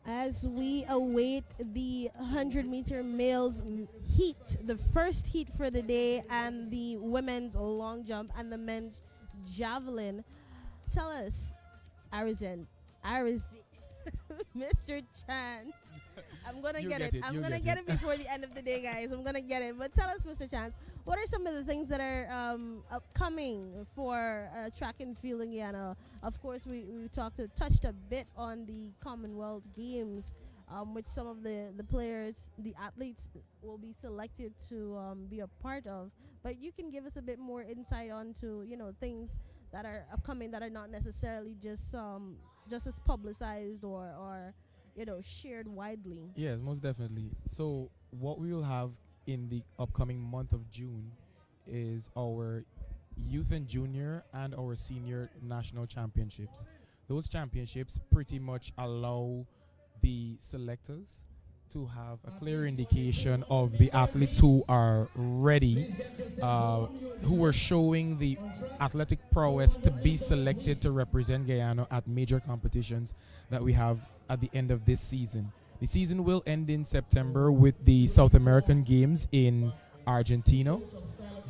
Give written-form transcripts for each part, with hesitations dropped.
As we await the 100-meter males heat, the first heat for the day, and the women's long jump and the men's javelin, tell us, Arizin, Mr. Chance. I'm gonna get it. I'm gonna get it before the end of the day, guys. I'm gonna get it. But tell us, Mr. Chance, what are some of the things that are upcoming for track and field in Guyana? Of course, we touched a bit on the Commonwealth Games, which some of the players, the athletes, will be selected to be a part of. But you can give us a bit more insight onto things that are upcoming that are not necessarily just as publicized or shared widely. Yes, most definitely. So what we will have in the upcoming month of June is our youth and junior and our senior national championships. Those championships pretty much allow the selectors to have a clear indication of the athletes who are ready, who are showing the athletic prowess to be selected to represent Guyana at major competitions that we have at the end of this season. The season will end in September with the South American Games in Argentina.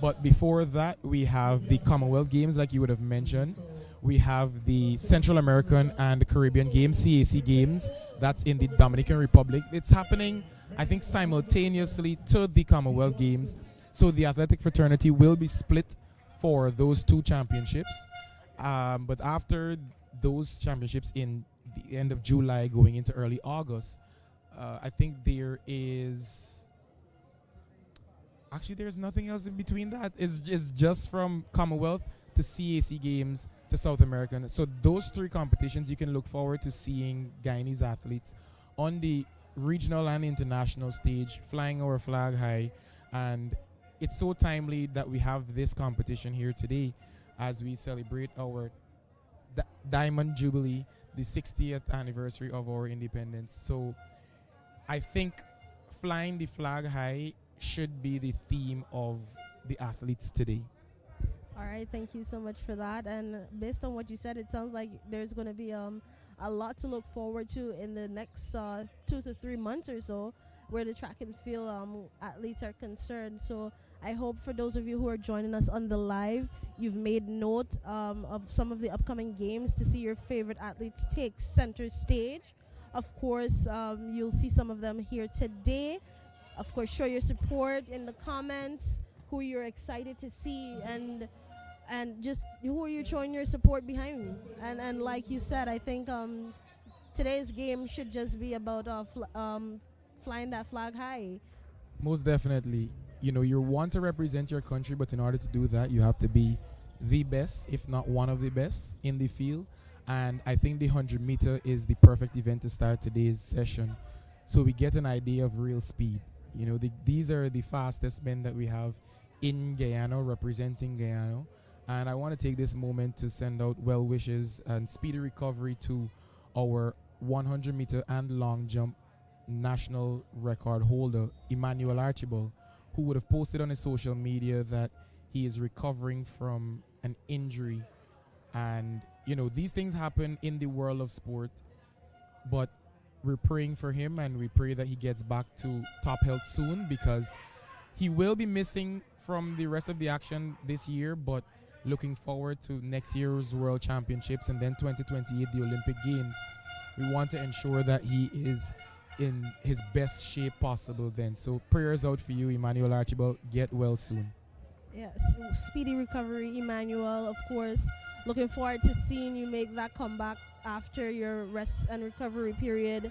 But before that, we have the Commonwealth Games, like you would have mentioned. We have the Central American and the Caribbean Games, CAC Games. That's in the Dominican Republic. It's happening, I think, simultaneously to the Commonwealth Games. So the athletic fraternity will be split for those two championships. But after those championships in the end of July going into early August, I think there's nothing else in between that. It's just from Commonwealth to CAC Games to South American. So those three competitions, you can look forward to seeing Guyanese athletes on the regional and international stage, flying our flag high. And it's so timely that we have this competition here today as we celebrate our Diamond Jubilee, the 60th anniversary of our independence. So I think flying the flag high should be the theme of the athletes today. All right, thank you so much for that. And based on what you said, it sounds like there's going to be a lot to look forward to in the next 2 to 3 months or so, where the track and field athletes are concerned. So I hope for those of you who are joining us on the live, you've made note of some of the upcoming games to see your favorite athletes take center stage. Of course, you'll see some of them here today. Of course, show your support in the comments, who you're excited to see, and just who are you showing your support behind. And like you said, I think today's game should just be about flying that flag high. Most definitely. You want to represent your country, but in order to do that, you have to be the best, if not one of the best in the field. And I think the 100-meter is the perfect event to start today's session. So we get an idea of real speed. These are the fastest men that we have in Guyana, representing Guyana. And I want to take this moment to send out well wishes and speedy recovery to our 100-meter and long jump national record holder, Emmanuel Archibald, who would have posted on his social media that he is recovering from an injury. And, these things happen in the world of sport, but we're praying for him, and we pray that he gets back to top health soon, because he will be missing from the rest of the action this year, but looking forward to next year's World Championships and then 2028, the Olympic Games. We want to ensure that he is in his best shape possible then. So prayers out for you, Emmanuel Archibald. Get well soon. Yes, speedy recovery, Emmanuel, of course. Looking forward to seeing you make that comeback after your rest and recovery period.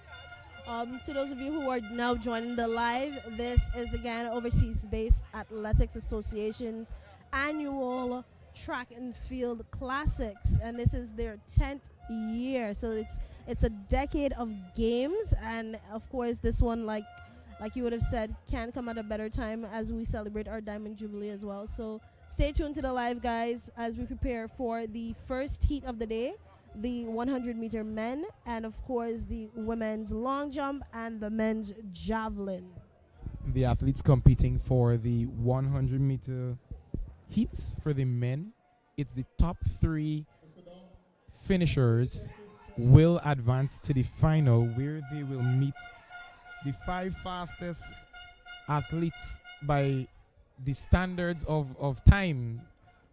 To those of you who are now joining the live, this is the Guyana Overseas Based Athletics Association's annual Track and Field Classics, and this is their 10th year. So it's a decade of games, and of course this one, like you would have said, can't come at a better time as we celebrate our Diamond Jubilee as well. So stay tuned to the live, guys, as we prepare for the first heat of the day, the 100-meter men, and of course the women's long jump and the men's javelin. The athletes competing for the 100-meter heats for the men it's the top three finishers will advance to the final where they will meet the five fastest athletes by the standards of time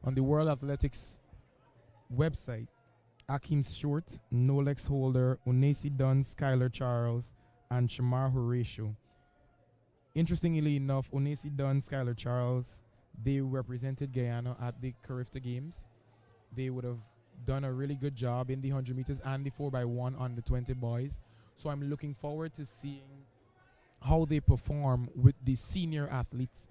on the World Athletics website. Akeem Stewart, Nolex Holder, Onesi Dunn, Skylar Charles, and Shamar Horatio. Interestingly enough, Onesi Dunn, Skylar Charles, they represented Guyana at the Carifta Games. They would have done a really good job in the 100 meters and the 4x1 on the 20 boys. So I'm looking forward to seeing how they perform with the senior athletes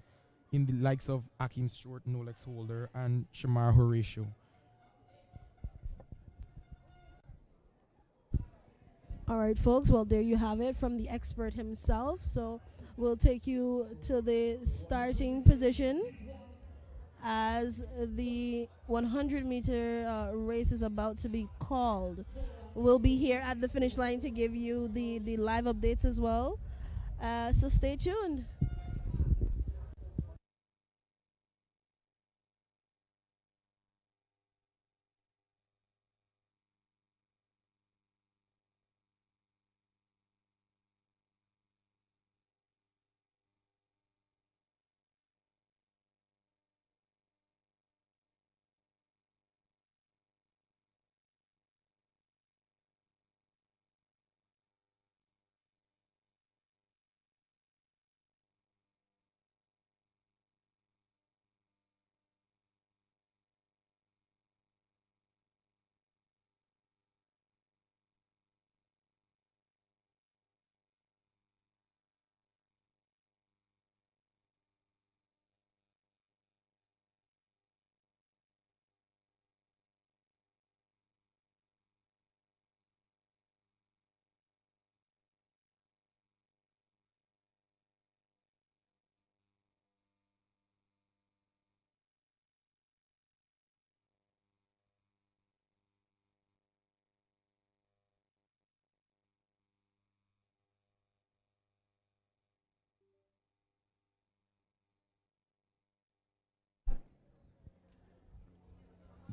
in the likes of Akeem Stewart, Nolex Holder, and Shamar Horatio. All right, folks. Well, there you have it from the expert himself. So we'll take you to the starting position as the 100-meter race is about to be called. We'll be here at the finish line to give you the live updates as well. So stay tuned.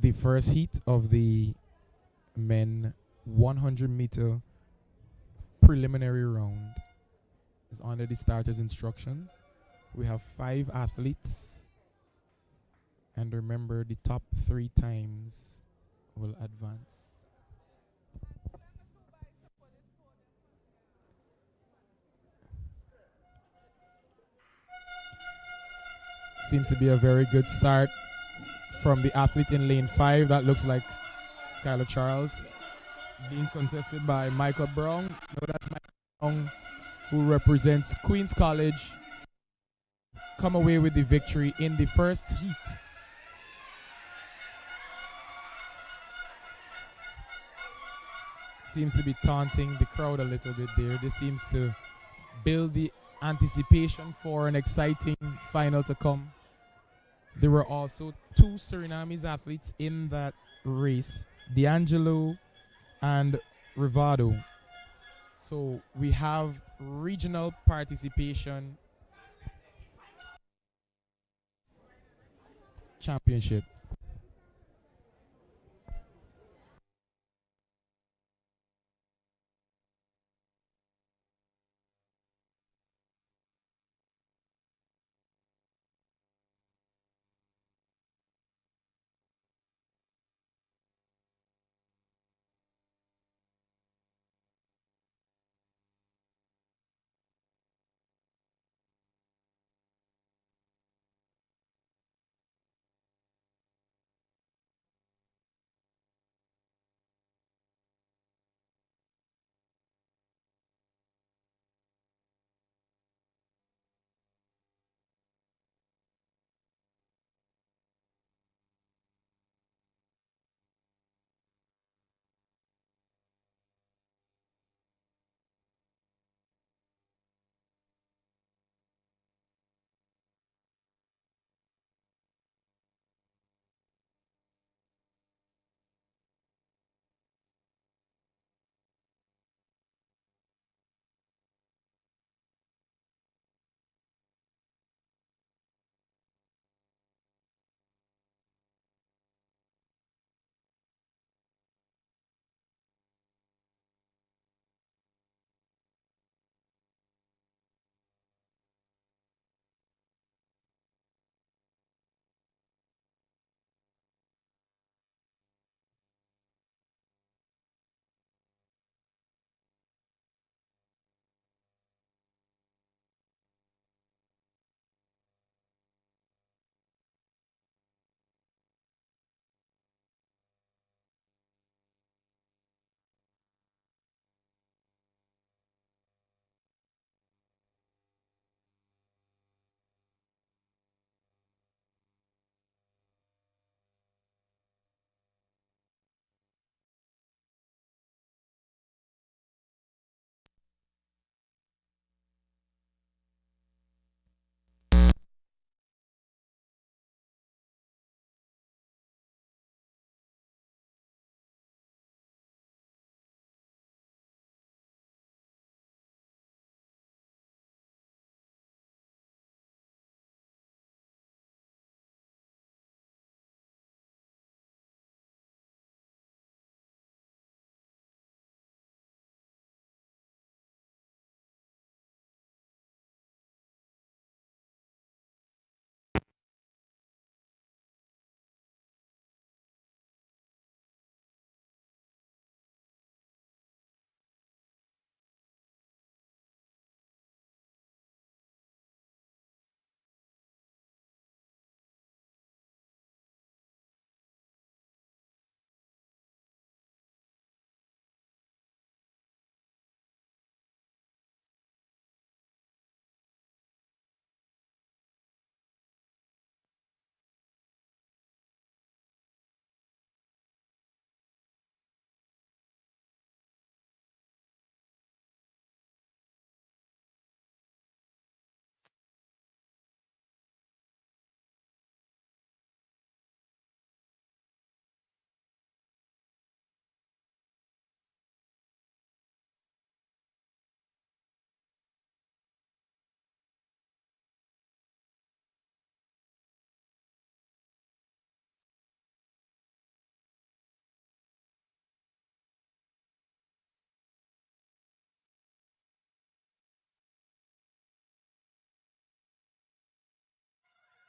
The first heat of the men 100-meter preliminary round is under the starters instructions. We have 5 athletes, and remember the top 3 times will advance. Seems to be a very good start from the athlete in lane 5. That looks like Skylar Charles, being contested by Michael Brown. No, that's Michael Brown, who represents Queens College, come away with the victory in the first heat. Seems to be taunting the crowd a little bit there. This seems to build the anticipation for an exciting final to come. There were also 2 Surinamese athletes in that race, D'Angelo and Rivado. So we have regional participation championship.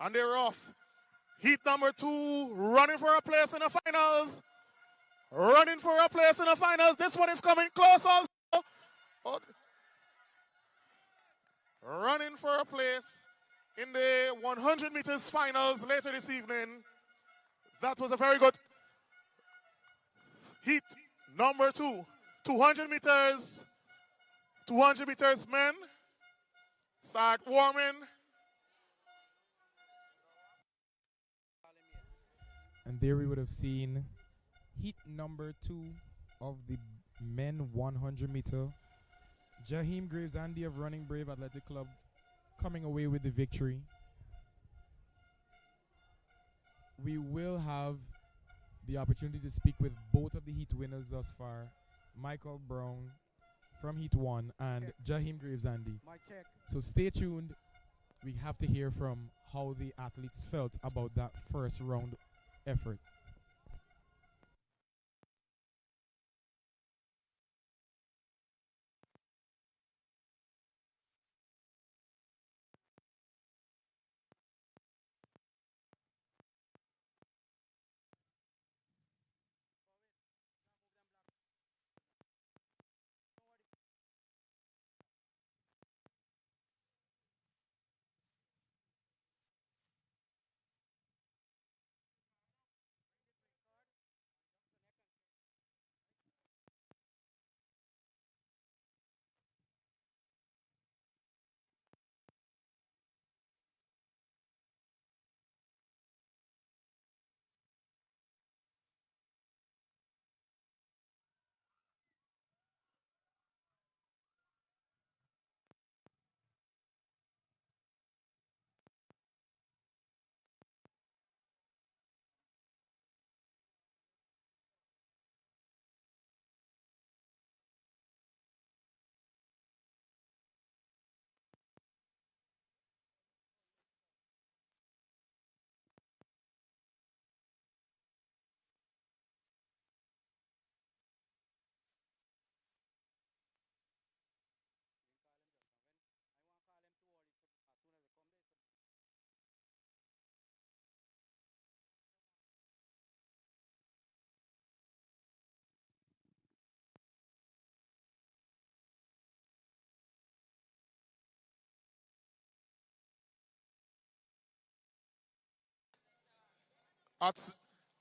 And they're off. Heat number 2, running for a place in the finals. Running for a place in the finals. This one is coming close also. Oh. Running for a place in the 100 meters finals later this evening. That was a very good heat number 2. 200 meters. 200 meters men. Start warming. And there we would have seen heat number 2 of the men 100 meter. Jaheim Graves Andy of Running Brave Athletic Club coming away with the victory. We will have the opportunity to speak with both of the heat winners thus far, Michael Brown from Heat 1 and Jaheim Graves Andy. So stay tuned. We have to hear from how the athletes felt about that first round effort.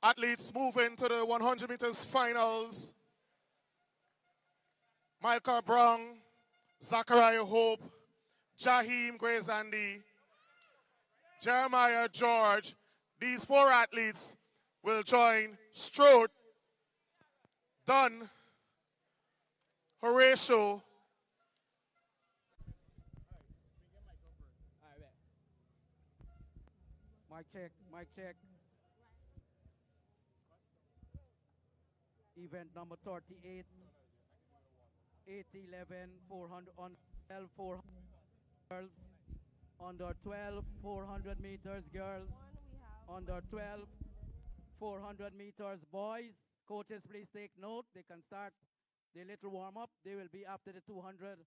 Athletes moving to the 100 meters finals. Michael Brown, Zachariah Hope, Jaheim Grace Andy, Jeremiah George. These 4 athletes will join Strode, Dunn, Horatio, Mic check. Event number 38, 811, 400 on 12, 400 girls. Under 12, 400 meters girls. Under 12, 400 meters boys. Coaches, please take note. They can start the little warm up. They will be after the 200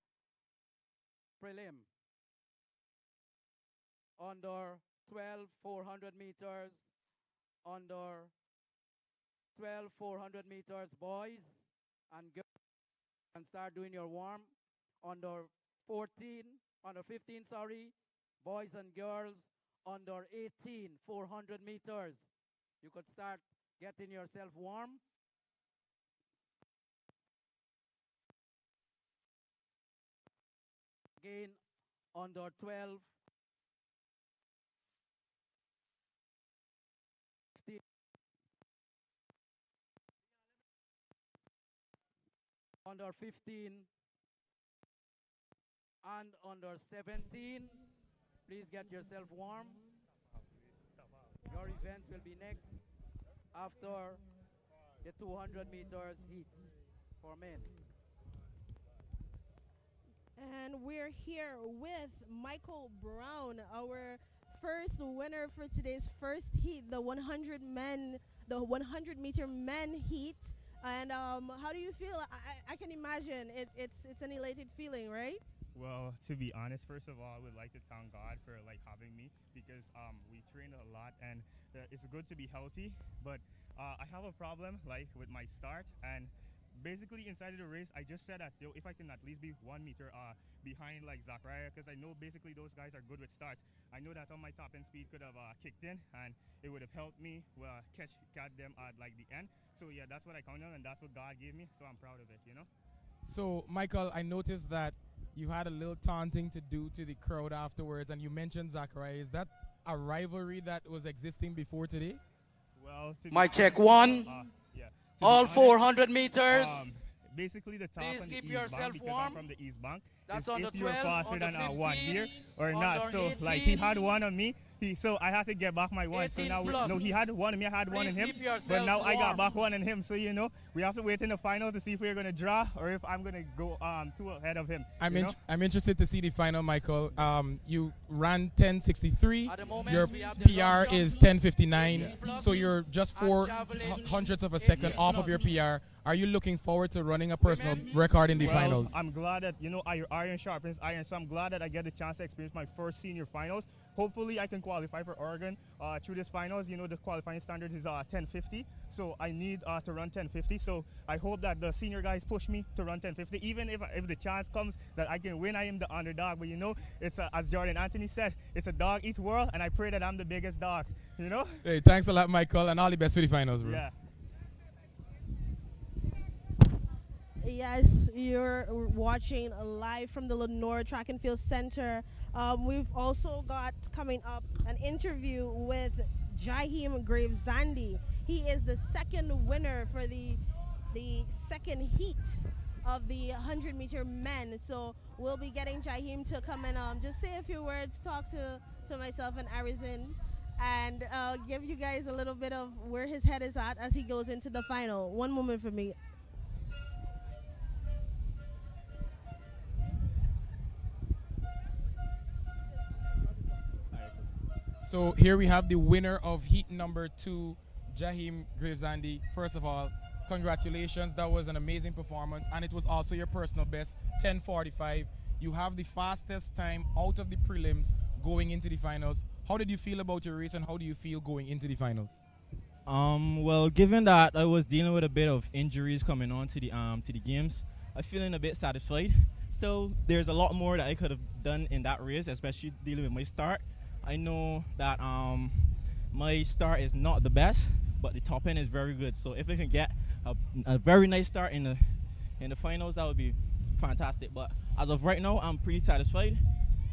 prelim. Under 12, 400 meters. Under 12, 400 meters boys and girls can start doing your warm. Under 15, boys and girls. Under 18, 400 meters. You could start getting yourself warm. Again, under 12, 15, under 15, and under 17. Please get yourself warm. Your event will be next after the 200 meters heat for men. And we're here with Michael Brown, our first winner for today's first heat, the 100 meter men heat. And how do you feel? I can imagine it's an elated feeling, right? Well, to be honest, first of all, I would like to thank God for like having me because we train a lot and it's good to be healthy. But I have a problem like with my start and basically inside of the race, I just said that yo, if I can at least be 1 meter behind like Zachariah, because I know basically those guys are good with starts. I know that on my top end speed could have kicked in and it would have helped me catch them at like the end. So yeah, that's what I counted on and that's what God gave me. So I'm proud of it. You know. So, Michael, I noticed that you had a little taunting to do to the crowd afterwards, and you mentioned Zachariah. Is that a rivalry that was existing before today? Well, to be Mic check honest, you know, one. yeah. To be All honest, 400 meters. basically the top Please on the keep east yourself bank because warm. I'm from the east bank. That's Is on the if you're 12, faster on the than 15, one here or on not. the So like 18, he had one on me. So I had to get back my one. So 18 now plus. no, he had one on me. I had one on Please him. keep But yourselves now I got warm. back one on him. So you know we have to wait in the final to see if we're gonna draw or if I'm gonna go two ahead of him. I'm interested to see the final, Michael. You ran 10:63. At the moment, Your we have the PR long is jump, 10:59. 18 plus, So you're just and 4 javelin, hundredths of a second 18 off of plus. your PR. Are you looking forward to running a personal record in the Well, finals? I'm glad that iron sharpens iron, so I'm glad that I get the chance to experience my first senior finals. Hopefully, I can qualify for Oregon through this finals. You know, the qualifying standard is 10:50, so I need to run 10:50. So I hope that the senior guys push me to run 10:50, even if the chance comes that I can win. I am the underdog, but you know, it's as Jordan Anthony said, it's a dog eat world, and I pray that I'm the biggest dog. You know? Hey, thanks a lot, Michael, and all the best for the finals, bro. Yeah. Yes, you're watching live from the Lenore Track and Field Center. We've also got coming up an interview with Jaheim Gravesandi. He is the second winner for the second heat of the 100-meter men. So we'll be getting Jaheim to come and just say a few words, talk to myself and Arizin, and give you guys a little bit of where his head is at as he goes into the final. One moment for me. So here we have the winner of heat number 2, Jaheim Gravesandi. First of all, congratulations. That was an amazing performance, and it was also your personal best, 10:45. You have the fastest time out of the prelims going into the finals. How did you feel about your race, and how do you feel going into the finals? Well, given that I was dealing with a bit of injuries coming on to the games, I'm feeling a bit satisfied. Still, there's a lot more that I could have done in that race, especially dealing with my start. I know that my start is not the best, but the top end is very good. So if I can get a very nice start in the finals, that would be fantastic. But as of right now, I'm pretty satisfied,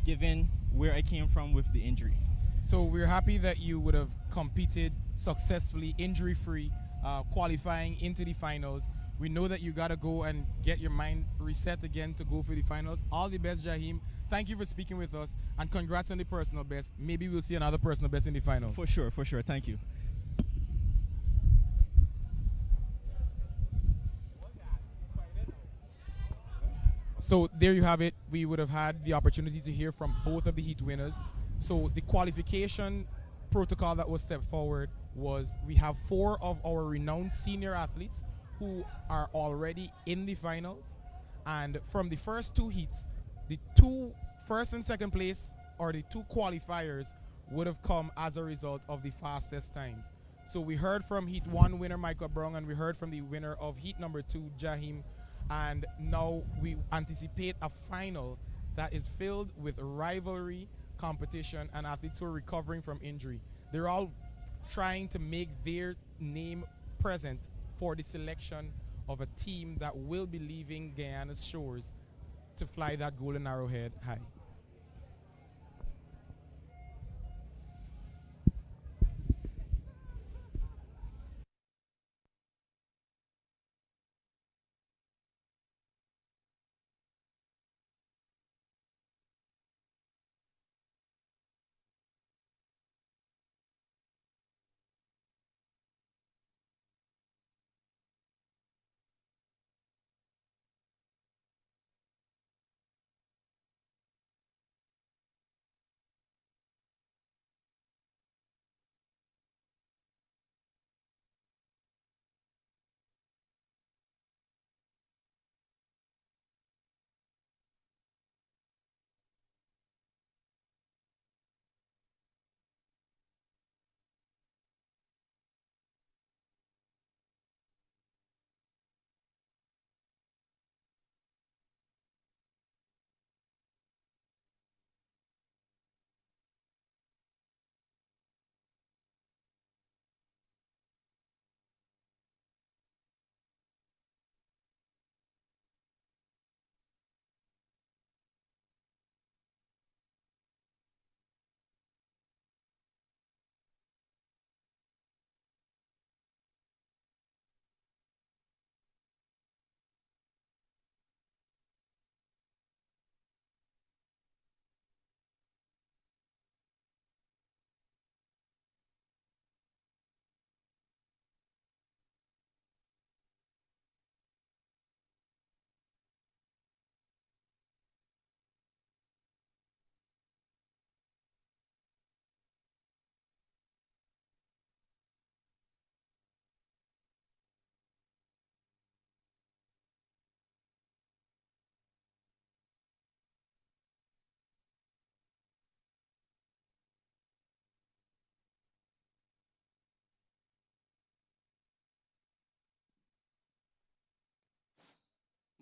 given where I came from with the injury. So we're happy that you would have competed successfully, injury-free, qualifying into the finals. We know that you got to go and get your mind reset again to go for the finals. All the best, Jaheim. Thank you for speaking with us, and congrats on the personal best. Maybe we'll see another personal best in the finals. For sure. Thank you. So there you have it. We would have had the opportunity to hear from both of the heat winners. So the qualification protocol that was stepped forward was we have 4 of our renowned senior athletes who are already in the finals. And from the first 2 heats, the 2 first and second place, or the 2 qualifiers, would have come as a result of the fastest times. So we heard from heat 1 winner Michael Brown, and we heard from the winner of heat number 2, Jaheim. And now we anticipate a final that is filled with rivalry, competition, and athletes who are recovering from injury. They're all trying to make their name present for the selection of a team that will be leaving Guyana's shores to fly that golden arrowhead high.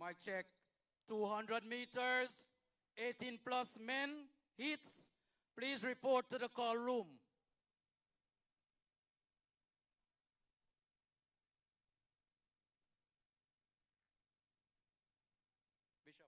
My check. 200 meters, 18 plus men, heats. Please report to the call room. Bishop.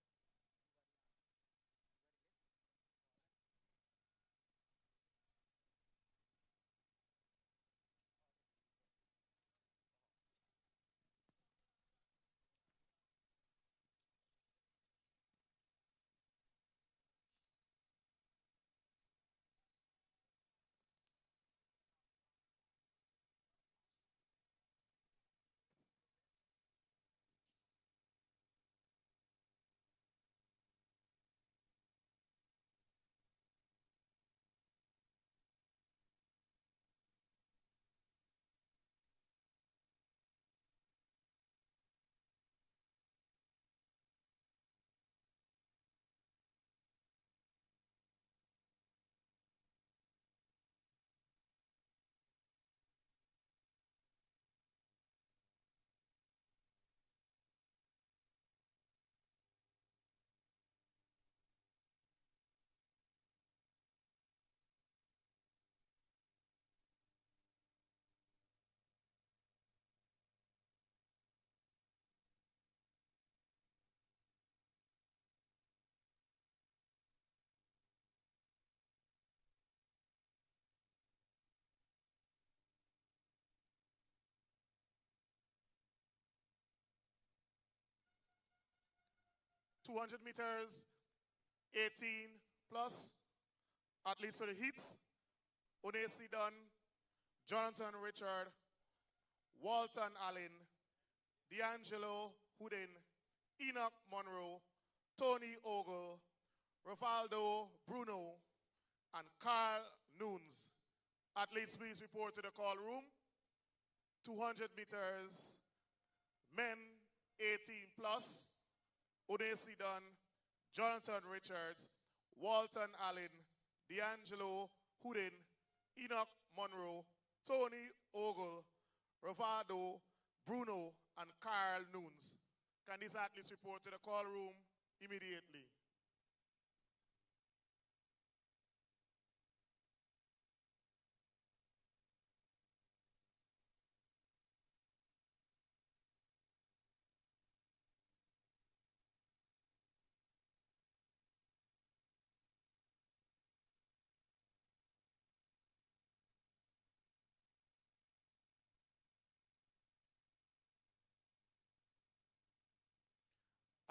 200 meters, 18 plus. Athletes for the heats. Onesi Dunn, Jonathan Richard, Walton Allen, D'Angelo Houdin, Enoch Monroe, Tony Ogle, Rafaldo Bruno, and Carl Nunes. Athletes, please report to the call room. 200 meters, men 18 plus. Onesi Dunn, Jonathan Richards, Walton Allen, D'Angelo Houdin, Enoch Monroe, Tony Ogle, Ravado Bruno, and Carl Nunes. Can these athletes report to the call room immediately?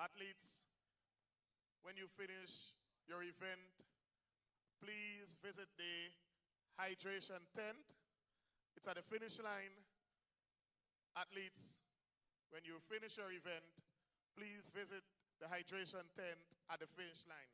Athletes, when you finish your event, please visit the hydration tent. It's at the finish line. Athletes, when you finish your event, please visit the hydration tent at the finish line.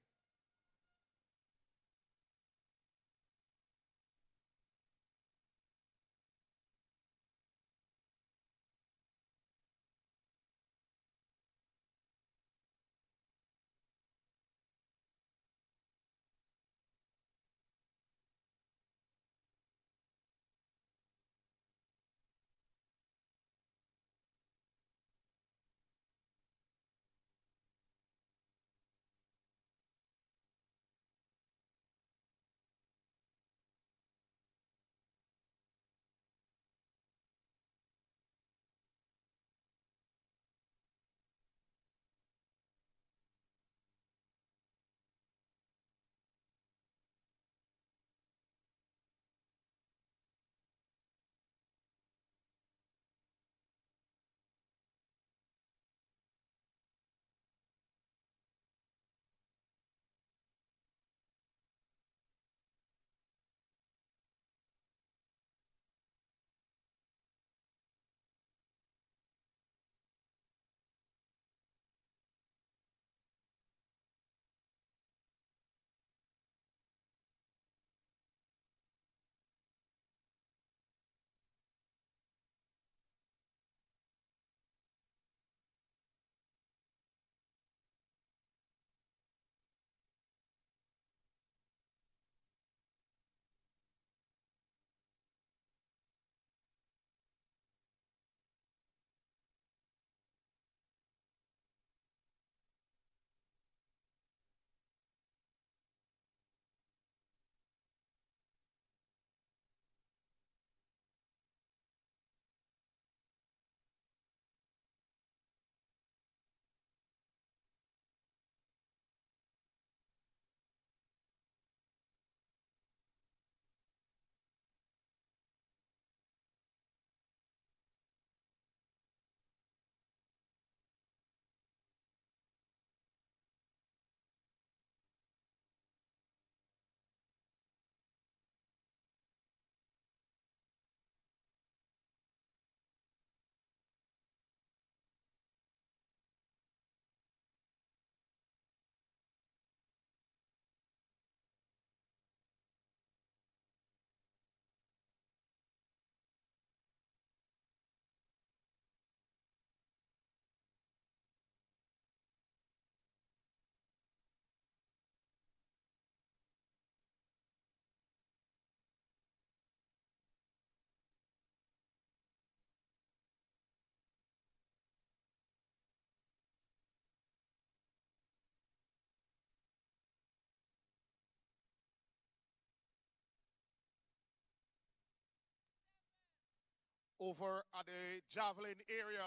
Over at the javelin area,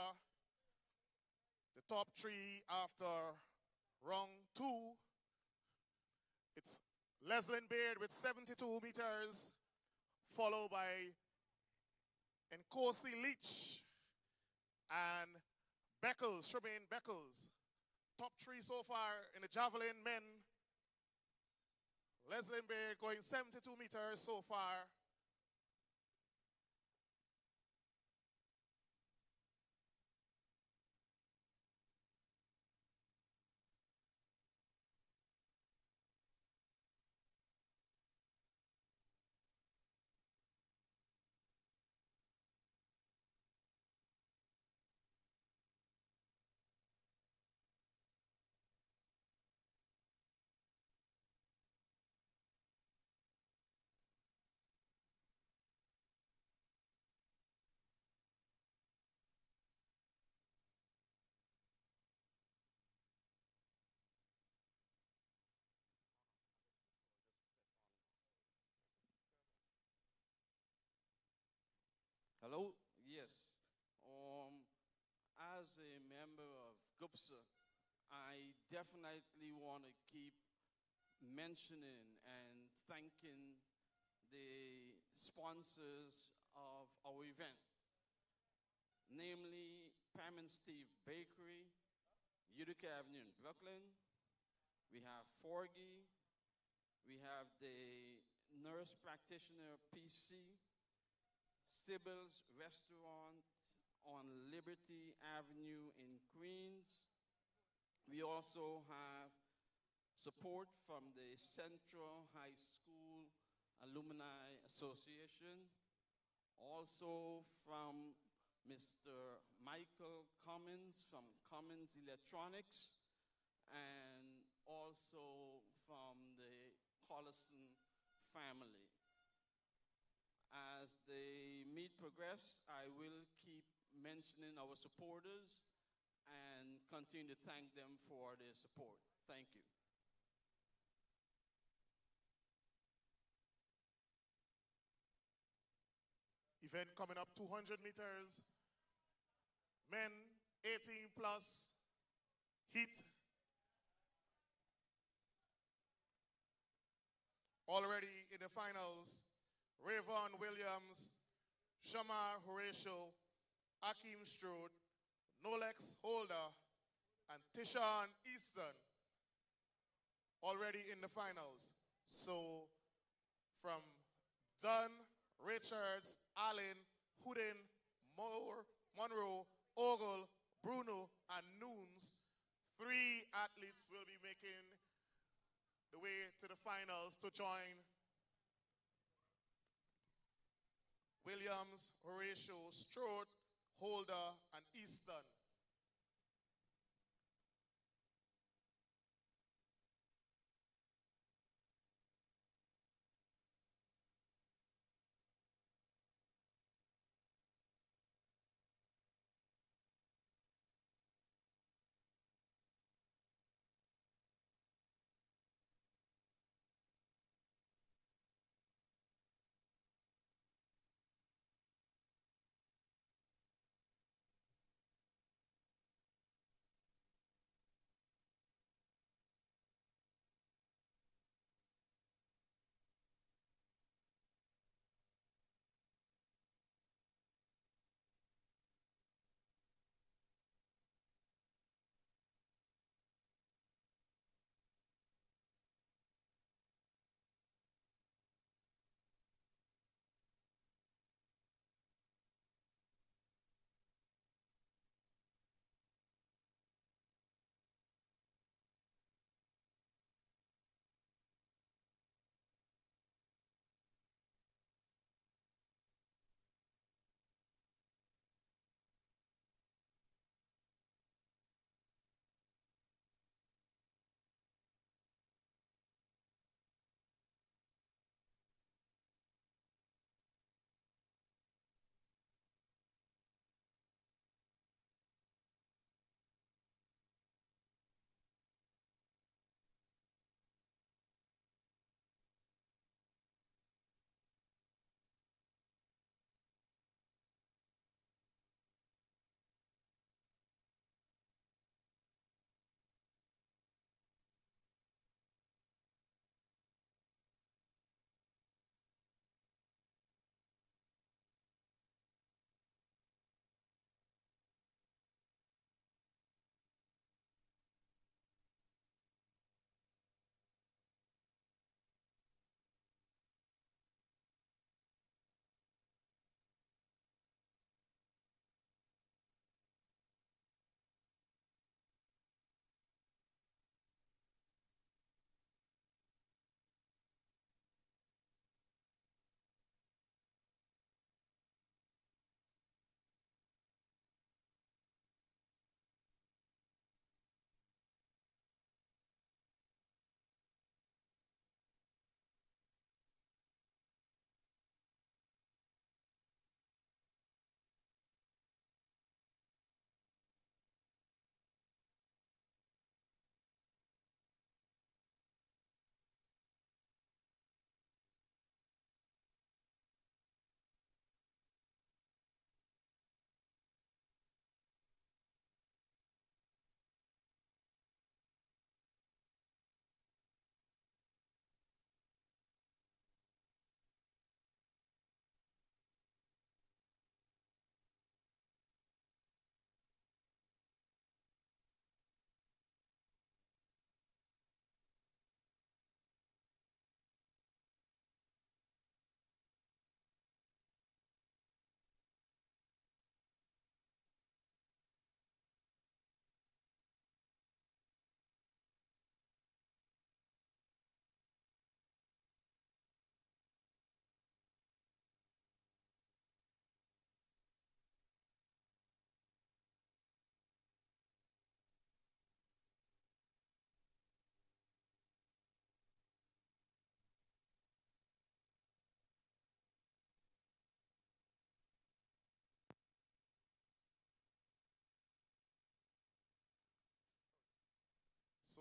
the top three after round two, it's Leslin Beard with 72 meters, followed by Nkosi Leach and Beckles, Tremaine Beckles. Top three so far in the javelin men. Leslin Beard going 72 meters so far. Hello? Yes. Um, as a member of GOBSA, I definitely want to keep mentioning and thanking the sponsors of our event, namely Pam and Steve Bakery, Utica Avenue in Brooklyn. We have Forgy. We have the nurse practitioner PC, Sybil's Restaurant on Liberty Avenue in Queens. We also have support from the Central High School Alumni Association, also from Mr. Michael Cummins from Cummins Electronics, and also from the Collison family. As the meet progress, I will keep mentioning our supporters and continue to thank them for their support. Thank you. Event coming up 200 meters. Men 18 plus. Heat. Already in the finals. Rayvon Williams, Shamar Horatio, Akeem Strode, Nolex Holder, and Tishan Easton already in the finals. So from Dunn, Richards, Allen, Houdin, Moore, Monroe, Ogle, Bruno, and Noons, 3 athletes will be making the way to the finals to join Williams, Horatio, Strode, Holder, and Easton.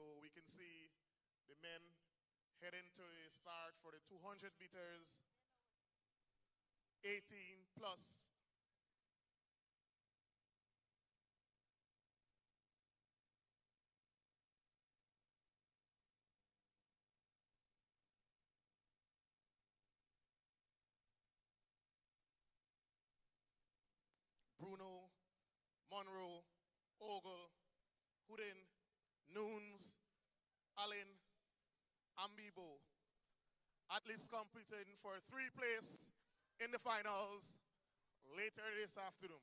So we can see the men heading to a start for the 200 meters, 18 plus. Bruno, Monroe, Ogle, Houdin, Nunes, Allen, Ambibo. Athletes competing for 3rd place in the finals later this afternoon.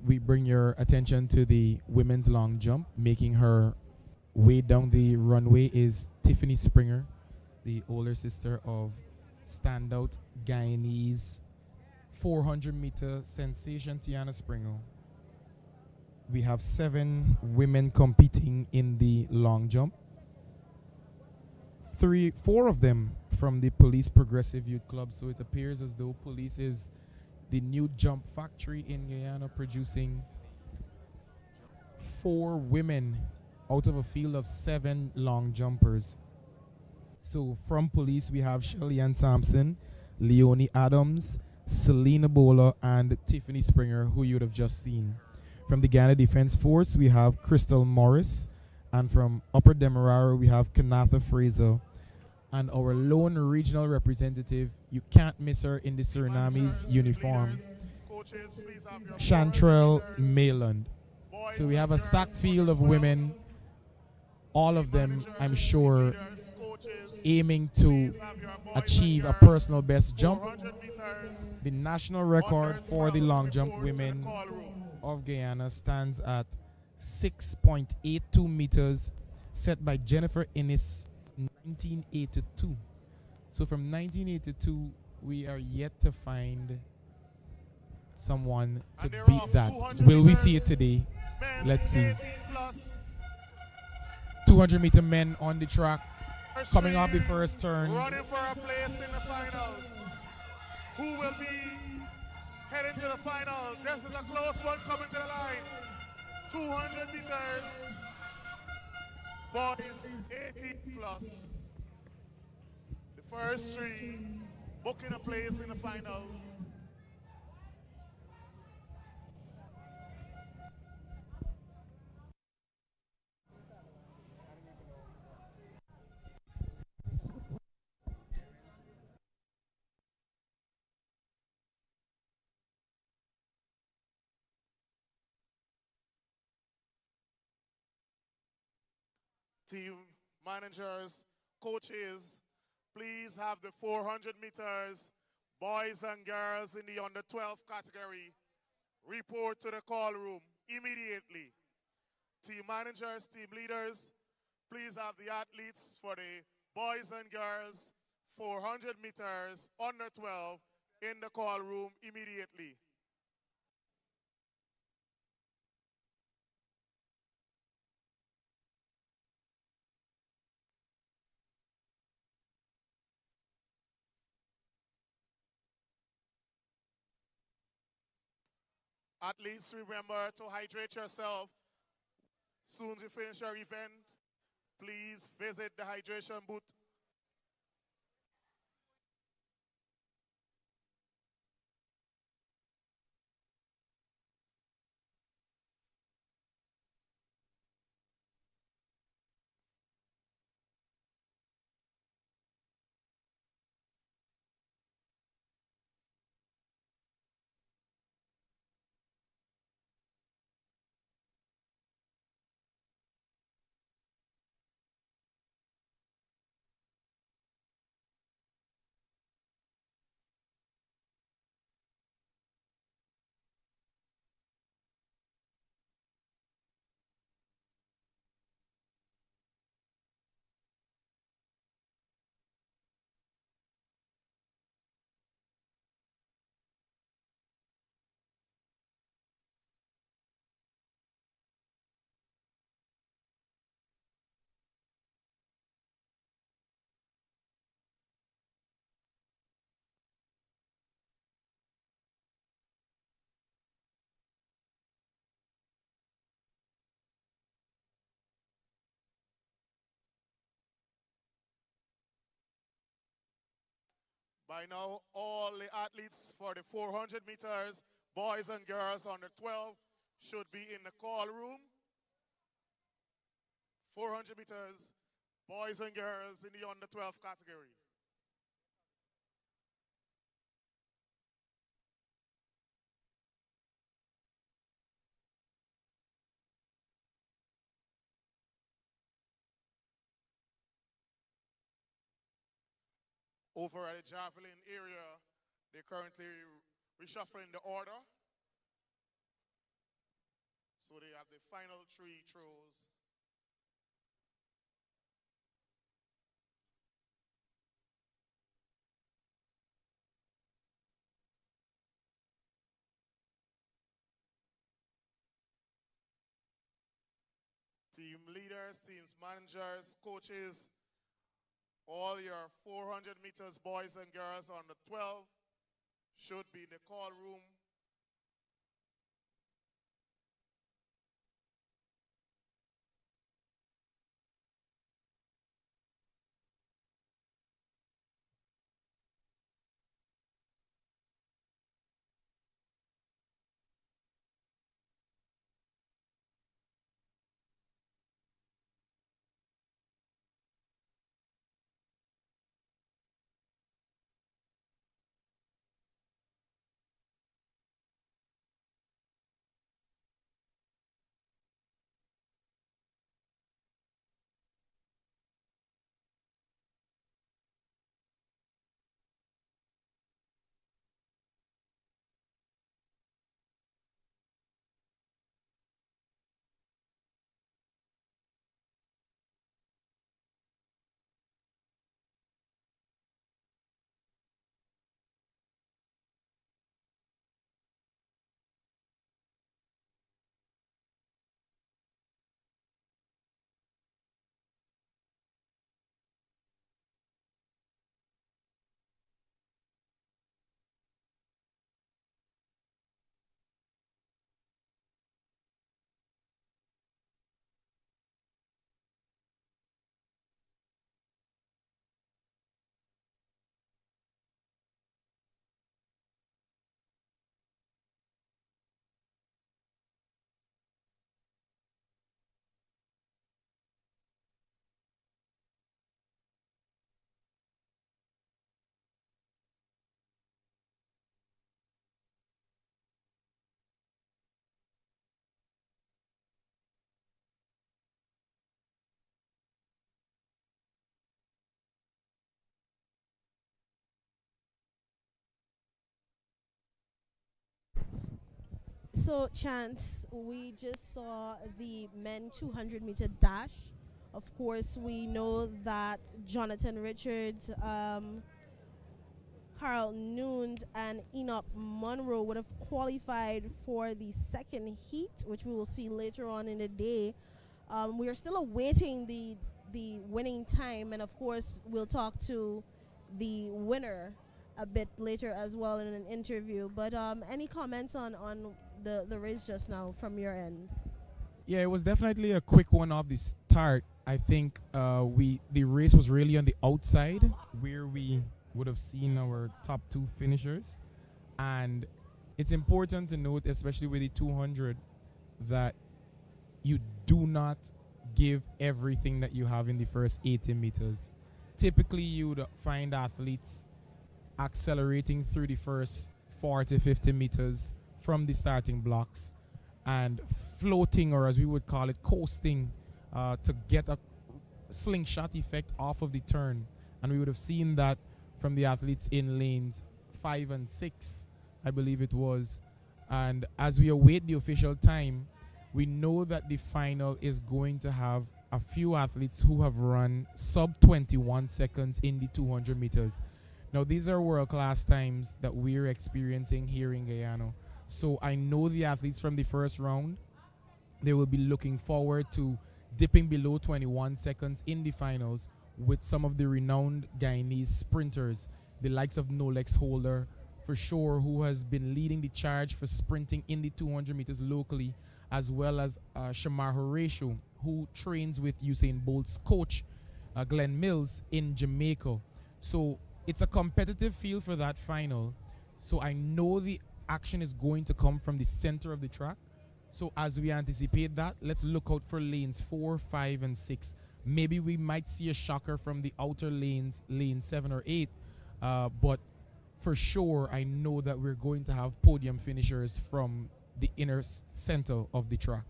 We bring your attention to the women's long jump. Making her way down the runway is Tiffany Springer, the older sister of standout Guyanese 400-meter sensation Tiana Springer. We have 7 women competing in the long jump. 4 of them from the Police Progressive Youth Club. So it appears as though Police is the new jump factory in Guyana, producing 4 women out of a field of 7 long jumpers. So from Police, we have Shelly Ann Thompson, Leonie Adams, Selena Bowler, and Tiffany Springer, who you would have just seen. From the Ghana Defense Force, we have Crystal Morris. And from Upper Demerara, we have Kanatha Fraser. And our lone regional representative, you can't miss her in the Suriname's uniform, Chantrell Mayland. So we have a stacked field of women, all of them, I'm sure, aiming to achieve a personal best jump. The national record for the long jump women of Guyana stands at 6.82 meters, set by Jennifer Innes, 1982. So from 1982, we are yet to find someone to beat that. Will we see it today? Let's see. 200-meter men on the track, coming off the first turn. Running for a place in the finals. Who will be heading to the final? This is a close one coming to the line. 200 meters. Boys 18 plus. The first 3 booking a place in the finals. Team managers, coaches, please have the 400 meters, boys and girls in the under 12 category, report to the call room immediately. Team managers, team leaders, please have the athletes for the boys and girls 400 meters under 12 in the call room immediately. Athletes, remember to hydrate yourself. Soon as you finish your event, please visit the hydration booth. By now, all the athletes for the 400 meters, boys and girls under 12, should be in the call room. 400 meters, boys and girls in the under 12 category. Over at the javelin area, they're currently reshuffling the order. So they have the final 3 throws. Team leaders, teams managers, coaches, all your 400 meters boys and girls under 12 should be in the call room. So, Chance, we just saw the men 200-meter dash. Of course, we know that Jonathan Richards, Carl Noons, and Enoch Monroe would have qualified for the second heat, which we will see later on in the day. We are still awaiting the winning time, and of course, we'll talk to the winner a bit later as well in an interview. But any comments on the race just now from your end? Yeah, it was definitely a quick one off the start. I think the race was really on the outside where we would have seen our top two finishers, and it's important to note, especially with the 200, that you do not give everything that you have in the first 80 meters. Typically, you would find athletes accelerating through the first 40, 50 meters from the starting blocks and floating, or as we would call it, coasting, to get a slingshot effect off of the turn. And we would have seen that from the athletes in lanes 5 and 6, I believe it was. And as we await the official time, we know that the final is going to have a few athletes who have run sub 21 seconds in the 200 meters. Now, these are world-class times that we're experiencing here in Guyana. So I know the athletes from the first round, they will be looking forward to dipping below 21 seconds in the finals with some of the renowned Guyanese sprinters, the likes of Nolex Holder, for sure, who has been leading the charge for sprinting in the 200 meters locally, as well as Shamar Horatio, who trains with Usain Bolt's coach, Glenn Mills, in Jamaica. So it's a competitive field for that final. So I know the action is going to come from the center of the track. So as we anticipate that, let's look out for lanes 4, 5, and 6. Maybe we might see a shocker from the outer lanes, lane 7 or 8. But for sure, I know that we're going to have podium finishers from the inner center of the track.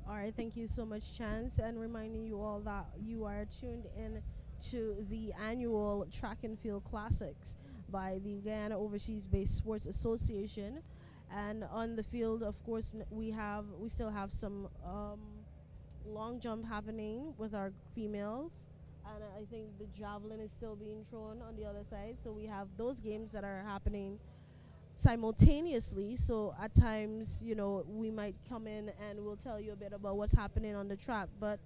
All right, thank you so much, Chance, and reminding you all that you are tuned in to the annual Track and Field Classics by the Guyana Overseas Based Sports Association. And on the field, of course, we still have some long jump happening with our females, and I think the javelin is still being thrown on the other side. So we have those games that are happening simultaneously. So at times, we might come in and we'll tell you a bit about what's happening on the track, but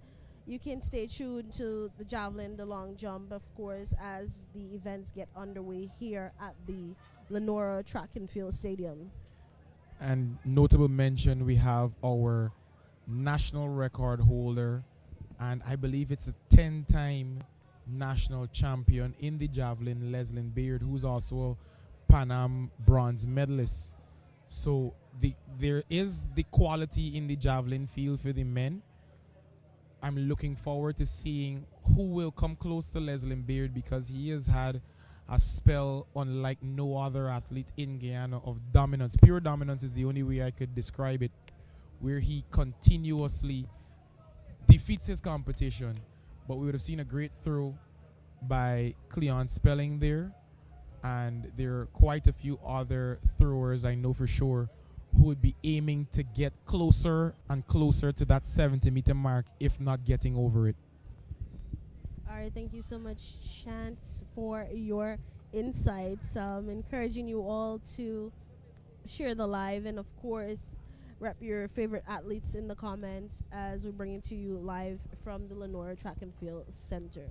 you can stay tuned to the javelin, the long jump, of course, as the events get underway here at the Lenora Track and Field Stadium. And notable mention, we have our national record holder, and I believe it's a 10-time national champion in the javelin, Leslyn Beard, who's also a Pan Am bronze medalist. So there is the quality in the javelin field for the men. I'm looking forward to seeing who will come close to Leslyn Beard, because he has had a spell unlike no other athlete in Guyana of dominance. Pure dominance is the only way I could describe it, where he continuously defeats his competition. But we would have seen a great throw by Cleon Spelling there, and there are quite a few other throwers I know for sure who would be aiming to get closer and closer to that 70-meter mark, if not getting over it. All right, thank you so much, Chance, for your insights. Encouraging you all to share the live and, of course, rep your favorite athletes in the comments as we bring it to you live from the Lenora Track and Field Center.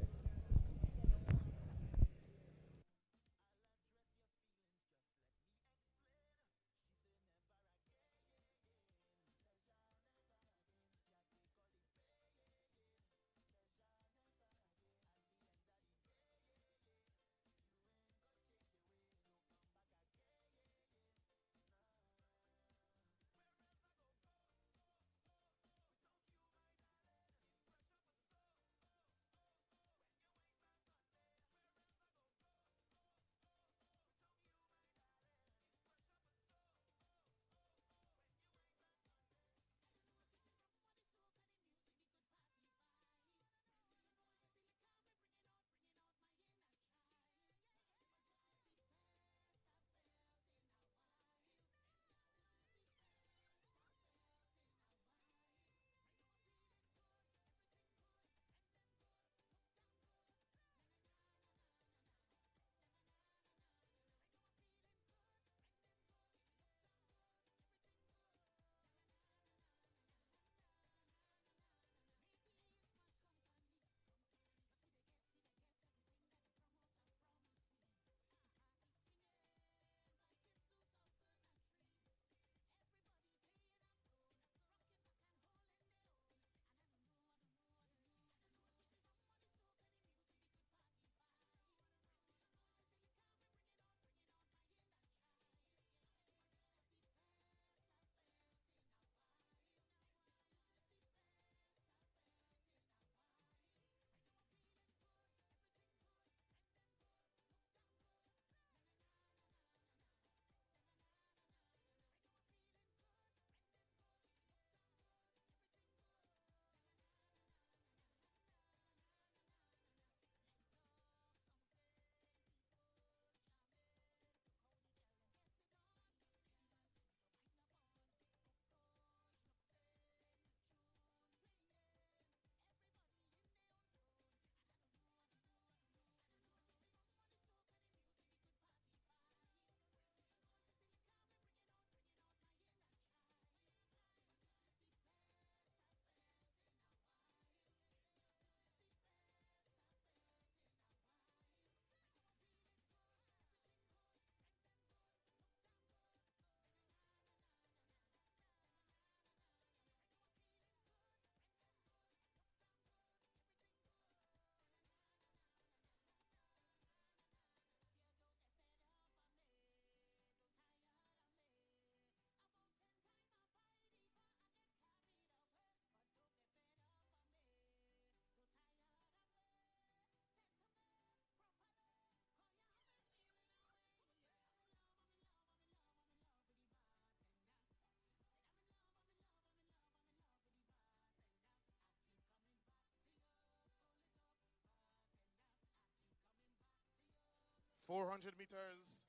400 meters,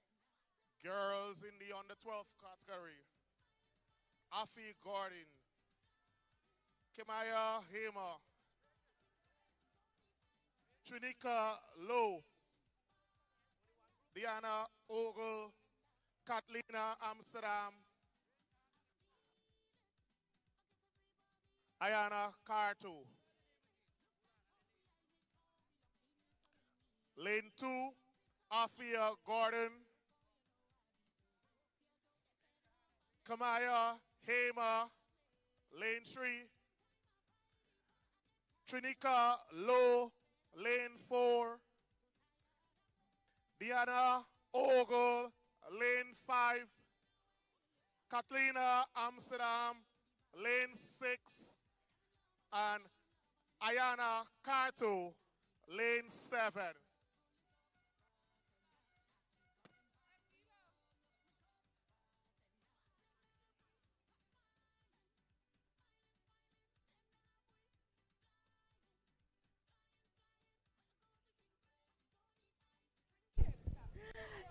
girls in the under 12 category. Afi Gordon, Kimaya Hamer, Trinica Lowe, Diana Ogle, Katlina Amsterdam, Ayana Carto. Lane 2, Afia Gordon, Kamaya Hamer. Lane 3, Trinica Lowe. Lane 4, Diana Ogle. Lane 5, Katlina Amsterdam. Lane 6, and Ayana Carto. Lane 7.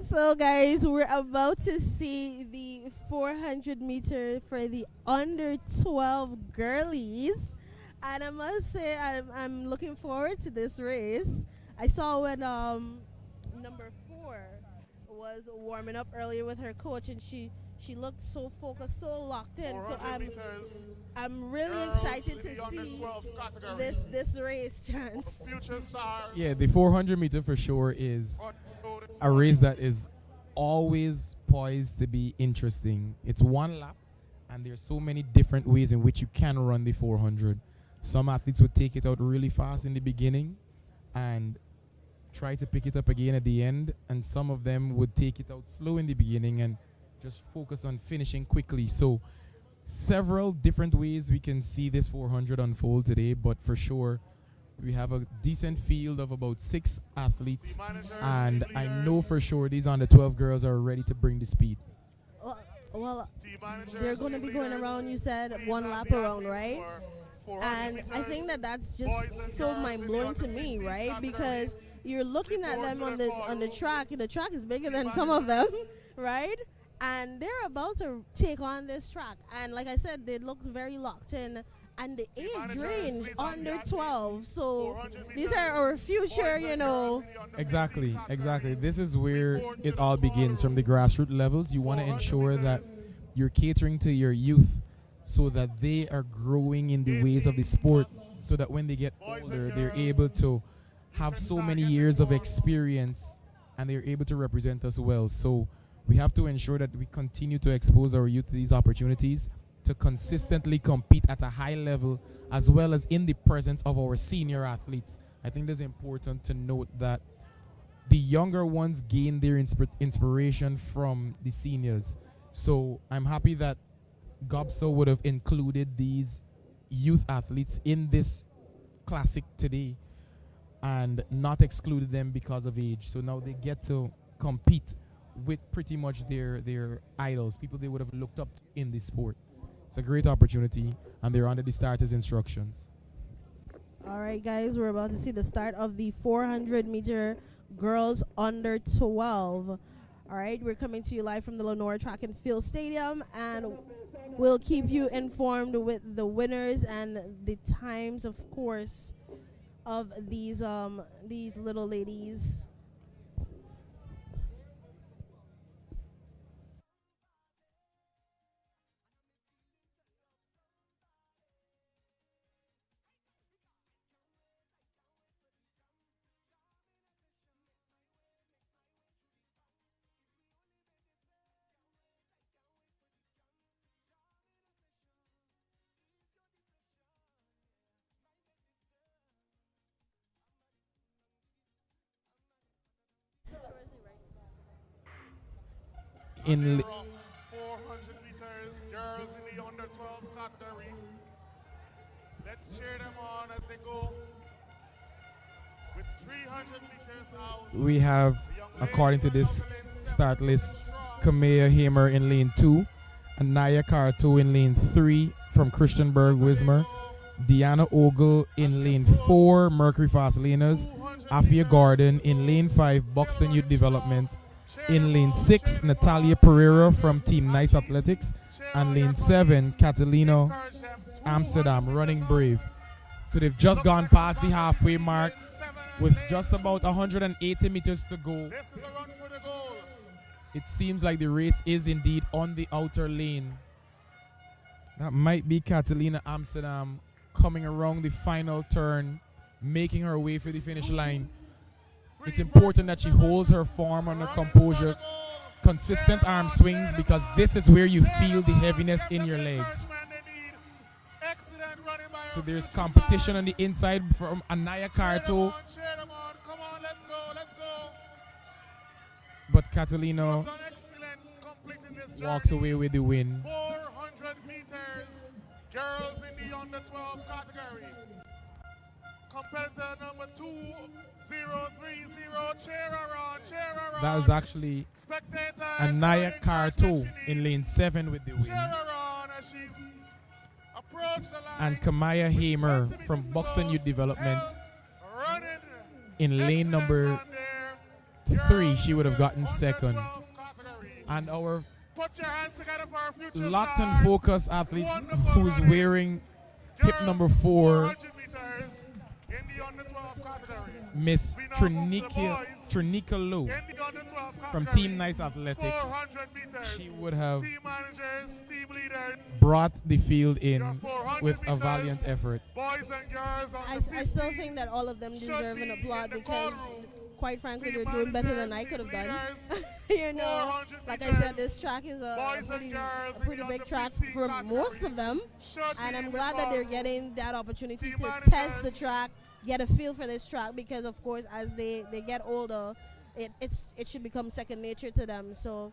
So, guys, we're about to see the 400 meter for the under 12 girlies. And I must say, I'm looking forward to this race. I saw when number 4 was warming up earlier with her coach, and she looked so focused, so locked in. So 400 meters, I'm really girls excited in to the under see 12 category. this race, Chance. Future stars. Yeah, the 400 meter for sure is Unloaded a race that is always poised to be interesting. It's one lap, and there's so many different ways in which you can run the 400. Some athletes would take it out really fast in the beginning and try to pick it up again at the end, and some of them would take it out slow in the beginning and just focus on finishing quickly. So several different ways we can see this 400 unfold today, but for sure we have a decent field of about 6 athletes, and I know for sure these under 12 girls are ready to bring the speed. Well, they're going to be going around, you said, one lap around, right? And I think that's just so mind-blowing to me, right? Because you're looking at them on the track. The track is bigger than some of them, right? And they're about to take on this track. And like I said, they look very locked in. And the age range under 12. So these are our future, Exactly. This is where it all begins, from the grassroots levels. You want to ensure that you're catering to your youth so that they are growing in the ways of the sport, so that when they get older, they're able to have so many years of experience and they're able to represent us well. So we have to ensure that we continue to expose our youth to these opportunities to consistently compete at a high level, as well as in the presence of our senior athletes. I think it's important to note that the younger ones gain their inspiration from the seniors. So I'm happy that GOBSA would have included these youth athletes in this classic today and not excluded them because of age. So now they get to compete with pretty much their idols, people they would have looked up to in this sport. It's a great opportunity, and they're under the starters' instructions. All right, guys, we're about to see the start of the 400-meter girls under 12. All right, we're coming to you live from the Lenore Track and Field Stadium, and we'll keep you informed with the winners and the times, of course, of these little ladies. In 400 meters, girls in the under 12 category. Let's cheer them on as they go. With 300 meters out, we have, according to this start list, Kamea Hamer in lane 2, Anaya Carto in lane 3 from Christianberg Wismar, Deanna Ogle in lane 4, Mercury Fast Laners, Afia Gordon. In lane 5, Buxton Youth Development. In lane 6, Natalia Pereira from Team Nice Athletics. And lane 7, Catalina Amsterdam, Running Brave. So they've just gone past the halfway mark with just about 180 meters to go. This is a run for the goal. It seems like the race is indeed on the outer lane. That might be Catalina Amsterdam coming around the final turn, making her way for the finish line. It's important that she holds her form under composure, consistent arm swings, because this is where you feel the heaviness in your legs. So there's competition on the inside from Anaya Carto. But Catalina walks away with the win. 400 meters, girls in the under 12 category. Competitor number 2030, cheer her on. That was actually Anaya Carto in lane 7 with the win. And Kamaya Hamer from Buxton Youth Development in lane number 3, she would have gotten second. And our locked and focused athlete who's wearing hip number 4, Miss Trinica Lowe from Team Nice Athletics. She would have brought the field in with a valiant effort. I still think that all of them deserve an applaud because, quite frankly, they're doing better than I could have done. You know, like I said, this track is a pretty big track for most of them, and I'm glad that they're getting that opportunity to test the track, get a feel for this track, because of course as they get older, it should become second nature to them. So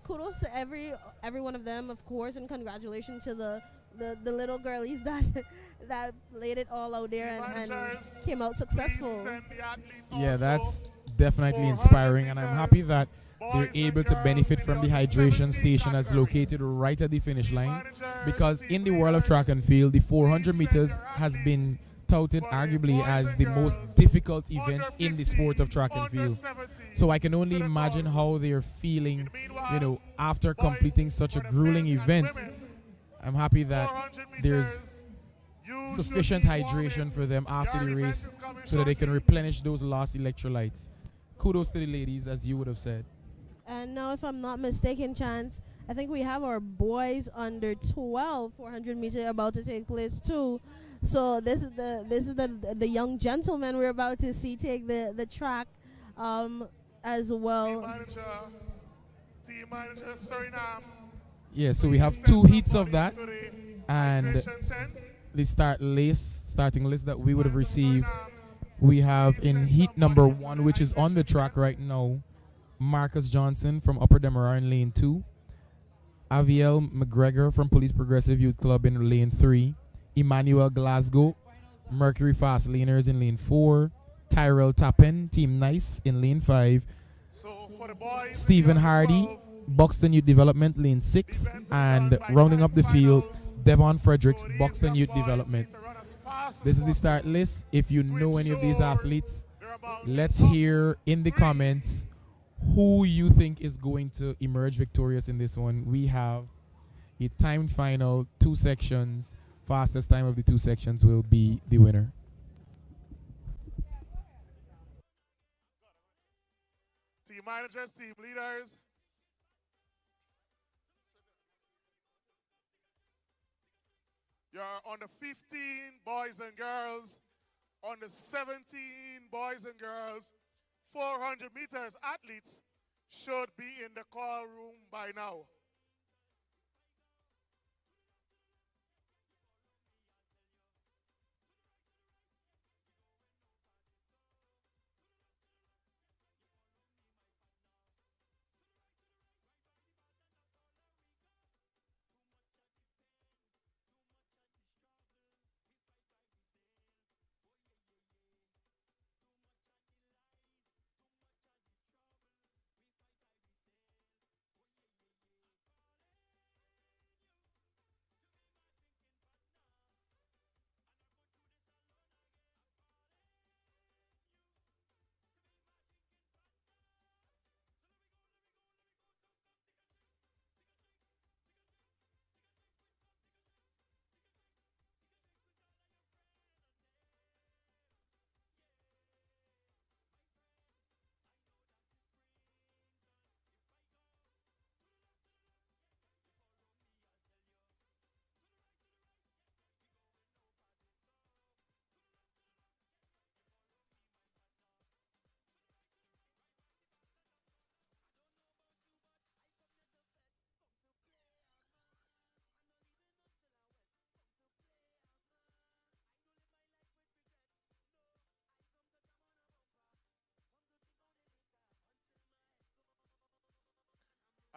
kudos to every one of them, of course, and congratulations to the little girlies that laid it all out there and came out successful. Yeah, that's definitely inspiring, and I'm happy that they're able to benefit from the hydration station that's located right at the finish line, because in the world of track and field, the 400 meters has been touted arguably as the most difficult event in the sport of track and field. So I can only imagine how they're feeling, you know, after completing such a grueling event. I'm happy that there's sufficient hydration for them after the race so that they can replenish those lost electrolytes. Kudos to the ladies, as you would have said. And now, if I'm not mistaken, Chance, I think we have our boys under 12 400 meters about to take place too. So this is the young gentleman we're about to see take the track as well. Team manager Suriname. Yeah, so we have 2 heats of that, and the starting list that we would have received. We have in heat number 1, which is on the track right now, Marcus Johnson from Upper Demerara in lane 2, Aviel McGregor from Police Progressive Youth Club in lane 3, Emmanuel Glasgow, Mercury Fast Laners in lane 4, Tyrell Tappen, Team Nice in lane 5, Stephen Hardy, Buxton Youth Development lane 6, and rounding up the field, Devon Fredericks, Buxton Youth Development. This is the start list. If you know any of these athletes, let's hear in the comments who you think is going to emerge victorious in this one. We have a timed final, 2 sections. Fastest time of the 2 sections will be the winner. Team managers, team leaders. You're on the 15 boys and girls, on the 17 boys and girls, 400 meters athletes should be in the call room by now.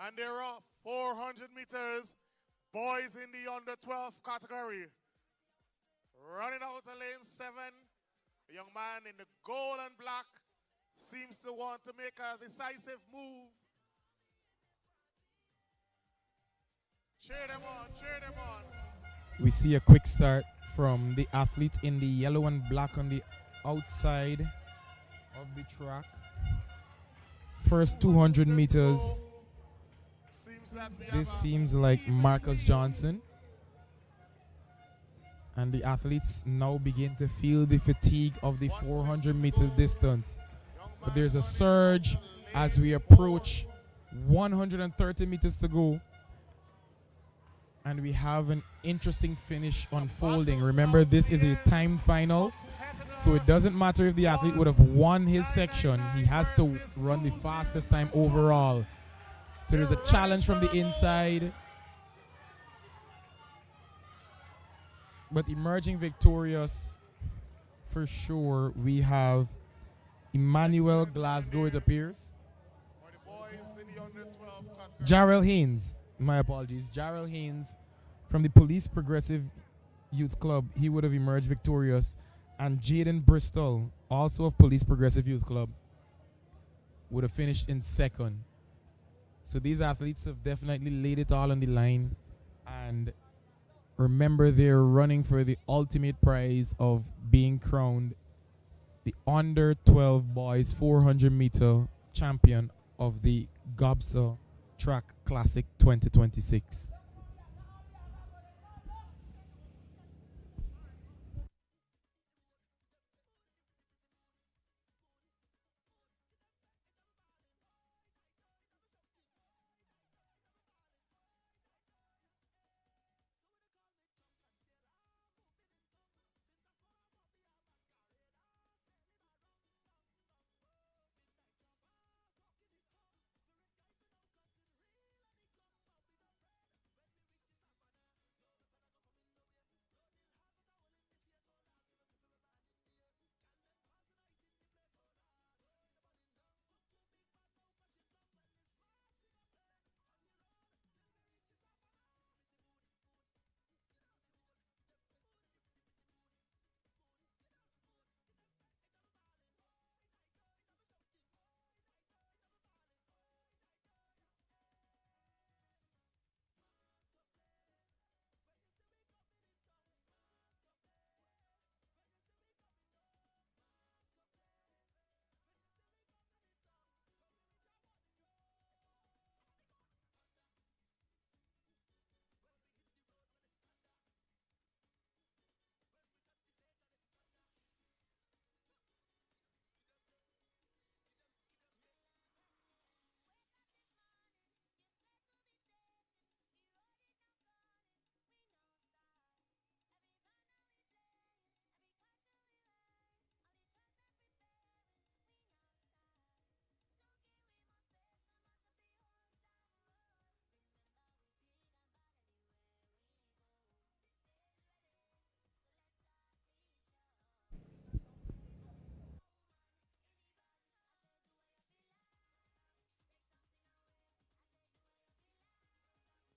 And there are 400 meters, boys in the under 12 category. Running out of lane 7, the young man in the gold and black seems to want to make a decisive move. Cheer them on, cheer them on. We see a quick start from the athlete in the yellow and black on the outside of the track. First 200 meters. This seems like Marcus Johnson. And the athletes now begin to feel the fatigue of the 400 meters distance. But there's a surge as we approach 130 meters to go. And we have an interesting finish unfolding. Remember, this is a timed final. So it doesn't matter if the athlete would have won his section. He has to run the fastest time overall. So there's a challenge from the inside. But emerging victorious, for sure, we have Emmanuel Glasgow, it appears. Jarrell Haynes, my apologies. Jarrell Haynes from the Police Progressive Youth Club. He would have emerged victorious. And Jaden Bristol, also of Police Progressive Youth Club, would have finished in second. So these athletes have definitely laid it all on the line. And remember, they're running for the ultimate prize of being crowned the under 12 boys 400 meter champion of the GOBSA Track Classic 2026.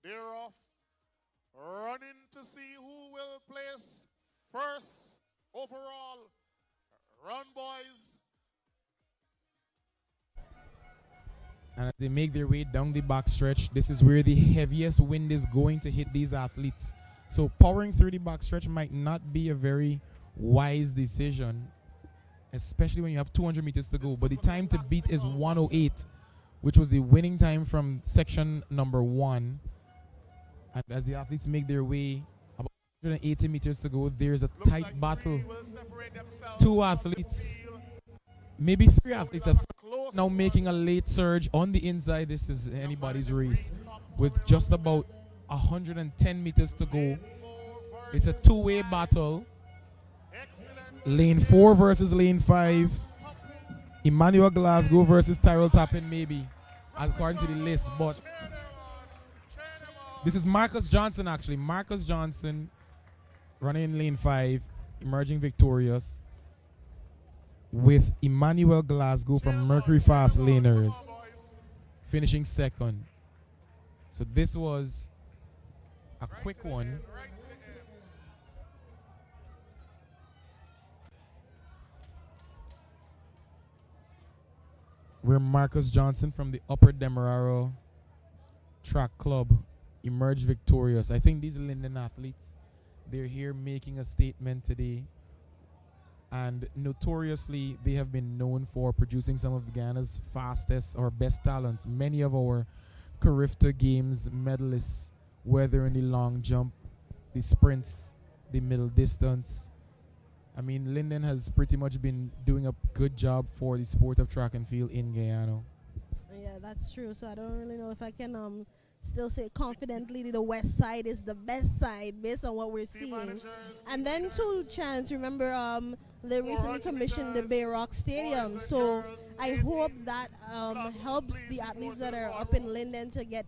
They're off, running to see who will place first overall. Run, boys. And as they make their way down the backstretch, this is where the heaviest wind is going to hit these athletes. So powering through the backstretch might not be a very wise decision, especially when you have 200 meters to go. But the time to beat is 1:08, which was the winning time from section number 1. And as the athletes make their way about 180 meters to go, there's a tight battle. 2 athletes, maybe 3 athletes are now making a late surge on the inside. This is anybody's race with just about 110 meters to go. It's a 2-way battle. Lane 4 versus lane 5. Emmanuel Glasgow versus Tyrell Tappan, maybe, as according to the list. But this is Marcus Johnson, actually. Marcus Johnson running in lane 5, emerging victorious, with Emmanuel Glasgow from Mercury Fast Laners finishing second. So this was a Right quick to the one. end, right to the end. Where Marcus Johnson from the Upper Demerara Track Club emerged victorious. I think these Linden athletes, they're here making a statement today. And notoriously, they have been known for producing some of Ghana's fastest or best talents. Many of our Carifta Games medalists, whether in the long jump, the sprints, the middle distance. I mean, Linden has pretty much been doing a good job for the sport of track and field in Guyana. Yeah, that's true. So I don't really know if I can still say confidently that the west side is the best side based on what we're Team seeing. managers, And then to Chance, remember they recently 400 commissioned the meters, Bayrock Stadium. boys and So girls, I 18 hope that plus, helps please the report athletes to that the are war up in room. Linden to get,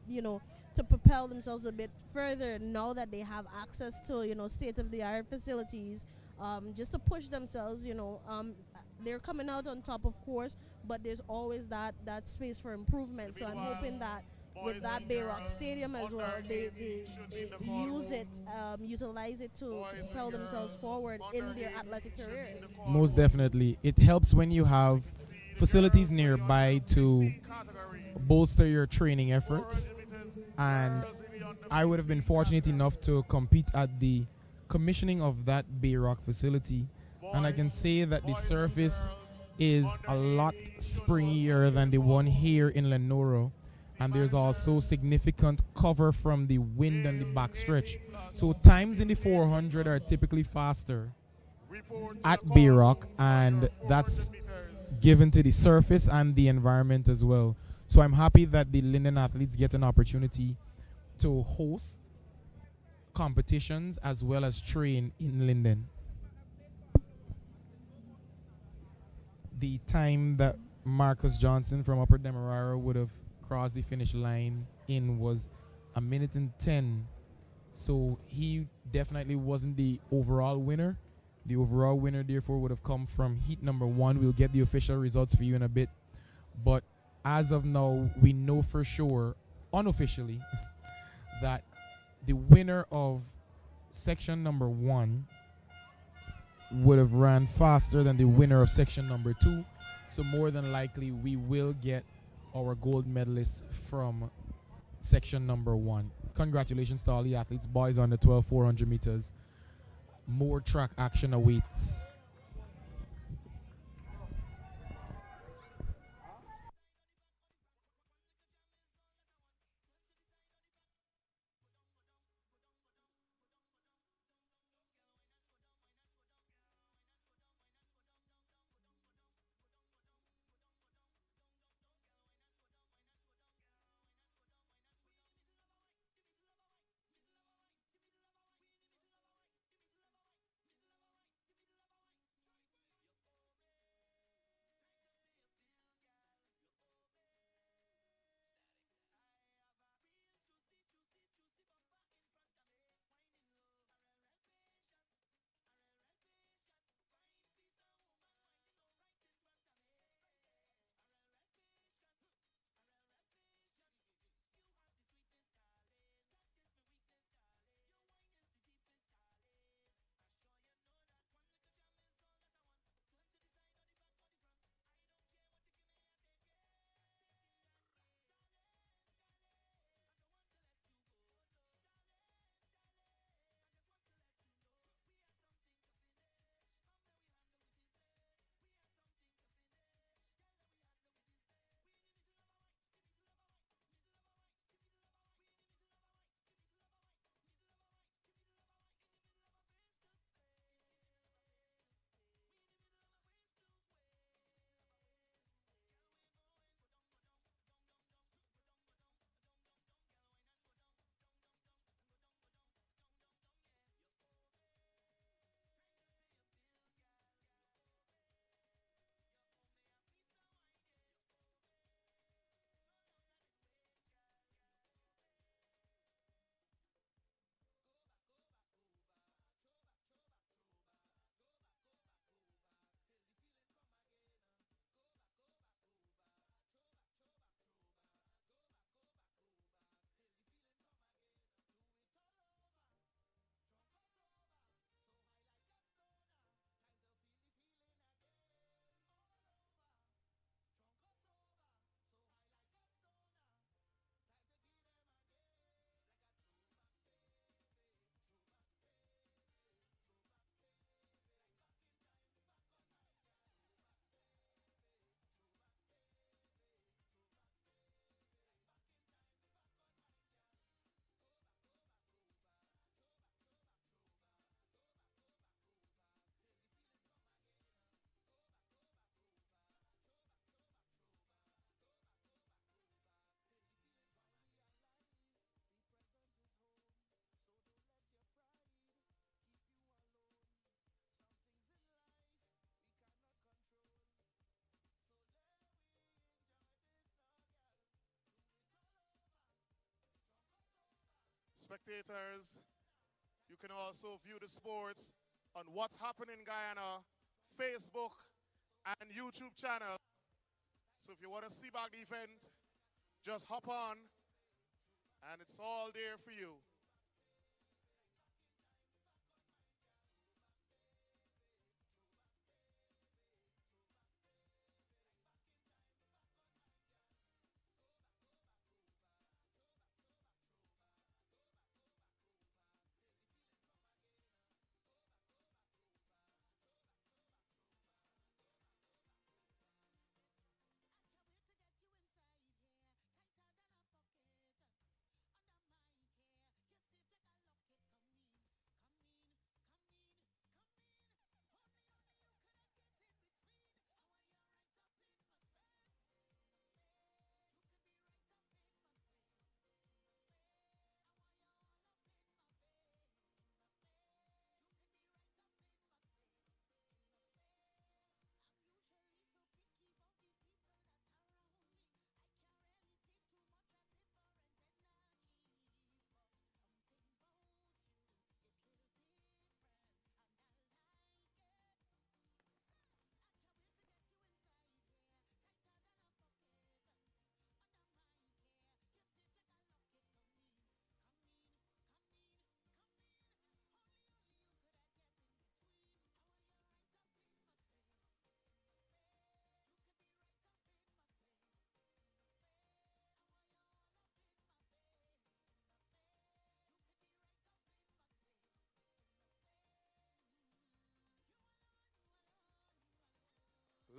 to propel themselves a bit further now that they have access to, state of the art facilities, just to push themselves, they're coming out on top, of course, but there's always that space for improvement. So I'm Meanwhile, hoping that with boys that and Bayrock girls Stadium as under well, they 18 should be in the call use room. it, utilize it to Boys propel and themselves girls forward in under their 18 athletic should be careers. in the call Most room. definitely. It helps when you have See the facilities girls nearby for the to 15 category. bolster your training efforts. 400 meters, And girls in the under I would have been 15 fortunate category. enough to compete at the commissioning of that Bayrock facility. And I can say that the Boys and surface girls is a under lot 18 should also springier be than in the the call one room. here in Lenora. And there's also significant cover from the wind on the backstretch. So times in the 400 are typically faster Report to at the call Bayrock, room for and your 400 that's meters. given to the surface and the environment as well. So I'm happy that the Linden athletes get an opportunity to host competitions as well as train in Linden. The time that Marcus Johnson from Upper Demerara would have crossed the finish line in was a minute and 10. So he definitely wasn't the overall winner. The overall winner, therefore, would have come from heat number 1. We'll get the official results for you in a bit. But as of now, we know for sure, unofficially, that the winner of section number 1 would have ran faster than the winner of section number 2. So more than likely, we will get our gold medalists from section number 1. Congratulations to all the athletes, boys on the 12 400 meters. More track action awaits. Spectators, you can also view the sports on What's Happening Guyana, Facebook, and YouTube channel. So if you want to see back the event, just hop on, and it's all there for you.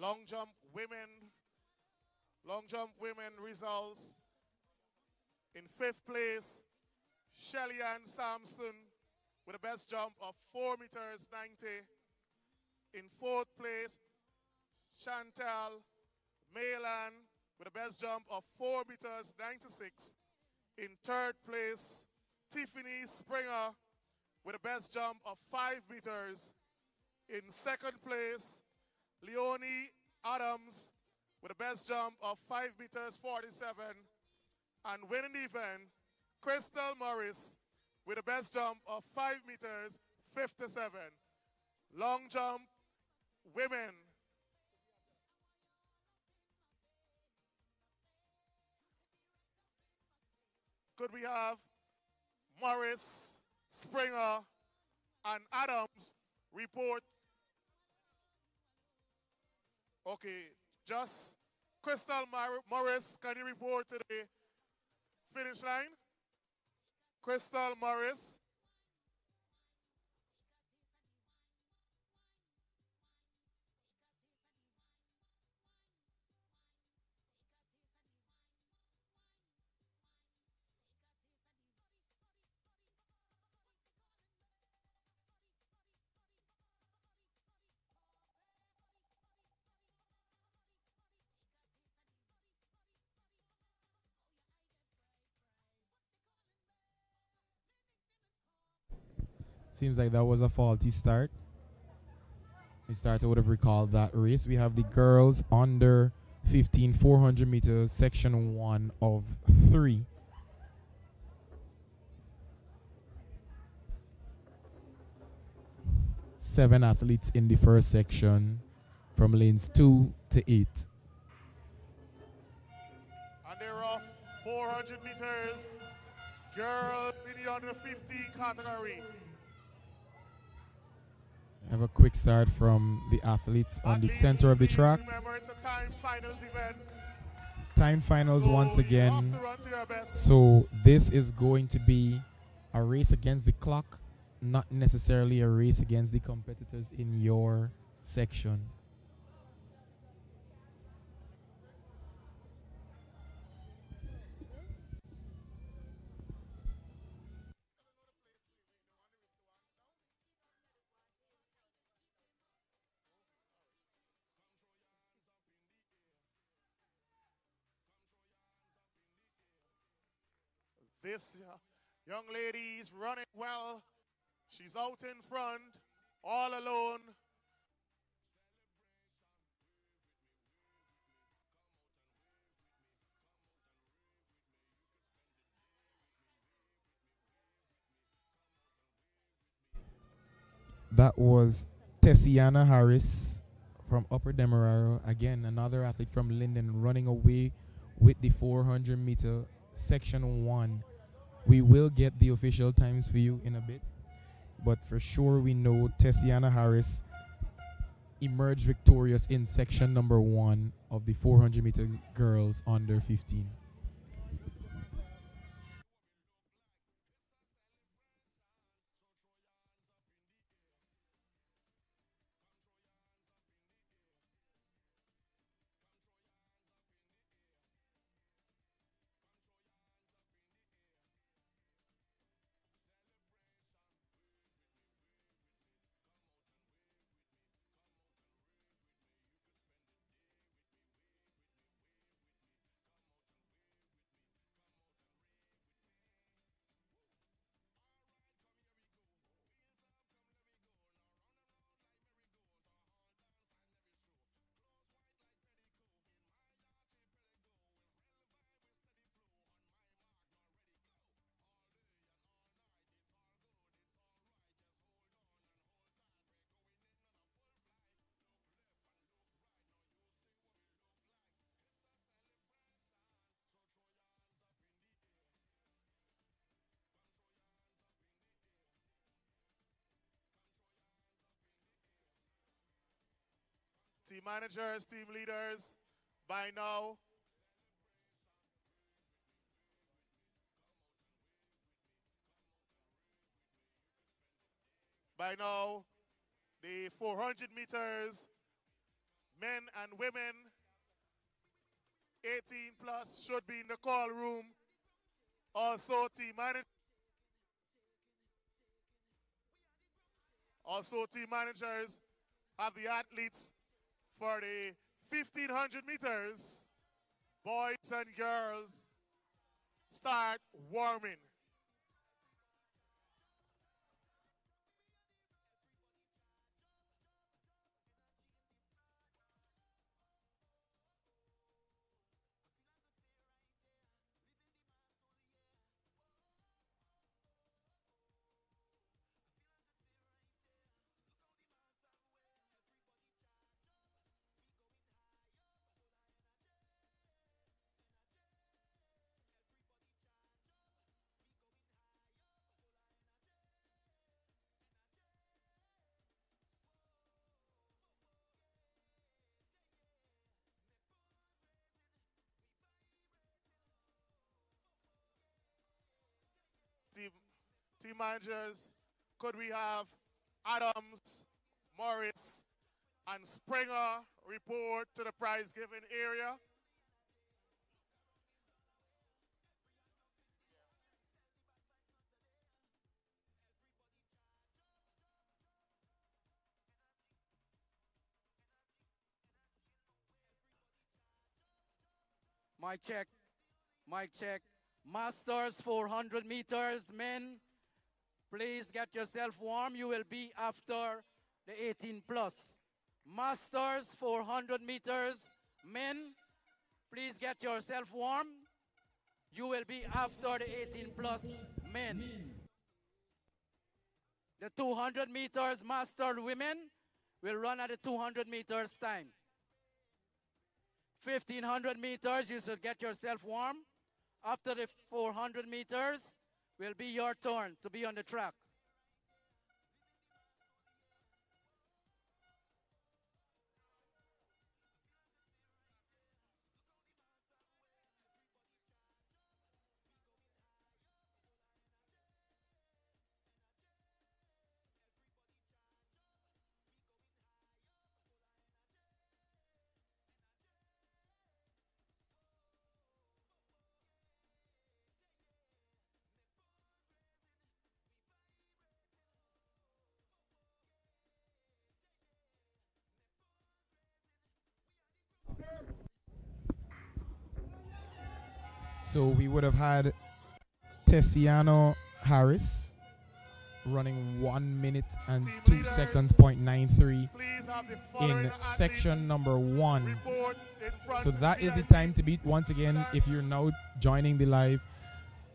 Long jump women, long jump women results. In fifth place, Shelly Ann Sampson with the best jump of 4 meters 90. In fourth place, Chantal Maylan with the best jump of 4 meters 96. In third place, Tiffany Springer with the best jump of 5 meters. In second place, Leonie Adams with the best jump of 5 meters 47. And winning the event, Crystal Morris with the best jump of 5 meters 57. Long jump women. Could we have Morris, Springer, and Adams report? Okay, just Crystal Morris, can you report to the finish line? Crystal Morris. Seems like that was a faulty start. The starter would have recalled that race. We have the girls under 15 400 meters, section 1 of 3. Seven athletes in the first section from lanes 2 to 8. And they're off 400 meters. Girls in the under 50 category. Have a quick start from the athletes on the center of the track. Remember, it's a time finals event. Time finals So once you have again. to run to your best. So this is going to be a race against the clock, not necessarily a race against the competitors in your section. This young lady is running well. She's out in front, all alone. That was Tessiana Harris from Upper Demerara. Again, another athlete from Linden running away with the 400 meter section 1. We will get the official times for you in a bit, but for sure we know Tessiana Harris emerged victorious in section number 1 of the 400 meter girls under 15. Team managers, team leaders, by now, the 400 meters, men and women, 18 plus should be in the call room. Also, team managers have the athletes for the 1500 meters. Boys and girls, start warming. Team managers, could we have Adams, Morris, and Springer report to the prize giving area? Mic check. Mic check. Masters 400 meters, men. Please get yourself warm. You will be after the 18 plus. Masters 400 meters, men. Please get yourself warm. You will be after the 18 plus men. The 200 meters master women will run at the 200 meters time. 1500 meters, you should get yourself warm. After the 400 meters, will be your turn to be on the track. So we would have had Tessiano Harris running 1 minute and Team 2 leaders, seconds, .93 Please have the following in section number 1. report in front So of that is the VIP time to beat. Once again, if you're now joining the live,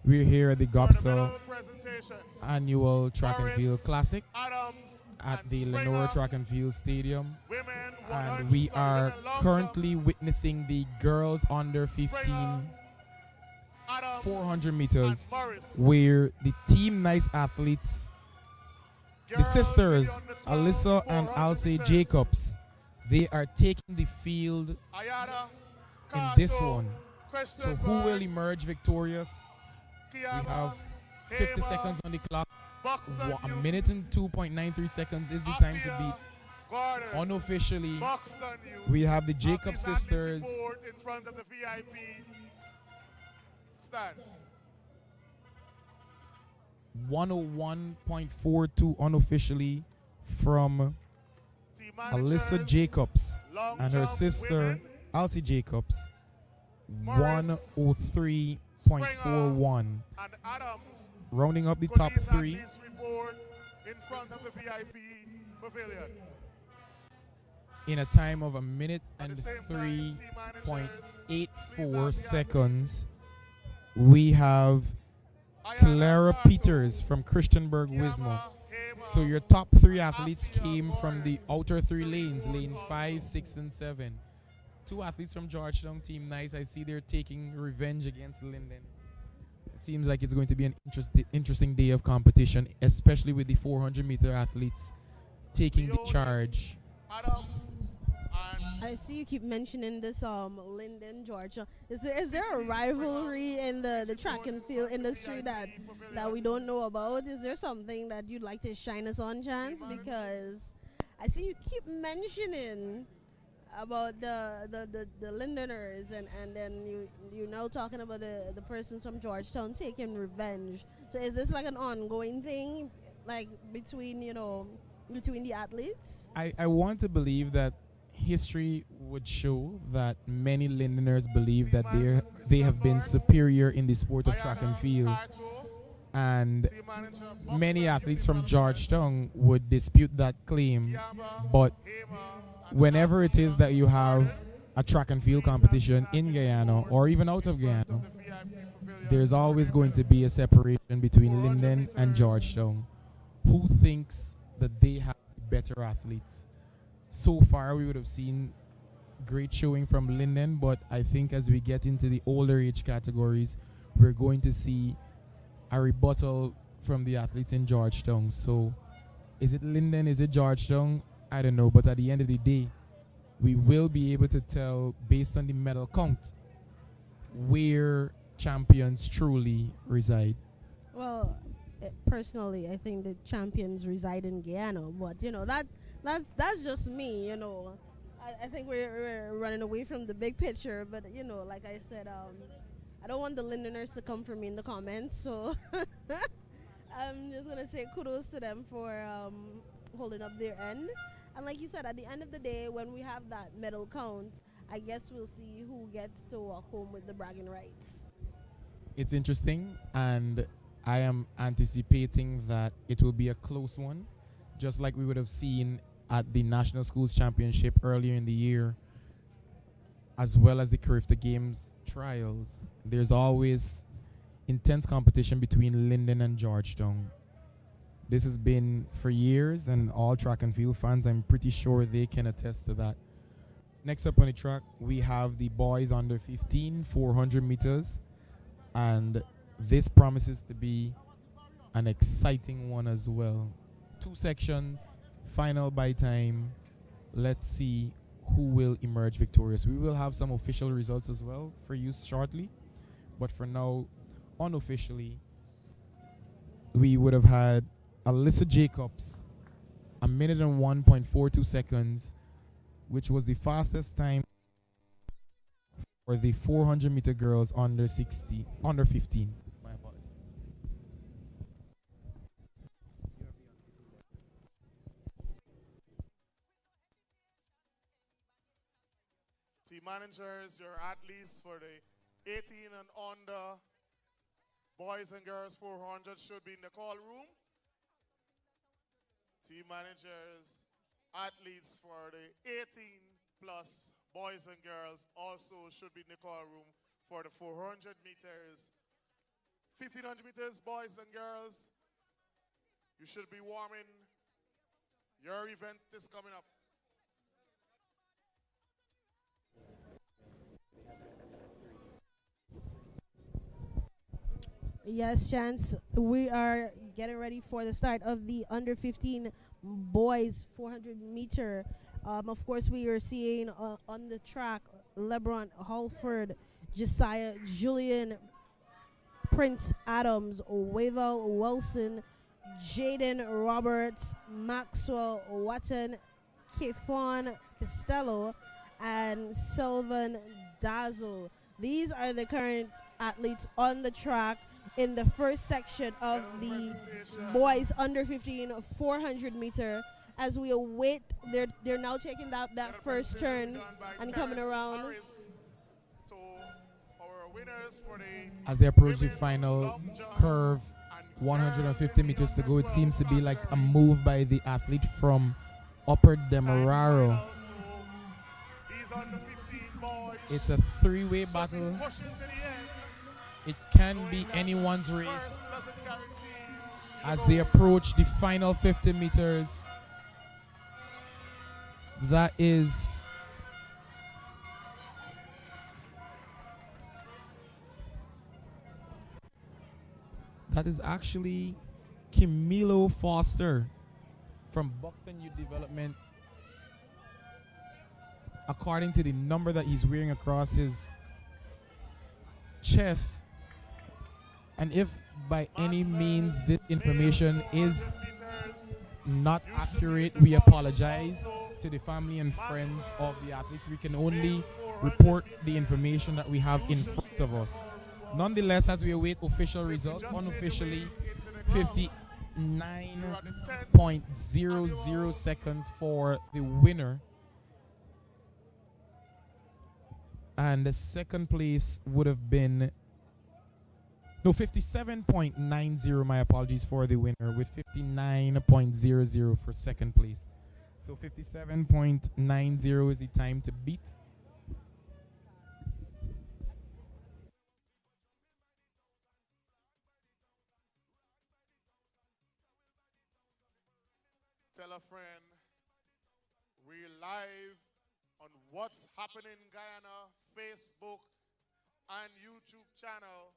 we're here at the for the GOBSA medal presentations. annual track and field Morris, classic, Adams, at And the Springer, Lenora Track and Field Stadium, women and 100, we sorry, are women long currently jump. witnessing the girls under 15 Springer, Adams, 400 and meters, Morris. where the Team Nice athletes, the Girls sisters in the under 12, Alyssa and 400 Alce meters. Jacobs, they are taking the field Ayada, in this Kato, one. So who will Christenberg, emerge victorious? We Kiama, have 50 Hamer, seconds on the clock. Buxton, A Youth, minute and 2.93 seconds is the time to Apia, beat. Gordon, Unofficially, Buxton, Youth. we have the Of Jacob these athletes sisters. report in front of the VIP stand. 101.42 unofficially from Team Alyssa managers, Jacobs long and her jump sister women, Alce Jacobs. Morris, 103.41. and Adams. Rounding up the Could top these three. athletes report in front of the VIP pavilion? In a time of a minute At and the same time, team managers, 3.84 seconds, we have Clara Peters from Christianberg Wismar. So your top three athletes came from the outer three lanes, lane 5, 6, and 7. Two athletes from Georgetown, Team Nice. I see they're taking revenge against Linden. It seems like it's going to be an interesting day of competition, especially with the 400-meter athletes taking the charge. Adams, and I see you keep mentioning this Linden, Georgia. Is there a rivalry in the track and field industry that we don't know about? Is there something that you'd like to shine us on, Chance? Because I see you keep mentioning about the Lindeners, and then you're now talking about the persons from Georgetown taking revenge. So is this like an ongoing thing, like between the athletes? I want to believe that history would show that many Lindeners believe that they have been superior in the sport of track and field, and team manager many athletes from Georgetown would dispute that claim. But whenever it is that you have a track and field competition in Guyana or even out of Guyana, there's always going to be a separation between Linden and Georgetown. Who thinks that they have better athletes? So far, we would have seen great showing from Linden, but I think as we get into the older age categories, we're going to see a rebuttal from the athletes in Georgetown. So is it Linden? Is it Georgetown? I don't know. But at the end of the day, we will be able to tell based on the medal count where champions truly reside. Well, personally, I think the champions reside in Guyana, but that's just me. I think we're running away from the big picture, but like I said, I don't want the Lindeners to come for me in the comments, so I'm just gonna say kudos to them for holding up their end. And like you said, at the end of the day, when we have that medal count, I guess we'll see who gets to walk home with the bragging rights. It's interesting, and I am anticipating that it will be a close one, just like we would have seen at the National Schools Championship earlier in the year, as well as the Carifta Games trials. There's always intense competition between Linden and Georgetown. This has been for years, and all track and field fans, I'm pretty sure they can attest to that. Next up on the track, we have the boys under 15, 400 meters, and this promises to be an exciting one as well. 2 sections, final by time. Let's see who will emerge victorious. We will have some official results as well for you shortly, but for now, unofficially, we would have had Alyssa Jacobs, a minute and 1.42 seconds, which was the fastest time for the 400-meter girls under 15. My apologies. team managers, your athletes for the 18 and under boys and girls 400 should be in the call room. Team managers, athletes for the 18 plus boys and girls also should be in the call room for the 400 meters. 1500 meters, boys and girls, you should be warming Your event is coming up. Yes, Chance. We are getting ready for the start of the under 15 boys 400 meter. Of course, we are seeing on the track LeBron Halford, Josiah Julian, Prince Adams, Wavell Wilson, Jaden Roberts, Maxwell Watton, Kifon Costello, and Sylvan Dazzle. These are the current athletes on the track in the first section of the boys under 15 400 meter. As we await, they're now taking that first turn and coming around. To our winners for the As they approach the women final long jump curve, and 150 girls meters to in go, the it seems to be under like a 12 move by the athlete from Upper Demerara. time finals, so these under 15 boys It's a three-way battle. something pushing to the end. It can Knowing be that anyone's first race doesn't guarantee you as the they gold. approach the final 50 meters. That is actually Camilo Foster from Buxton Youth Development. According to the number that he's wearing across his chest, and if by any means this information is not accurate, we apologize to the family and friends of the athletes. We can only report the information that we have in front of us. Nonetheless, as we await official results, unofficially 59.00 seconds for the winner. And the second place would have been 57.90, my apologies, for the winner, with 59.00 for second place. So 57.90 is the time to beat. Tell a friend we're live on What's Happening Guyana Facebook and YouTube channel.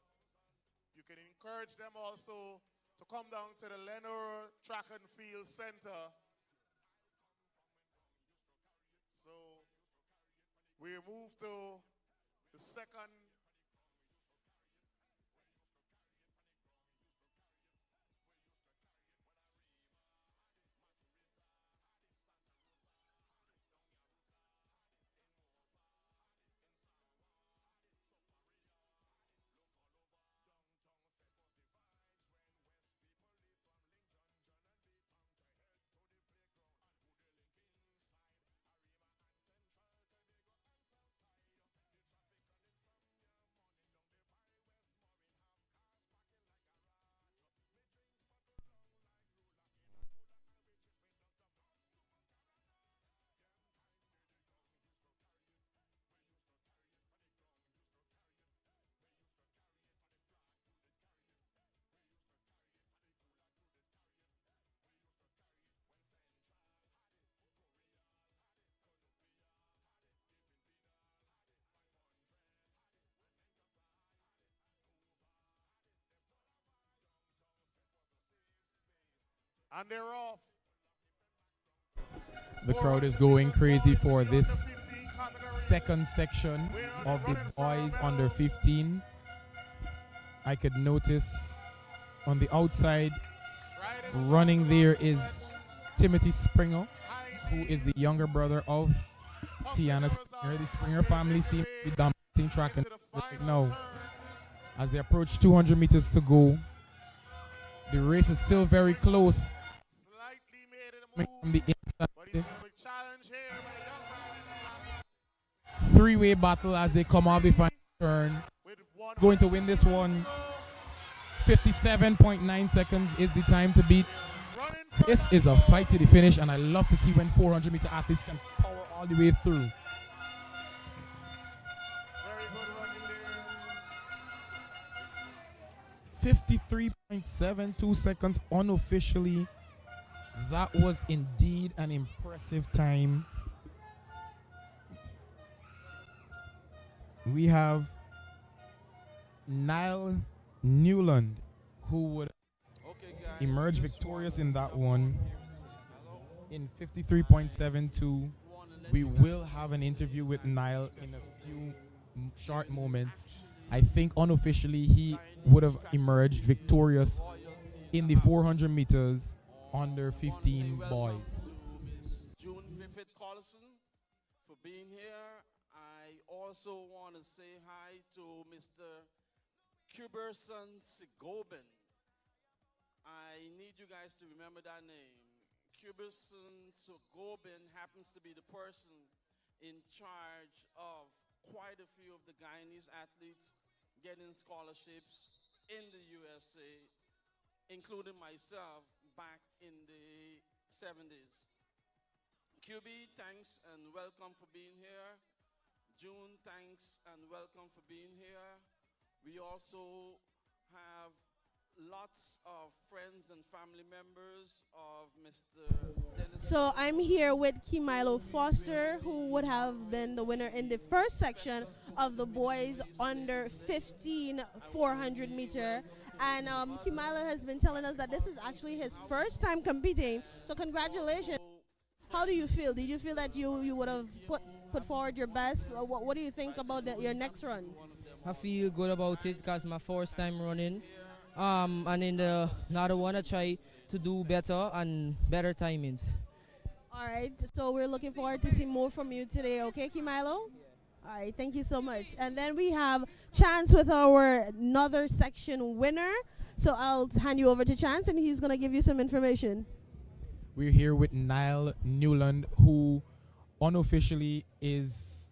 You can encourage them also to come down to the Lenore Track and Field Center. So we move to the second and they're off. The crowd is going crazy for this second section of the boys under 15. I could notice on the outside running there is Timothy Springer, who is the younger brother of Tiana Springer. The Springer family seems to be dominating track and right now. As they approach 200 meters to go, the race is still very close. From the inside, three-way battle as they come off the final turn. Going to win this one. 57.9 seconds is the time to beat. This is a fight to the finish, and I love to see when 400-meter athletes can power all the way through. 53.72 seconds unofficially That was indeed an impressive time. We have Niall Newland, who would Okay, guys. emerge just victorious wanna in that come one on here and say hello. in 53.72. Wanna let We you will guys have an know interview it's with an Niall in a special few day. short There's moments. actually I think unofficially he Chinese would have track emerged and field victorious royalty in in the house. 400 meters under Want to say 15 boys. welcome to Miss June Griffith Collison for being here. I also want to say hi to Mr. Kuberson Sigobin. I need you guys to remember that name. Kuberson Sigobin happens to be the person in charge of quite a few of the Guyanese athletes getting scholarships in the USA, including myself back in the 70s. QB, thanks and welcome for being here. June, thanks and welcome for being here. We also have lots of friends and family members of Mr. Dennis. So I'm here with Kimilo Foster, who would have been the winner in the first section of the boys under 15 400 meter. And Kimilo has been telling us that this is actually his first time competing. So congratulations. How do you feel? Did you feel that you would have put forward your best? What do you think about your next run? I feel good about it because my first time running. And in the another one, I try to do better and better timings. All right, so we're looking forward to see more from you today, okay, Kimilo? All right, thank you so much. And then we have Chance with our another section winner. So I'll hand you over to Chance, and he's going to give you some information. We're here with Niall Newland, who unofficially is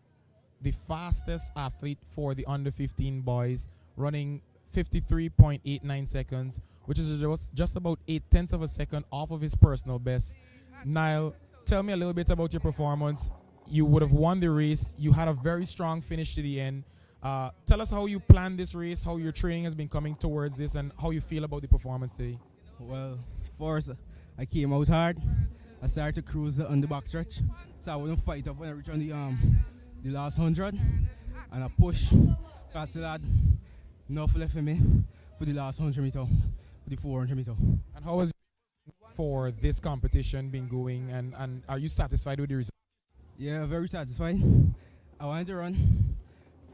the fastest athlete for the under 15 boys, running 53.89 seconds, which is just about 8/10 of a second off of his personal best. Niall, tell me a little bit about your performance. You would have won the race. You had a very strong finish to the end. Tell us how you planned this race, how your training has been coming towards this, and how you feel about the performance today. Well, first, I came out hard. I started to cruise on the back stretch, so I wouldn't fight up when I reached on the last 100, and I push past the lad. Enough left for me for the last 100 meter, for the 400 meter. And how has for this competition been going, and are you satisfied with the result? Yeah, very satisfied. I wanted to run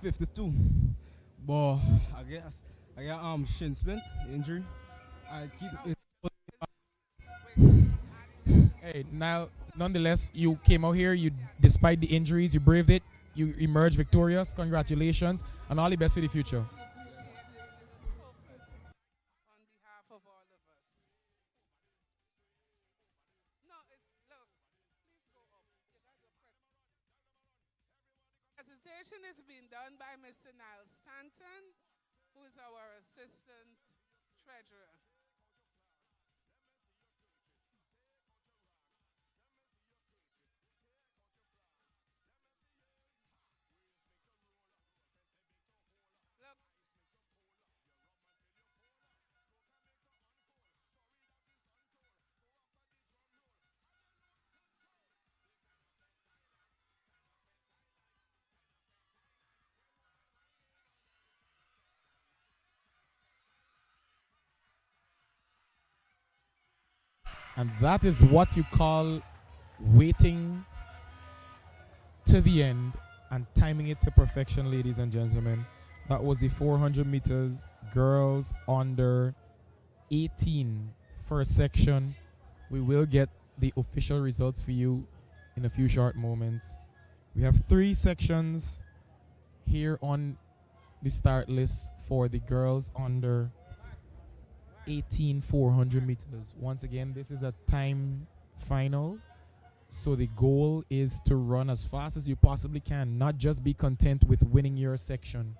52, but I got shin splint injury. I keep it. Hey, now, nonetheless, you came out here. You, despite the injuries, you braved it. You emerged victorious. Congratulations, and all the best for the future. On behalf of all of us. No, it's, look, please go up. Presentation is being done by Mr. Niall Stanton, who is our assistant treasurer. Look, And that is what you call waiting to the end and timing it to perfection, ladies and gentlemen. That was the 400 meters girls under 18 first section. We will get the official results for you in a few short moments. We have 3 sections here on the start list for the girls under 18 400 meters. Once again, this is a time final, so the goal is to run as fast as you possibly can, not just be content with winning your section.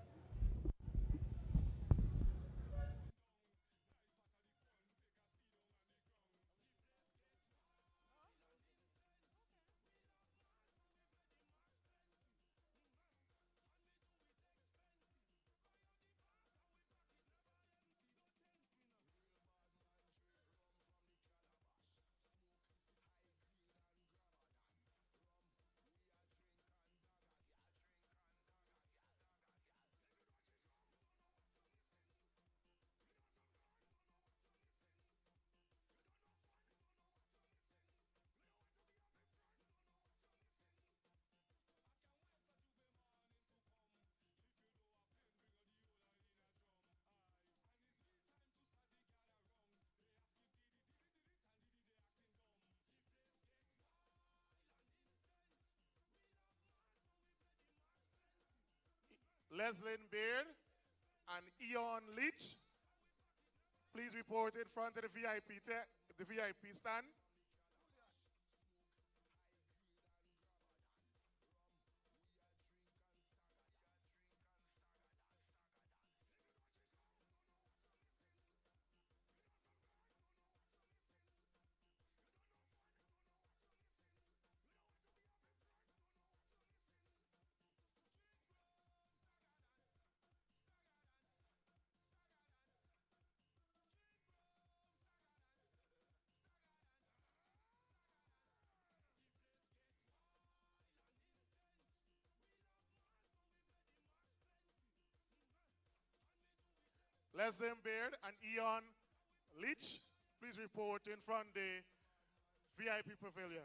Leslin Beard and Eon Leach. Please report in front of the VIP stand. Leslin Beard and Eon Leach, please report in front of the VIP pavilion.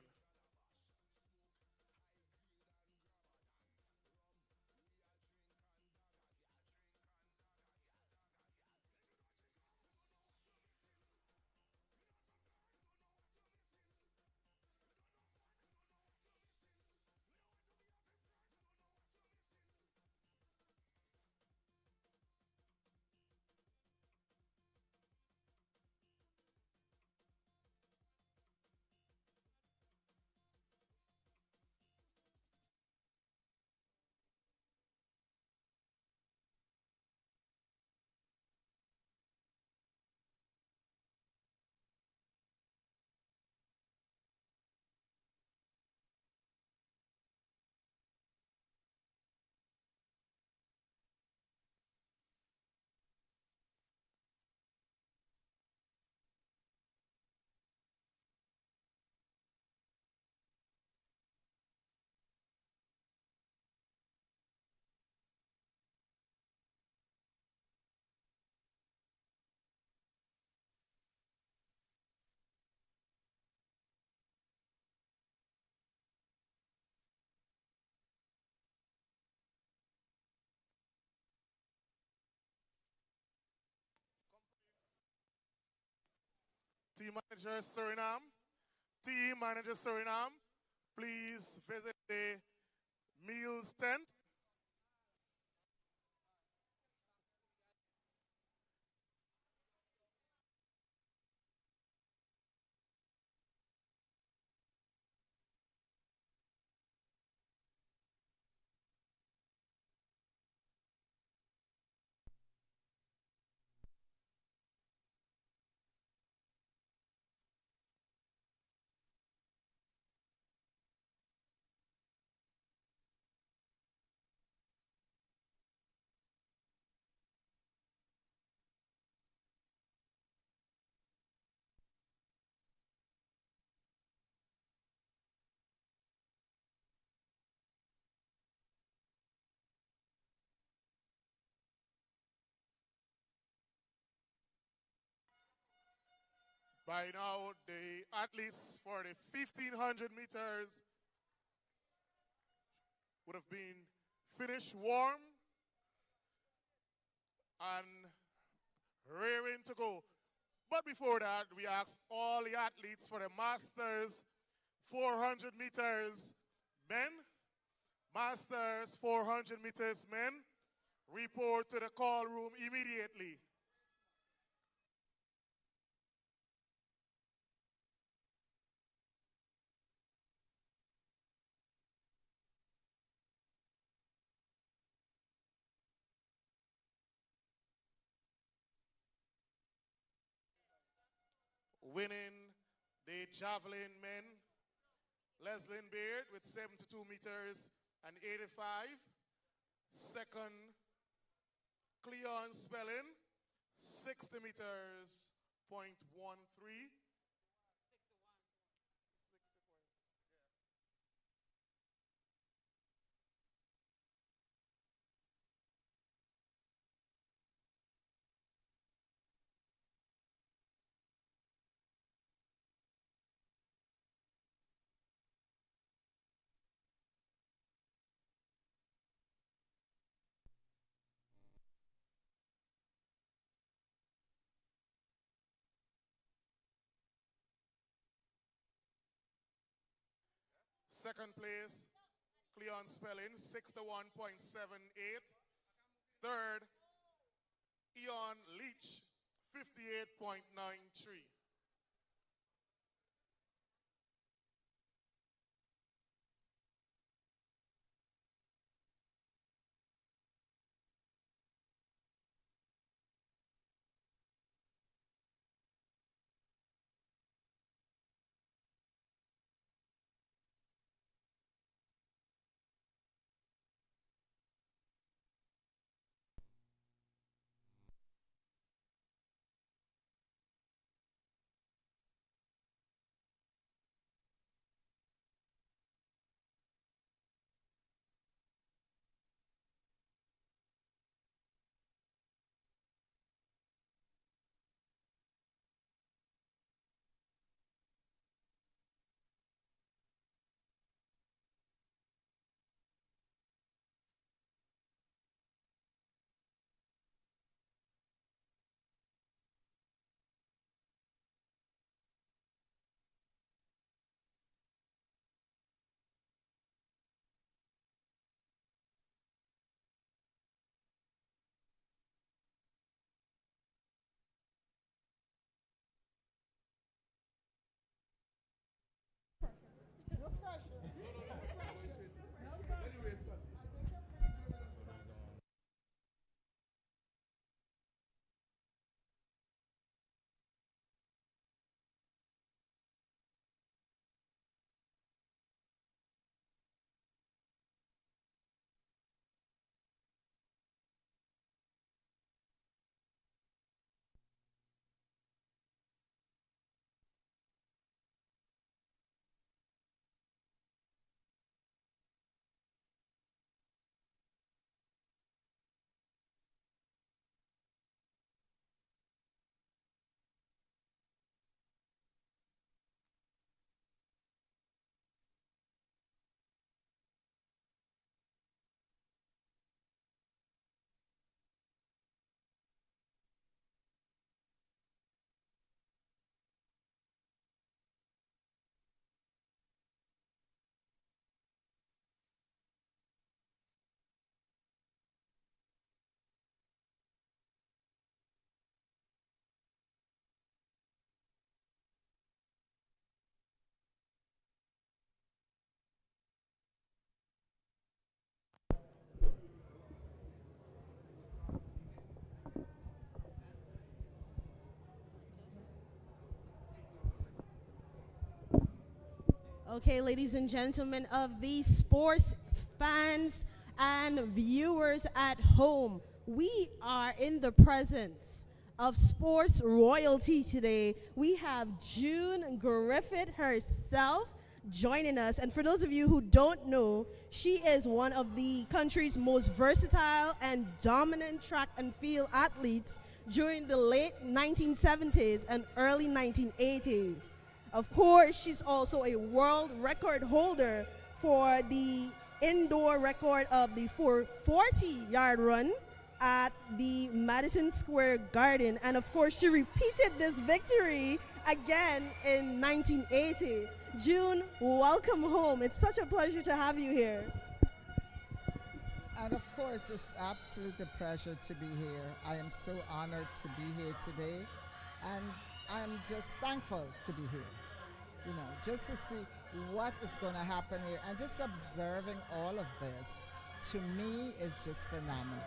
Team Manager Suriname. Team Manager Suriname, please visit the meals tent. By now, the athletes for the 1500 meters would have been finished warm and raring to go. But before that, we ask all the athletes for the Masters 400 meters men, Masters 400 meters men, report to the call room immediately. Winning the javelin men, Leslin Beard with 72 meters and 85. Second, Cleon Spelling, 60 meters, .13. Second place, Cleon Spelling, 61.78. Third, Eon Leach, 58.93. Okay, ladies and gentlemen of the sports fans and viewers at home, we are in the presence of sports royalty today. We have June Griffith herself joining us. And for those of you who don't know, she is one of the country's most versatile and dominant track and field athletes during the late 1970s and early 1980s. Of course, she's also a world record holder for the indoor record of the 440-yard run at the Madison Square Garden. And of course, she repeated this victory again in 1980. June, welcome home. It's such a pleasure to have you here. And of course, it's absolutely a pleasure to be here. I am so honored to be here today, and I'm just thankful to be here. You know, just to see what is going to happen here, and just observing all of this, to me, is just phenomenal.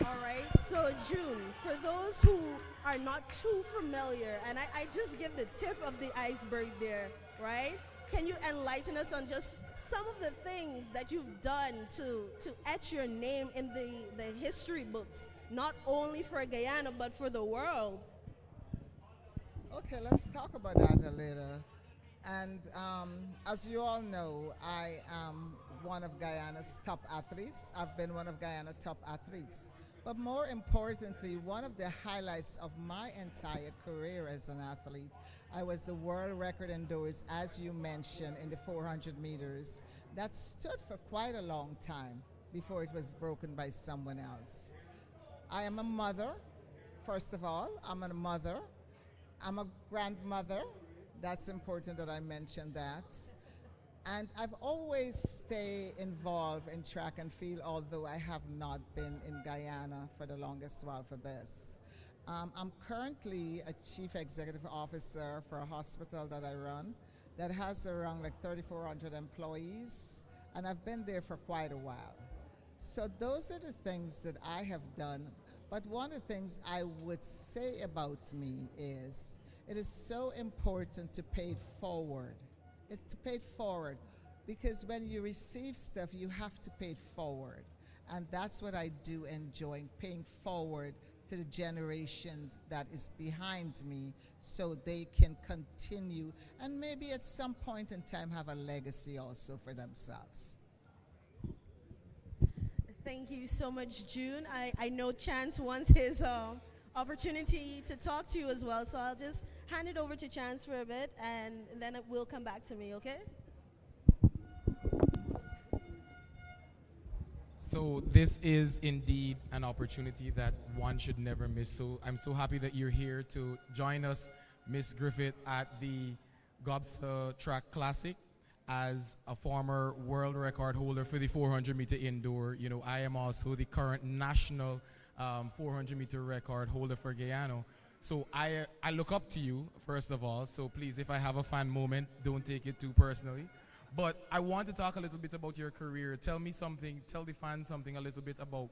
All right, so June, for those who are not too familiar, and I just give the tip of the iceberg there, right? Can you enlighten us on just some of the things that you've done to etch your name in the history books, not only for Guyana, but for the world? Okay, let's talk about that a little. And as you all know, I am one of Guyana's top athletes. I've been one of Guyana's top athletes. But more importantly, one of the highlights of my entire career as an athlete, I was the world record indoors, as you mentioned, in the 400 meters. That stood for quite a long time before it was broken by someone else. I am a mother, first of all. I'm a mother. I'm a grandmother. That's important that I mention that. And I've always stayed involved in track and field, although I have not been in Guyana for the longest while for this. I'm currently a chief executive officer for a hospital that I run that has around like 3,400 employees, and I've been there for quite a while. So those are the things that I have done. But one of the things I would say about me is it is so important to pay it forward. It's to pay it forward, because when you receive stuff, you have to pay it forward. And that's what I do enjoy, paying forward to the generations that is behind me so they can continue and maybe at some point in time have a legacy also for themselves. Thank you so much, June. I know Chance wants his opportunity to talk to you as well, so I'll just hand it over to Chance for a bit, and then it will come back to me, okay? So this is indeed an opportunity that one should never miss. So I'm so happy that you're here to join us, Miss Griffith, at the GOBSA Track Classic. As a former world record holder for the 400-meter indoor, you know, I am also the current national 400-meter record holder for Guyana. So I look up to you, first of all. So please, if I have a fan moment, don't take it too personally. But I want to talk a little bit about your career. Tell me something, tell the fans something a little bit about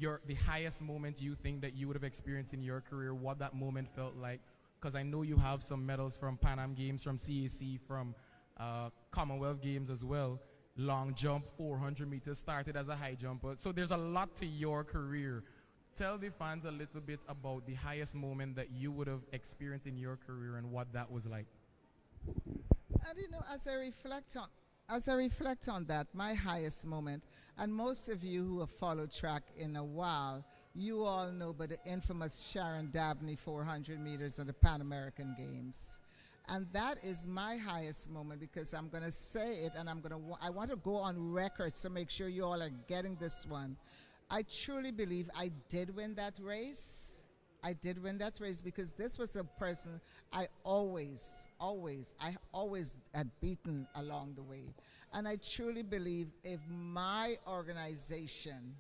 the highest moment you think that you would have experienced in your career, what that moment felt like. Because I know you have some medals from Pan Am Games, from CAC, from Commonwealth Games as well. Long jump, 400 meters, started as a high jumper. So there's a lot to your career. Tell the fans a little bit about the highest moment that you would have experienced in your career and what that was like. And you know, as I reflect on that, my highest moment, and most of you who have followed track in a while, you all know about the infamous Sharon Dabney 400 meters on the Pan American Games. And that is my highest moment, because I'm going to say it, and I want to go on record, so make sure you all are getting this one. I truly believe I did win that race. I did win that race because this was a person I always had beaten along the way. And I truly believe if my organization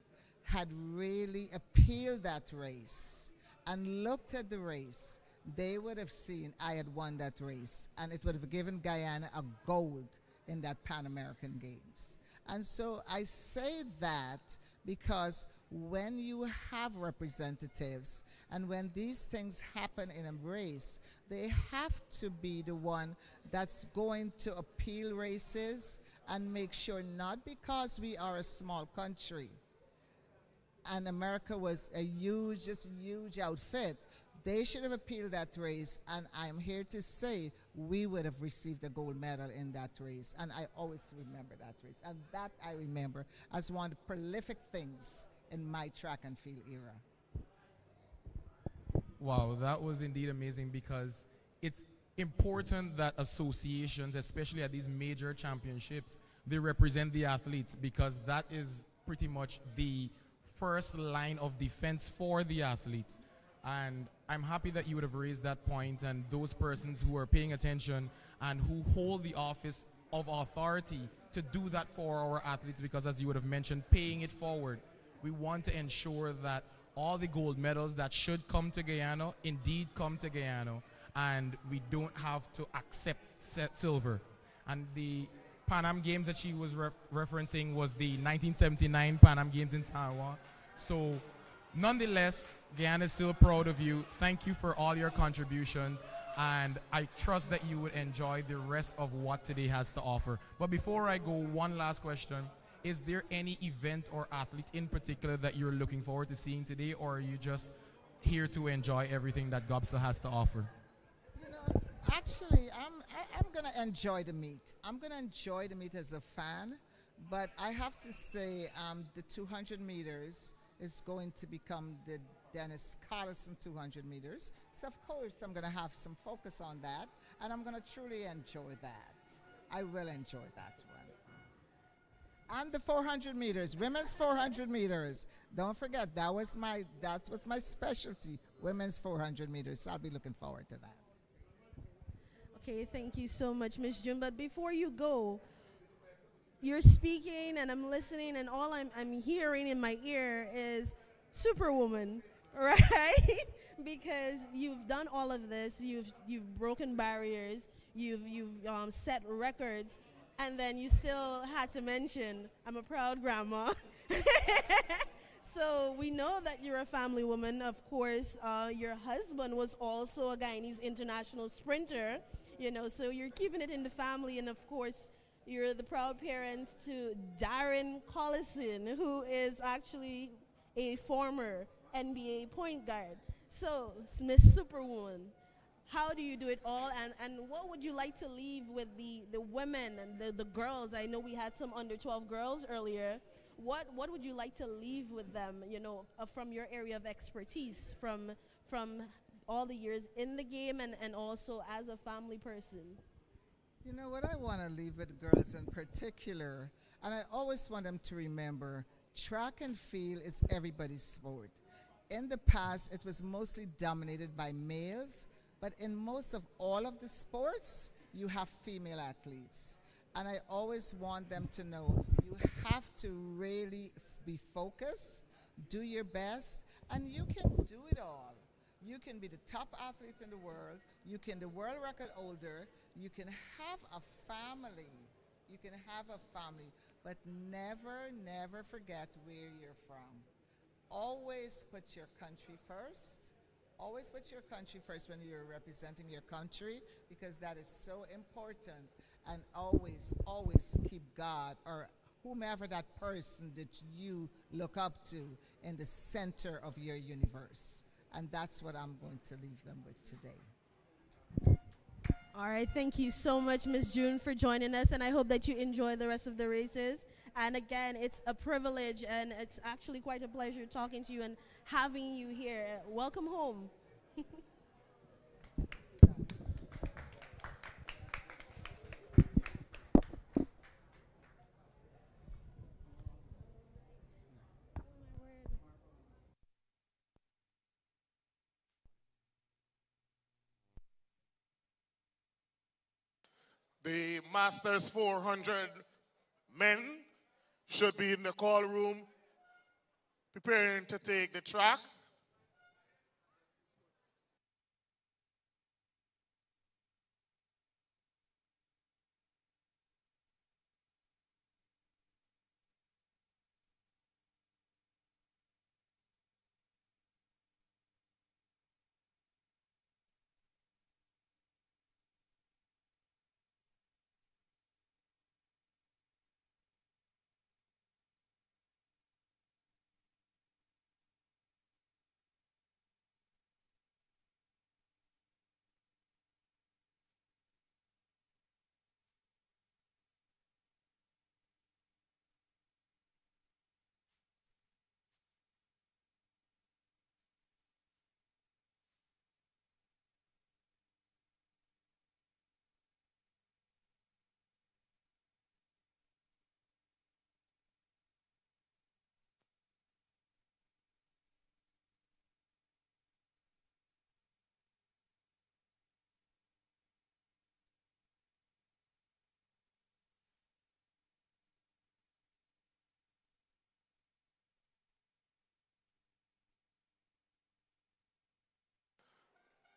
had really appealed that race and looked at the race, they would have seen I had won that race, and it would have given Guyana a gold in that Pan American Games. And so I say that because when you have representatives and when these things happen in a race, they have to be the one that's going to appeal races and make sure, not because we are a small country and America was a huge outfit, they should have appealed that race, and I'm here to say we would have received a gold medal in that race. And I always remember that race. And that I remember as one of the prolific things in my track and field era. Wow, that was indeed amazing, because it's important that associations, especially at these major championships, they represent the athletes, because that is pretty much the first line of defense for the athletes. And I'm happy that you would have raised that point, and those persons who are paying attention and who hold the office of authority to do that for our athletes, because as you would have mentioned, paying it forward. We want to ensure that all the gold medals that should come to Guyana indeed come to Guyana, and we don't have to accept silver. And the Pan Am Games that she was referencing was the 1979 Pan Am Games in San Juan. So nonetheless, Guyana is still proud of you. Thank you for all your contributions, and I trust that you would enjoy the rest of what today has to offer. But before I go, one last question. Is there any event or athlete in particular that you're looking forward to seeing today, or are you just here to enjoy everything that GOBSA has to offer? You know, actually, I'm going to enjoy the meet. I'm going to enjoy the meet as a fan, but I have to say the 200 meters is going to become the Dennis Collison 200 meters. So, of course, I'm going to have some focus on that, and I'm going to truly enjoy that. I will enjoy that one. And the 400 meters, women's 400 meters. Don't forget, that was my specialty, women's 400 meters. So I'll be looking forward to that. Okay, thank you so much, Ms. June. But before you go, you're speaking and I'm listening, and all I'm hearing in my ear is Superwoman, right? Because you've done all of this, you've broken barriers, you've set records, and then you still had to mention I'm a proud grandma. So we know that you're a family woman. Of course, your husband was also a Guyanese international sprinter, so you're keeping it in the family. And of course, you're the proud parents to Darren Collison, who is actually a former NBA point guard. So, Miss Superwoman, how do you do it all? And what would you like to leave with the women and the girls? I know we had some under 12 girls earlier. What would you like to leave with them, from your area of expertise, from all the years in the game and also as a family person? You know what I want to leave with girls in particular, and I always want them to remember, track and field is everybody's sport. In the past, it was mostly dominated by males, but in most of all of the sports, you have female athletes. And I always want them to know you have to really be focused, do your best, and you can do it all. You can be the top athlete in the world, you can the world record holder, you can have a family. You can have a family, but never, never forget where you're from. Always put your country first. Always put your country first when you're representing your country, because that is so important. And always, always keep God or whomever that person that you look up to in the center of your universe. And that's what I'm going to leave them with today. All right, thank you so much, Ms. June, for joining us, and I hope that you enjoy the rest of the races. And again, it's a privilege, and it's actually quite a pleasure talking to you and having you here. Welcome home. The Masters 400 men should be in the call room preparing to take the track.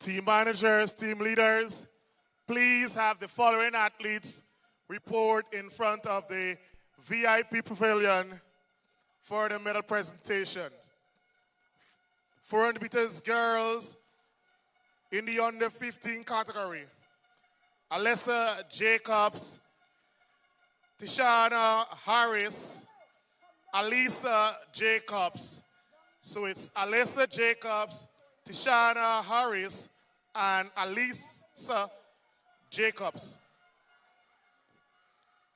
Team managers, team leaders, please have the following athletes report in front of the VIP pavilion for the medal presentation. 400 meters girls in the under 15 category. Alessa Jacobs, Tishana Harris, Alisa Jacobs. So it's Alessa Jacobs, Tishana Harris, and Alisa Jacobs.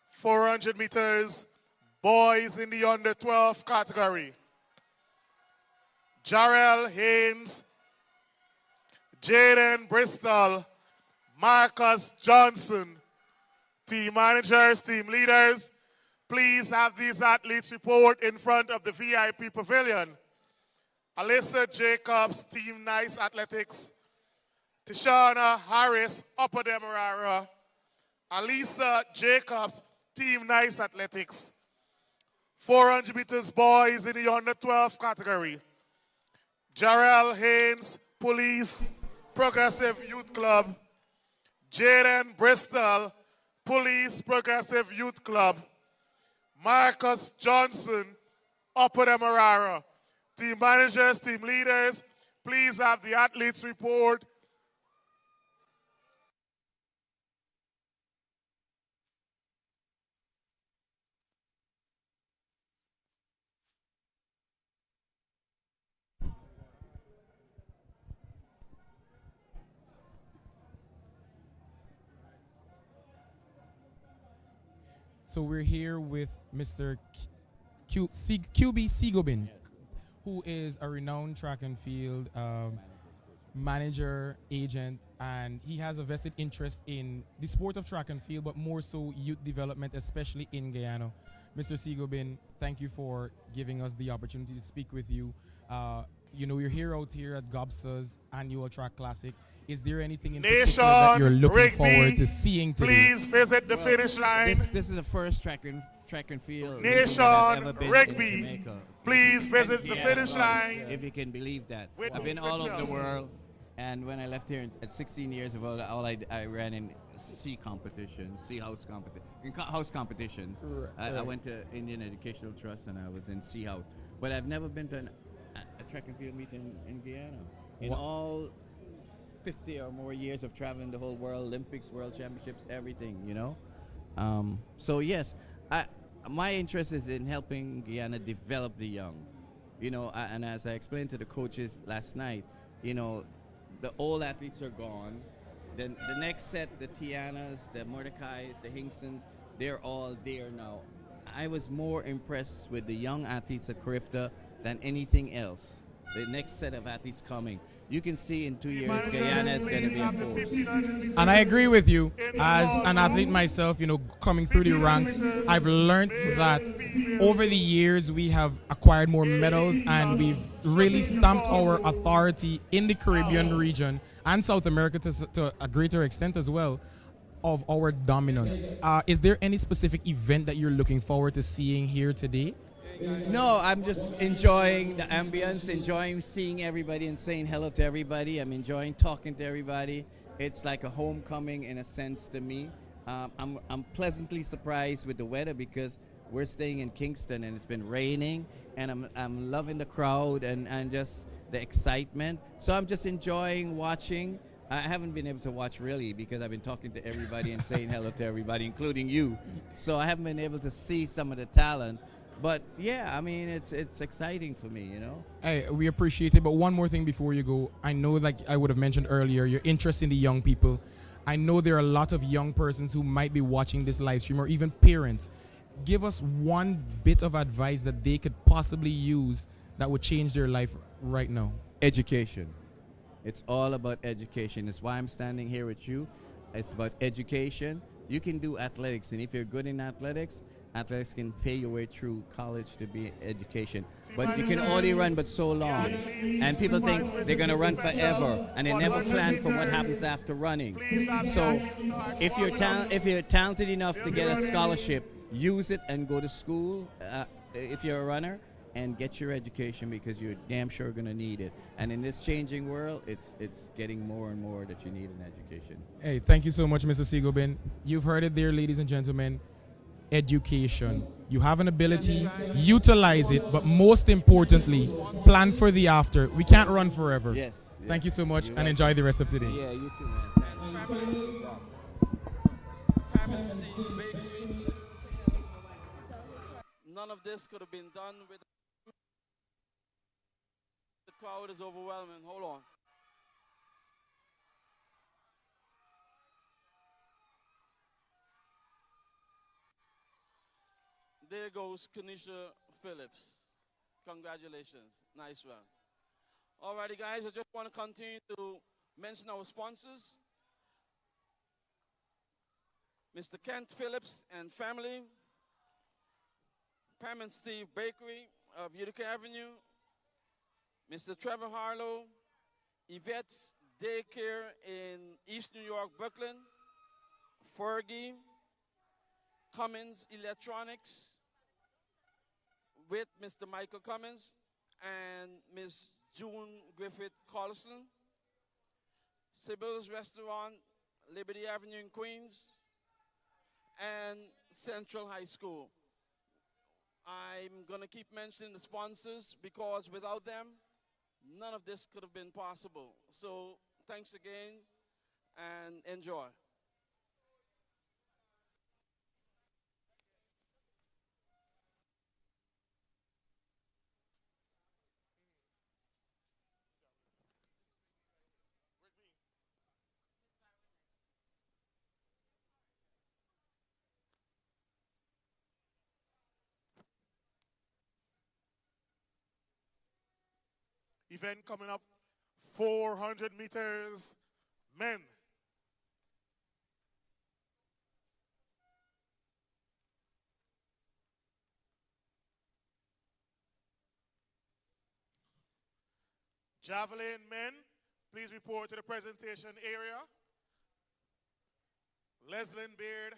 400 meters, boys in the under 12 category. Jarrell Haynes, Jaden Bristol, Marcus Johnson. Team managers, team leaders, please have these athletes report in front of the VIP pavilion. Alyssa Jacobs, Team Nice Athletics. Tishana Harris, Upper Demerara. Alisa Jacobs, Team Nice Athletics. 400 meters boys in the under 12 category. Jarrell Haynes, Police, Progressive Youth Club. Jaden Bristol, Police, Progressive Youth Club. Marcus Johnson, Upper Demerara. Team managers, team leaders, please have the athletes report. So we're here with Mr. QB Sigobin, who is a renowned track and field manager, agent, and he has a vested interest in the sport of track and field, but more so youth development, especially in Guyana. Mr. Sigobin, thank you for giving us the opportunity to speak with you. You're here out here at GOBSA's annual track classic. Is there anything in particular that you're looking forward to seeing today? Please visit the finish line. This is the first track and field Nation that I've ever been Rigby, in Jamaica. please visit the Yeah, finish line. If you can believe that. With I've been all over the officials. world, and when I left here at 16 years of old, I ran in sea competitions, house competitions. I went to Indian Educational Trust, and I was in Sea House. But I've never been to a track and field meet in Guyana. In all 50 or more years of traveling the whole world, Olympics, World Championships, everything, So yes, my interest is in helping Guyana develop the young, and as I explained to the coaches last night, the old athletes are gone. Then the next set, the Tianas, the Mordecais, the Hingsons, they're all there now. I was more impressed with the young athletes at Carifta than anything else. The next set of athletes coming. You can see in 2 years, Guyana is going to be a force. And I agree with you. As an athlete myself, coming through the ranks, I've learned that over the years we have acquired more medals and we've really stamped our authority in the Caribbean region and South America to a greater extent as well of our dominance. Is there any specific event that you're looking forward to seeing here today? No, I'm just enjoying the ambience, enjoying seeing everybody and saying hello to everybody. I'm enjoying talking to everybody. It's like a homecoming in a sense to me. I'm pleasantly surprised with the weather because we're staying in Kingston and it's been raining, and I'm loving the crowd and just the excitement. So I'm just enjoying watching. I haven't been able to watch really because I've been talking to everybody and saying hello to everybody, including you. So I haven't been able to see some of the talent. But yeah, I mean, it's exciting for me, Hey, we appreciate it. But one more thing before you go. I know, like I would have mentioned earlier, your interest in the young people. I know there are a lot of young persons who might be watching this live stream, or even parents. Give us one bit of advice that they could possibly use that would change their life right now. Education. It's all about education. It's why I'm standing here with you. It's about education. You can do athletics, and if you're good in athletics can pay your way through college to be education. But you can only run but so long. And people think they're going to run forever, and they never plan for what happens after running. So if you're talented enough to get a scholarship, use it and go to school if you're a runner, and get your education because you're damn sure going to need it. And in this changing world, it's getting more and more that you need an education. Hey, thank you so much, Mr. Sigobin. You've heard it there, ladies and gentlemen. Education. You have an ability, utilize it, but most importantly, plan for the after. We can't run forever. Yes. Thank you so much, and enjoy the rest of today. Yeah, you too, man. None of this could have been done with. The crowd is overwhelming. Hold on. There goes Kanisha Phillips. Congratulations. Nice run. Alrighty, guys, I just want to continue to mention our sponsors. Mr. Kent Phillips and family. Pam and Steve Bakery of Utica Avenue. Mr. Trevor Harlow. Yvette's Daycare in East New York, Brooklyn. Fergie. Cummins Electronics with Mr. Michael Cummins and Miss June Griffith Collison. Sybil's Restaurant, Liberty Avenue in Queens, and Central High School. I'm going to keep mentioning the sponsors because without them, none of this could have been possible. So thanks again and enjoy. Event coming up, 400 meters, men. Javelin men, please report to the presentation area. Leslin Beard,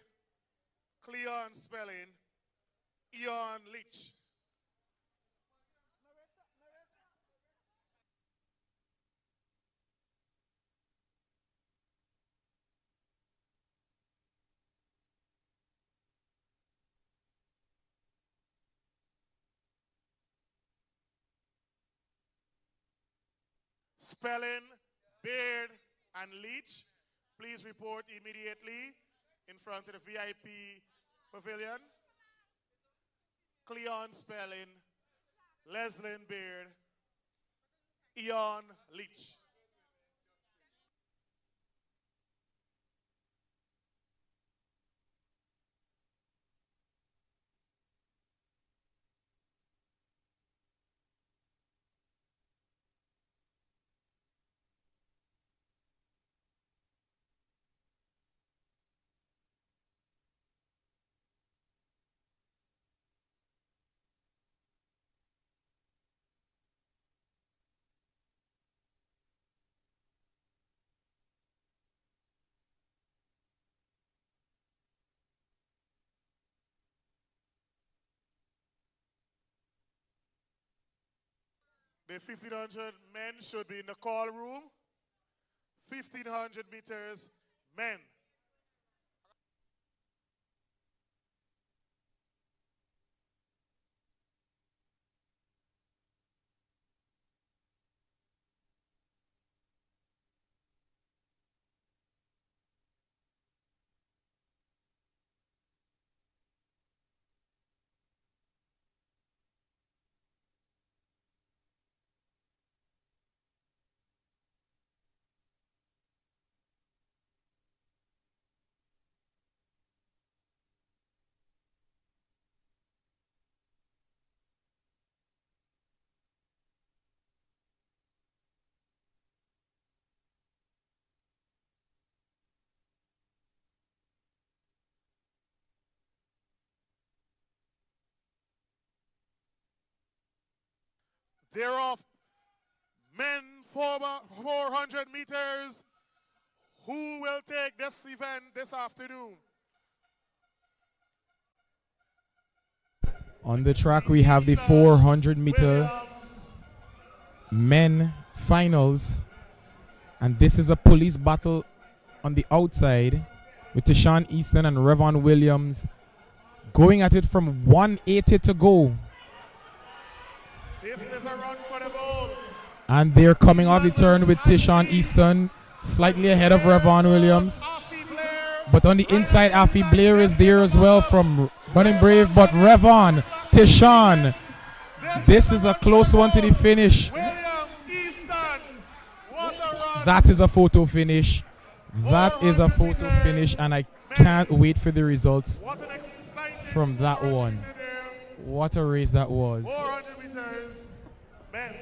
Cleon Spelling, Eon Leach. Spelling, Beard, and Leach, please report immediately in front of the VIP pavilion. Cleon Spelling, Leslin Beard, Eon Leach. The 1500 men should be in the call room. 1500 meters, men. Thereof, men 400 meters. Who will take this event this afternoon? On the track, we have the 400-meter men finals. And this is a police battle on the outside with Tishawn Easton and Revon Williams going at it from 180 to go. This is a run for the goal. And they're coming off the turn with Tishawn Easton slightly ahead of Revon Williams. But on the inside, Afi Blair is there as well from Running Brave. But Revon, Tishawn, this is a close one to the finish. That is a photo finish. That is a photo finish, and I can't wait for the results from that one. What a race that was. 400 meters, men.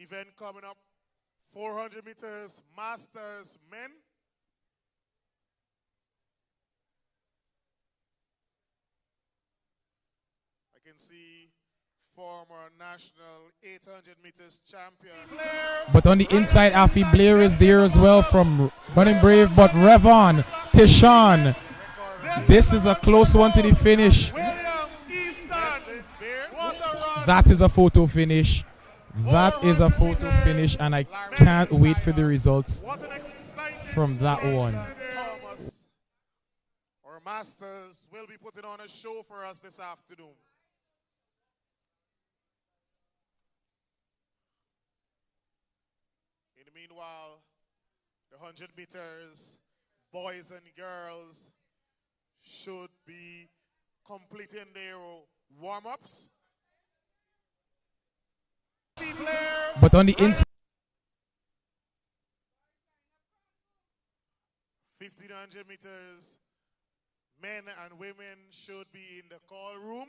event coming up, 400 meters masters men. I can see former national 800 meters champion. But on the inside, Afi Blair is there as well from Running Brave. But Revon, Tishan, this is a close one to the finish. That is a photo finish. That is a photo finish, and I can't wait for the results from that one. Our masters will be putting on a show for us this afternoon. In the meanwhile, the 100 meters, boys and girls should be completing their warm-ups. But on the inside, 1500 meters, men and women should be in the call room.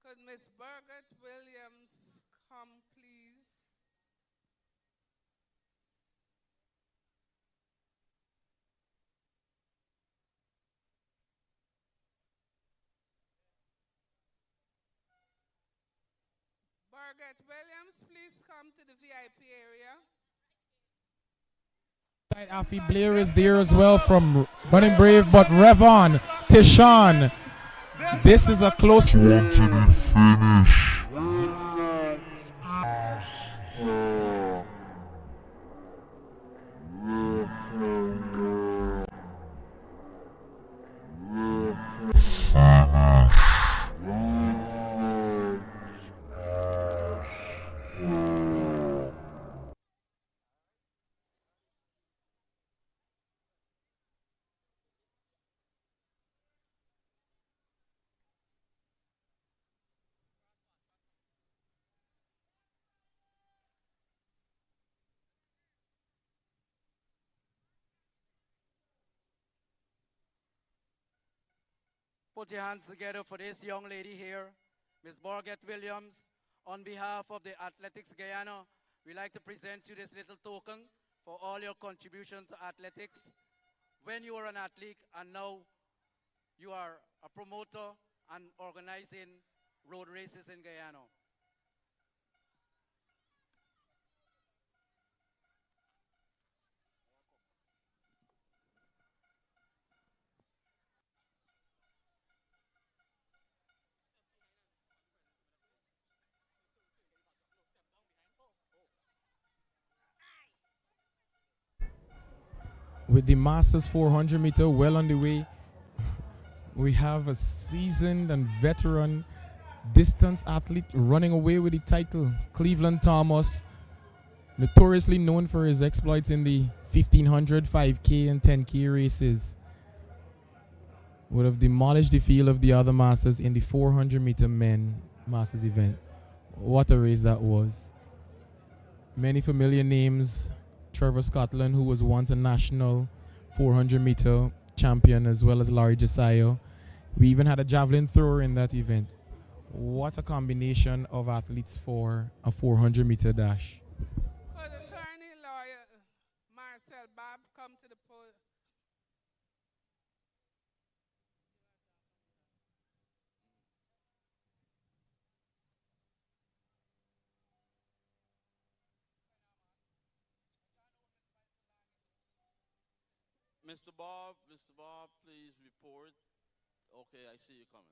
Could Miss Birgit Williams come, please? Birgit Williams, please come to the VIP area. Afi Blair is there as well from Running Brave. But Revon, Tishan, this is a close one to the finish. Put your hands together for this young lady here, Miss Birgit Williams. On behalf of the Athletics Guyana, we like to present you this little token for all your contribution to athletics. When you were an athlete and now you are a promoter and organizing road races in Guyana. With the Masters 400 meter well on the way, we have a seasoned and veteran distance athlete running away with the title, Cleveland Thomas, notoriously known for his exploits in the 1500, 5K, and 10K races. Would have demolished the field of the other Masters in the 400 meter men Masters event. What a race that was. Many familiar names. Trevor Scotland, who was once a national 400 meter champion, as well as Larry Josiah. We even had a javelin thrower in that event. What a combination of athletes for a 400 meter dash. Could attorney lawyer Marcel Bob come to the podium? Mr. Bob, please report. Okay, I see you coming.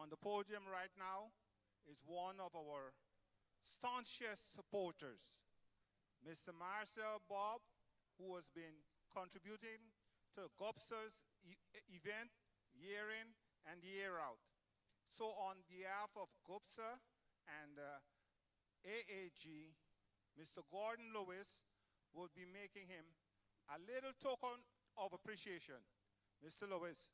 On the podium right now is one of our staunchest supporters, Mr. Marcel Bob, who has been contributing to GOBSA's event year in and year out. So on behalf of GOBSA and AAG, Mr. Gordon Lewis will be making him a little token of appreciation. Mr. Lewis.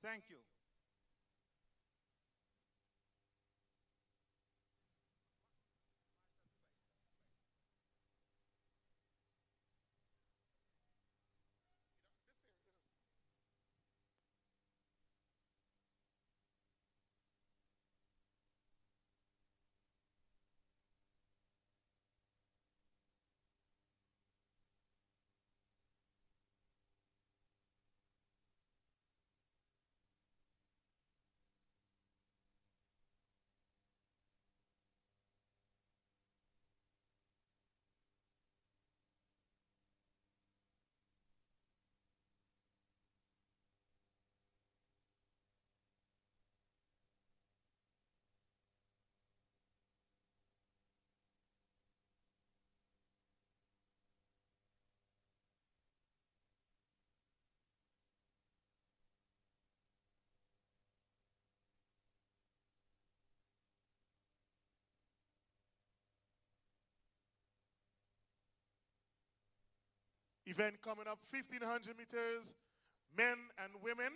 Thank you. Event coming up, 1,500 meters, men and women.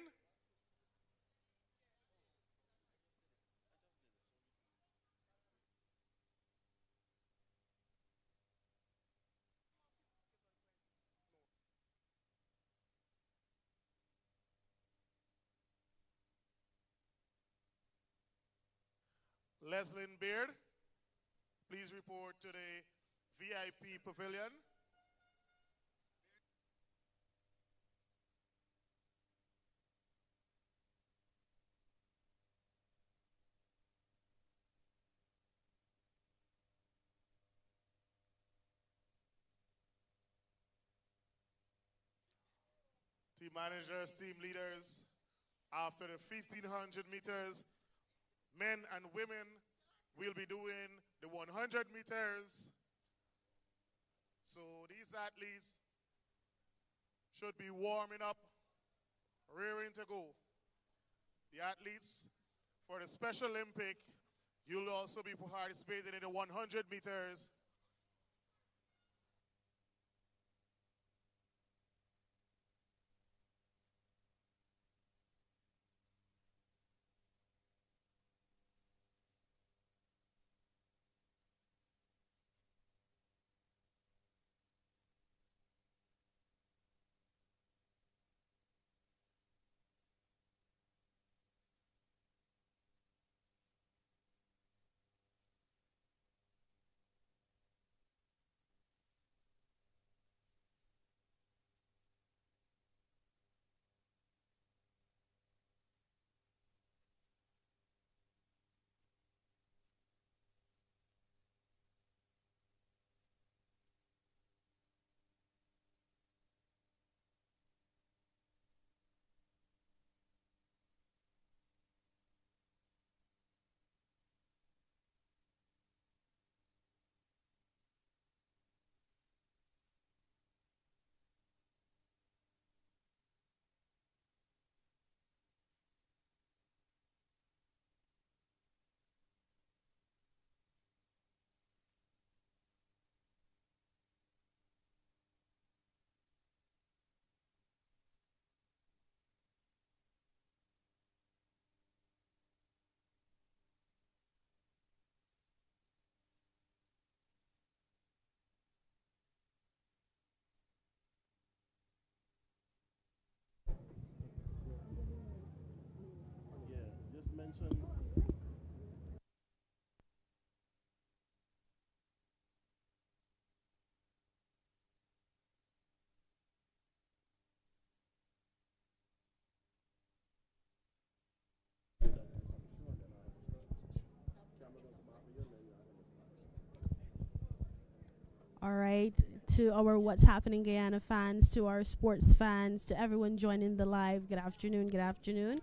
Leslyn Beard, please report to the VIP pavilion. Team managers, team leaders, after the 1,500 meters, men and women will be doing the 100 meters. So these athletes should be warming up, rearing to go. The athletes for the Special Olympic, you'll also be participating in the 100 meters. All right. To our What's Happening Guyana fans, to our sports fans, to everyone joining the live, good afternoon, good afternoon.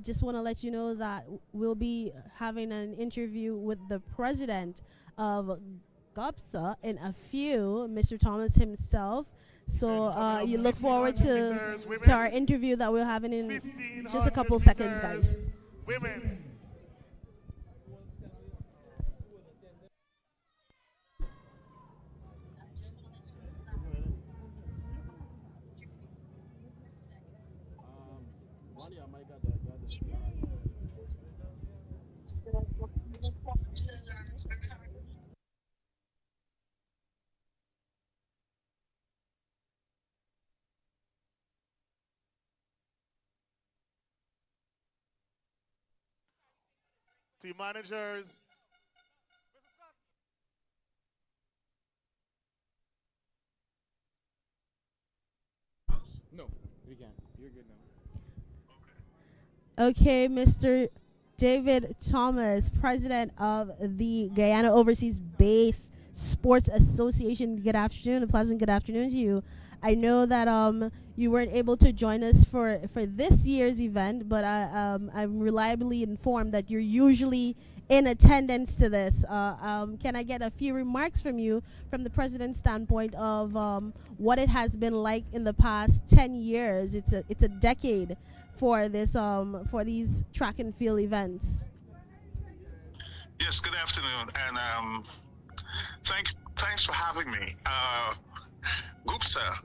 Just want to let you know that we'll be having an interview with the president of GOBSA in a few, Mr. Thomas himself. So you look forward to our interview that we'll have in just a couple seconds, guys. Women. Team managers. No, we can. You're good now. Okay, Mr. David Thomas, president of the Guyana Overseas Base Sports Association. Good afternoon, a pleasant good afternoon to you. I know that you weren't able to join us for this year's event, but I'm reliably informed that you're usually in attendance to this. Can I get a few remarks from you from the president's standpoint of what it has been like in the past 10 years? It's a decade for this for these track and field events. Yes, good afternoon, and thanks for having me. GOBSA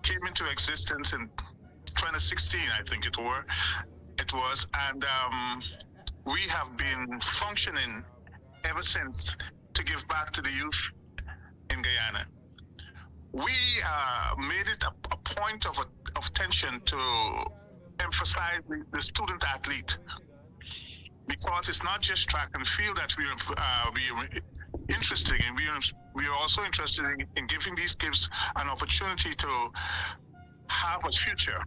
came into existence in 2016, I think it was, and we have been functioning ever since to give back to the youth in Guyana. We made it a point of attention to emphasize the student athlete, because it's not just track and field that we are interested in. We are also interested in giving these kids an opportunity to have a future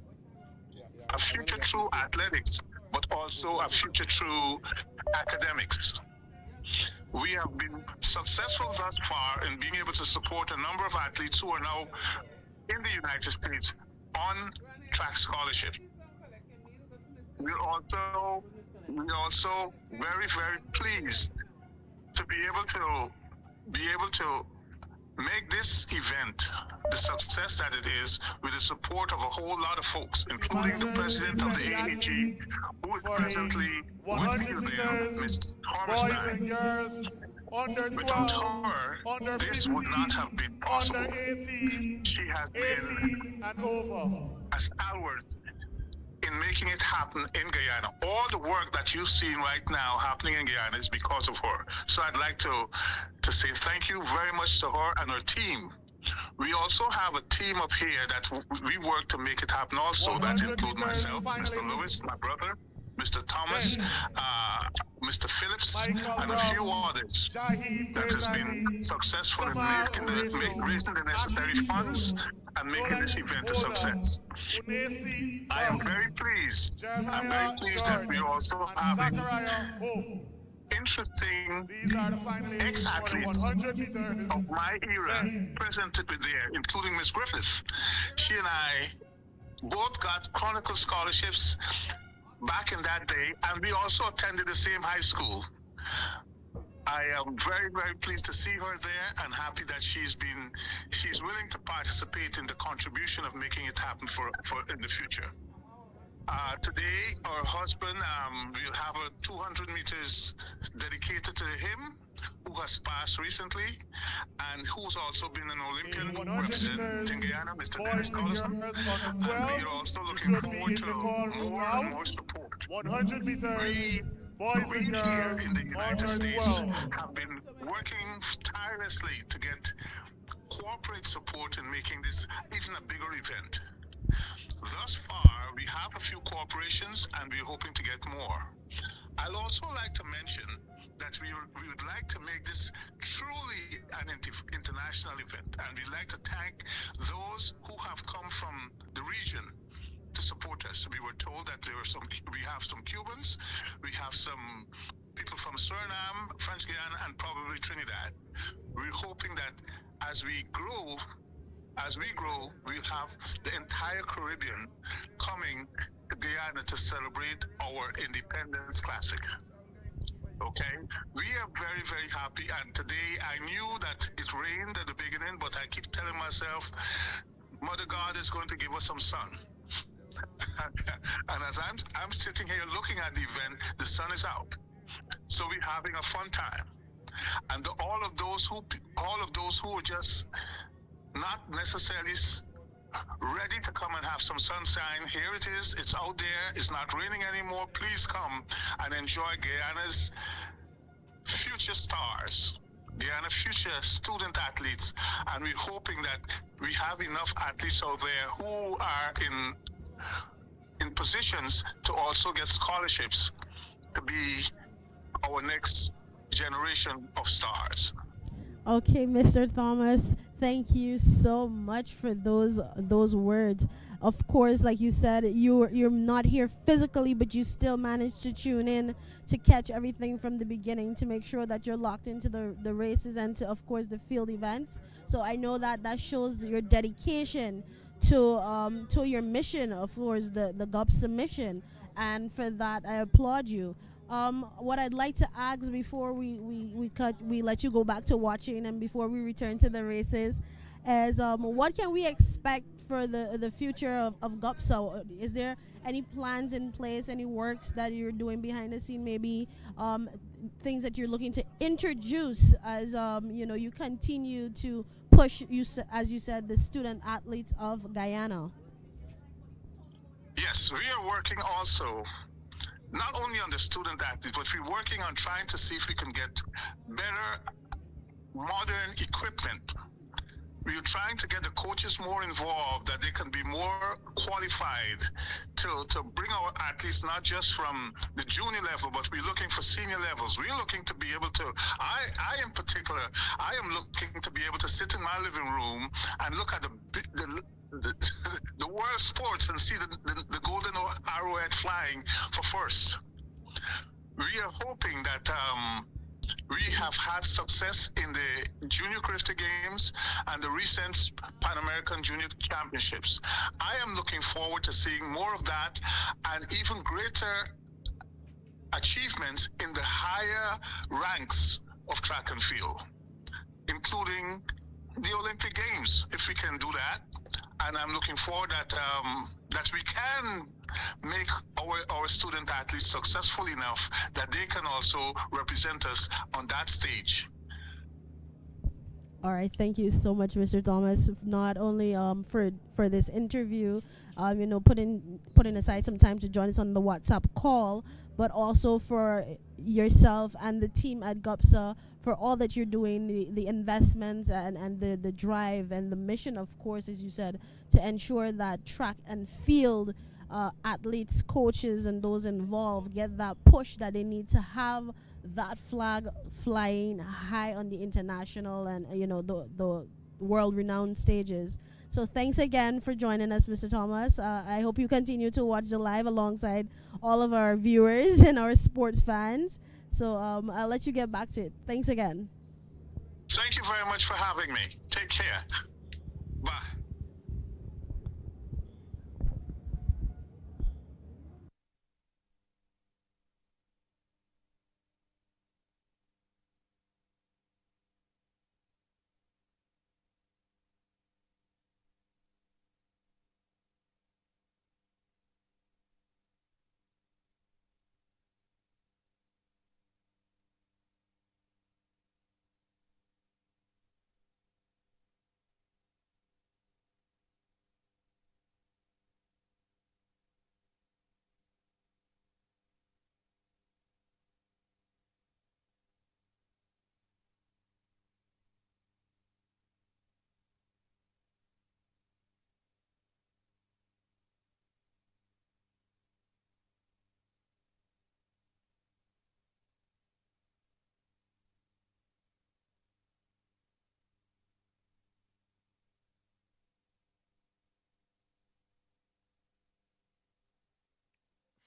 through athletics, but also a future through academics. We have been successful thus far in being able to support a number of athletes who are now in the United States on track scholarships. We're also very, very pleased to be able to make this event the success that it is, with the support of a whole lot of folks, including the president of the AAG, who is presently with you there, Ms. Hormerstein. Without her, this would not have been possible. She has been a stalwart in making it happen in Guyana. All the work that you've seen right now happening in Guyana is because of her. So I'd like to say thank you very much to her and her team. We also have a team up here that we work to make it happen also, that include myself, Mr. Lewis, my brother, Mr. Thomas, Mr. Phillips, and a few others that has been successful in raising the necessary funds and making this event a success. I am very pleased. I'm very pleased that we are also having interesting ex-athletes of my era presented with there, including Miss Griffith. She and I both got Chronicle scholarships back in that day, and we also attended the same high school. I am very, very pleased to see her there, and happy that she's willing to participate in the contribution of making it happen for in the future. Today, our husband, we'll have a 200 meters dedicated to him, who has passed recently, and who's also been an Olympian representing Guyana, Mr. Dennis Collison. And we are also looking forward to more and more support. 100 meters. We here in the United States have been working tirelessly to get corporate support in making this even a bigger event. Thus far, we have a few corporations, and we're hoping to get more. I'd also like to mention that we would like to make this truly an international event, and we'd like to thank those who have come from the region to support us. We were told that we have some Cubans, we have some people from Suriname, French Guiana, and probably Trinidad. We're hoping that as we grow, we'll have the entire Caribbean coming to Guyana to celebrate our Independence Classic. Okay, we are very, very happy. And today I knew that it rained at the beginning, but I keep telling myself, Mother God is going to give us some sun. And as I'm sitting here looking at the event, the sun is out. So we're having a fun time. And all of those who are just not necessarily ready to come and have some sunshine, here it is. It's out there. It's not raining anymore. Please come and enjoy Guyana's future stars, Guyana future student athletes. And we're hoping that we have enough athletes out there who are in positions to also get scholarships to be our next generation of stars. Okay, Mr. Thomas, thank you so much for those words. Of course, like you said, you're not here physically, but you still managed to tune in to catch everything from the beginning to make sure that you're locked into the races and to, of course, the field events. So I know that shows your dedication to your mission, of course, the GOBSA mission, and for that I applaud you. What I'd like to ask before we let you go back to watching and before we return to the races is what can we expect for the future of GOBSA? Is there any plans in place, any works that you're doing behind the scene, maybe things that you're looking to introduce as you continue to push, as you said, the student athletes of Guyana? Yes, we are working also not only on the student athletes, but we're working on trying to see if we can get better modern equipment. We are trying to get the coaches more involved, that they can be more qualified to bring our athletes not just from the junior level, but we're looking for senior levels. We're looking to be able to, I in particular, I am looking to be able to sit in my living room and look at the world sports and see the golden arrowhead flying for first. We are hoping that we have had success in the Junior Crafter Games and the recent Pan American Junior Championships. I am looking forward to seeing more of that and even greater achievements in the higher ranks of track and field, including the Olympic Games, if we can do that. And I'm looking forward that we can make our student athletes successful enough that they can also represent us on that stage. All right, thank you so much, Mr. Thomas. Not only for this interview, putting aside some time to join us on the WhatsApp call, but also for yourself and the team at GOBSA for all that you're doing, the investments and the drive and the mission, of course, as you said, to ensure that track and field athletes, coaches, and those involved get that push that they need to have that flag flying high on the international and the world-renowned stages. So thanks again for joining us, Mr. Thomas. I hope you continue to watch the live alongside all of our viewers and our sports fans. So I'll let you get back to it. Thanks again. Thank you very much for having me. Take care. Bye.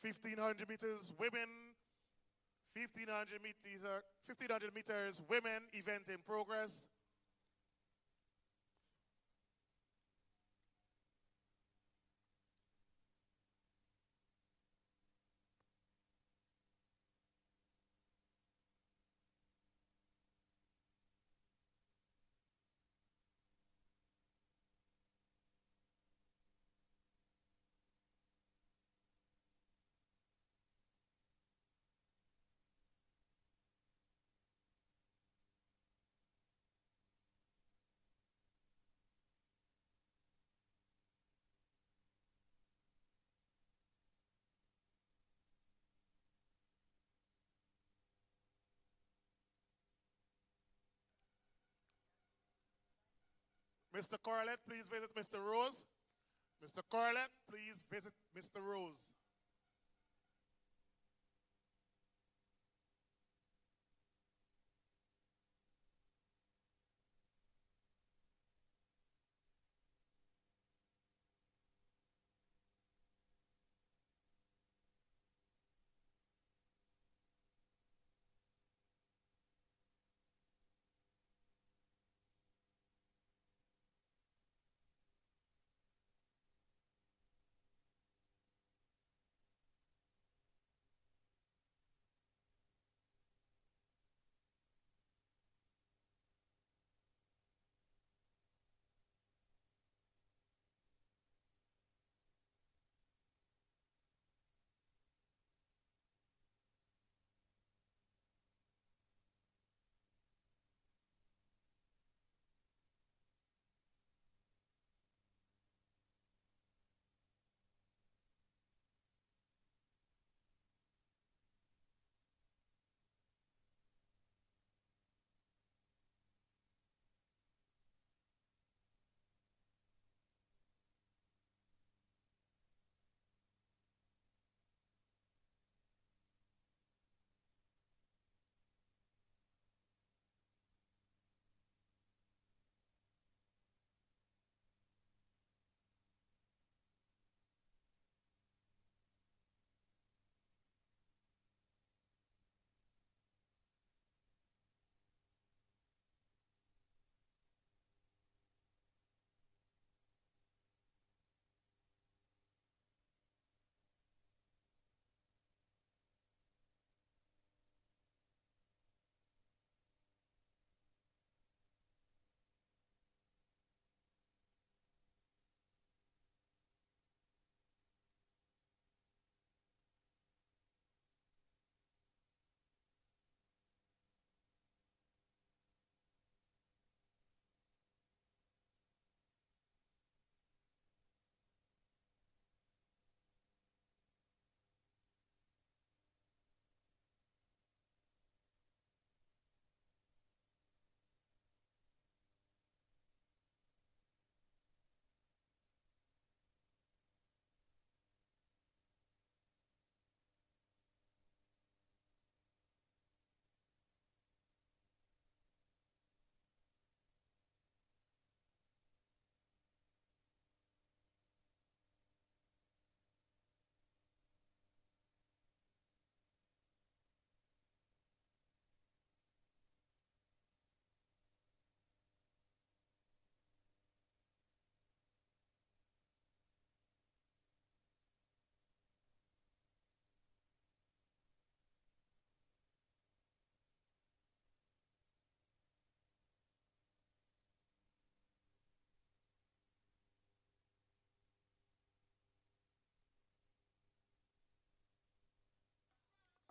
$1,500 women, 1,500 meters women event in progress. Mr. Corlett, please visit Mr. Rose. Mr. Corlett, please visit Mr. Rose.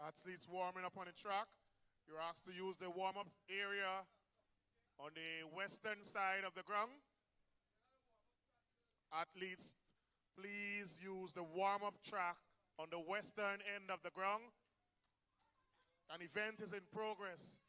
Athletes warming up on the track. You're asked to use the warm-up area on the western side of the ground. Athletes, please use the warm-up track on the western end of the ground. An event is in progress.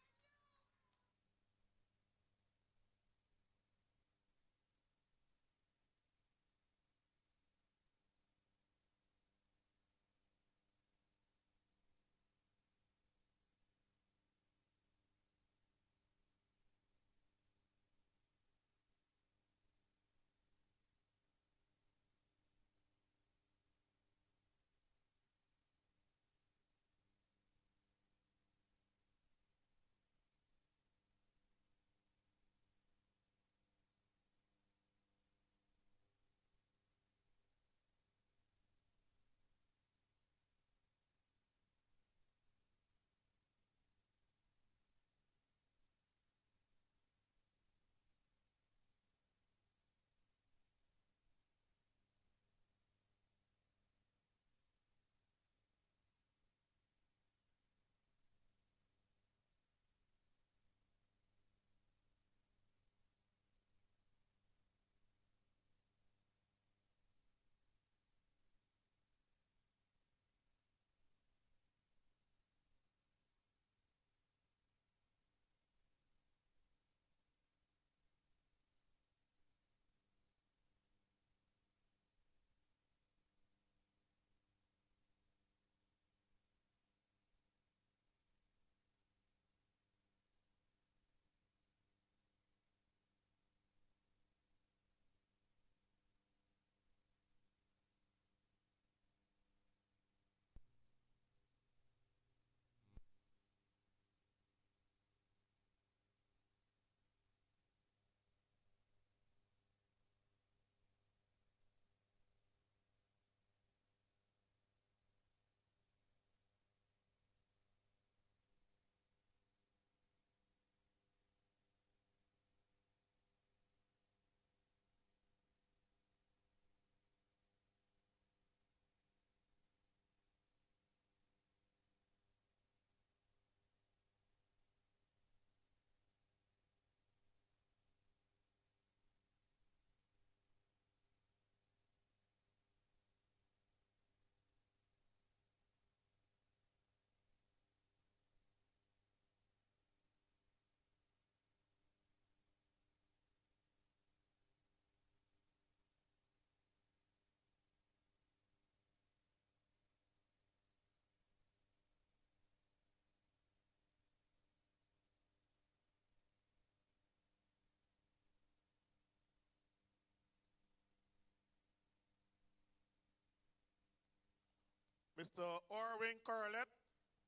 Mr. Orwin Corlett,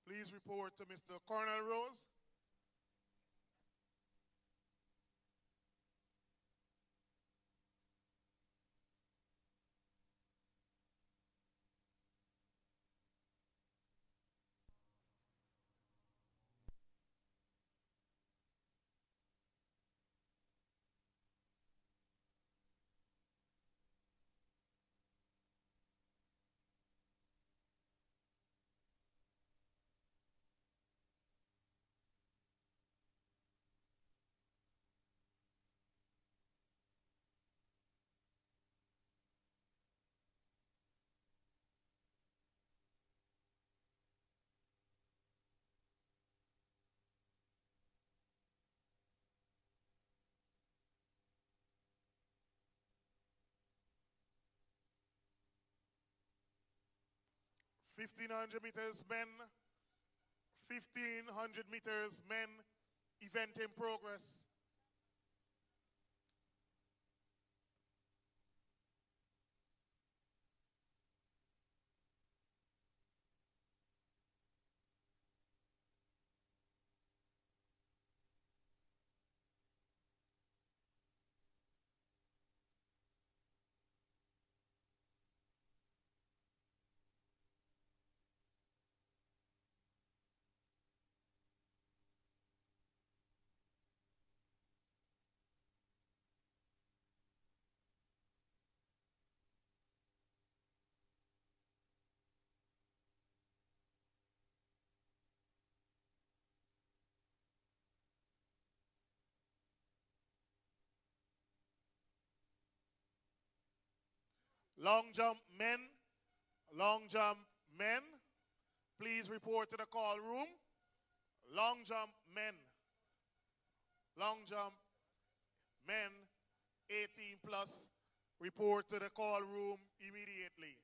please report to Mr. Cornell Rose. $1,500 men, 1,500 men, event in progress. Long jump men, please report to the call room. Long jump men, 18 plus, report to the call room immediately.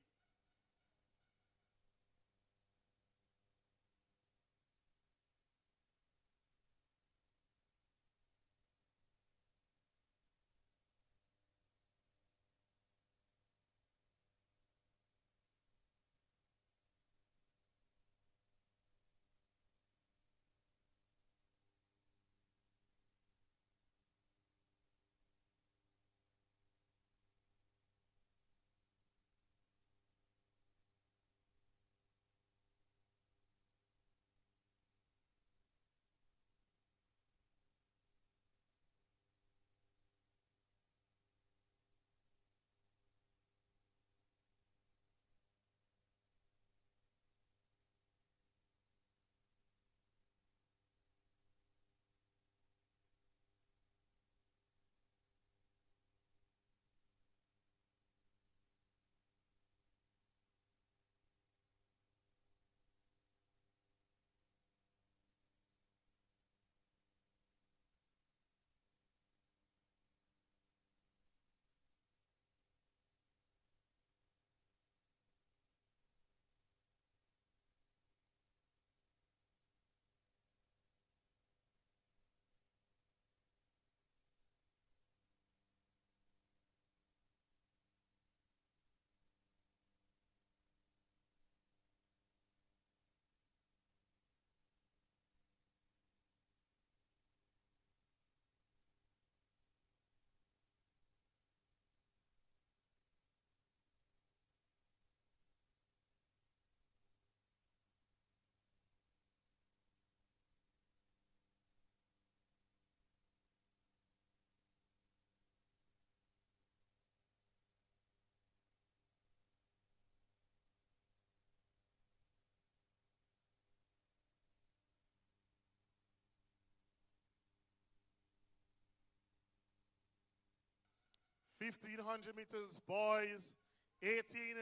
$1,500 boys, 18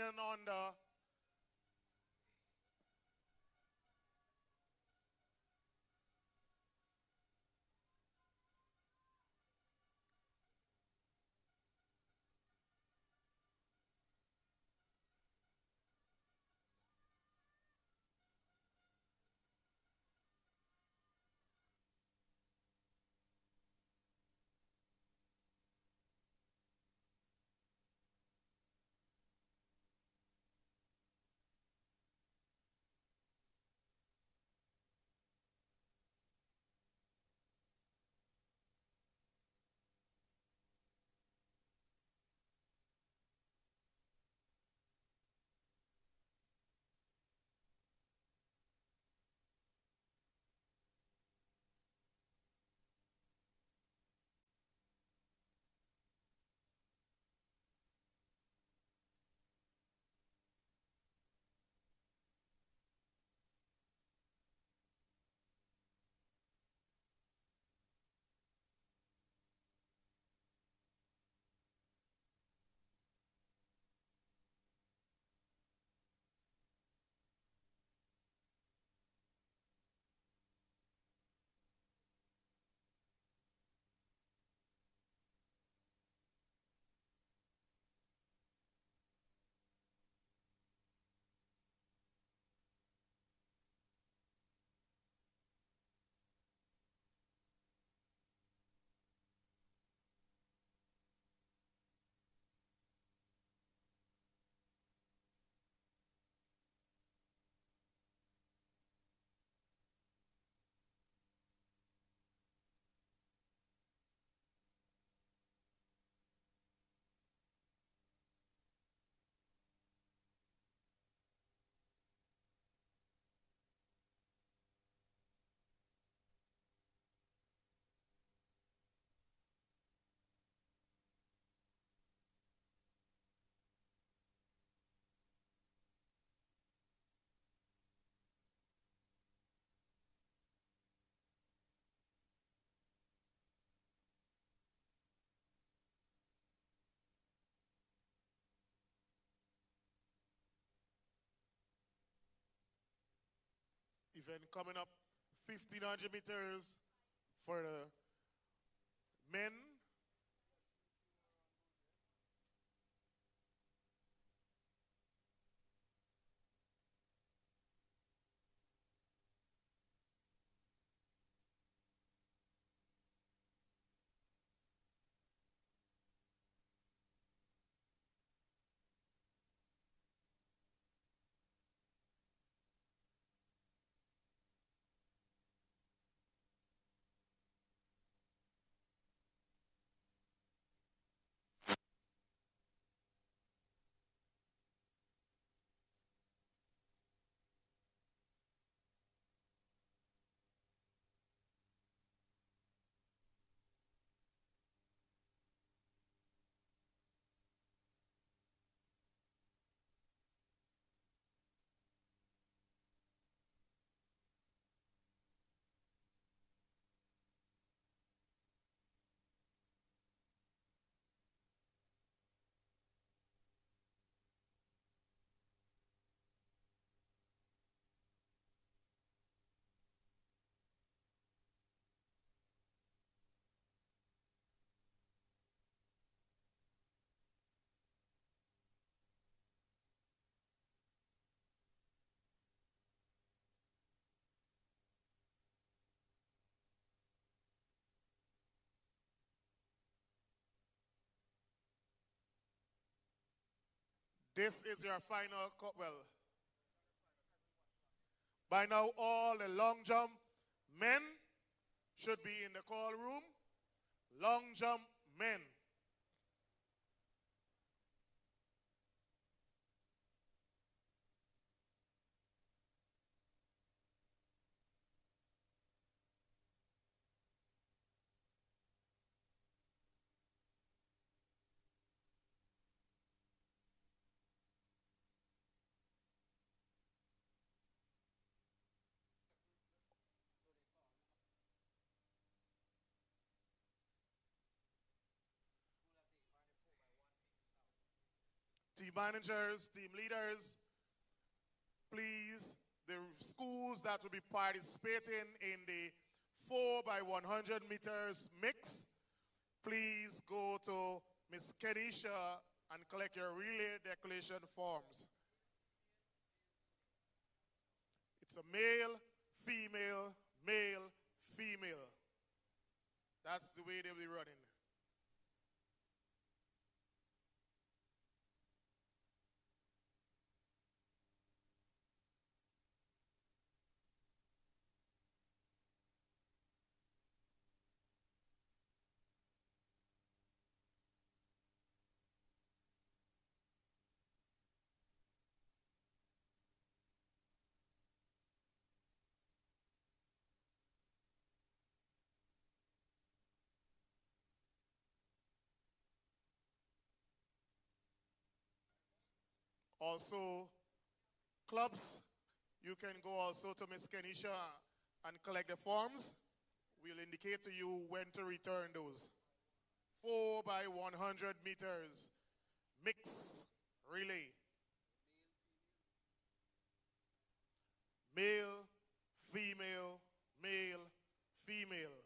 and under. event coming up, 1,500 meters for the men. This is your final, well, by now all the long jump men should be in the call room. Long jump men. Team managers, team leaders, please, the schools that will be participating in the 4 by 100 meters mix, please go to Miss Kenisha and collect your relay declaration forms. It's a male, female, male, female. That's the way they'll be running. Also, clubs, you can go also to Miss Kenisha and collect the forms. We'll indicate to you when to return those. 4 by 100 meters, mix relay. Male, female, male, female.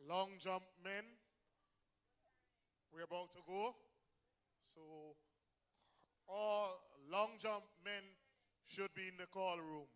Long jump men, we're about to go. So all long jump men should be in the call room.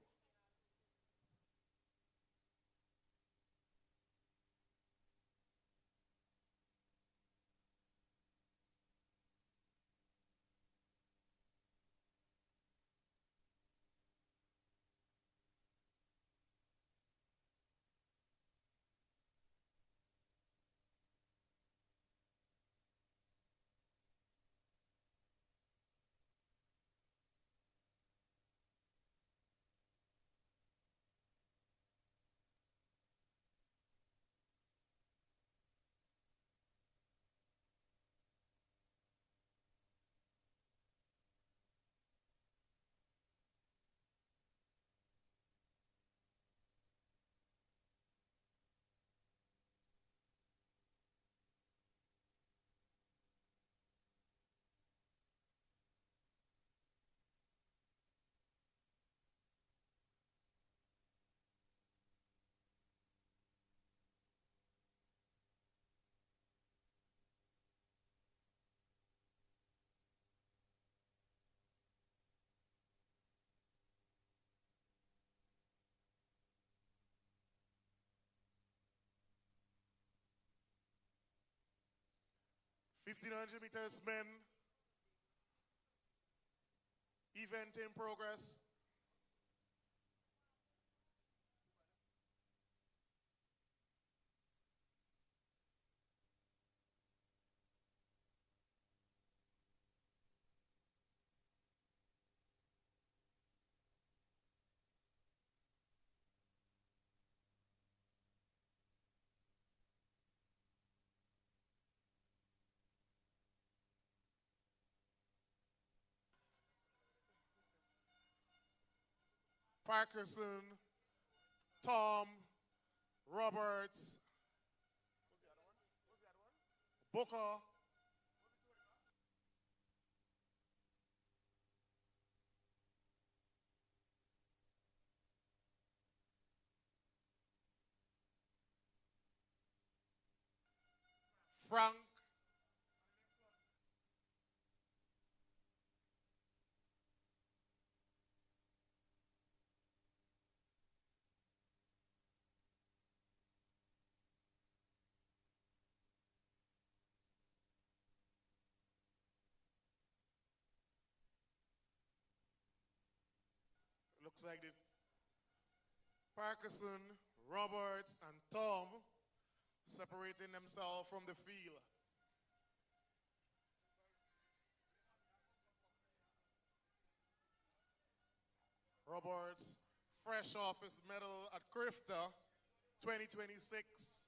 1500 meters men. Event in progress. Parkinson, Tom, Roberts, Booker, Frank, looks like this. Parkinson, Roberts, and Tom separating themselves from the field. Roberts, fresh off his medal at Crifter 2026.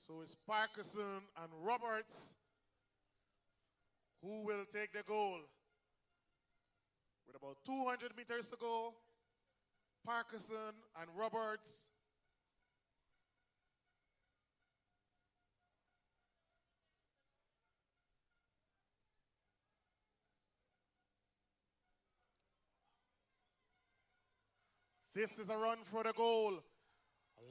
So it's Parkinson and Roberts who will take the goal. With about 200 meters to go, Parkinson and Roberts. This is a run for the goal.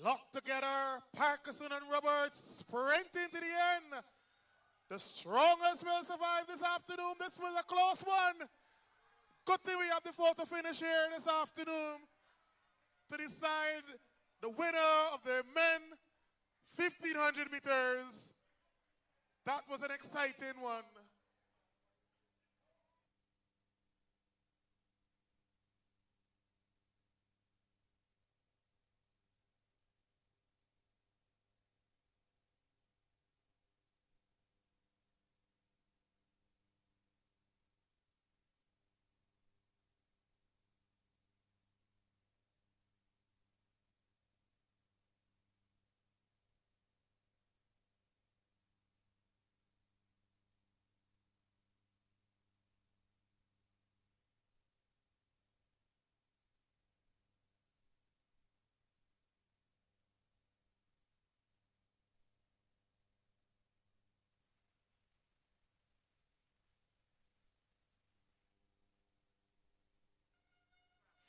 Locked together, Parkinson and Roberts sprinting to the end. The strongest will survive this afternoon. This was a close one. Good thing we have the photo finish here this afternoon to decide the winner of the men 1500 meters. That was an exciting one.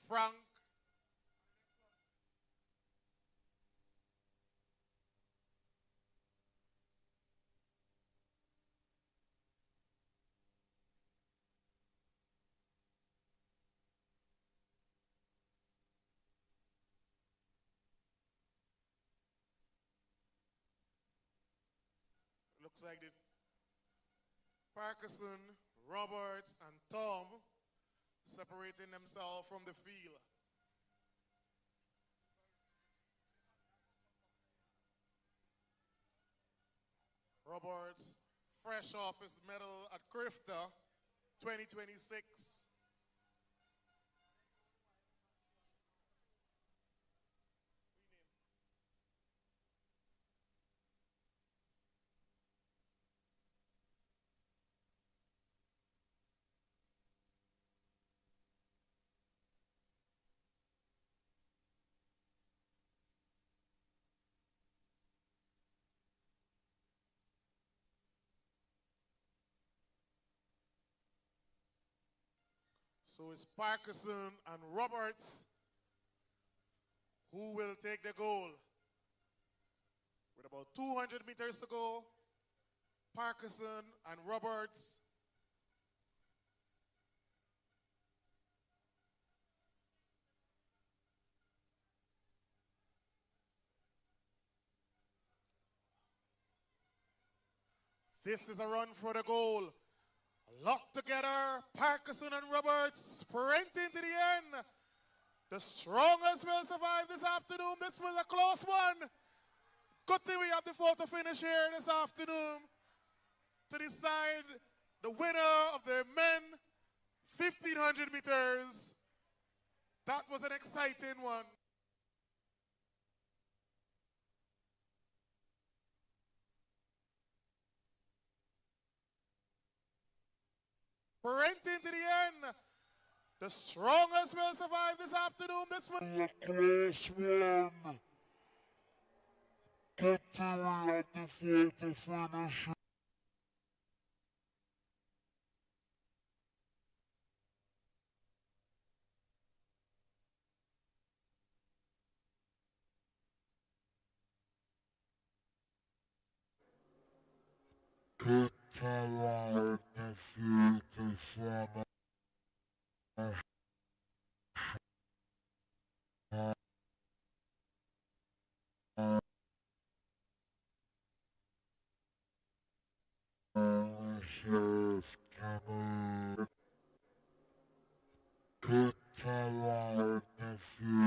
Frank, looks like this. Parkinson, Roberts, and Tom separating themselves from the field. Roberts, fresh off his medal at Crifter 2026. So it's Parkinson and Roberts who will take the goal. With about 200 meters to go, Parkinson and Roberts. This is a run for the goal. Locked together, Parkinson and Roberts sprinting to the end. The strongest will survive this afternoon. This was a close one. Good thing we have the photo finish here this afternoon to decide the winner of the men 1500 meters. That was an exciting one. Sprinting to the end. The strongest will survive this afternoon. This was a close one. Good thing we had the photo finish. Good thing we had the photo finish.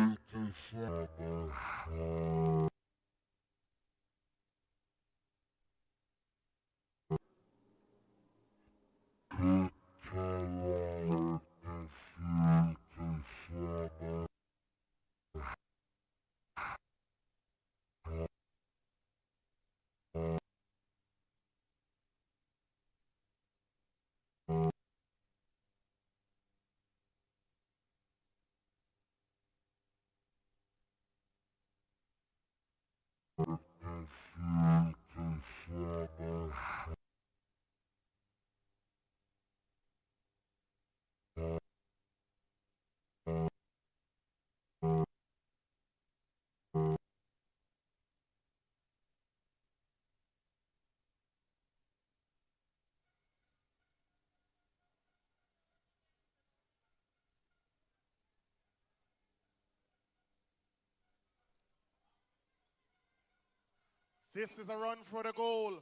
This is a run for the goal.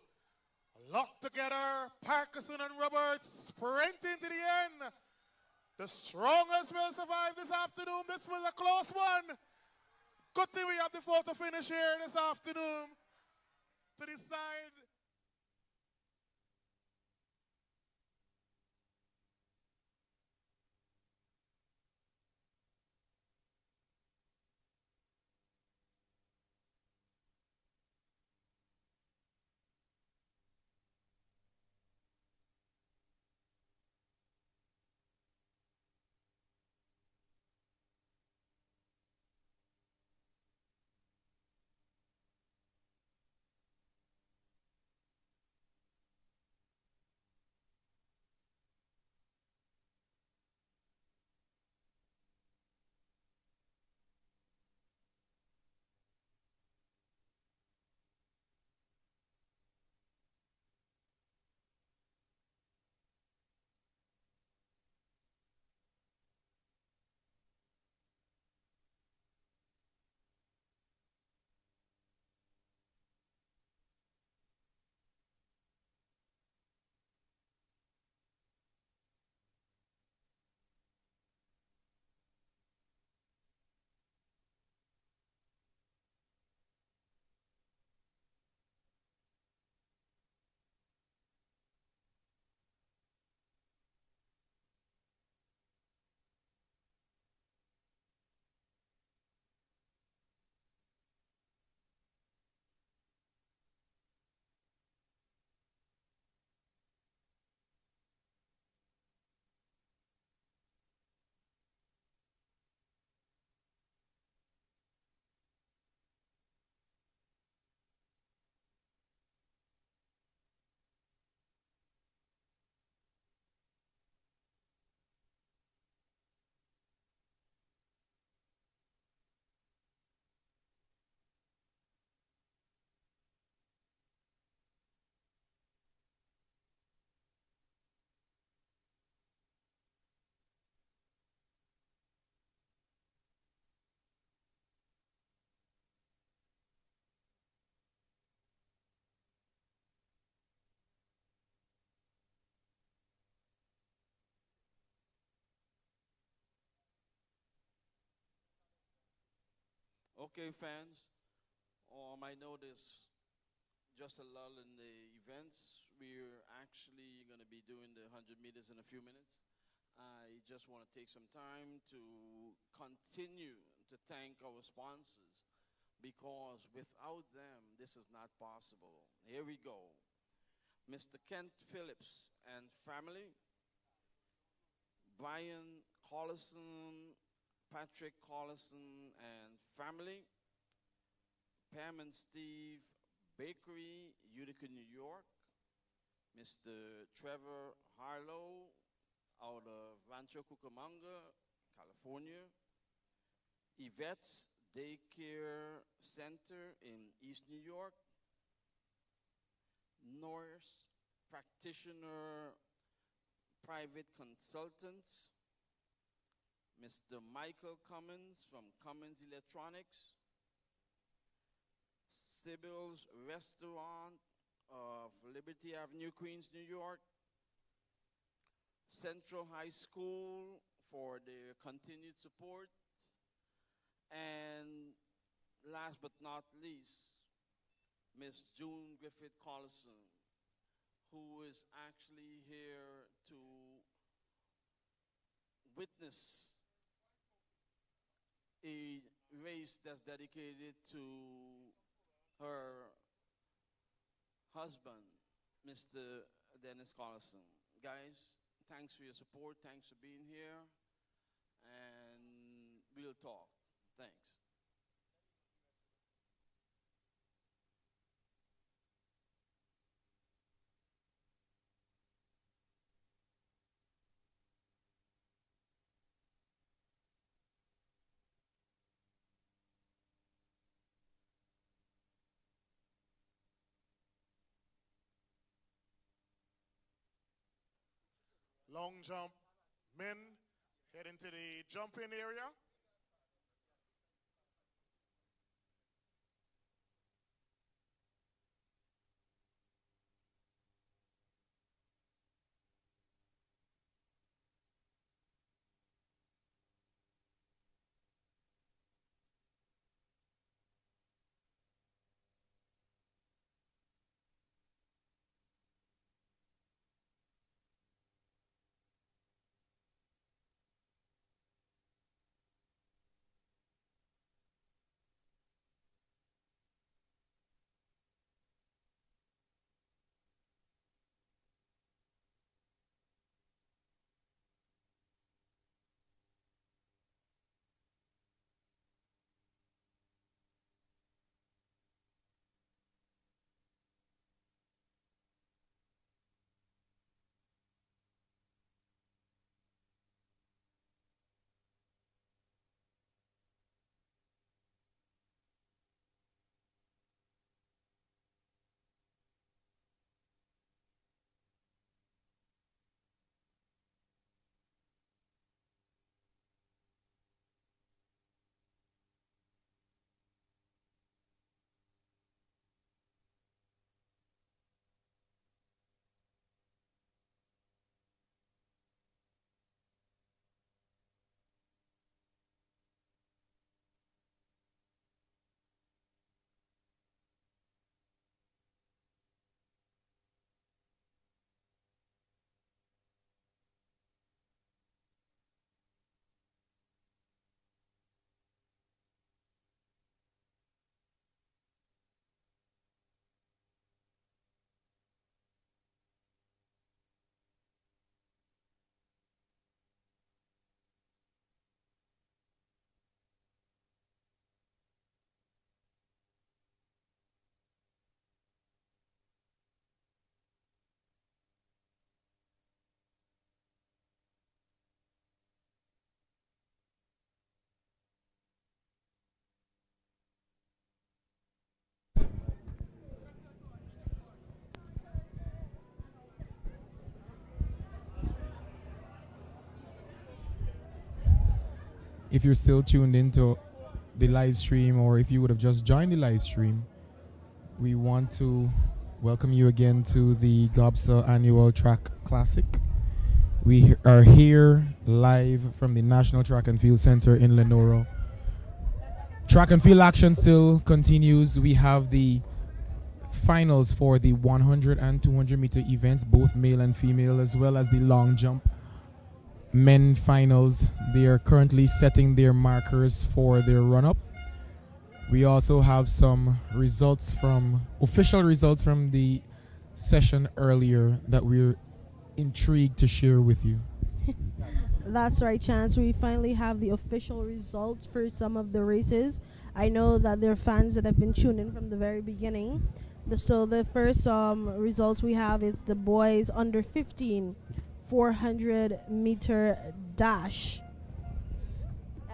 Locked together, Parkinson and Roberts sprinting to the end. The strongest will survive this afternoon. This was a close one. Good thing we have the photo finish here this afternoon to decide. Okay, fans, I know there's just a lull in the events. We're actually going to be doing the 100 meters in a few minutes. I just want to take some time to continue to thank our sponsors, because without them, this is not possible. Here we go. Mr. Kent Phillips and family, Brian Collison, Patrick Collison and family, Pam and Steve Bakery, Utica, New York, Mr. Trevor Harlow out of Rancho Cucamonga, California, Yvette's Daycare Center in East New York, Norse Practitioner Private Consultants, Mr. Michael Cummins from Cummins Electronics, Sybil's Restaurant of Liberty Avenue, Queens, New York, Central High School for their continued support, and last but not least, Miss June Griffith Collison, who is actually here to witness a race that's dedicated to her husband, Mr. Dennis Collison. Guys, thanks for your support, thanks for being here, and we'll talk. Thanks. Long jump, men head into the jump-in area. If you're still tuned into the live stream, or if you would have just joined the live stream, we want to welcome you again to the GOBSA Annual Track Classic. We are here live from the National Track and Field Center in Lenora, Track and field action still continues. We have the finals for the 100 and 200 meter events, both male and female, as well as the long jump men finals. They are currently setting their markers for their run-up. We also have some official results from the session earlier that we're intrigued to share with you. That's right, Chance. We finally have the official results for some of the races. I know that there are fans that have been tuned in from the very beginning. So the first results we have is the boys under 15 400 meter dash.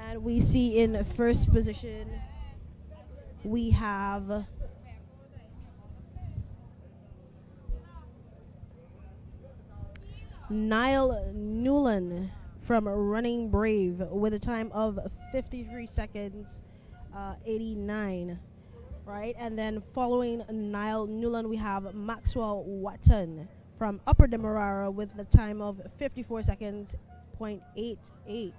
And we see in first position we have Niall Newland from Running Brave with a time of 53 seconds 89, right? And then following Niall Newland, we have Maxwell Watton from Upper Demerara with the time of 54 seconds 0.88.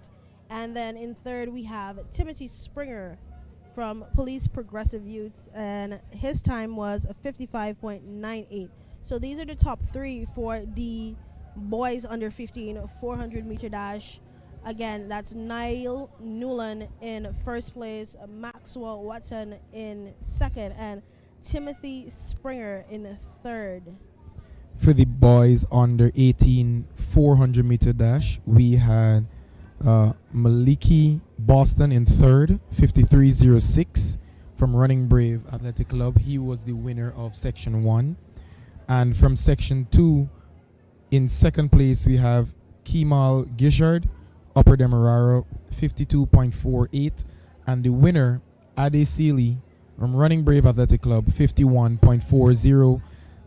And then in third, we have Timothy Springer from Police Progressive Youths, and his time was 55.98. So these are the top three for the boys under 15 400 meter dash. Again, that's Niall Newland in first place, Maxwell Watson in second, and Timothy Springer in third. For the boys under 18 400 meter dash, we had Maliki Boston in third, 53.06 from Running Brave Athletic Club. He was the winner of section 1. And from section 2, in second place, we have Kemal Gishard, Upper Demerara, 52.48. And the winner, Ade Seeley from Running Brave Athletic Club, 51.40.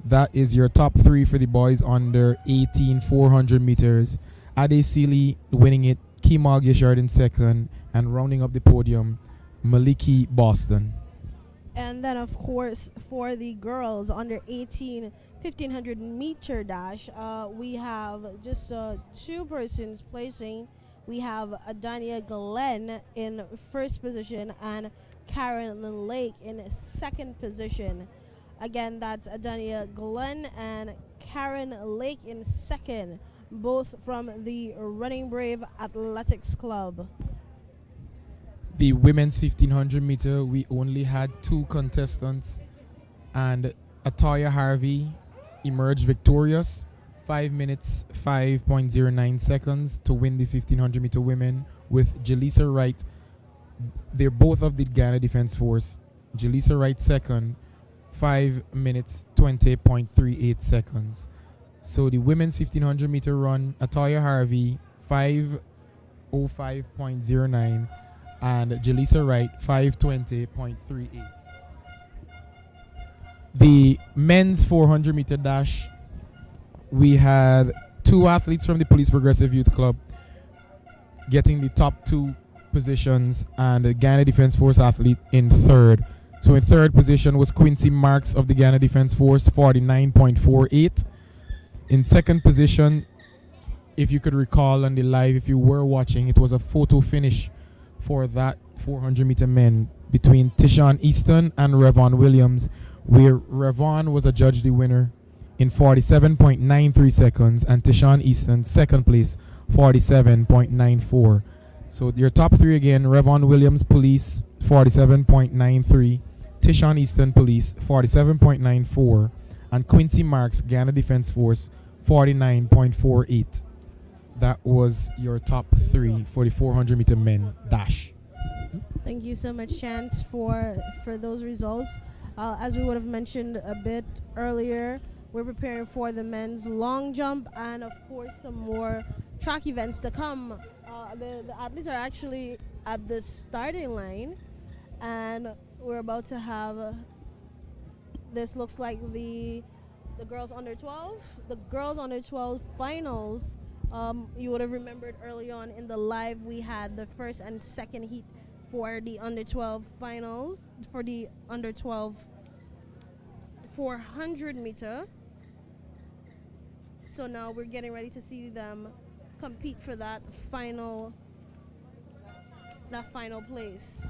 That is your top three for the boys under 18 400 meters. Ade Seeley winning it, Kemal Gishard in second, and rounding up the podium, Maliki Boston. And then, of course, for the girls under 18 1500 meter dash, we have just two persons placing. We have Adania Glenn in first position and Karen Lake in second position. Again, that's Adania Glenn and Karen Lake in second, both from the Running Brave Athletics Club. The women's 1500 meter, we only had two contestants, and Atoya Harvey emerged victorious, 5 minutes 5.09 seconds to win the 1500 meter women, with Jaleesa Wright. They're both of the Ghana Defense Force. Jaleesa Wright second, 5 minutes 20.38 seconds. So the women's 1500 meter run, Atoya Harvey 5:05.09 and Jaleesa Wright 5:20.38. The men's 400 meter dash, we had two athletes from the Police Progressive Youth Club getting the top two positions, and the Ghana Defense Force athlete in third. So in third position was Quincy Marks of the Ghana Defense Force, 49.48. In second position, if you could recall on the live, if you were watching, it was a photo finish for that 400 meter men between Tishawn Easton and Revon Williams, where Revon was adjudged the winner in 47.93 seconds and Tishawn Easton second place, 47.94. So your top three again: Revon Williams, Police, 47.93, Tishawn Easton, Police, 47.94, and Quincy Marks, Ghana Defense Force, 49.48. That was your top three for the 400 meter men dash. Thank you so much, Chance, for those results. As we would have mentioned a bit earlier, we're preparing for the men's long jump and, of course, some more track events to come. The athletes are actually at the starting line, and we're about to have this looks like the girls under 12. The girls under 12 finals. You would have remembered early on in the live we had the first and second heat for the under 12 finals, for the under 12 400 meter. So now we're getting ready to see them compete for that final place.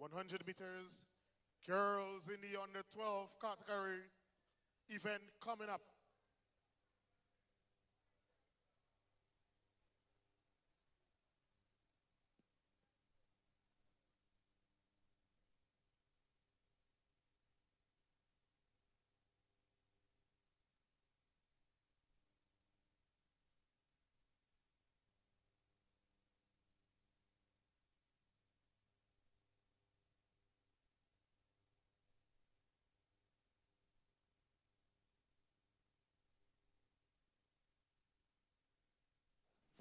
100 meters, girls in the under 12 category event coming up.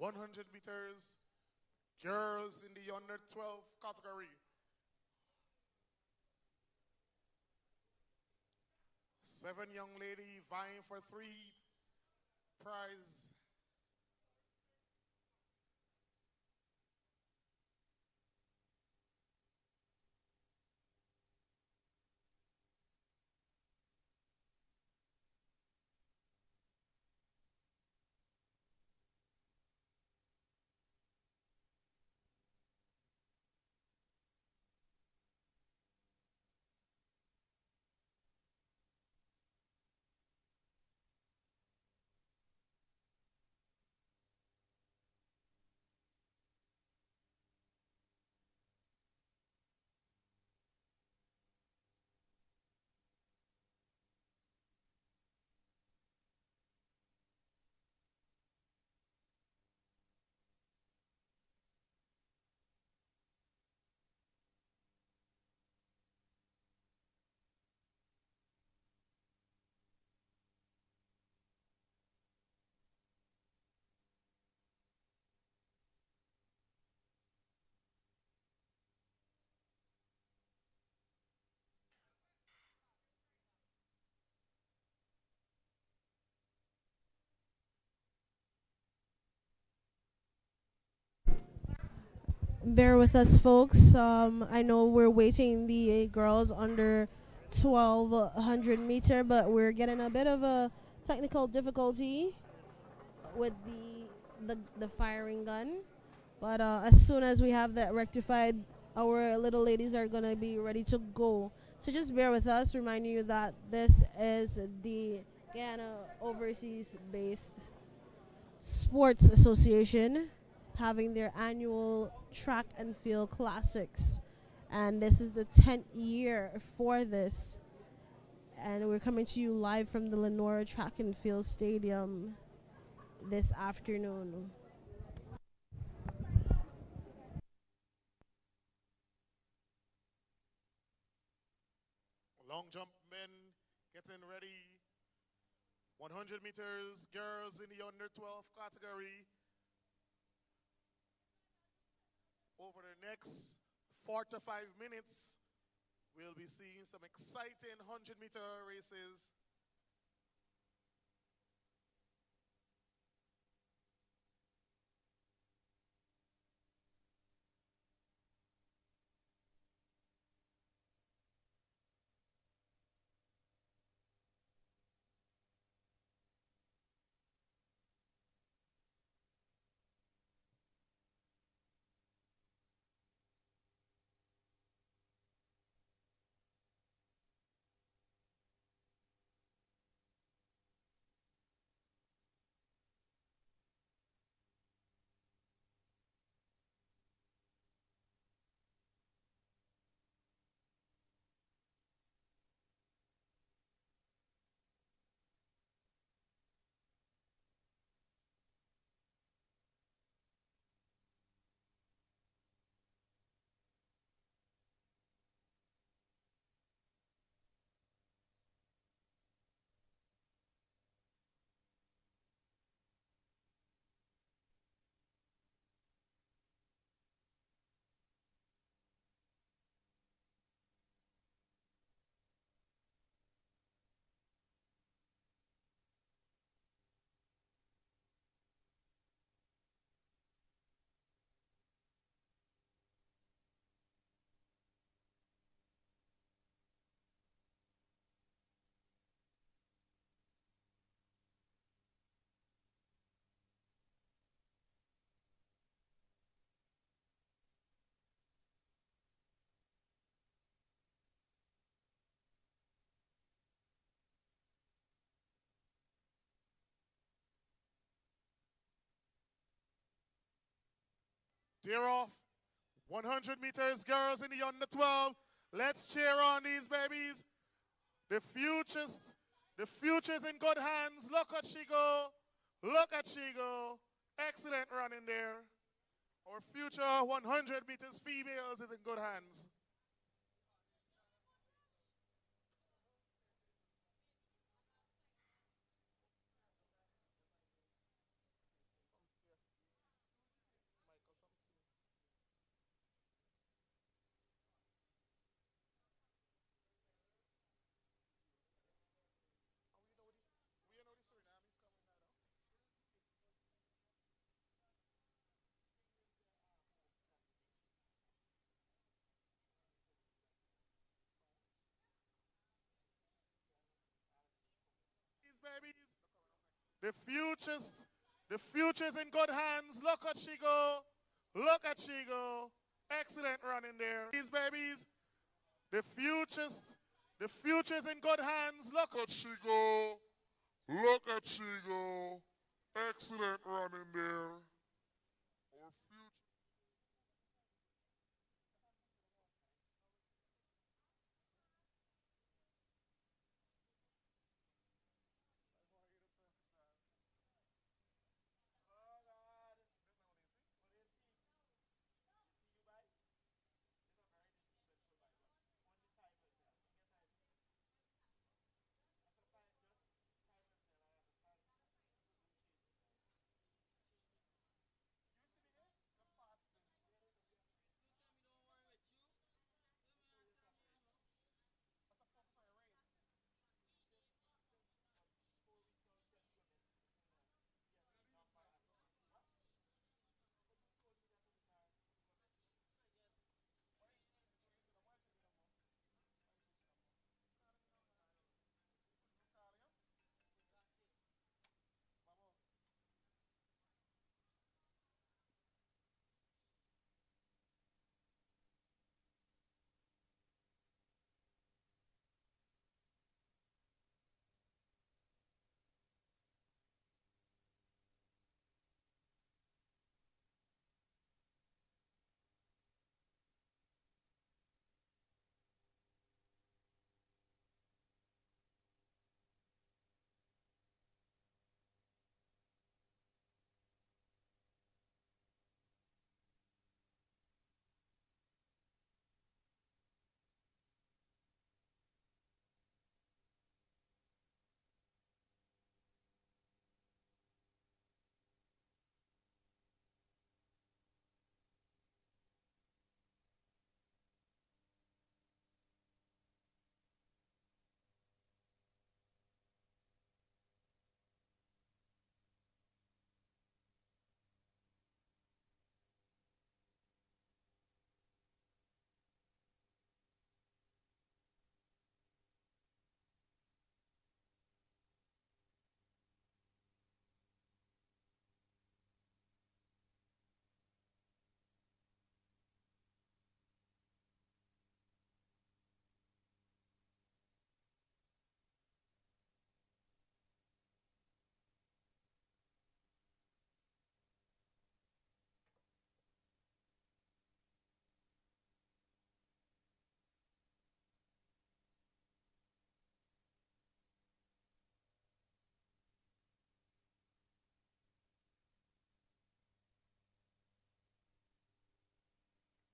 $100 meters, girls in the under 12 category. Seven young ladies vying for three prize. Bear with us, folks. I know we're waiting the girls under 1200 meter, but we're getting a bit of a technical difficulty with the firing gun. But as soon as we have that rectified, our little ladies are gonna be ready to go. So just bear with us, reminding you that this is the Guyana Overseas Based Sports Association having their annual track and field classics, and this is the 10th year for this, and we're coming to you live from the Lenora Track and Field Stadium this afternoon. Long jump men getting ready. 100 meters, girls in the under 12 category. Over the next 4 to 5 minutes, we'll be seeing some exciting 100-meter races. They're off. 100 meters, girls in the under 12. Let's cheer on these babies. The future's in good hands. Look at she go. Look at she go. Excellent running there. Our future 100 meters females is in good hands. These babies. The future's, the future's in good hands. Look at she go. Look at she go. Excellent running there. These babies. The future's in good hands. Look at she go. Look at she go. Excellent running there. Our future.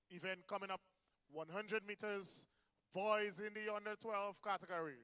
Event coming up 100 meters, boys in the under 12 category.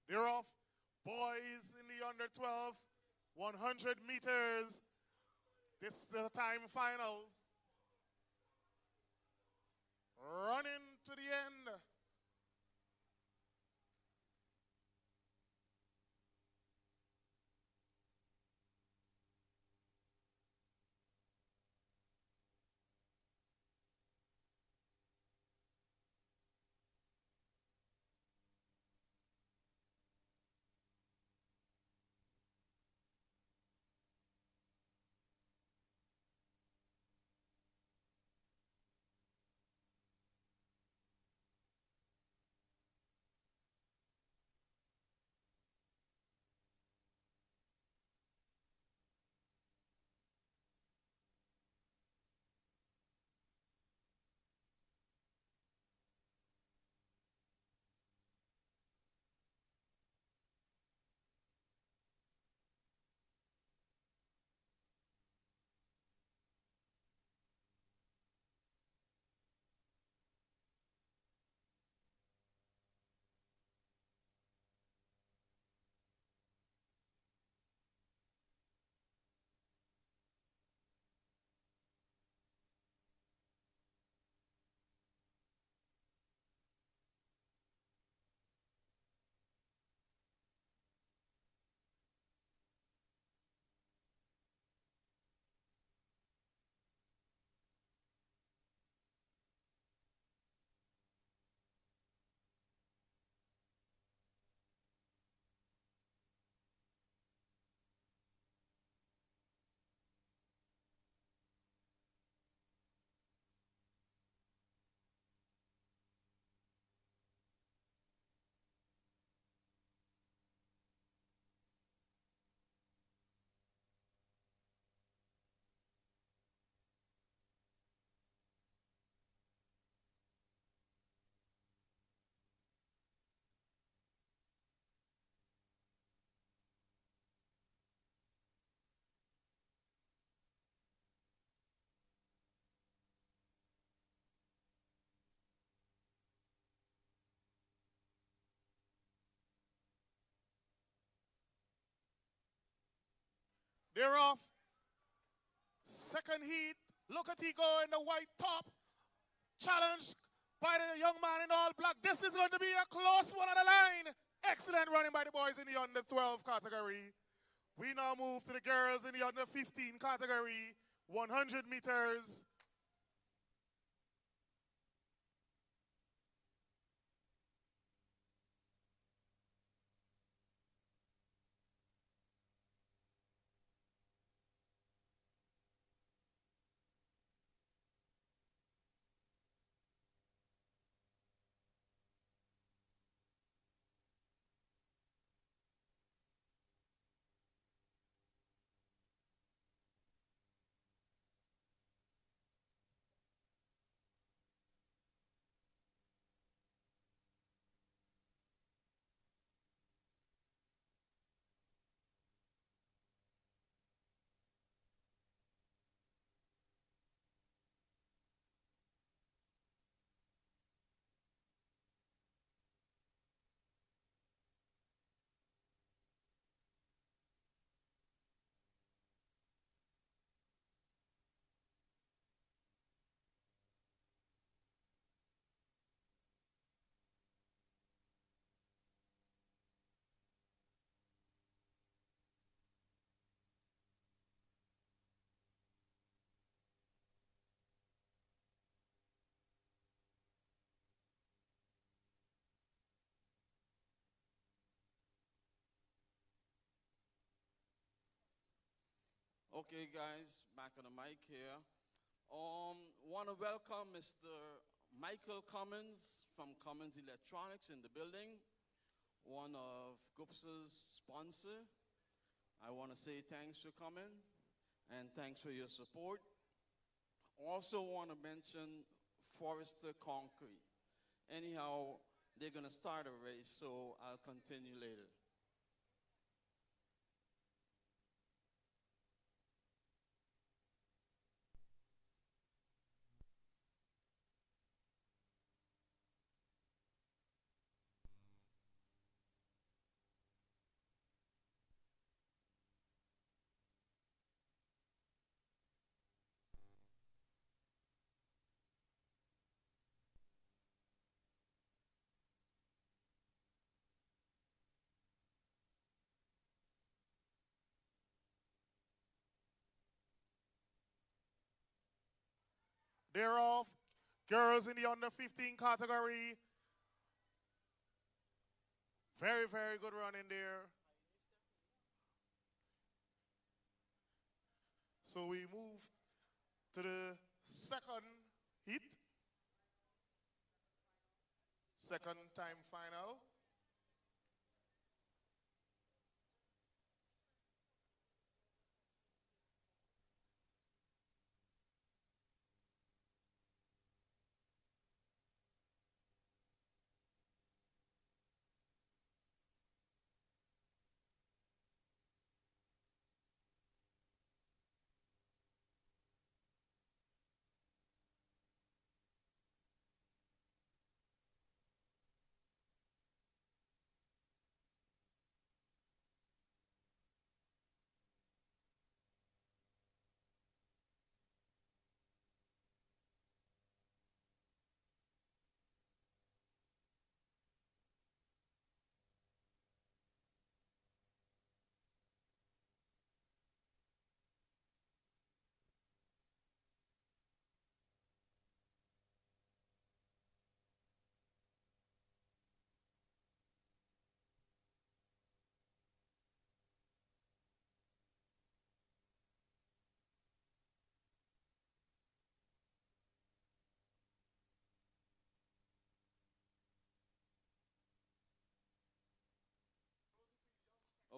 They're off. Boys in the under 12, 100 meters. This is the time finals. Running to the end. They're off. Second heat. Look at he go in the white top. Challenged by the young man in all black. This is going to be a close one on the line. Excellent running by the boys in the under 12 category. We now move to the girls in the under 15 category. 100 meters. Okay, guys, back on the mic here. Want to welcome Mr. Michael Cummins from Cummins Electronics in the building, one of GOBSA's sponsor. I want to say thanks for coming and thanks for your support. Also want to mention Forrester Concrete. Anyhow, they're going to start a race, so I'll continue later. They're off. Girls in the under 15 category. Very, very good run in there. So we move to the second heat. Second time final.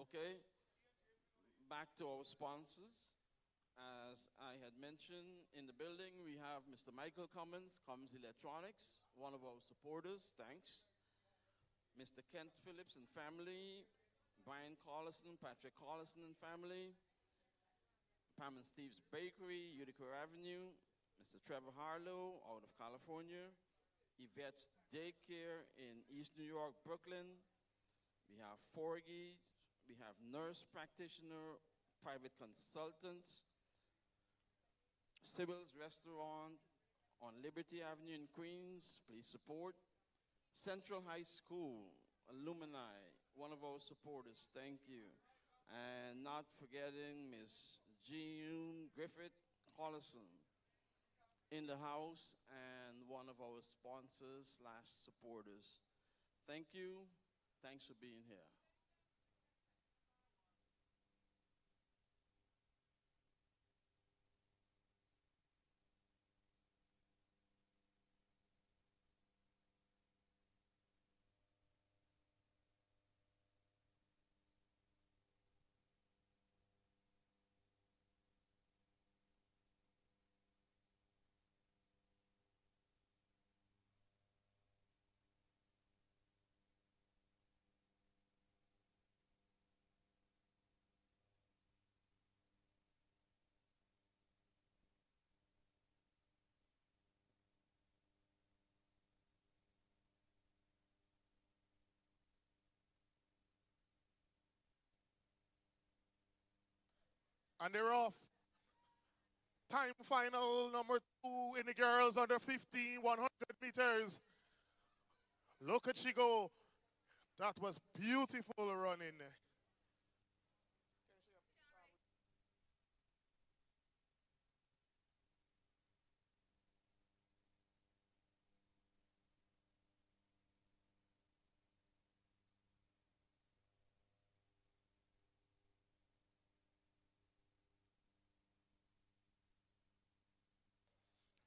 Okay, back to our sponsors. As I had mentioned, in the building we have Mr. Michael Cummins, Cummins Electronics, one of our supporters, thanks. Mr. Kent Phillips and family, Brian Collison, Patrick Collison and family, Pam and Steve's Bakery, Utica Avenue, Mr. Trevor Harlow out of California, Yvette's Daycare in East New York, Brooklyn. We have Forgy, we have nurse practitioner, private consultants, Sybil's Restaurant on Liberty Avenue in Queens, please support. Central High School, alumni, one of our supporters, thank you. And not forgetting Miss Jean Griffith Collison in the house and one of our sponsors / supporters. Thank you, thanks for being here. And they're off. Time final number 2 in the girls under 15, 100 meters. Look at she go. That was beautiful running.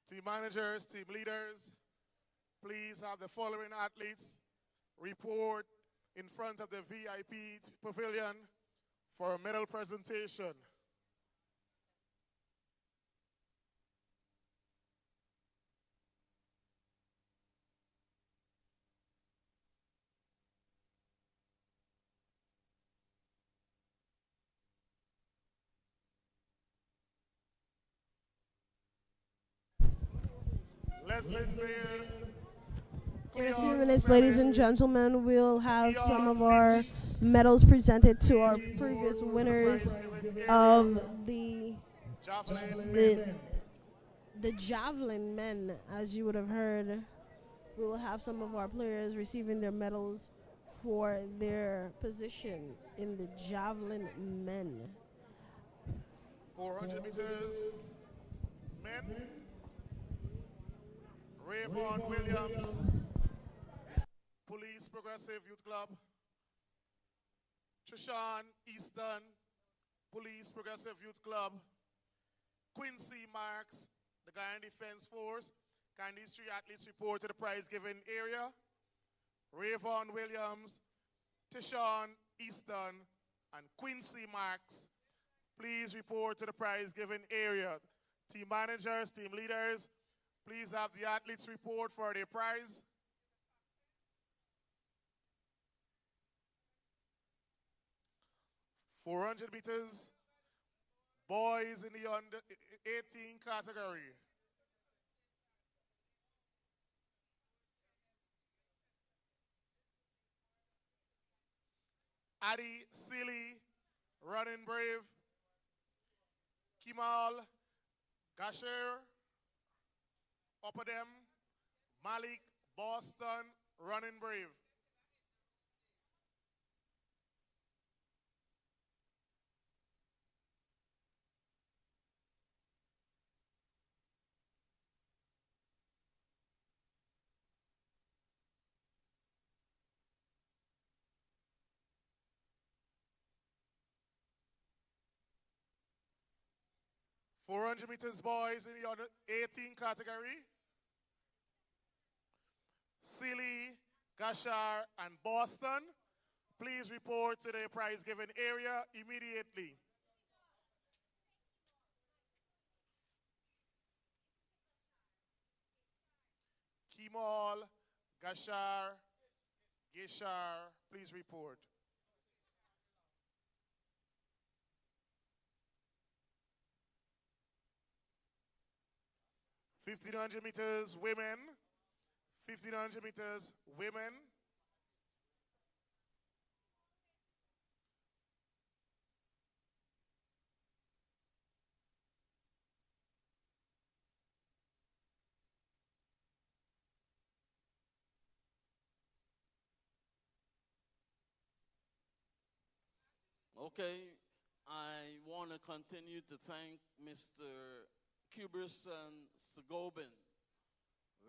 Team managers, team leaders, please have the following athletes report in front of the VIP pavilion for a medal presentation. Leslie Spear. In a few minutes, ladies and gentlemen, we'll have some of our medals presented to our previous winners of the javelin men. As you would have heard, we will have some of our players receiving their medals for their position in the javelin men. 400 meters, men. Rayvon Williams, Police Progressive Youth Club. Trishan Easton, Police Progressive Youth Club. Quincy Marks, the Guyana Defense Force. Can these three athletes report to the prize-giving area? Rayvon Williams, Tishon Easton, and Quincy Marks, please report to the prize-giving area. Team managers, team leaders, please have the athletes report for their prize. .400 meters, boys in the under 18 category. Adi Sealy, running brave. Kimal Gasher, upper them. Malik Boston, running brave. .400 meters boys in the under 18 category. Sealy, Gashar, and Boston, please report to the prize-giving area immediately. Kimal, Gashar, Geshar, please report. .1500 meters women. 1500 meters women. Okay, I want to continue to thank Mr. Kuberson Sigobin,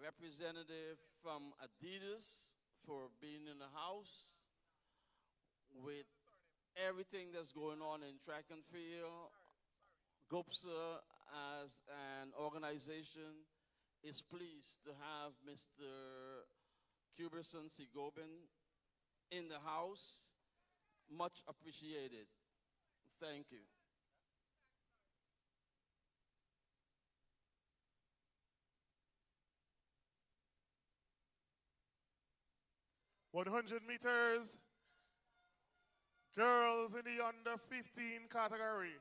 representative from Adidas, for being in the house with everything that's going on in track and field. GOBSA as an organization is pleased to have Mr. Kuberson Sigobin in the house. Much appreciated. Thank you. .100 meters, girls in the under 15 category.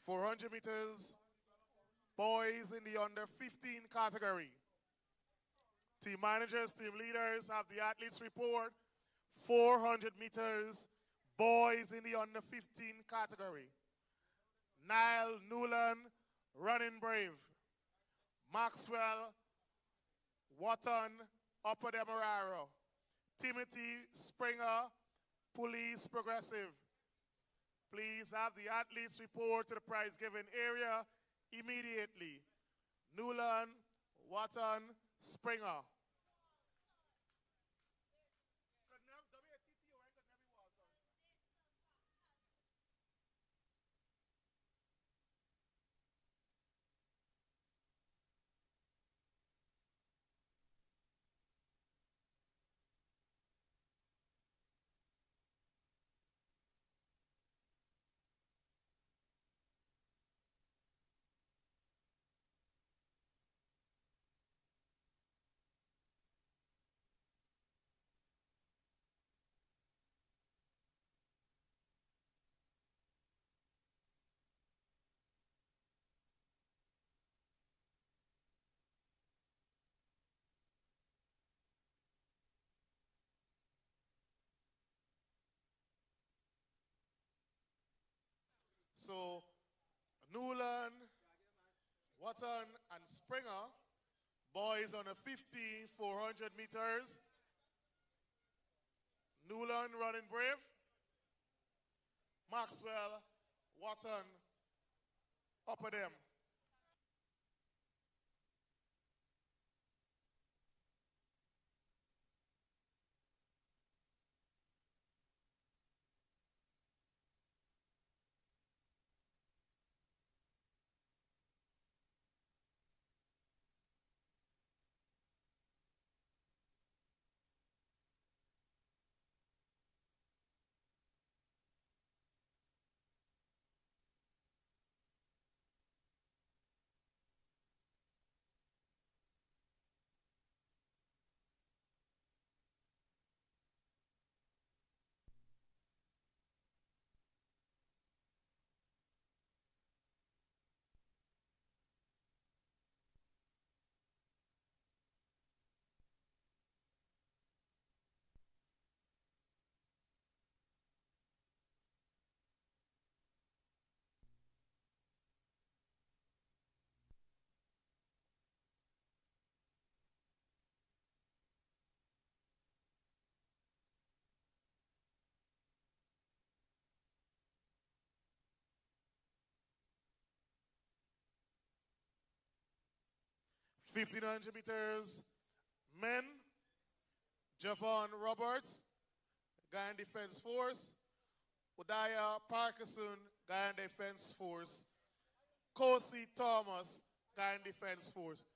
400 meters, boys in the under 15 category. Team managers, team leaders have the athletes report. 400 meters, boys in the under 15 category. Niall Newland, running brave. Maxwell Watton, Upper Demerara. Timothy Springer, police progressive. Please have the athletes report to the prize given area immediately. Newland, Watton, Springer. So, Newland, Watton, and Springer, boys on a 50, 400 meters. Newland running brave. Maxwell, Watton, upper them. Fifteen hundred meters, men. Javon Roberts, Guyana Defense Force. Udaya Parkinson, Guyana Defense Force. Kosi Thomas, Guyana Defense Force.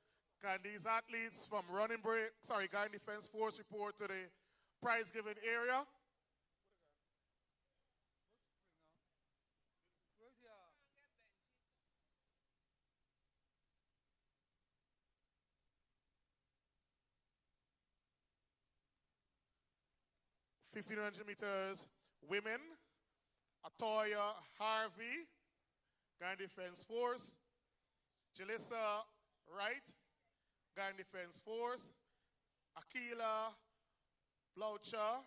Can these athletes from Guyana Defense Force report to the prize given area? 1500 meters, women. Atoya Harvey, Guyana Defense Force. Jalissa Wright, Guyana Defense Force. Akila Bloucher,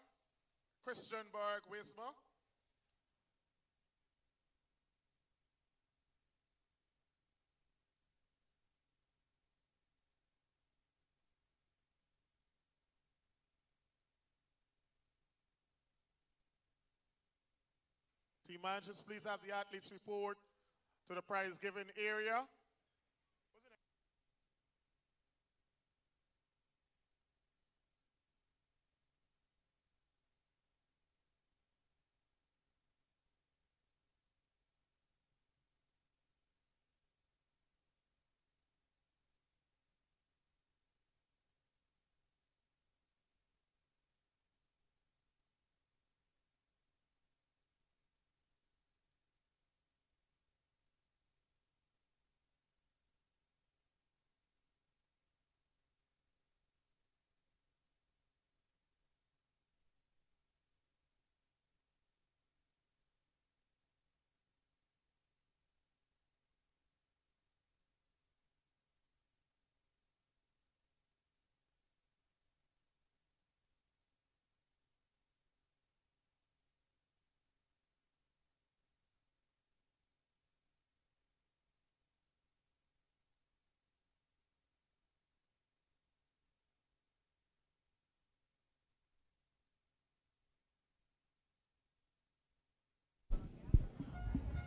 Christianberg Wisma. Team managers, please have the athletes report to the prize given area.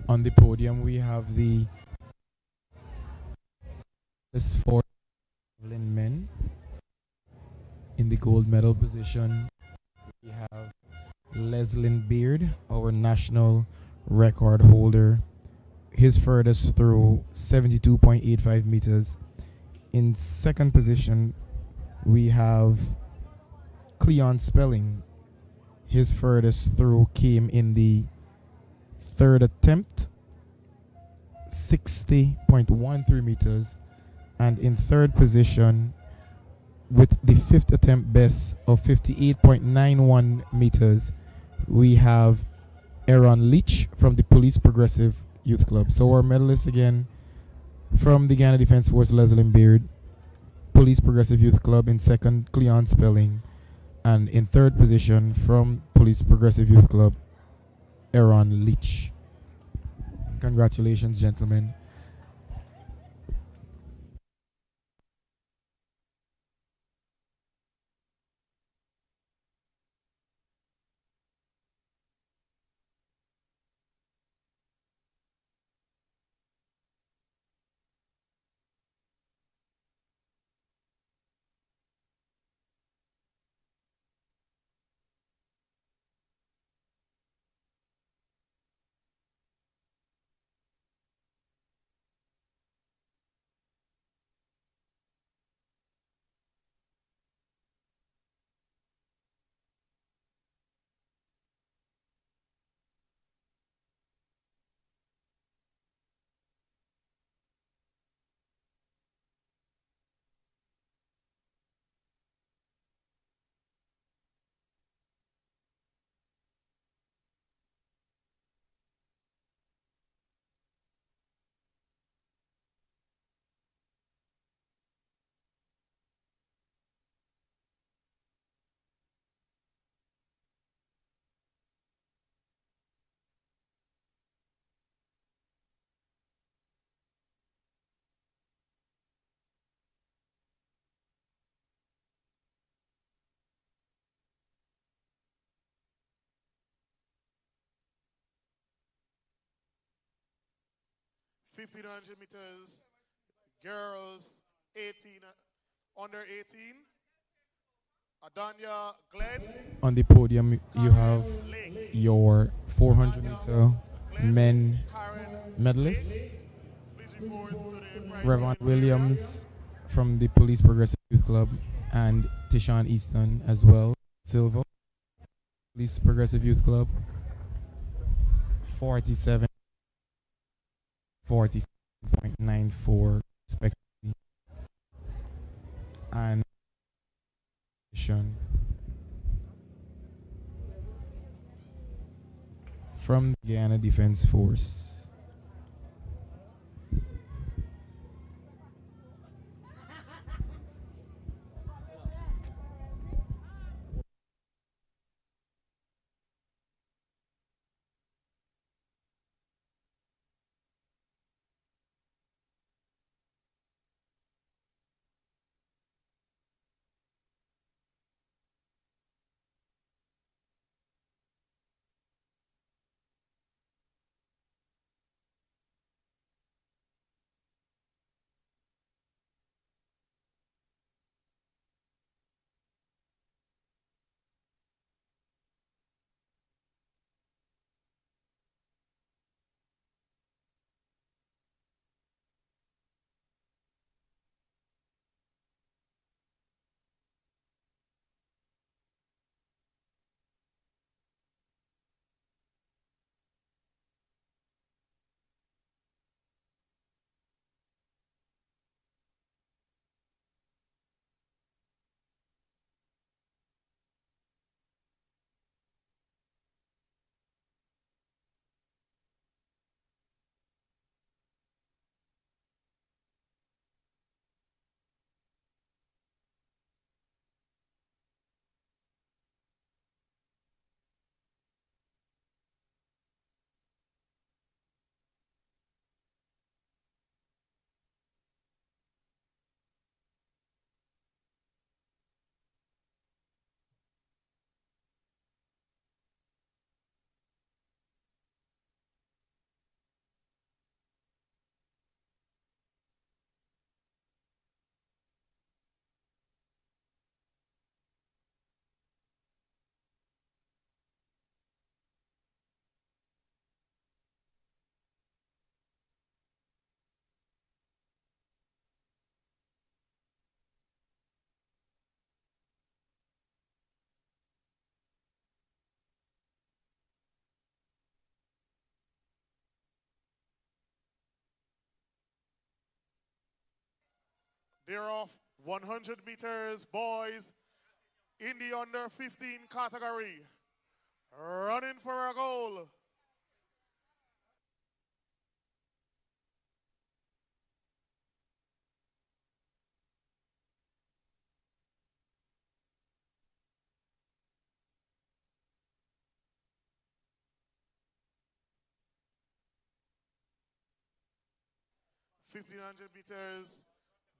On the podium, we have the four javelin men. In the gold medal position, we have Leslin Beard, our national record holder. His furthest throw, 72.85 meters. In second position, we have Cleon Spelling. His furthest throw came in the third attempt, 60.13 meters. And in third position, with the fifth attempt best of 58.91 meters, we have Aaron Leach from the Police Progressive Youth Club. So our medalists again from the Ghana Defense Force, Leslin Beard, Police Progressive Youth Club in second, Cleon Spelling, and in third position from Police Progressive Youth Club, Aaron Leach. Congratulations, gentlemen. Fifteen hundred meters, girls 18, under 18. Adanya Glenn. On the podium, you have your 400 meter men medalists. Revon Williams from the Police Progressive Youth Club and Tishan Easton as well. Silver, Police Progressive Youth Club. 47, 47.94 respectively. And from the Guyana Defense Force. They're off 100 meters, boys, in the under 15 category. Running for a goal. $1,500 meters,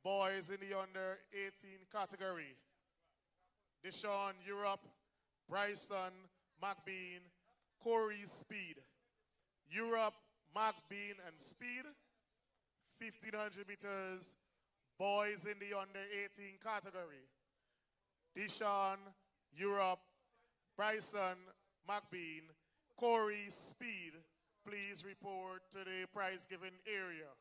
boys in the under 18 category. Deshaun, Europe, Bryson, McBean, Corey, Speed. Europe, McBean, and Speed. 1,500 meters, boys in the under 18 category. Deshaun, Europe, Bryson, McBean, Corey, Speed. Please report to the prize giving area.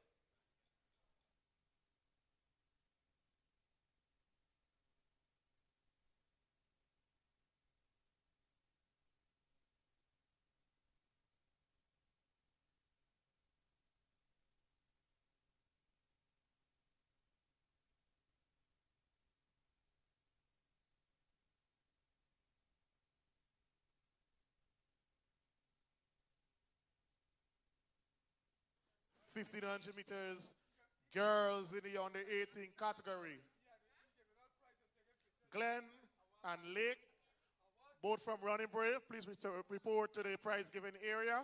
$1,500 meters, girls in the under 18 category. Glenn and Lake, both from Running Brave, please report to the prize giving area.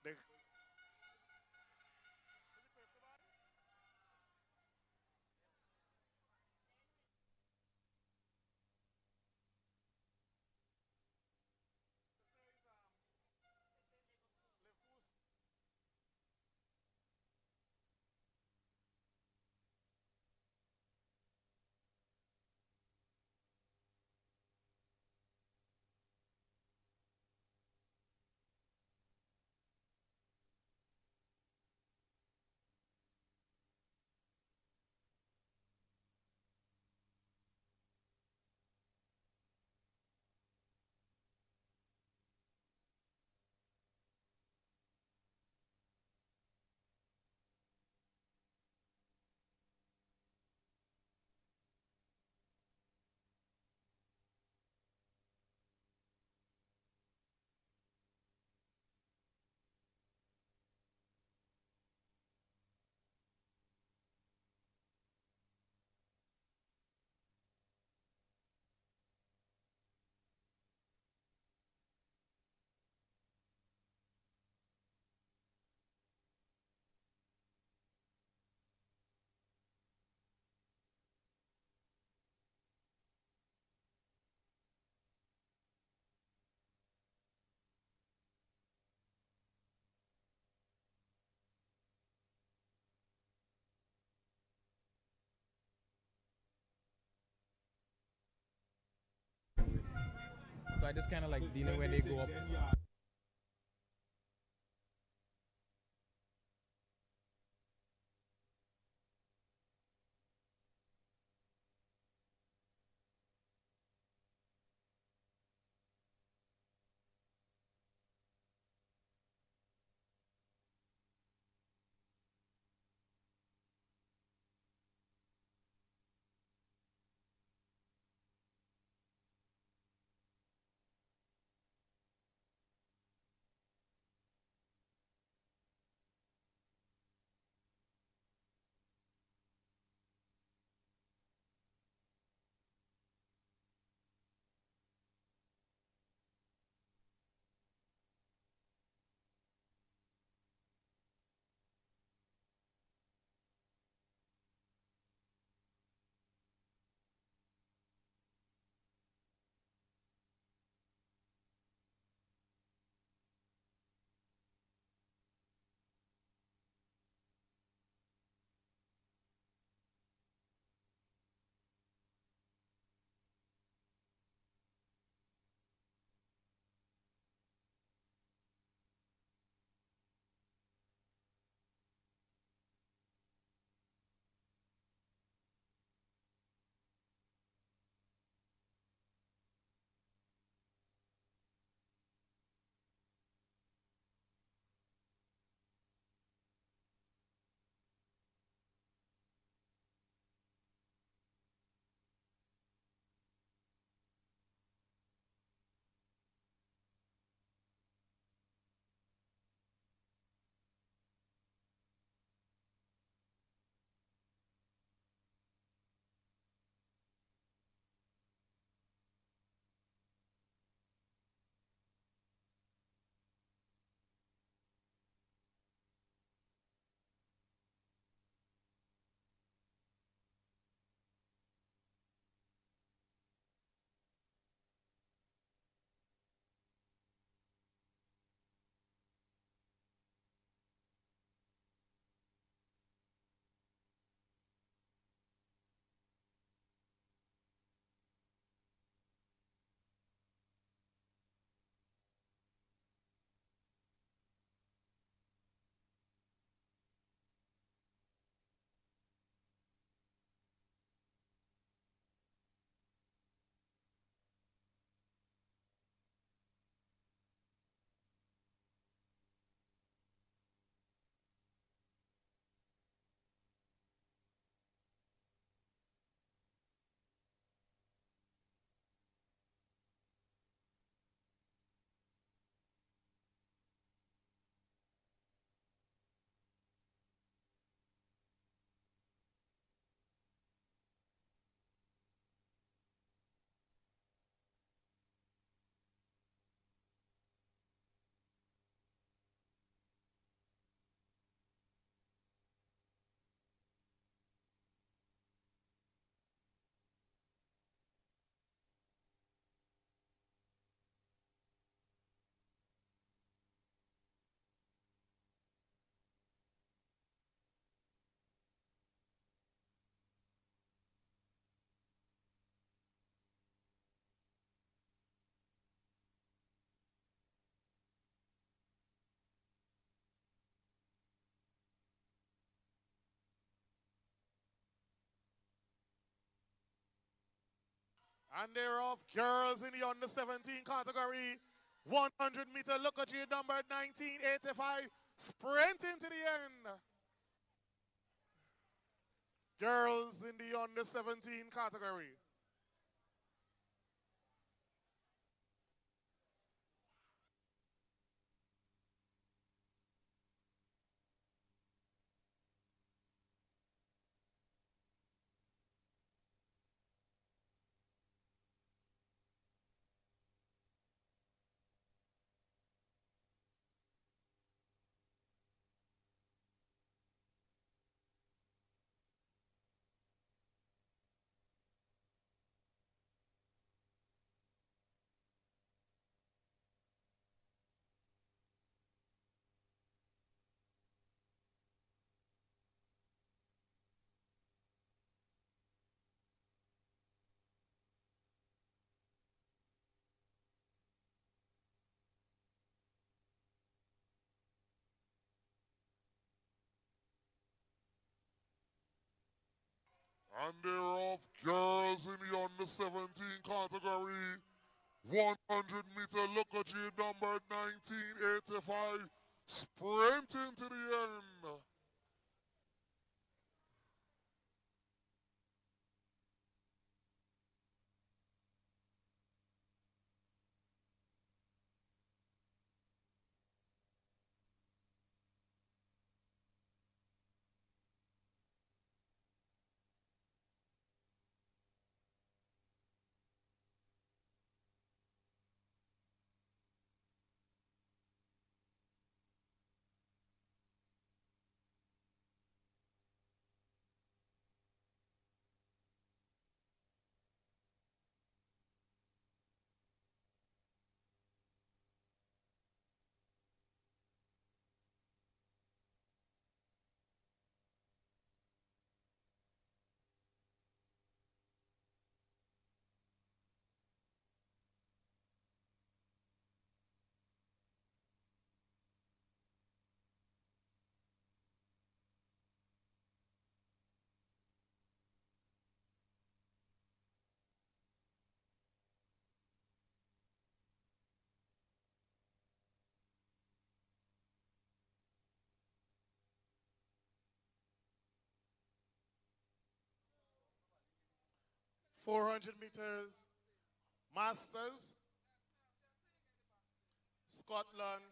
The So I just kind of like dealing when they go up. And they're off, girls in the under 17 category. 100-meter, look at you, number 1985, sprinting to the end. Girls in the under 17 category. And thereof, girls in the under 17 category, 100-meter look-at number 1985, sprinting to the end. $400 Masters, Scotland,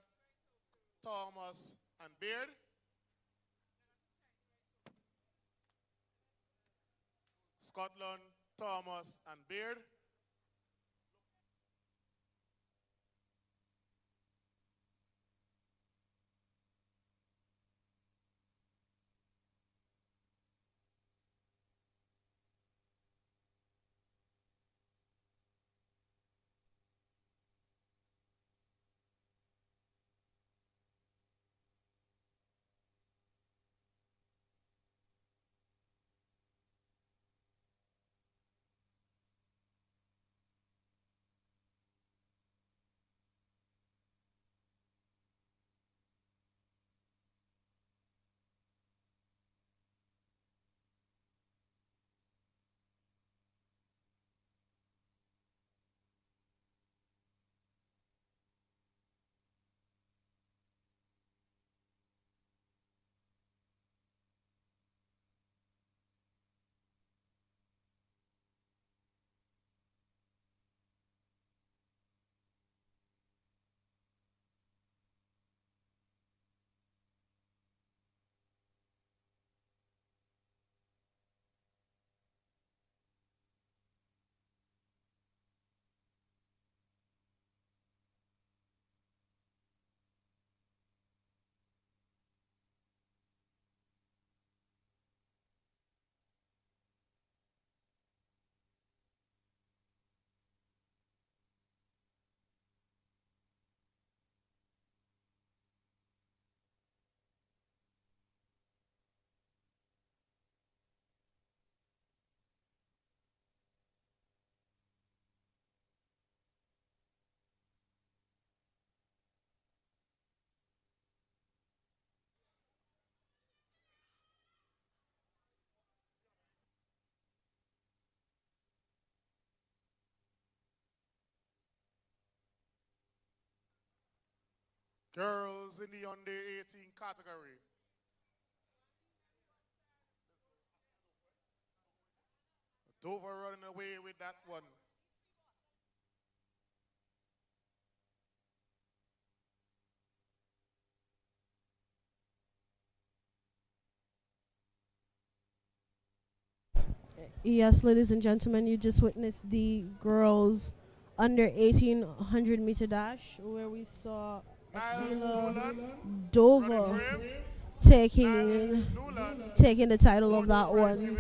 Thomas, and Beard. Scotland, Thomas, and Beard. Girls in the under 18 category. Dover running away with that one. Yes, ladies and gentlemen, you just witnessed the girls under 1800-meter dash, where we saw Akila Dover taking the title of that one.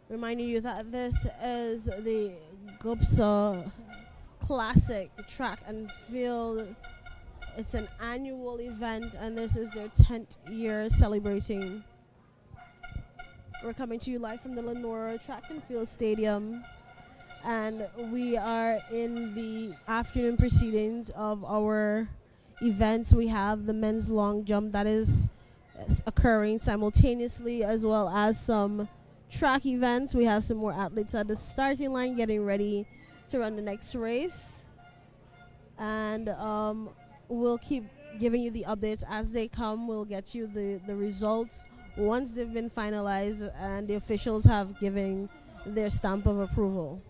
Reminding you that this is the GOBSA Classic Track and Field. It's an annual event, and this is their 10th year celebrating. We're coming to you live from the Lenora Track and Field Stadium, and we are in the afternoon proceedings of our events. We have the men's long jump that is occurring simultaneously, as well as some track events. We have some more athletes at the starting line getting ready to run the next race. And we'll keep giving you the updates as they come. We'll get you the results once they've been finalized and the officials have given their stamp of approval.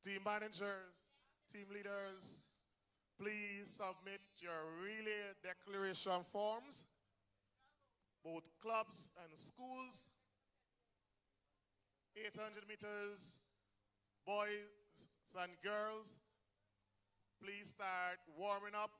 Team managers, team leaders, please submit your relay declaration forms, both clubs and schools. 800 meters, boys and girls, please start warming up.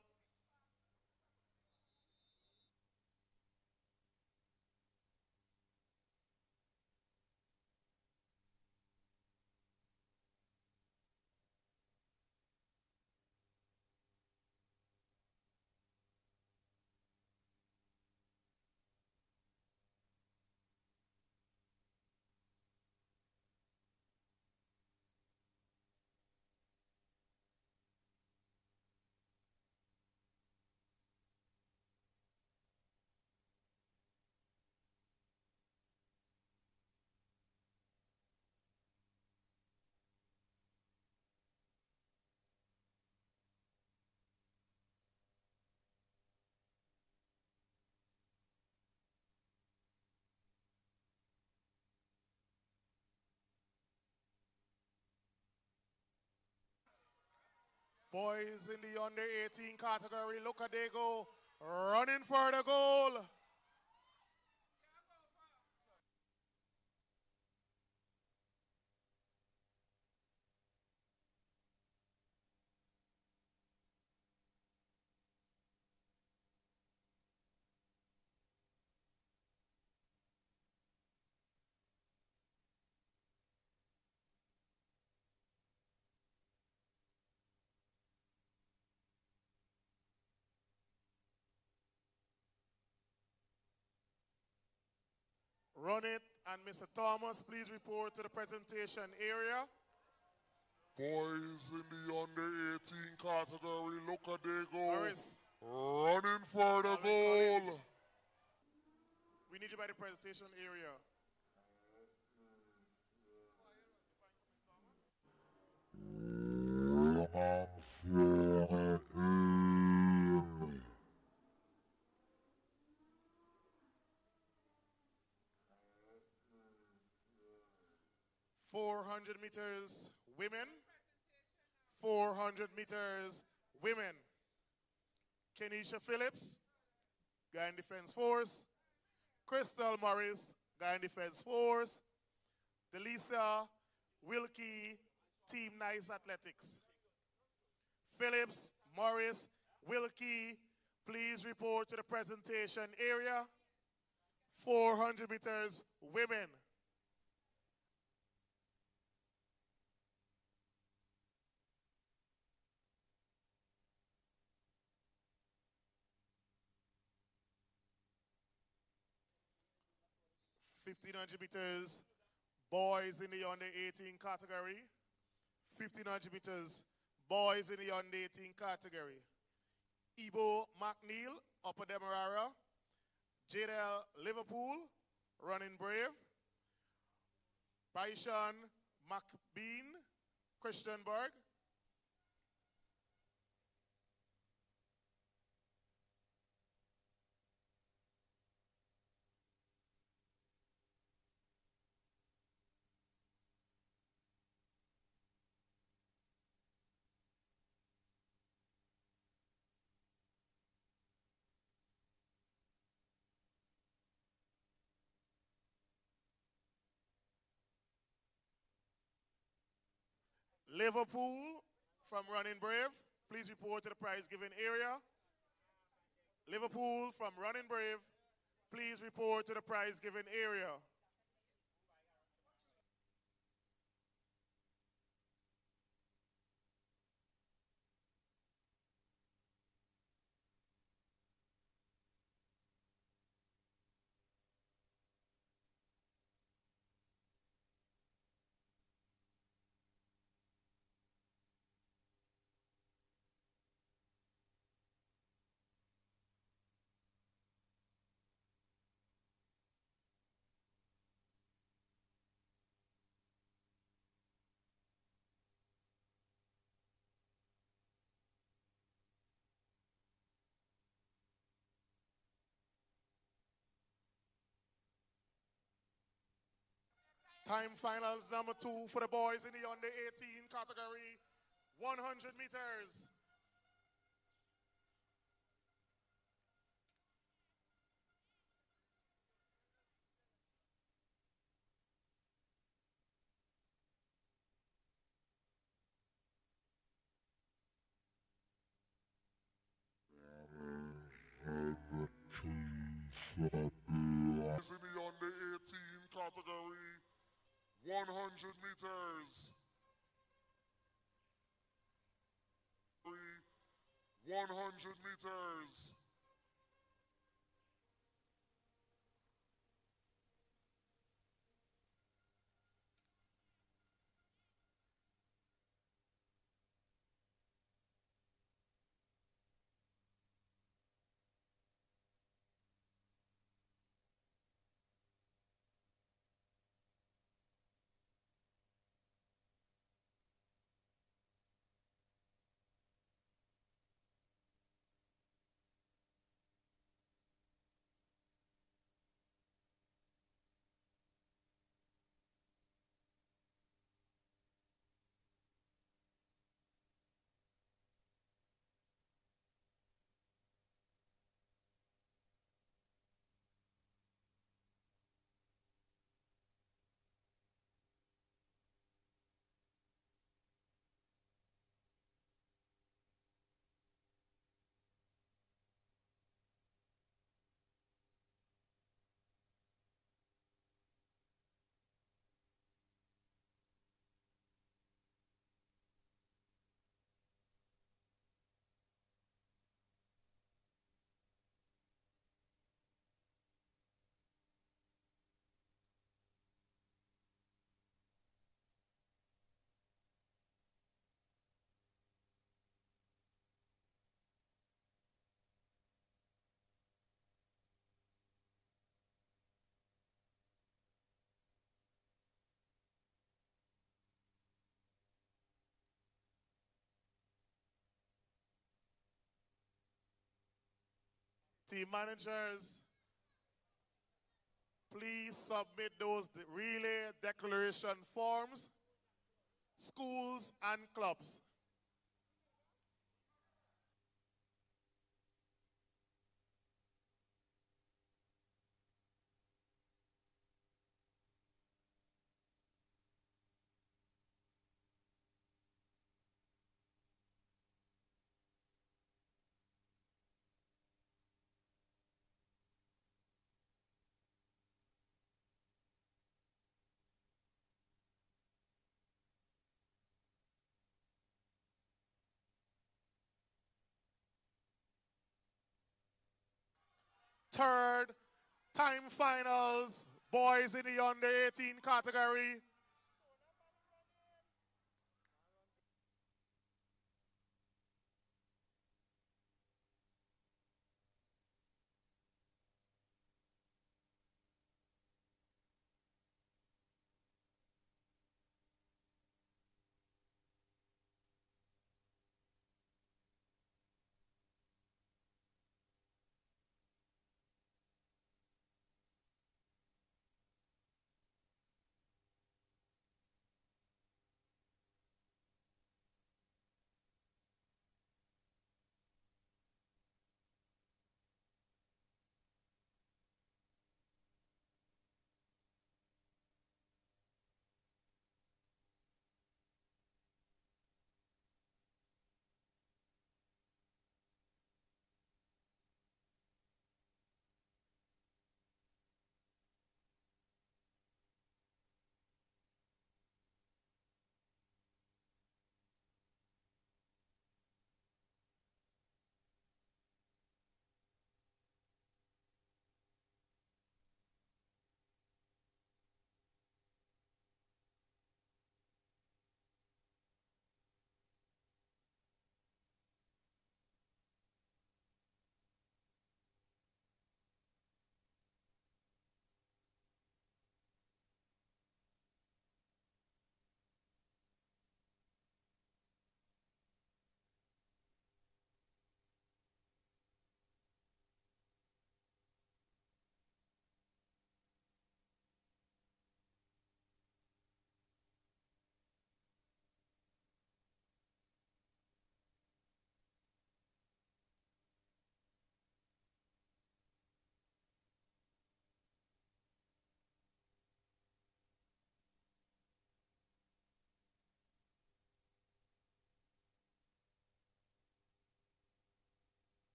Boys in the under 18 category, look at they go, running for the goal. Run it, and Mr. Thomas, please report to the presentation area. Boys in the under 18 category, look at they go. Morris. Running for the Calvin goal. Collins. We need you by the presentation area. .400 meters women. 400 meters women. Kenisha Phillips, Guy in Defense Force. Crystal Morris, Guy in Defense Force. Delisa Wilkie, Team Nice Athletics. Phillips, Morris, Wilkie, please report to the presentation area. 400 meters women. .1500 meters, boys in the under 18 category. 1500 meters, boys in the under 18 category. Ibo McNeil, Upper Demerara. Jadel Liverpool, Running Brave. Paishan McBean, Christianburg. Liverpool from Running Brave, please report to the prize giving area. Liverpool from Running Brave, please report to the prize giving area. Time finals number 2 for the boys in the under 18 category, 100 meters. In the under 18 category, 100 meters. 100 meters. Team managers, please submit those relay declaration forms, schools and clubs. Third, time finals, boys in the under 18 category.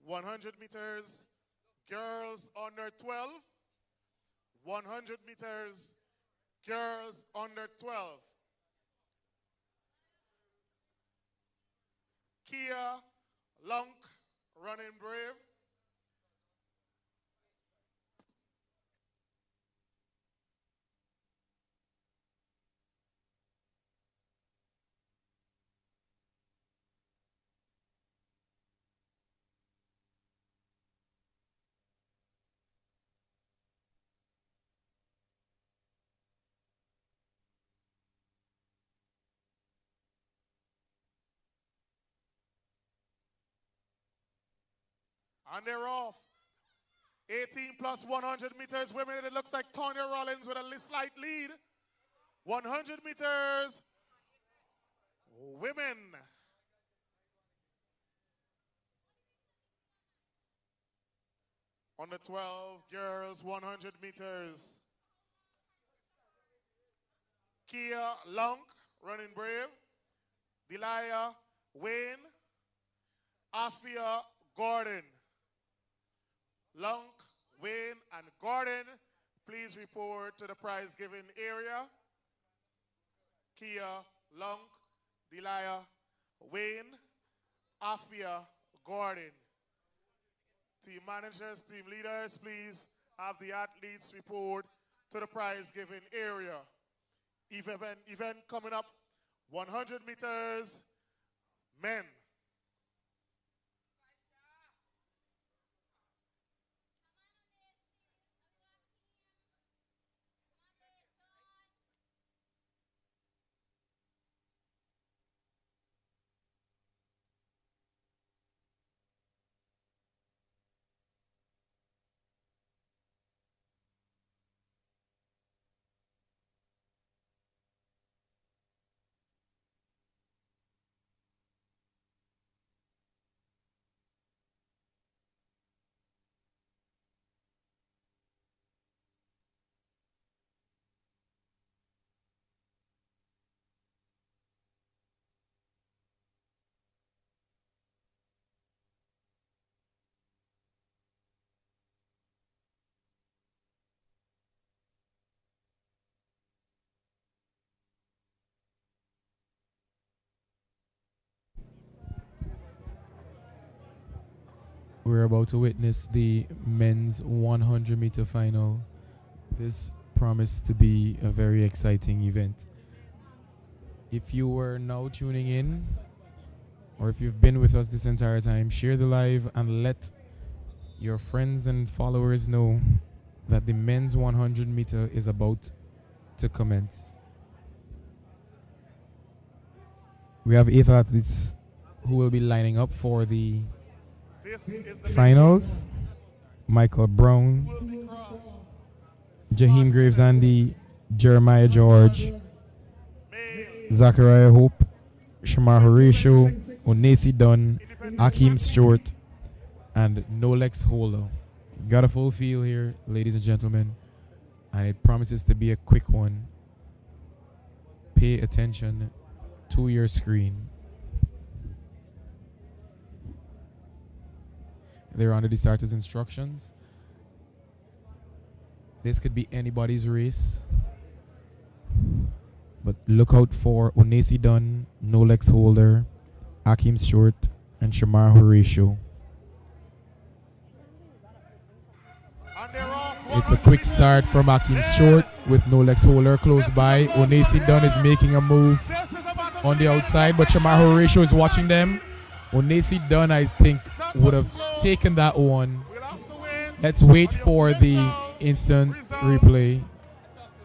100 meters, girls under 12. 100 meters, girls under 12. Kia Lunk, running brave. And they're off. 18 plus 100 meters women. It looks like Tonya Rollins with a slight lead. 100 meters women. On the 12 girls, 100 meters. Kia Lunk, running brave. Delia Wayne. Afia Gordon. Lunk, Wayne, and Gordon, please report to the prize giving area. Kia, Lunk, Delia, Wayne, Afia, Gordon. Team managers, team leaders, please have the athletes report to the prize giving area. Event coming up, 100 meters, men. We're about to witness the men's 100-meter final. This promised to be a very exciting event. If you were now tuning in, or if you've been with us this entire time, share the live and let your friends and followers know that the men's 100-meter is about to commence. We have 8 athletes who will be lining up for the finals. Michael Brown, Jaheim Graves Andy, Jeremiah George, Zachariah Hope, Shamar Horatio, Onesi Dunn, Akeem Stewart, and Nolex Holder. Got a full field here, ladies and gentlemen, and it promises to be a quick one. Pay attention to your screen. They're under the starters' instructions. This could be anybody's race. But look out for Onesi Dunn, Nolex Holder, Akeem Stewart, and Shamar Horatio. It's a quick start from Akeem Stewart with Nolex Holder close by. Onesi Dunn is making a move on the outside, but Shamar Horatio is watching them. Onesi Dunn, I think, would have taken that one. Let's wait for the instant replay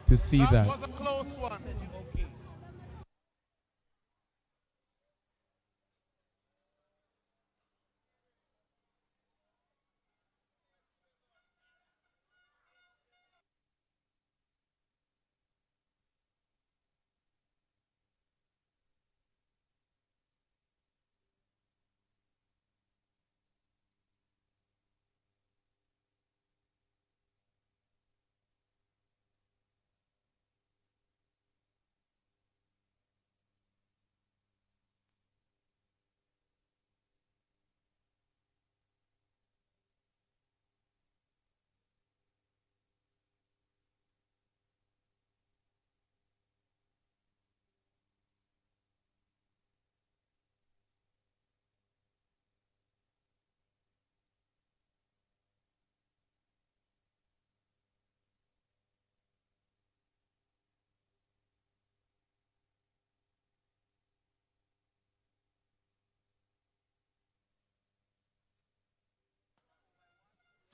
to see that. Was a close one.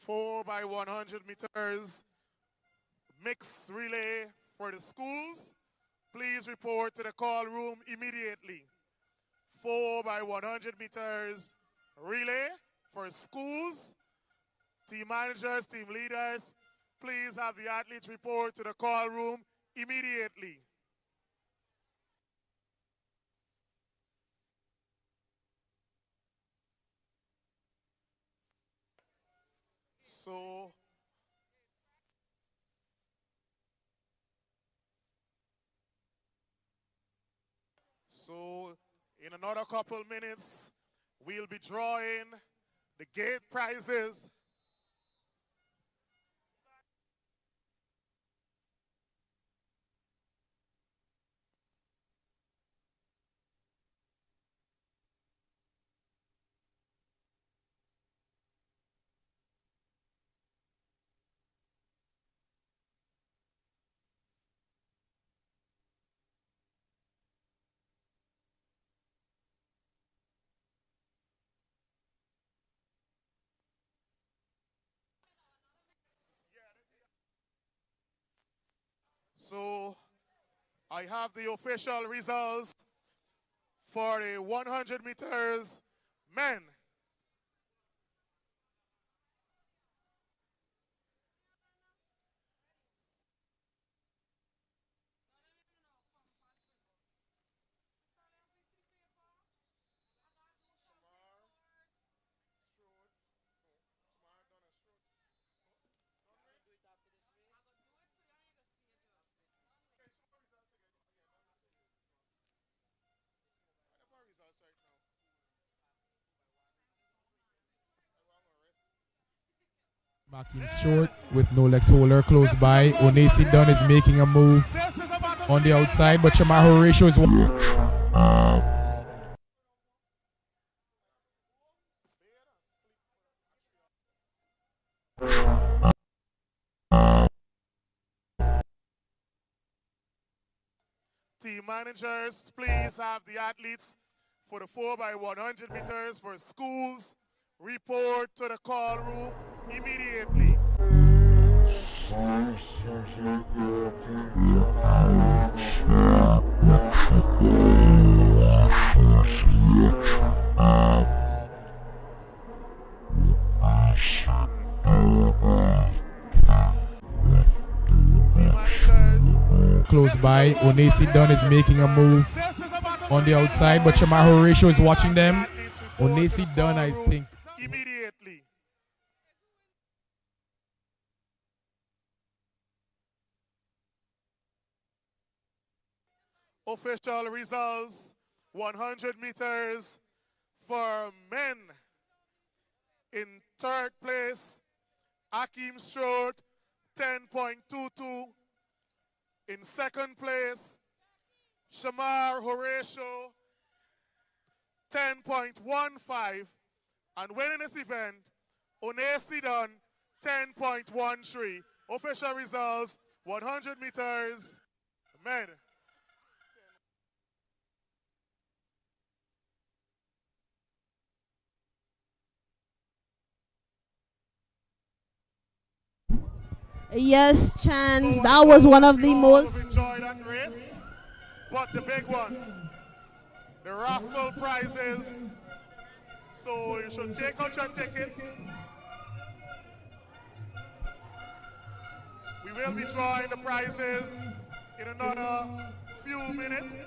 4 by 100 meters mixed relay for the schools. Please report to the call room immediately. 4 by 100 meters relay for schools. Team managers, team leaders, please have the athletes report to the call room immediately. So in another couple minutes, we'll be drawing the gate prizes. So I have the official results for the 100 meters men. Akeem short with no legs holder close by. Onesi Dunn is making a move on the outside, but Shamar Horatio is. Team managers, please have the athletes for the 4 by 100 meters for schools report to the call room immediately. Close by, Onesi Dunn is making a move on the outside, but Shamar Horatio is watching them. Onesi Dunn, I think. Immediately. Official results, 100 meters for men. In third place, Akeem Strode, 10.22. In second place, Shamar Horatio, 10.15. And winning this event, Onesi Dunn, 10.13. Official results, 100 meters, men. Yes, Chance, that was one of the most. Enjoy that race, but the big one, the Raffle prizes. So you should take out your tickets. We will be drawing the prizes in another few minutes.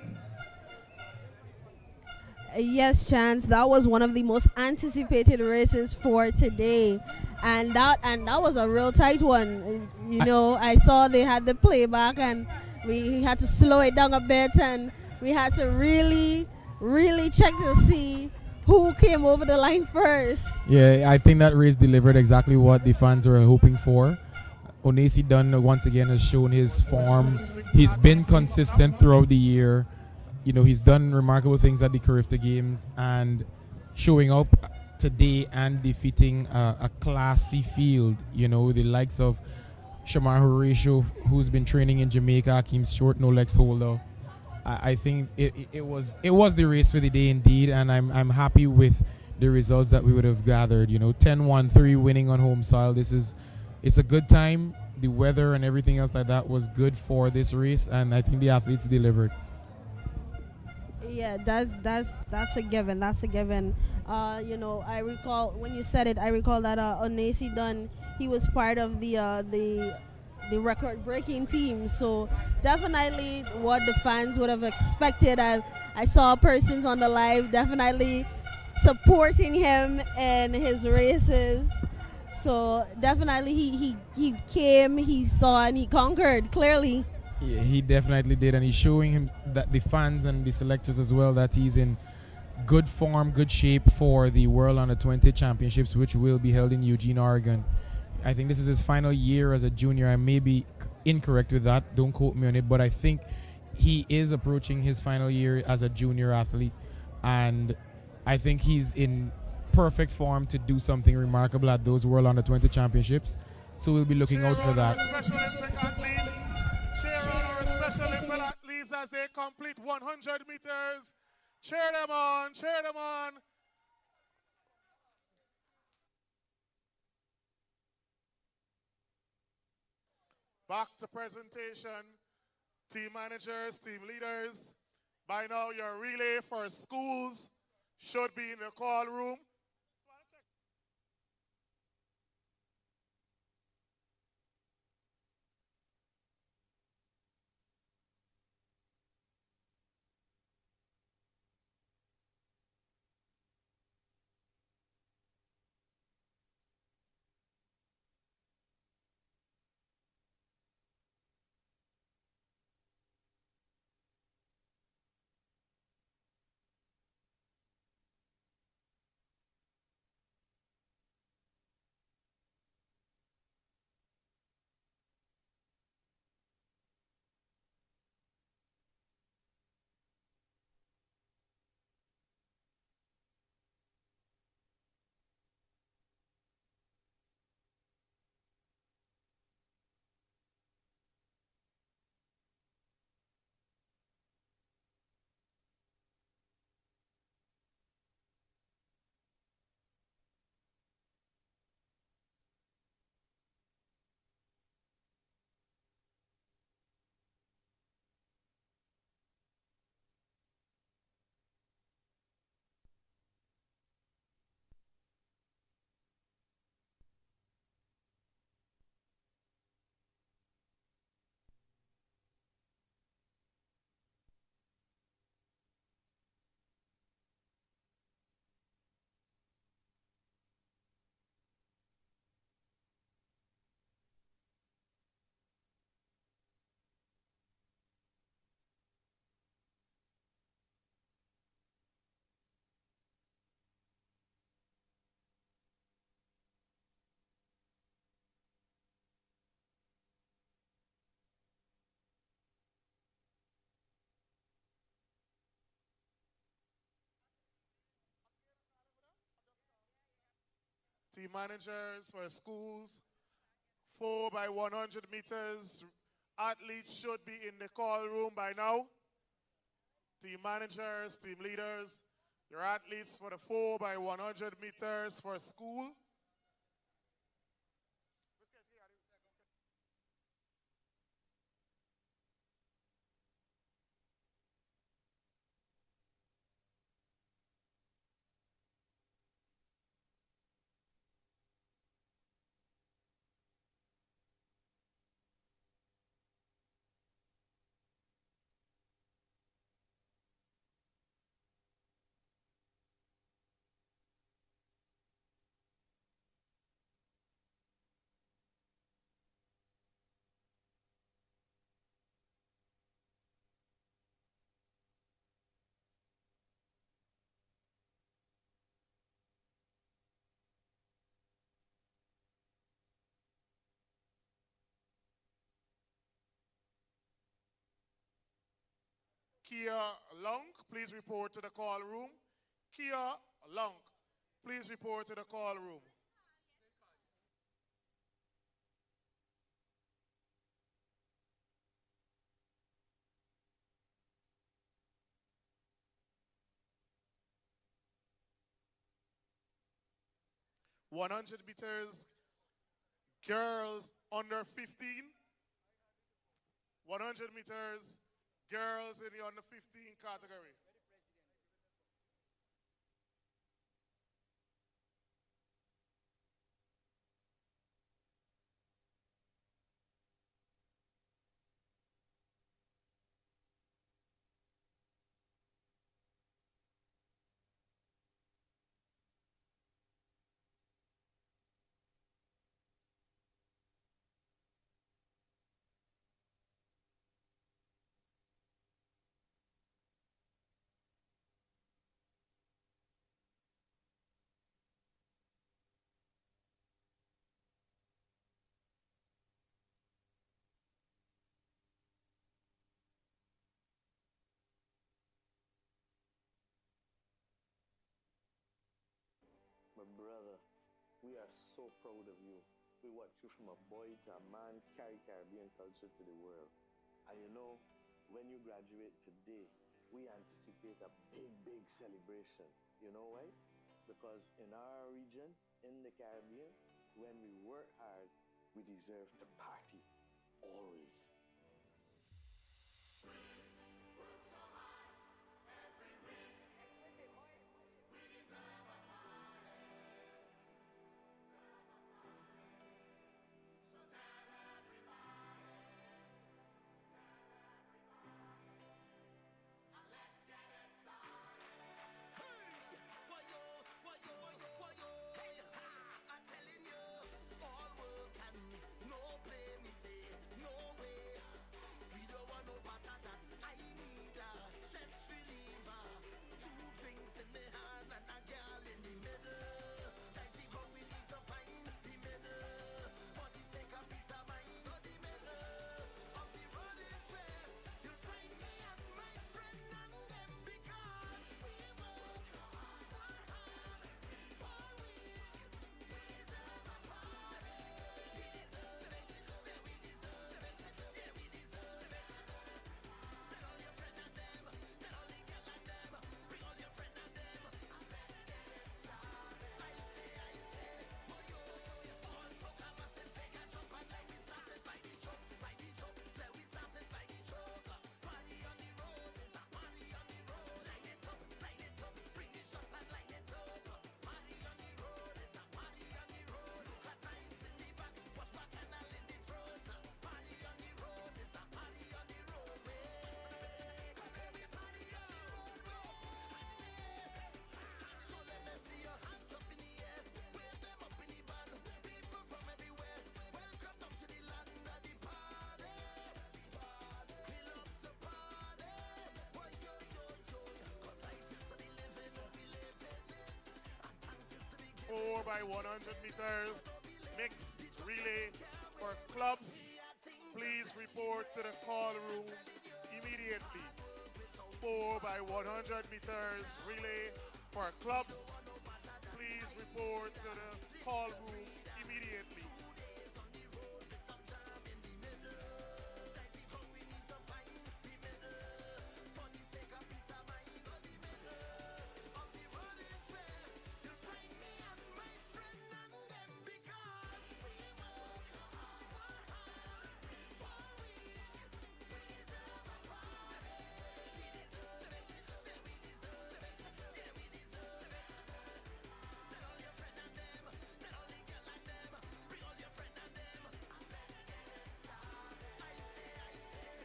Yes, Chance, that was one of the most anticipated races for today. And that was a real tight one. You know, I saw they had the playback and we had to slow it down a bit and we had to really check to see who came over the line first. Yeah, I think that race delivered exactly what the fans were hoping for. Onesi Dunn once again has shown his form. He's been consistent throughout the year. You know, he's done remarkable things at the Carifta Games and showing up today and defeating a classy field. You know, the likes of Shamar Horatio, who's been training in Jamaica, Akeem Short, no legs holder. I think it was the race for the day indeed, and I'm happy with the results that we would have gathered. 10-1-3 winning on home soil. It's a good time. The weather and everything else like that was good for this race, and I think the athletes delivered. Yeah, that's a given. That's a given. I recall when you said it. I recall that Onesi Dunn, he was part of the record-breaking team. So definitely what the fans would have expected. I saw persons on the live definitely supporting him in his races. So definitely he came, he saw, and he conquered clearly. Yeah, he definitely did, and he's showing him that the fans and the selectors as well that he's in good form, good shape for the World Under 20 Championships, which will be held in Eugene, Oregon. I think this is his final year as a junior. I may be incorrect with that. Don't quote me on it, but I think he is approaching his final year as a junior athlete, and I think he's in perfect form to do something remarkable at those World Under 20 Championships. So we'll be looking out for that. Cheer on our Special Olympic athletes as they complete 100 meters. Cheer them on, cheer them on. Back to presentation. Team managers, team leaders. By now, your relay for schools should be in the call room. Team managers for schools, 4 by 100 meters. Athletes should be in the call room by now. Team managers, team leaders, your athletes for the 4 by 100 meters for school. Kia Long, please report to the call room. Kia Long, please report to the call room. 100 meters, girls under 15. 100 meters, girls in the under 15 category. My brother, we are so proud of you. We watched you from a boy to a man carry Caribbean culture to the world. And you know, when you graduate today, we anticipate a big celebration. You know why? Because in our region, in the Caribbean, when we work hard, we deserve to party. Always. Four by 100 meters, mixed relay for clubs. Please report to the call room immediately. 4 by 100 meters relay for clubs. Please report to the call room immediately.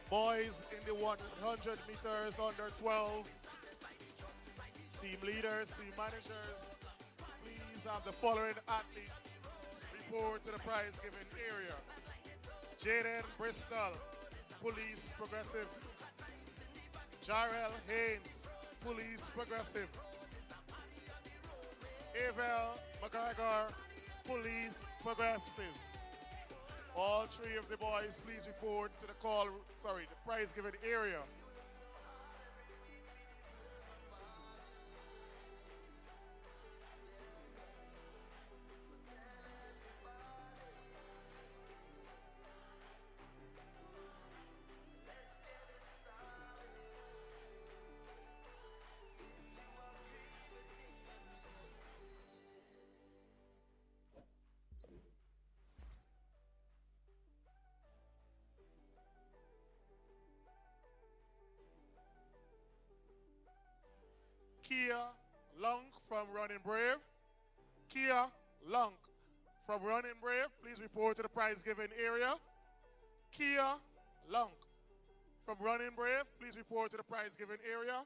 Boys in the 100 meters under 12. Team leaders, team managers, please have the following athletes report to the prize giving area. Jaden Bristol, Police Progressive. Jarrell Haynes, Police Progressive. Avel McGregor, Police Progressive. All three of the boys, please report to the the prize given area. Kia Lunk from Running Brave. Kia Lunk from Running Brave, please report to the prize giving area. Kia Lunk from Running Brave, please report to the prize giving area.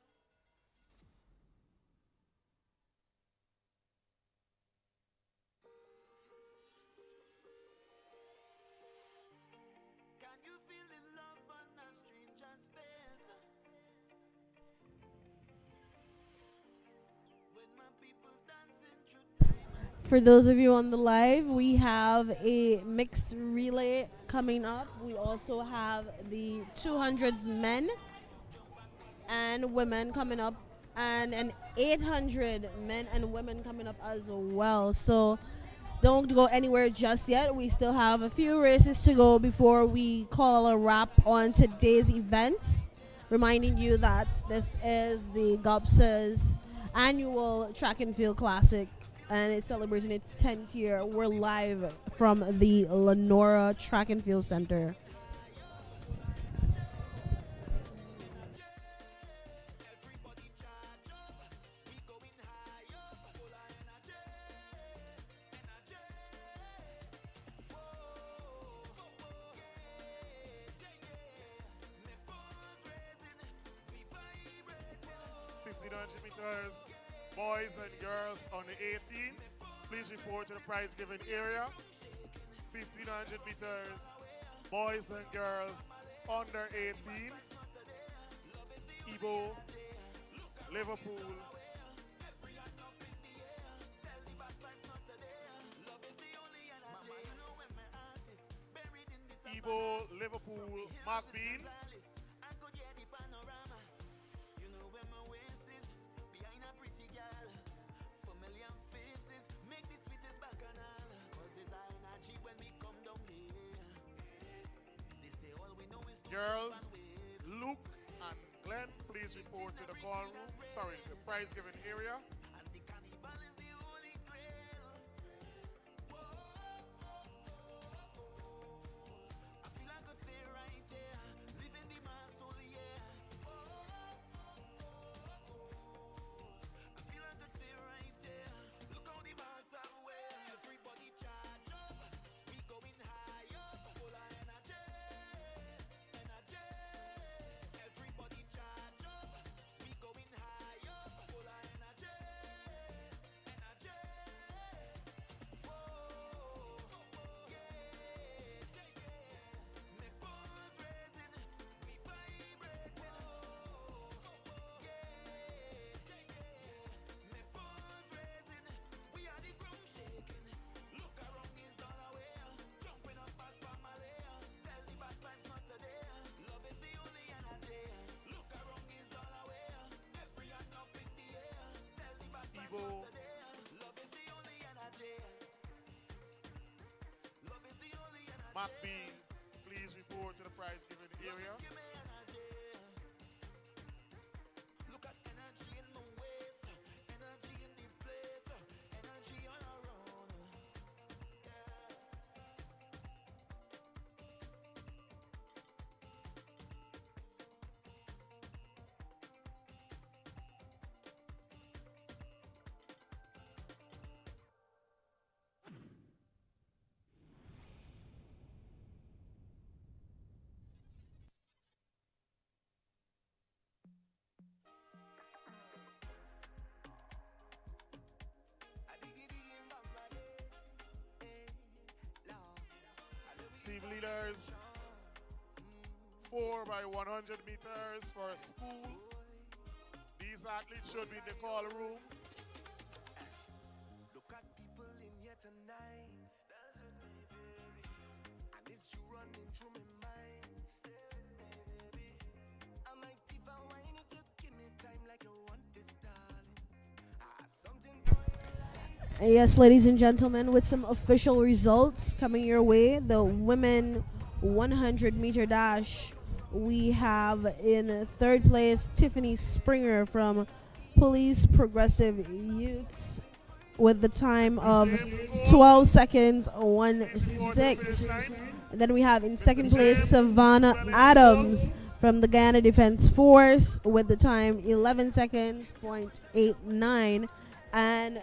For those of you on the live, we have a mixed relay coming up. We also have the 200s men and women coming up, and an 800 men and women coming up as well. So don't go anywhere just yet. We still have a few races to go before we call a wrap on today's events. Reminding you that this is the GOBSA's annual Track and Field Classic, and it's celebrating its 10th year. We're live from the Lenora Track and Field Center. Meters, boys and girls on the 18, please report to the prize giving area. 1500 meters, boys and girls under 18, Ibo, Liverpool. Ibo, Liverpool, Mark Bean. Girls, Luke and Glenn, please report to the call room. Sorry, the prize giving area. Mark B, please report to the prize given area. Team leaders, 4 by 100 meters for a school. These athletes should be in the call room. Look at people in here tonight. Dance with me, baby. And it's you running through my mind. Stay with me, baby. I might even whine if you give me time like you want this, darling. Something for your life. Yes, ladies and gentlemen, with some official results coming your way, the women 100 meter dash, we have in third place Tiffany Springer from Police Progressive Youths with the time of 12 seconds 16. And then we have in second place Savannah Adams from the Guyana Defense Force with the time 11 seconds, .89. And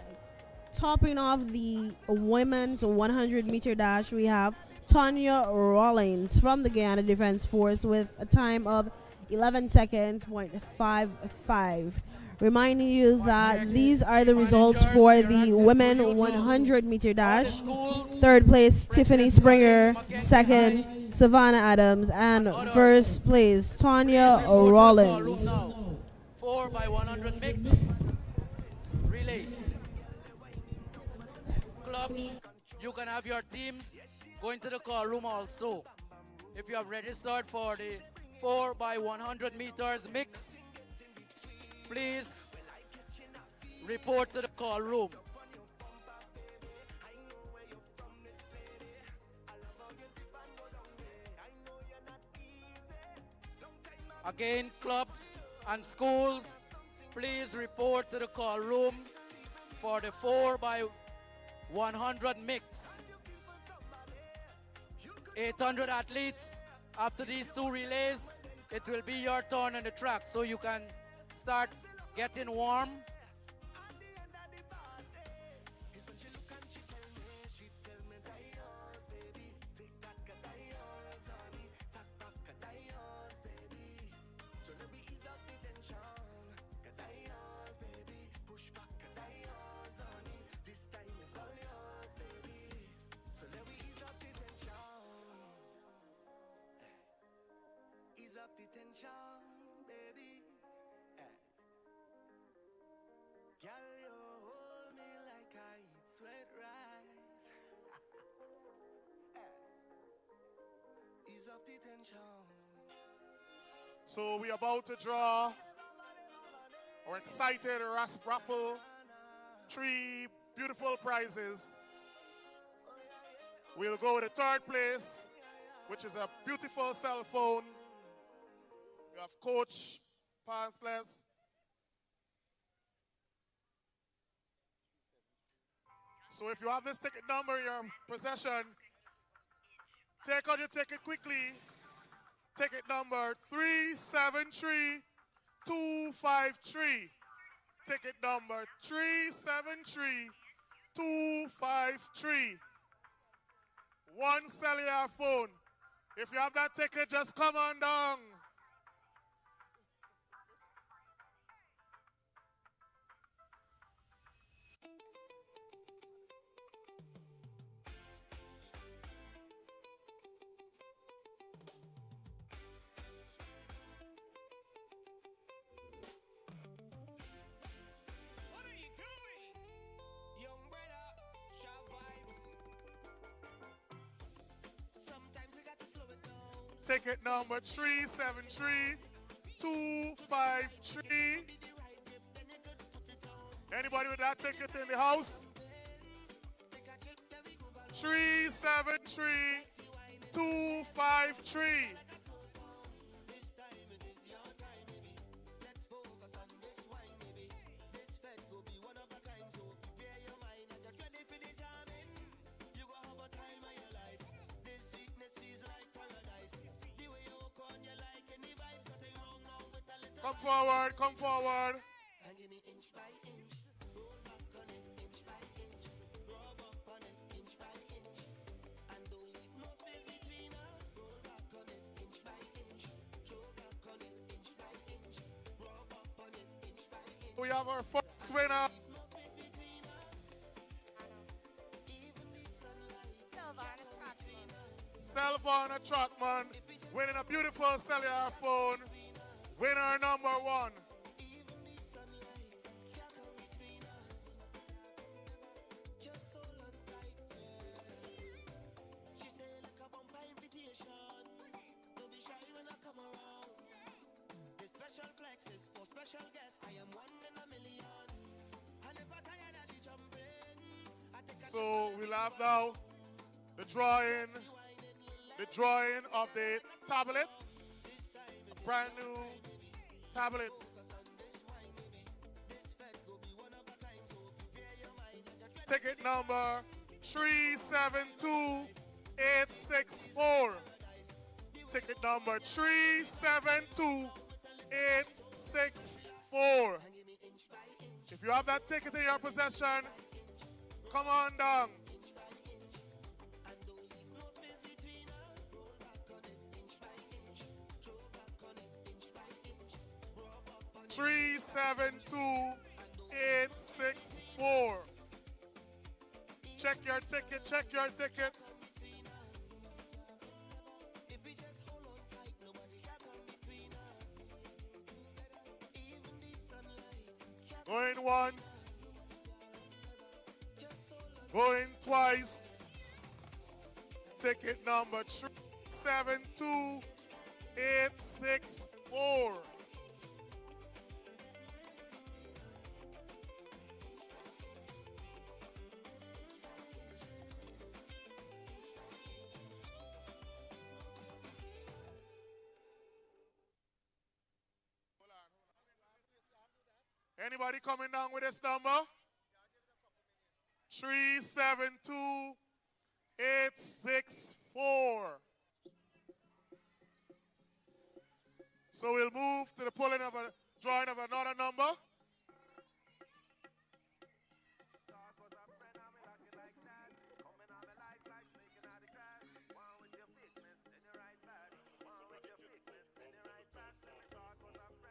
topping off the women's 100 meter dash, we have Tanya Rawlings from the Guyana Defense Force with a time of 11 seconds, .55. Reminding you that these are the results for the women 100 meter dash. Third place, Tiffany Springer. Second, Savannah Adams. And first place, Tanya Rawlings. 4 by 100 mix relay. Clubs, you can have your teams going to the call room also. If you have registered for the 4 by 100 meters mix, please report to the call room. Again, clubs and schools, please report to the call room for the 4 by 100 mix. 800 athletes. After these two relays, it will be your turn on the track, so you can start getting warm. So we're about to draw our excited Raffle. 3 beautiful prizes. We'll go with the third place, which is a beautiful cell phone. We have Coach Pantsless. So if you have this ticket number in your possession, take out your ticket quickly. Ticket number 373253. Ticket number 373253. One cellular phone. If you have that ticket, just come on down. Ticket number 373253. Anybody with that ticket in the house? 373253. Come forward, come forward. We have our first winner. Selvana Trotman winning a beautiful cellular phone. Winner number 1. So we'll have now the drawing of the tablet, a brand new tablet. Ticket number 372864. Ticket number 372864. If you have that ticket in your possession, come on down. Three, 72864. Check your ticket, check your tickets. Going once. Going twice. Ticket number 372864. Anybody coming down with this number? 372864. So we'll move to the pulling of a drawing of another number.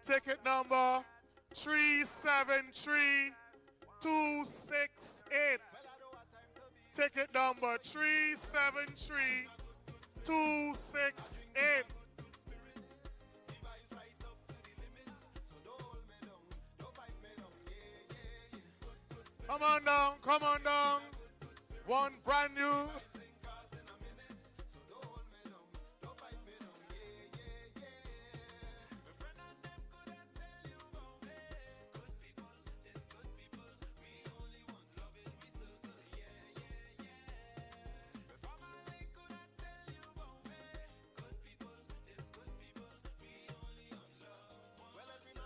Ticket number 373268. Ticket number 373268. Come on down, come on down. One brand new.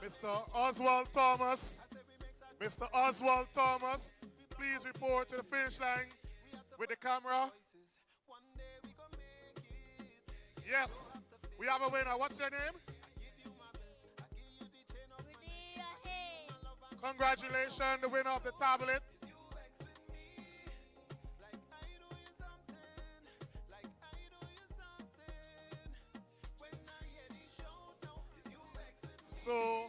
Mr. Oswald Thomas. Mr. Oswald Thomas, please report to the finish line with the camera. Yes, we have a winner. What's your name? Congratulations, the winner of the tablet. So,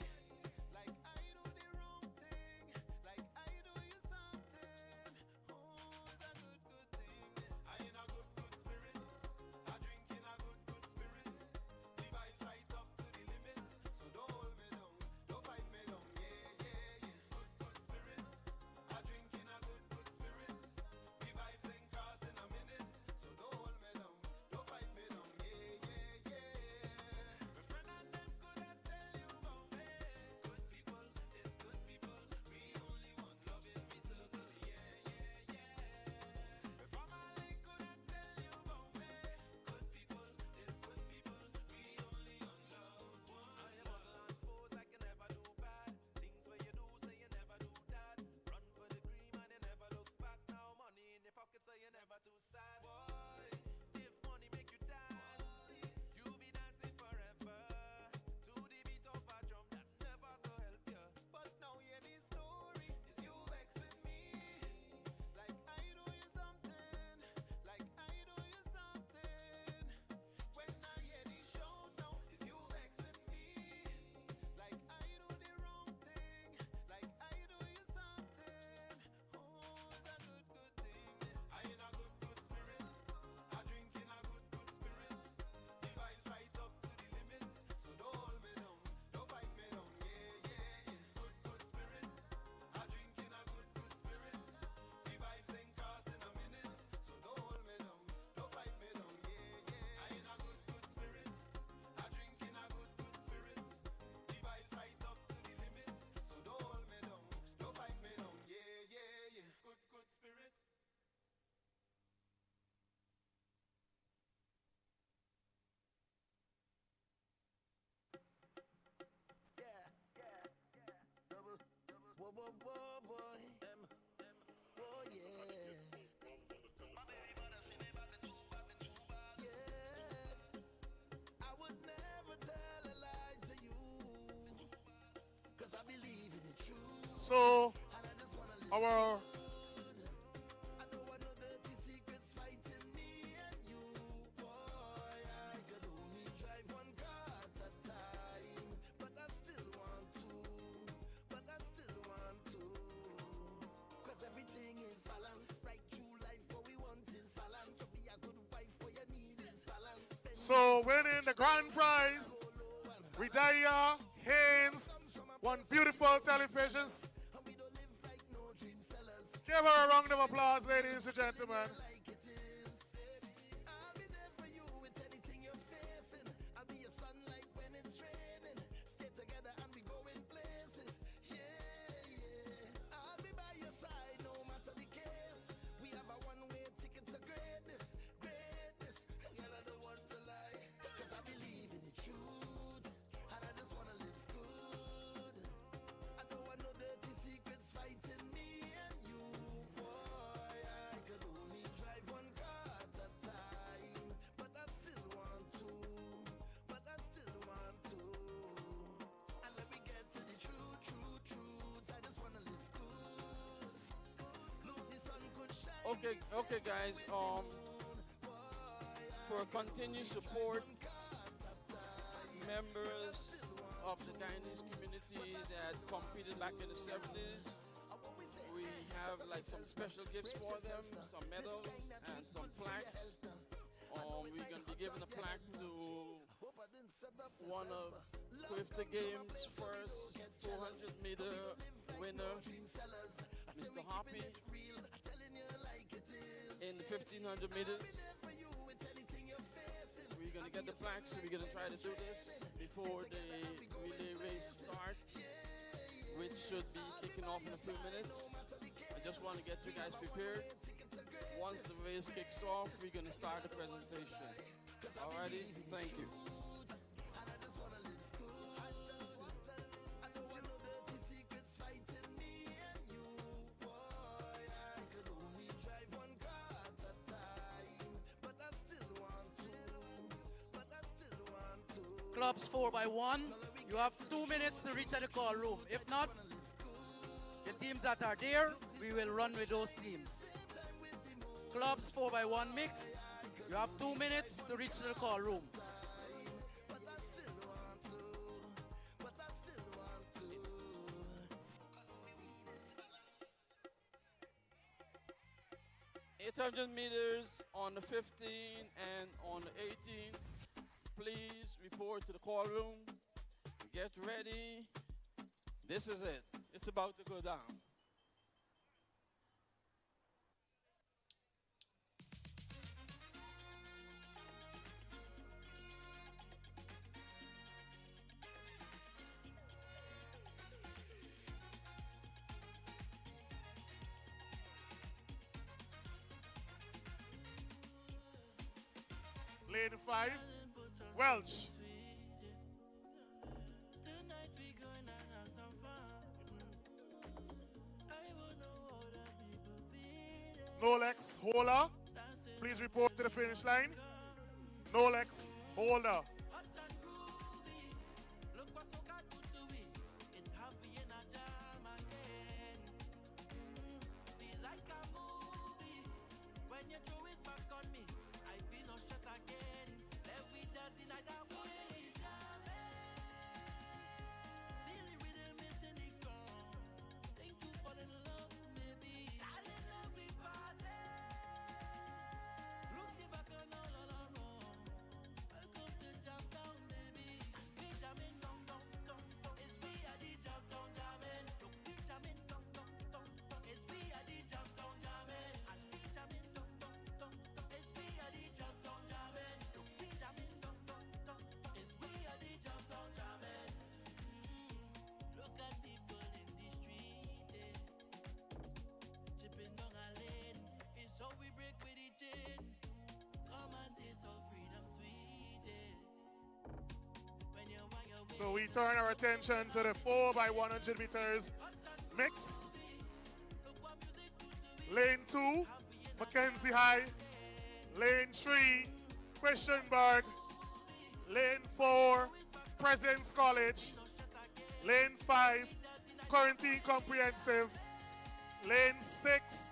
So, our everything is balance. Right through life, what we want is balance. So be a good wife, what you need is balance. So winning the grand prize, Ridaya Haynes, one beautiful television. Give her a round of applause, ladies and gentlemen. Okay, guys. For continued support, members of the Guyanese community that competed back in the 70s, we have like some special gifts for them, some medals and some plaques. We're gonna be giving a plaque to one of Clifton Games' first 400-meter winner, Mr. Hoppy. In the 1500 meters, we're going to get the plaques, so we're going to try to do this before the relay race start, which should be kicking off in a few minutes. I just want to get you guys prepared. Once the race kicks off, we're going to start the presentation. Alrighty, thank you. Clubs 4x1, you have 2 minutes to reach at the call room. If not, the teams that are there, we will run with those teams. Clubs 4x1 mix, you have 2 minutes to reach to the call room. $800 meters on the 15 and on the 18. Please report to the call room. Get ready. This is it. It's about to go down. Lane 5, Welch. Nolex Holder, please report to the finish line. Nolex Holder. So we turn our attention to the 4x100 meters mix. Lane 2, Mackenzie High. Lane 3, Christianburg. Lane 4, President's College. Lane 5, Quarantine Comprehensive, lane 6.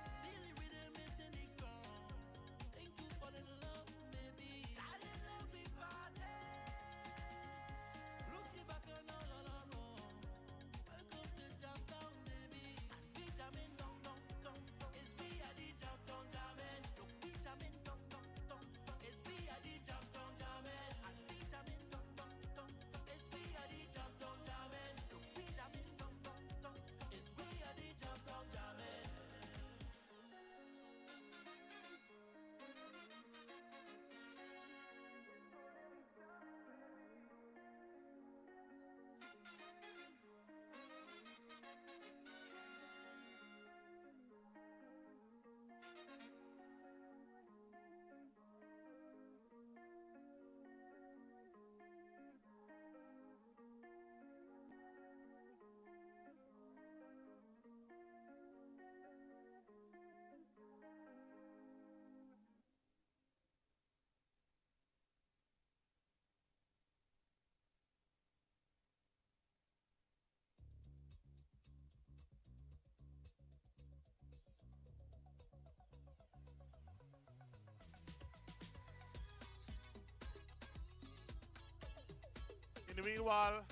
In the meanwhile,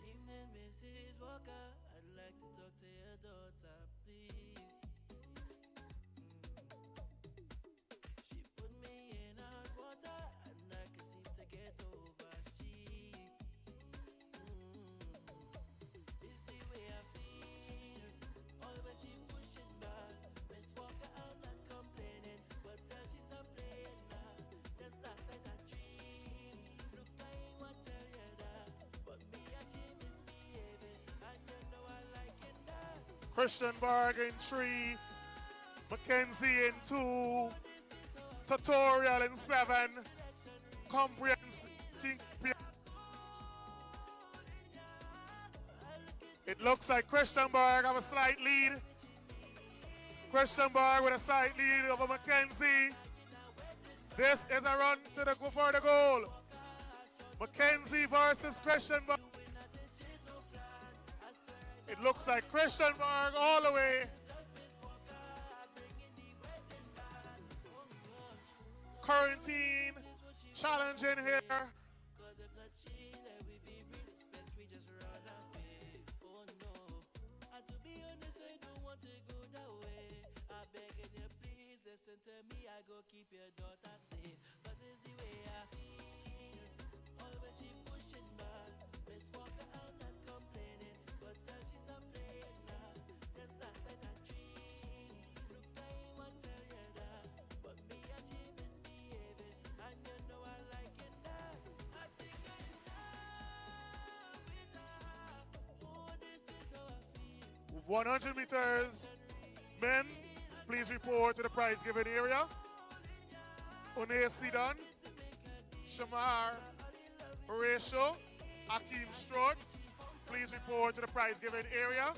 Evening, Mrs. Walker. I'd like to talk to your daughter, please. She put me in hot water, and I can seem to get over. It's the way I feel. All when she pushing back, Miss Walker, I'm not complaining, but tell she's a playing now. Just last night I dreamed. Look, I ain't want to tell you that, but me and she misbehaving, and you know I like it that. Christian Berg in 3, Mackenzie in 2, Tutorial in 7, Comprehensive. It looks like Christian Berg have a slight lead. Christian Berg with a slight lead over Mackenzie. This is a run to the for the goal. Mackenzie versus Christian Berg. It looks like Christian Berg all the way. Quarantine challenging here. Listen to me, I go keep your daughter safe. Cause it's the way I feel. All when she pushing back, Miss Walker, I'm not complaining, but tell she's a playing now. Just last night I dreamed. Look, I ain't want to tell you that, but me and she misbehaving, and you know I like it that. I think I'm in love with her. Oh, this is how I feel. 100 meters. Men, please report to the prize giving area. Unai Sidan, Shamar, Horatio, Akeem Strode, please report to the prize giving area.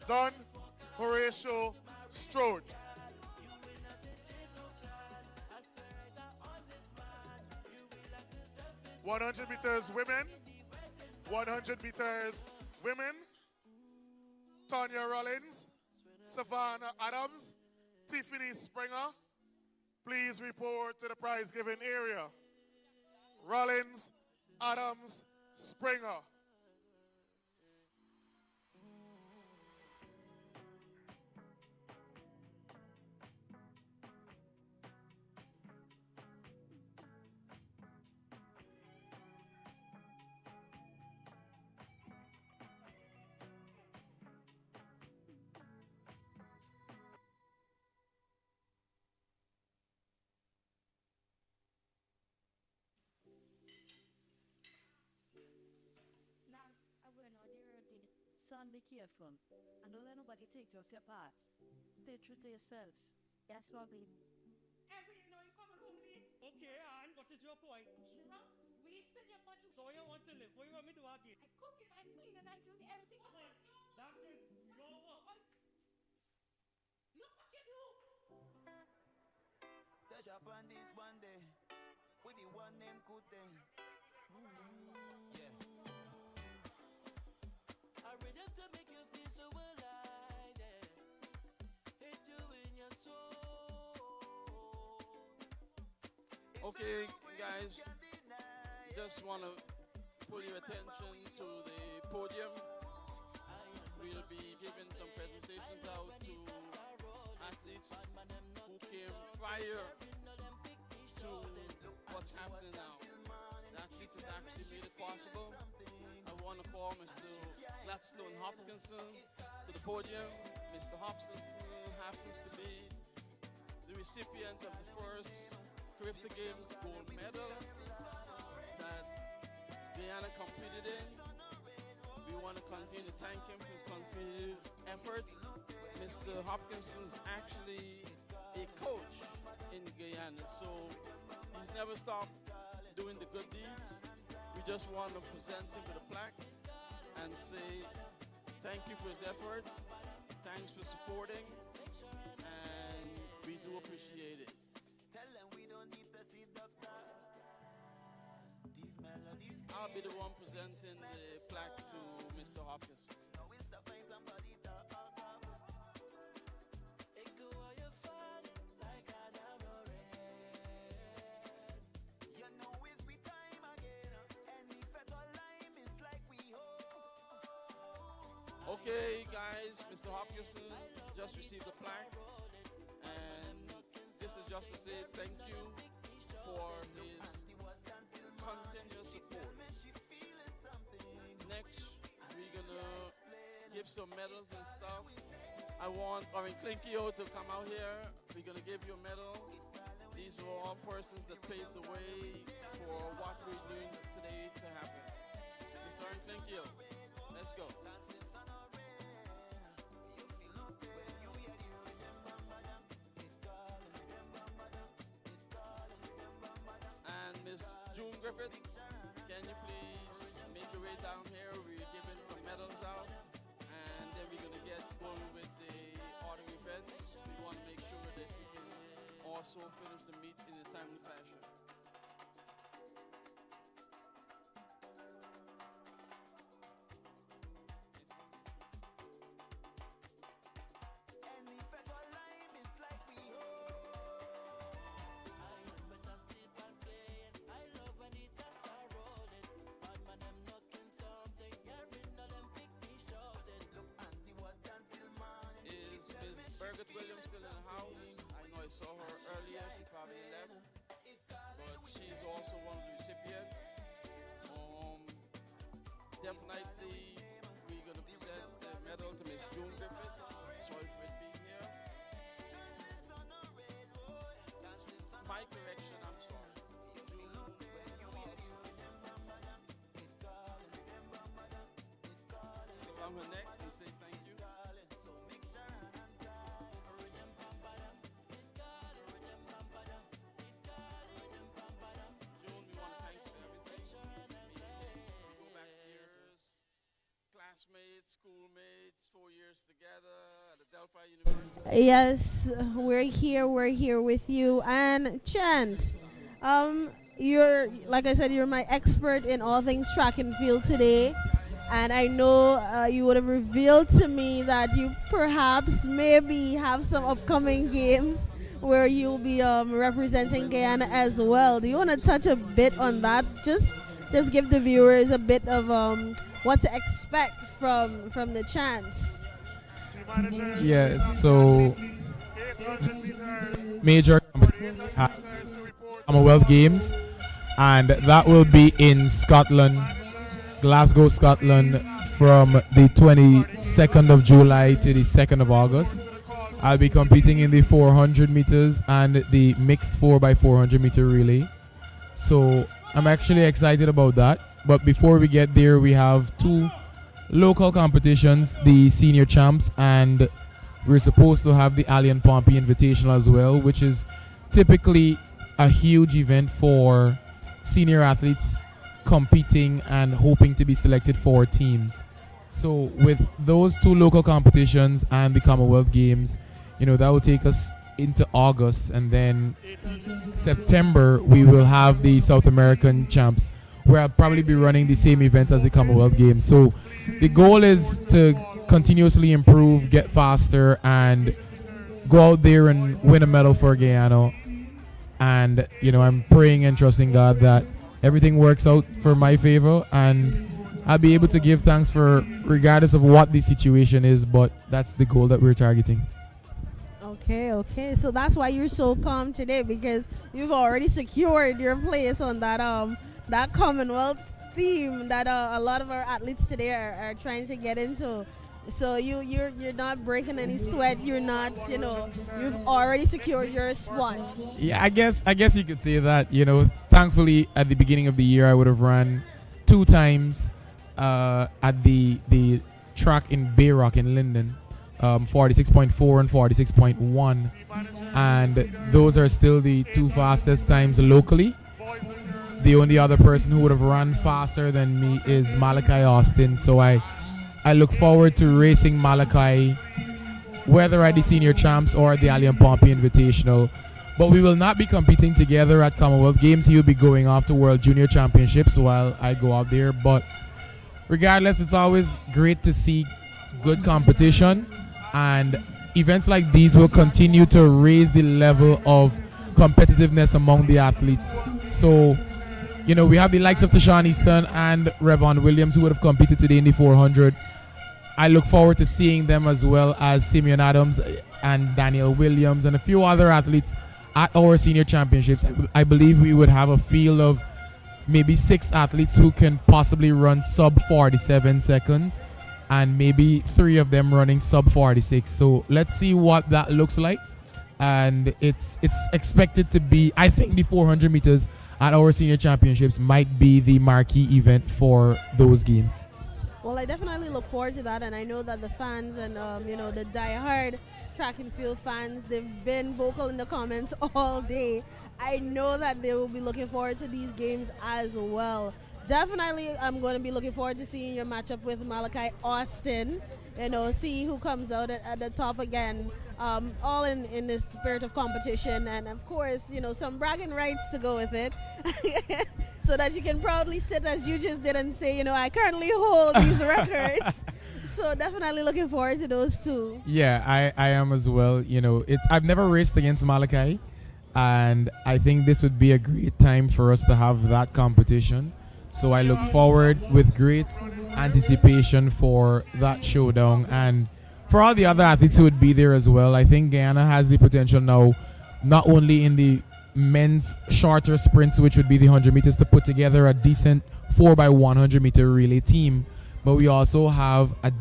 Done, Horatio Strode. 100 meters women. 100 meters women. Tanya Rollins, Savannah Adams, Tiffany Springer, please report to the prize giving area. Rollins, Adams, Springer. Son, be careful. And don't let nobody take you off your path. Stay true to yourself. Yes, Bobby. Every know you coming home late. Okay, and what is your point? Shira, wasting your money. So you want to live? What you want me to do again? I cook it, I clean, and I do everything. That is no work. Touch up on this one day with the one named Good Day. Yeah. I read up to make you feel so alive, yeah. Hit you in your soul. Okay, guys, just want to pull your attention to the podium. We'll be giving some presentations out to athletes who came prior to what's happening now. The athletes have actually made it possible. I want to call Mr. Gladstone Hopkinson to the podium. Mr. Hopkinson happens to be the recipient of the first Crifter Games gold medal that Guyana competed in. We want to continue to thank him for his continued effort. Mr. Hopkinson is actually a coach in Guyana, so he's never stopped doing the good deeds. We just want to present him with a plaque and say thank you for his effort, thanks for supporting, and we do appreciate it. I'll be the one presenting the plaque to Mr. Hopkinson. Okay, guys, Mr. Hopkinson just received the plaque, and this is just to say thank you for his continuous support. Next, we're gonna give some medals and stuff. I want Klinkio to come out here. We're gonna give you a medal. These were all persons that paved the way for what we're doing today to happen. Mr. Klinkio, let's go. And Miss June Griffith, can you please make your way down here? We're giving some medals out, and then we're going to get going with the auto events. We want to make sure that we can also finish the meet in a timely fashion. Birgit Williams still in the house. I know I saw her earlier. She probably left, but she's also one of the recipients. Definitely, we're gonna present the medal to Miss June Griffith. Sorry for it being here. My correction, I'm sorry. June Wallace. Around her neck and say thank you. Classmates, schoolmates, 4 years together at the Delphi University. Yes, we're here with you. And Chance, you're, like I said, you're my expert in all things track and field today. And I know you would have revealed to me that you perhaps maybe have some upcoming games where you'll be representing Guyana as well. Do you want to touch a bit on that? Just give the viewers a bit of what to expect from the Chance. Yes, so major Commonwealth Games, and that will be in Scotland, Glasgow, Scotland, from the 22nd of July to the 2nd of August. I'll be competing in the 400 meters and the mixed 4x400 meter relay. So I'm actually excited about that. But before we get there, we have two local competitions, the senior champs, and we're supposed to have the Alien Pompey Invitational as well, which is typically a huge event for senior athletes competing and hoping to be selected for teams. So with those two local competitions and the Commonwealth Games, That will take us into August, and then September we will have the South American champs, where I'll probably be running the same events as the Commonwealth Games. So the goal is to continuously improve, get faster, and go out there and win a medal for Guyana. And I'm praying and trusting God that everything works out for my favor, and I'll be able to give thanks for regardless of what the situation is. But that's the goal that we're targeting. Okay. So that's why you're so calm today, because you've already secured your place on that Commonwealth theme that a lot of our athletes today are trying to get into. So you're not breaking any sweat. You're not, you've already secured your spot. Yeah, I guess you could say that. Thankfully at the beginning of the year I would have run 2 times at the track in Bayrock in Linden. 46.4 and 46.1, and those are still the 2 fastest times locally. The only other person who would have run faster than me is Malachi Austin, so I look forward to racing Malachi, whether at the Senior Champs or at the Allium Pompey Invitational. But we will not be competing together at Commonwealth Games. He will be going off to World Junior Championships while I go out there. But regardless, it's always great to see good competition, and events like these will continue to raise the level of competitiveness among the athletes. So, we have the likes of Tashawn Easton and Revon Williams who would have competed today in the 400. I look forward to seeing them, as well as Simeon Adams and Daniel Williams and a few other athletes at our senior championships. I believe we would have a field of maybe 6 athletes who can possibly run sub 47 seconds, and maybe 3 of them running sub 46. So let's see what that looks like. And it's expected to be, I think the 400 meters at our senior championships might be the marquee event for those games. Well, I definitely look forward to that, and I know that the fans and the die-hard track and field fans, they've been vocal in the comments all day. I know that they will be looking forward to these games as well. Definitely, I'm going to be looking forward to seeing your matchup with Malachi Austin. See who comes out at the top again. All in the spirit of competition, and of course, some bragging rights to go with it, so that you can proudly sit as you just did and say, I currently hold these records. So definitely looking forward to those 2. Yeah, I am as well. I've never raced against Malachi, and I think this would be a great time for us to have that competition. So I look forward with great anticipation for that showdown, and for all the other athletes who would be there as well. I think Guyana has the potential now, not only in the men's shorter sprints, which would be the 100 meters, to put together a decent 4x100 meter relay team, but we also have a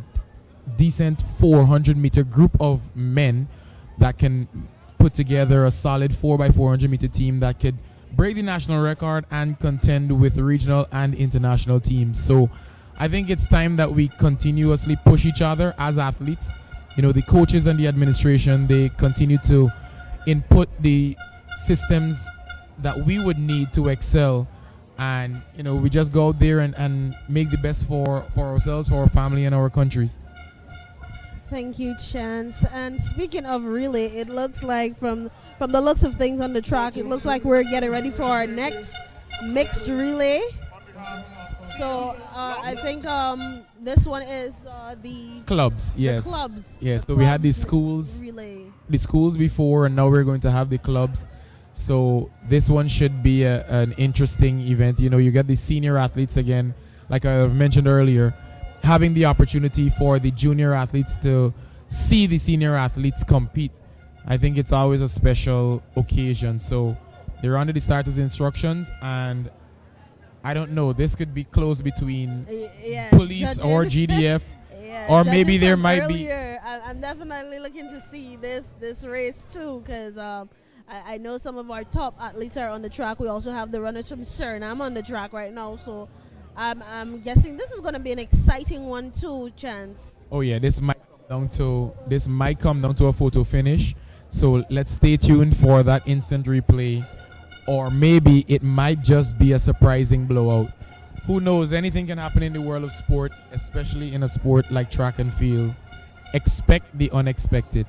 decent 400 meter group of men that can put together a solid 4x400 meter team that could break the national record and contend with regional and international teams. So I think it's time that we continuously push each other as athletes. The coaches and the administration, they continue to input the systems that we would need to excel. And, we just go out there and make the best for ourselves, for our family, and our countries. Thank you, Chance. And speaking of relay, it looks like from the looks of things on the track, it looks like we're getting ready for our next mixed relay. So I think this one is the clubs. Yes. The clubs. Yes. The so we had the clubs schools. Relay. The schools before, and now we're going to have the clubs. So this one should be an interesting event. You get the senior athletes again, like I mentioned earlier, having the opportunity for the junior athletes to see the senior athletes compete. I think it's always a special occasion. So they're under the starters instructions, and I don't know, this could be close between police or GDF, or maybe there might be. I'm definitely looking to see this race too, because I know some of our top athletes are on the track. We also have the runners from Suriname on the track right now, so I'm guessing this is going to be an exciting one too, Chance. Oh yeah, this might come down to a photo finish. So let's stay tuned for that instant replay, or maybe it might just be a surprising blowout. Who knows? Anything can happen in the world of sport, especially in a sport like track and field. Expect the unexpected.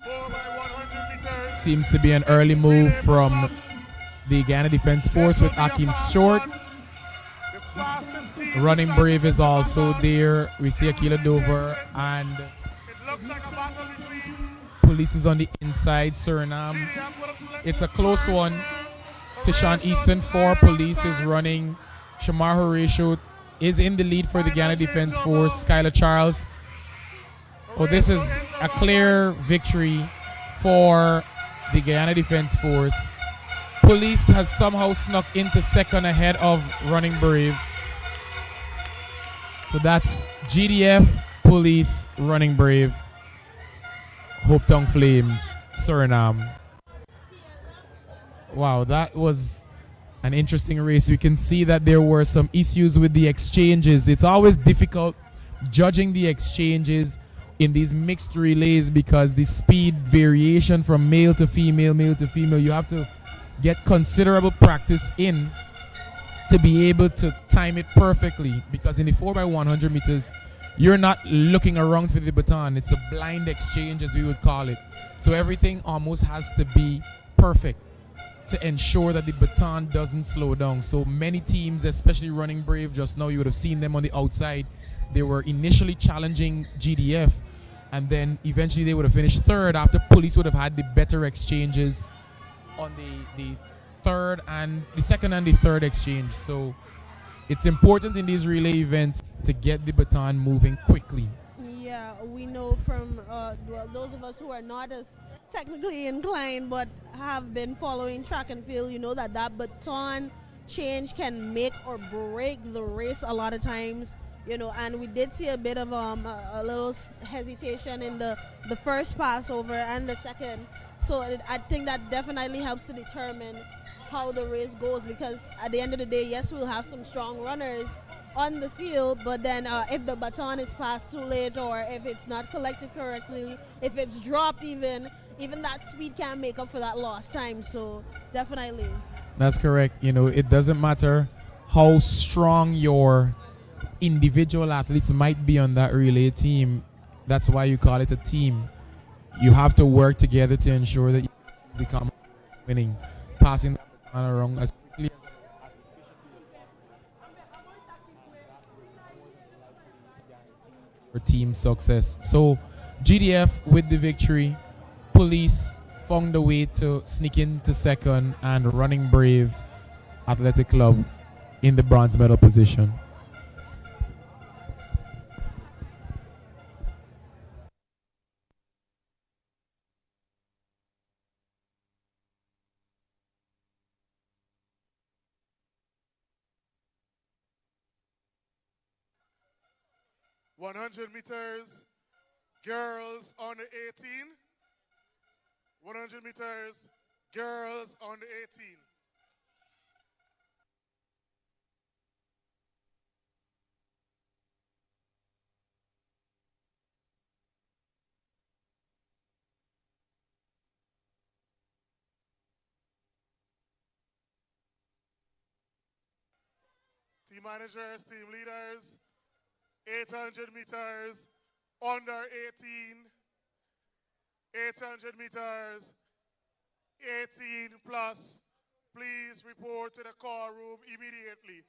4 by 100 meters. Seems to be an early move from the Ghana Defense Force with Akim Short. Running Brave is also there. We see Akila Dover and Police is on the inside. Suriname. It's a close one. Tishan Easton for Police is running. Shamar Horatio is in the lead for the Ghana Defense Force. Skylar Charles. Oh, this is a clear victory for the Guyana Defense Force. Police has somehow snuck into second ahead of Running Brave. So that's GDF, Police, Running Brave, Hope Tongue Flames, Suriname. Wow, that was an interesting race. We can see that there were some issues with the exchanges. It's always difficult judging the exchanges in these mixed relays because the speed variation from male to female, you have to get considerable practice in to be able to time it perfectly, because in the 4 by 100 meters you're not looking around for the baton. It's a blind exchange, as we would call it. So everything almost has to be perfect to ensure that the baton doesn't slow down. So many teams, especially Running Brave, just now you would have seen them on the outside. They were initially challenging GDF, and then eventually they would have finished third after Police would have had the better exchanges on the third and the second and the third exchange. So it's important in these relay events to get the baton moving quickly. Yeah, we know from well, those of us who are not as technically inclined but have been following track and field, you know that baton change can make or break the race a lot of times. You know, and we did see a bit of a little hesitation in the first passover and the second. So I think that definitely helps to determine how the race goes, because at the end of the day, yes, we'll have some strong runners on the field, but then if the baton is passed too late, or if it's not collected correctly, if it's dropped, even that speed can make up for that lost time. So definitely. That's correct. You know, it doesn't matter how strong your individual athletes might be on that relay team. That's why you call it a team. You have to work together to ensure that you become winning, passing the baton around as quickly for team success. So GDF with the victory. Police found a way to sneak into second, and Running Brave Athletic Club in the bronze medal position. One 100 meters, girls under 18. 100 meters, girls under 18. Team managers, team leaders, 800 meters, under 18, 800 meters, 18 plus. Please report to the call room immediately.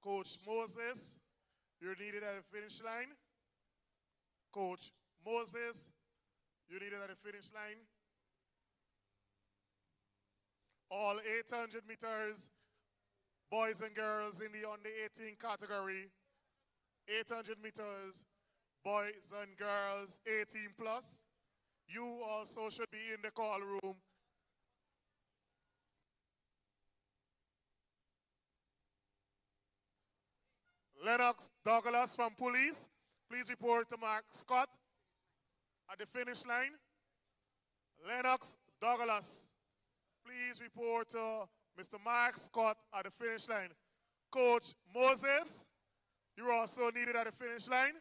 Coach Moses, you're needed at the finish line. Coach Moses, you're needed at the finish line. All 800 meters, boys and girls in the under 18 category. 800 meters, boys and girls 18 plus. You also should be in the call room. Lennox Douglas from police, please report to Mark Scott at the finish line. Lennox Douglas, please report to Mr. Mark Scott at the finish line. Coach Moses, you're also needed at the finish line.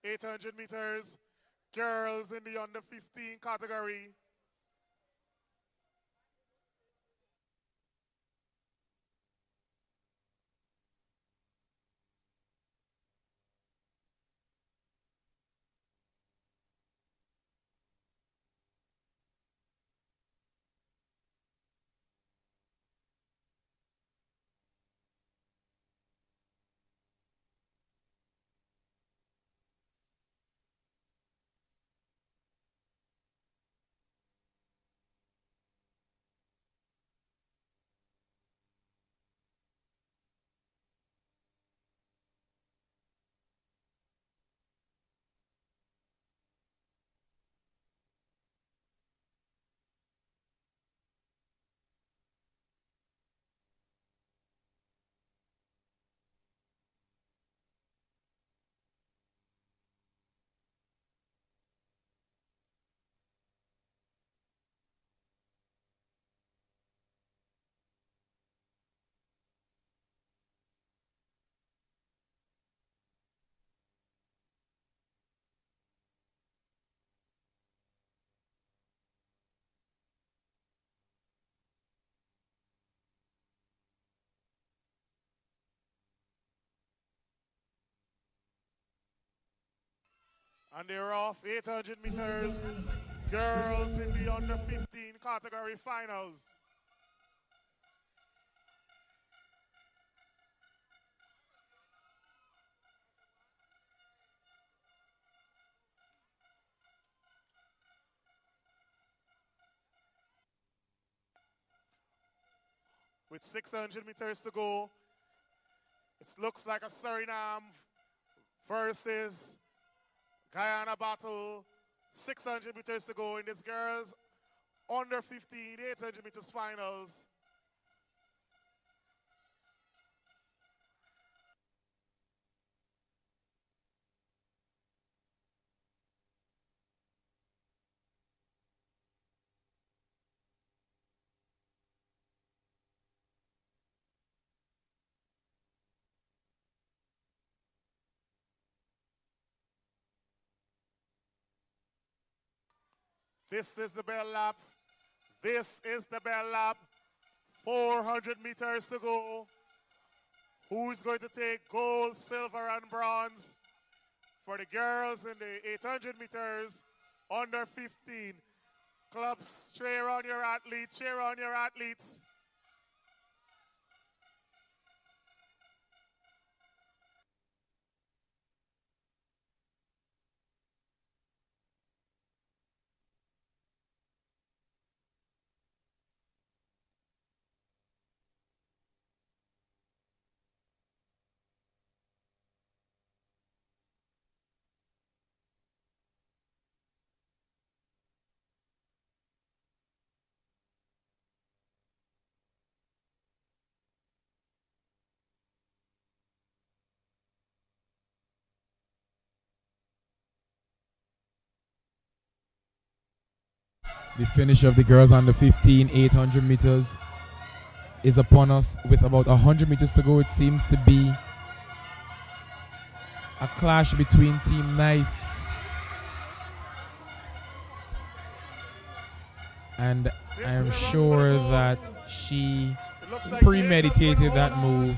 Eight 800 meters, girls in the under 15 category. And they're off 800 meters. Girls in the under 15 category finals. With 600 meters to go, it looks like a Suriname versus Guyana battle. 600 meters to go in this girls under 15, 800 meters finals. This is the bell lap. This is the bell lap. 400 meters to go. Who's going to take gold, silver, and bronze? For the girls in the 800 meters, under 15. Clubs, cheer on your athletes, cheer on your athletes. The finish of the girls under 15 800 meters is upon us. With about 100 meters to go, it seems to be a clash between Team Nice and I am sure that she premeditated that move,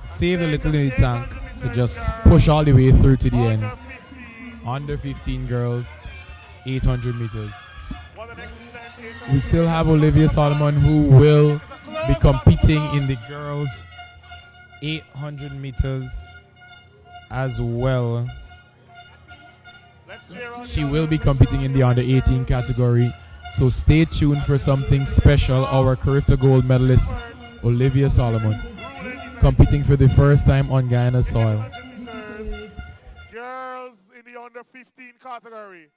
saved a little in the tank to just push all the way through to the end. Under 15 girls, 800 meters. We still have Olivia Solomon, who will be competing in the girls 800 meters as well. She will be competing in the under 18 category, so stay tuned for something special. Our Carifta gold medalist Olivia Solomon competing for the first time on Guyana soil. Girls in the under 15 category.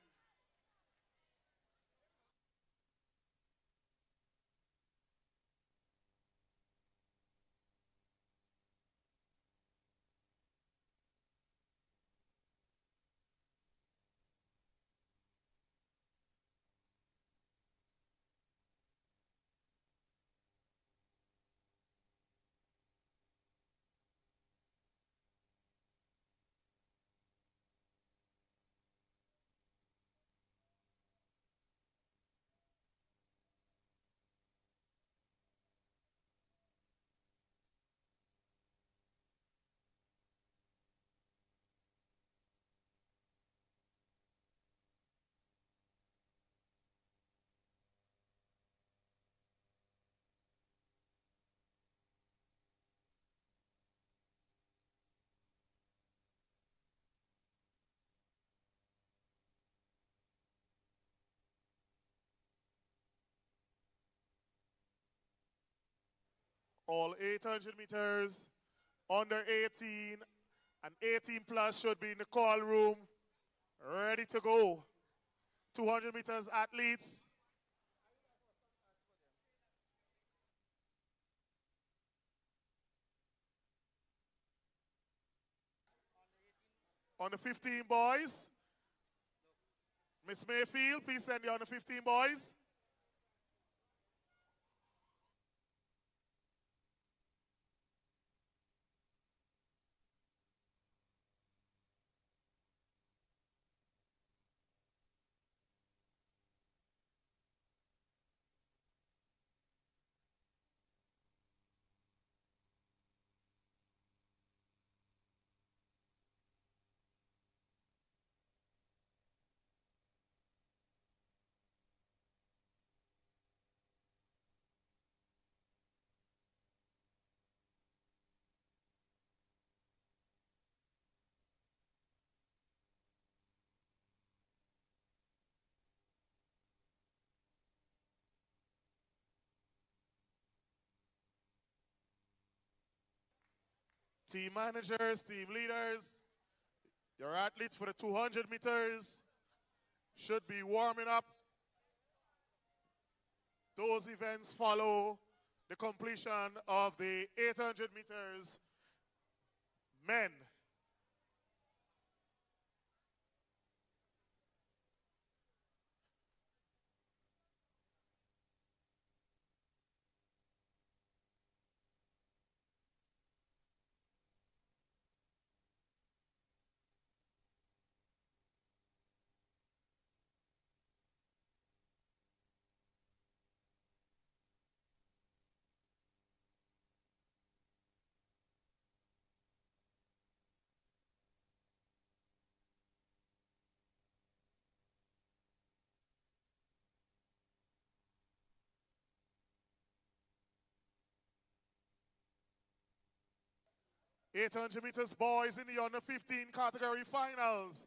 All 800 meters, under 18, and 18 plus should be in the call room, ready to go. 200 meters athletes. On the 15 boys. Miss Mayfield, please send the under 15 boys. Team managers, team leaders, your athletes for the 200 meters should be warming up. Those events follow the completion of the 800 meters men. Eight 800 meters boys in the under 15 category finals.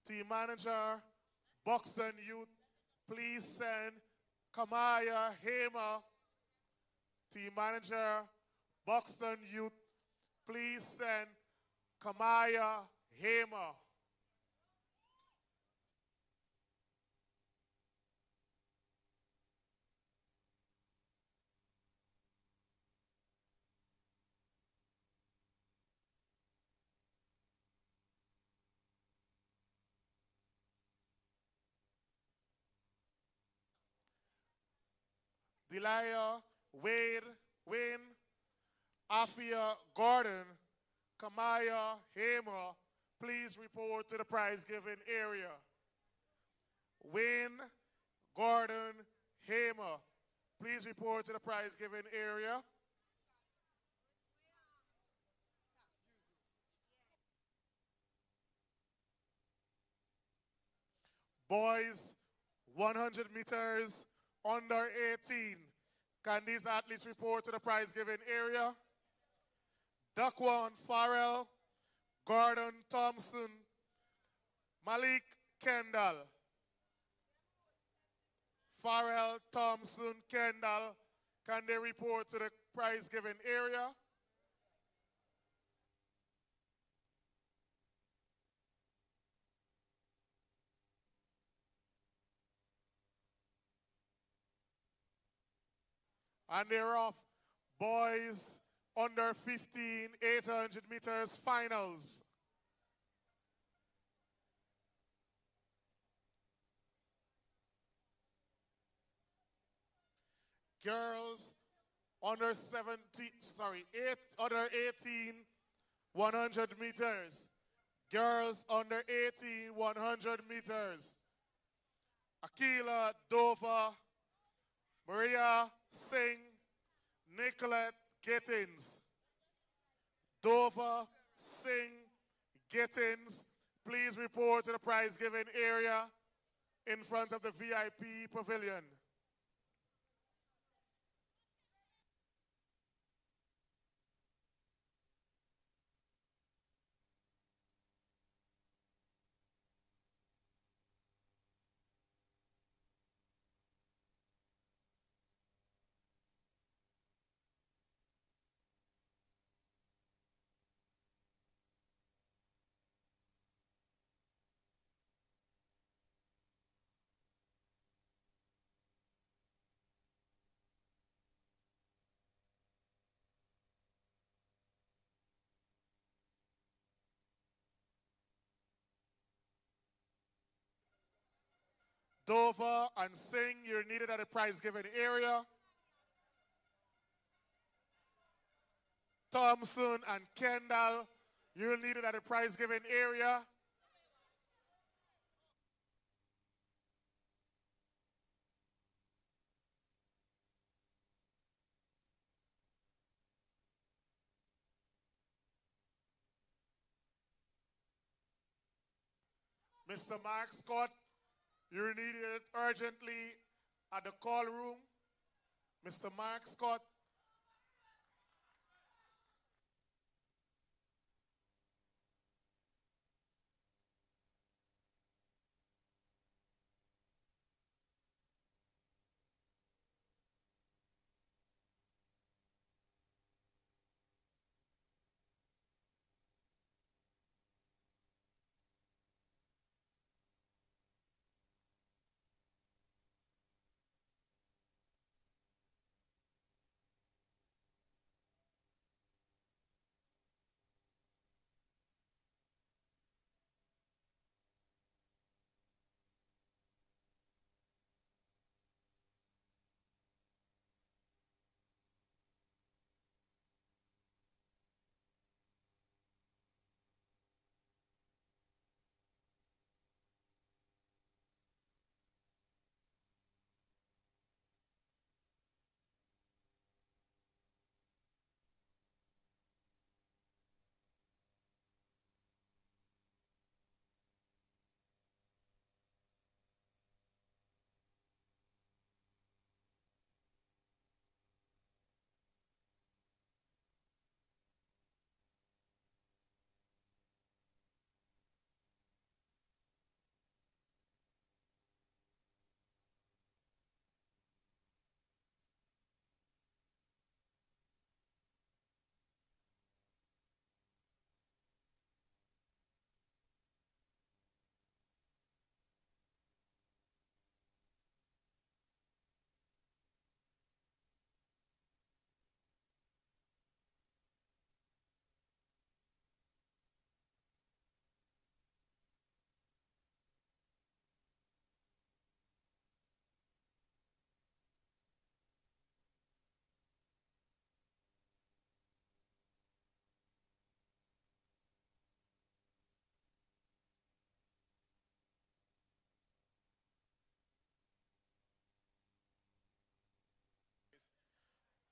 Team manager, Buxton Youth, please send Kamaya Hamer. Team manager, Buxton Youth, please send Kamaya Hamer. Delia Wayne, Afia Gordon, Kamaya Hamer, please report to the prize giving area. Wayne, Gordon, Hamer, please report to the prize giving area. Boys, 100 meters, under 18. Can these athletes report to the prize giving area? Duckwan Farrell, Gordon Thompson, Malik Kendall. Farrell, Thompson, Kendall, can they report to the prize giving area? And they're off. Boys under 15, 800 meters finals. Girls under 18, 100 meters. Girls under 18, 100 meters. Akila Dover, Maria Singh, Nicolette Gittins. Dover, Singh, Gittins, please report to the prize giving area in front of the VIP pavilion. Dover and Singh, you're needed at the prize giving area. Thompson and Kendall, You're needed at the prize giving area. Mr. Mark Scott, you're needed urgently at the call room. Mr. Mark Scott.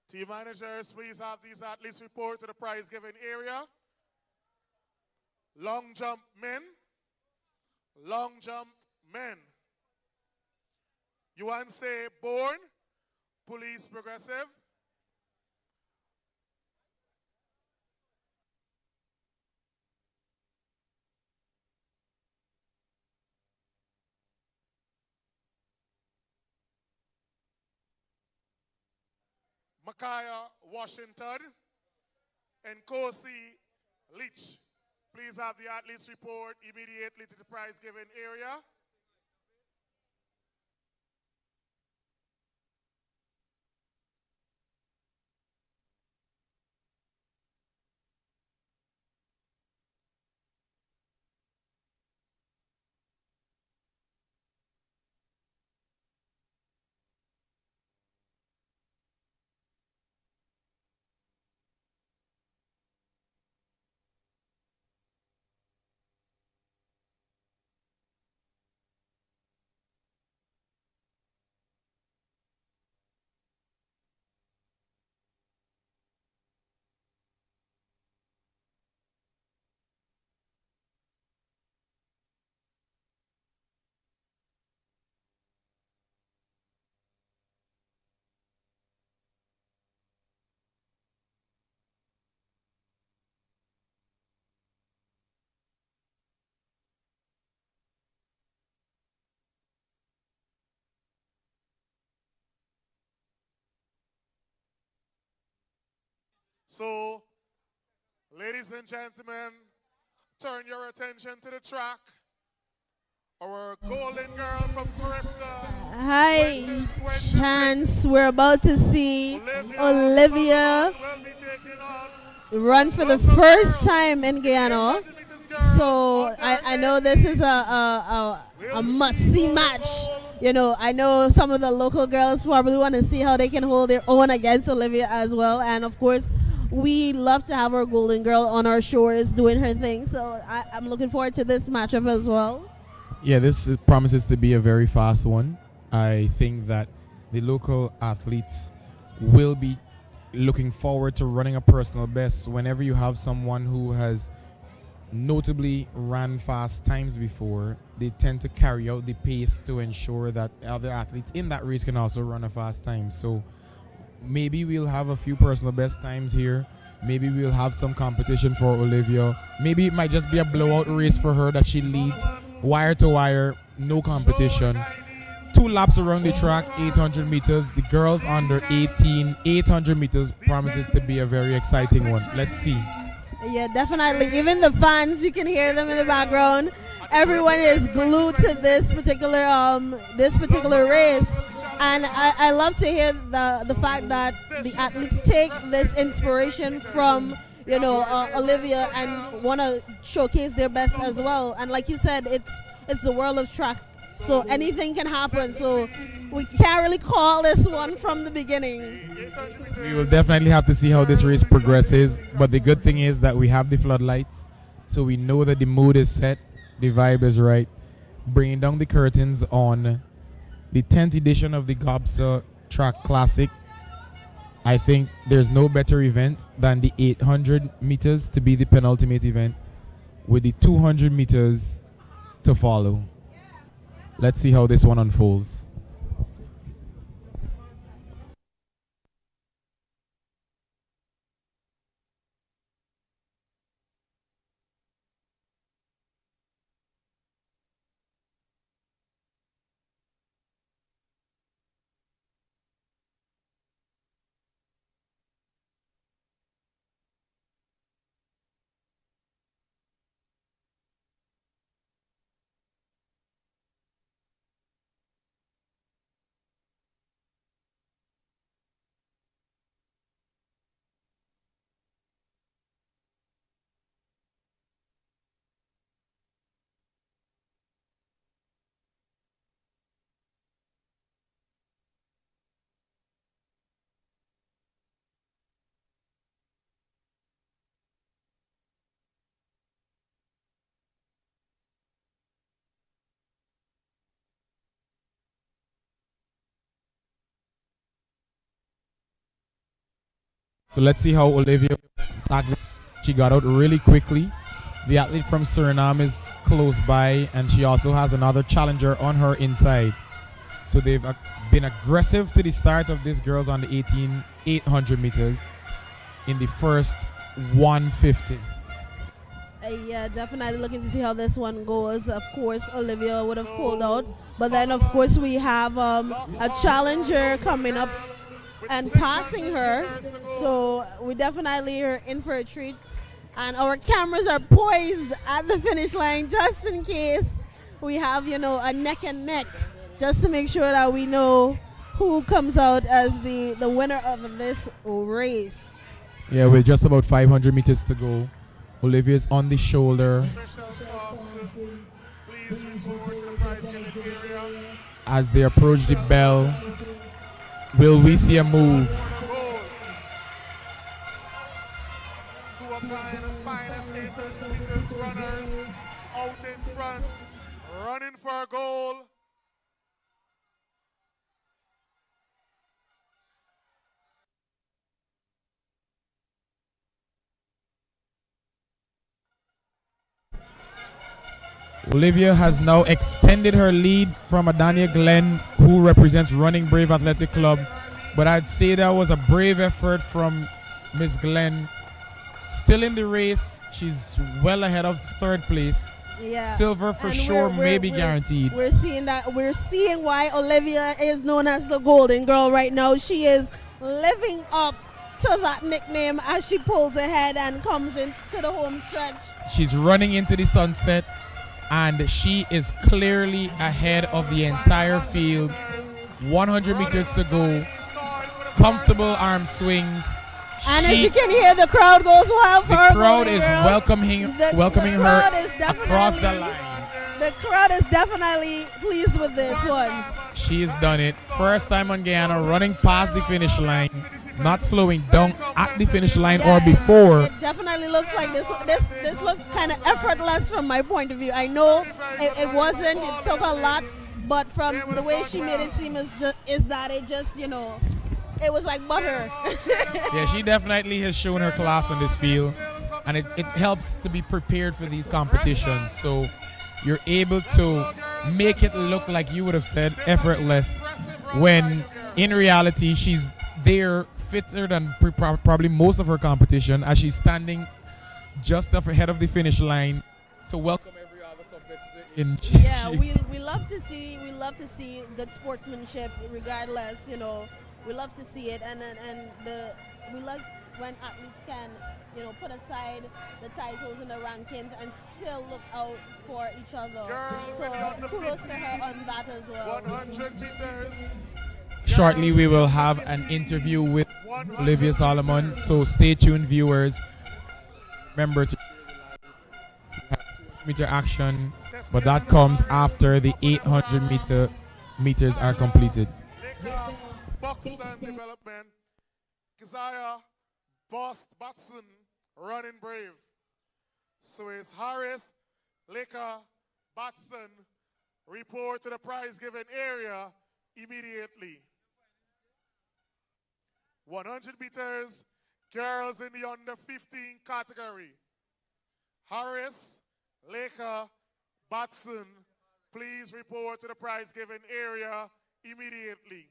Team managers, please have these athletes report to the prize giving area. Long jump men. Long jump men. You want to say born, police progressive. Micaiah Washington and Kosi Leach. Please have the athletes report immediately to the prize giving area. So, ladies and gentlemen, turn your attention to the track. Our golden girl from Grifter. Hi, chance. We're about to see Olivia run for the first time in Guyana. So I know this is a must-see match. You know, I know some of the local girls probably want to see how they can hold their own against Olivia as well. And of course, we love to have our golden girl on our shores doing her thing. So I'm looking forward to this matchup as well. Yeah, this promises to be a very fast one. I think that the local athletes will be looking forward to running a personal best. Whenever you have someone who has notably ran fast times before, they tend to carry out the pace to ensure that other athletes in that race can also run a fast time. So maybe we'll have a few personal best times here. Maybe we'll have some competition for Olivia. Maybe it might just be a blowout race for her that she leads wire to wire, no competition. 2 laps around the track, 800 meters. The girls under 18, 800 meters promises to be a very exciting one. Let's see. Yeah, definitely. Even the fans, you can hear them in the background. Everyone is glued to this particular race. And I love to hear the fact that the athletes take this inspiration from, Olivia and want to showcase their best as well. And like you said, it's the world of track, so anything can happen. So we can't really call this one from the beginning. We will definitely have to see how this race progresses. But the good thing is that we have the floodlights, so we know that the mood is set, the vibe is right. Bringing down the curtains on the 10th edition of the GOBSA Track Classic. I think there's no better event than the 800 meters to be the penultimate event, with the 200 meters to follow. Let's see how this one unfolds. So let's see how Olivia, she got out really quickly. The athlete from Suriname is close by, and she also has another challenger on her inside. So they've been aggressive to the start of this girls on the 800 meters in the first 150. Yeah, definitely looking to see how this one goes. Of course, Olivia would have pulled out, but then of course we have a challenger coming up and passing her, so we definitely are in for a treat. And our cameras are poised at the finish line just in case we have, a neck and neck, just to make sure that we know who comes out as the winner of this race. Yeah, with just about 500 meters to go. Olivia's on the shoulder as they approach the bell. Will we see a move? Two of the finest 800 meters runners out in front, running for a goal. Olivia has now extended her lead from Adania Glenn, who represents Running Brave Athletic Club. But I'd say that was a brave effort from Miss Glenn. Still in the race, she's well ahead of third place. Yeah. Silver for And sure, we're maybe guaranteed. We're seeing why Olivia is known as the Golden Girl right now. She is living up to that nickname as she pulls ahead and comes into the home stretch. She's running into the sunset, and she is clearly ahead of the entire field. 100 meters to go. Comfortable arm swings. And as you can hear, the crowd goes wild for her. The crowd is welcoming her across the line. The crowd is definitely pleased with this one. She has done it. First time on Guyana, running past the finish line. not slowing down at the finish line Yeah, or before. It definitely looks like this looked kind of effortless from my point of view. I know it wasn't. It took a lot, but from the way she made it seem is that it just it was like butter. Yeah, she definitely has shown her class on this field, and it helps to be prepared for these competitions. So you're able to make it look like you would have said effortless, when in reality she's there fitter than probably most of her competition, as she's standing just up ahead of the finish line to welcome every other competitor in. Yeah, we love to see good sportsmanship, regardless. We love to see it, and we love when athletes can put aside the titles and the rankings and still look out for each other. So kudos to her on that as well. 100 meters. Shortly we will have an interview with Olivia Solomon, so stay tuned, viewers. Remember to meter action, but that comes after the 800 meters are completed. Buxton development. Keziah Batson running brave. So it's Harris, Laker, Batson report to the prize given area immediately. 100 meters, girls in the under 15 category. Harris, Laker, Batson, please report to the prize given area immediately.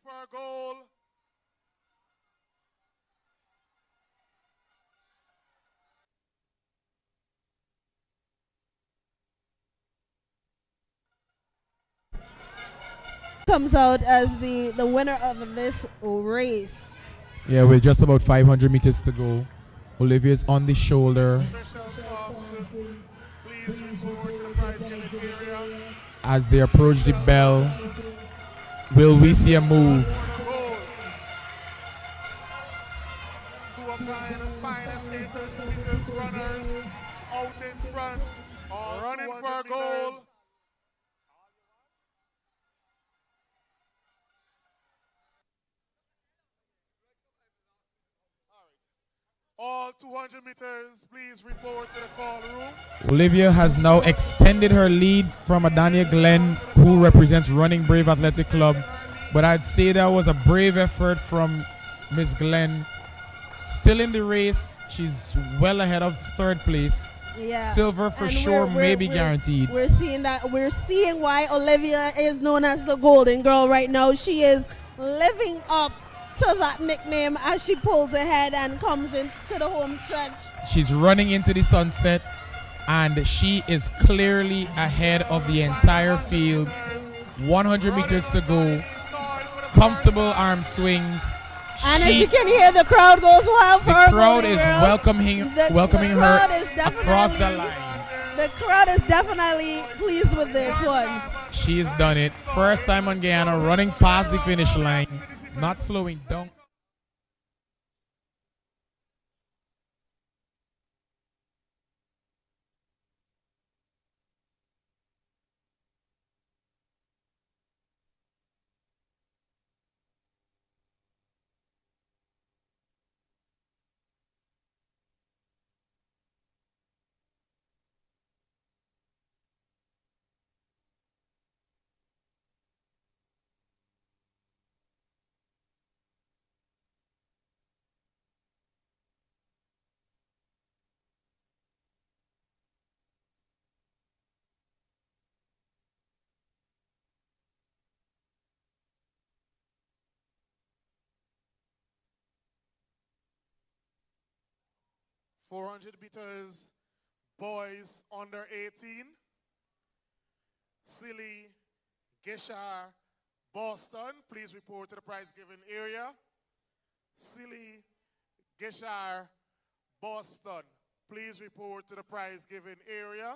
For a goal. Comes out as the winner of this race. Yeah, with just about 500 meters to go, Olivia's on the shoulder as they approach the bell. Will we see a move? Two of the finest 800 meters runners out in front, running for a goal. All 200 meters, please report to the call room. Olivia has now extended her lead from Adania Glenn, who represents Running Brave Athletic Club. But I'd say that was a brave effort from Miss Glenn. Still in the race, she's well ahead of third place. Yeah. Silver for and sure, maybe guaranteed. We're seeing why Olivia is known as the Golden Girl right now. She is living up to that nickname as she pulls ahead and comes into the home stretch. She's running into the sunset, and she is clearly ahead of the entire field. 100 meters to go. Comfortable arm swings. And as you can hear, the crowd goes wild for her. The crowd is welcoming her across the line. The crowd is definitely pleased with this one. She's done it. First time on Guyana, running past the finish line, not slowing down. 400 meters, boys under 18. Silly, Geshar, Boston, please report to the prize giving area. Silly, Geshar, Boston, please report to the prize giving area.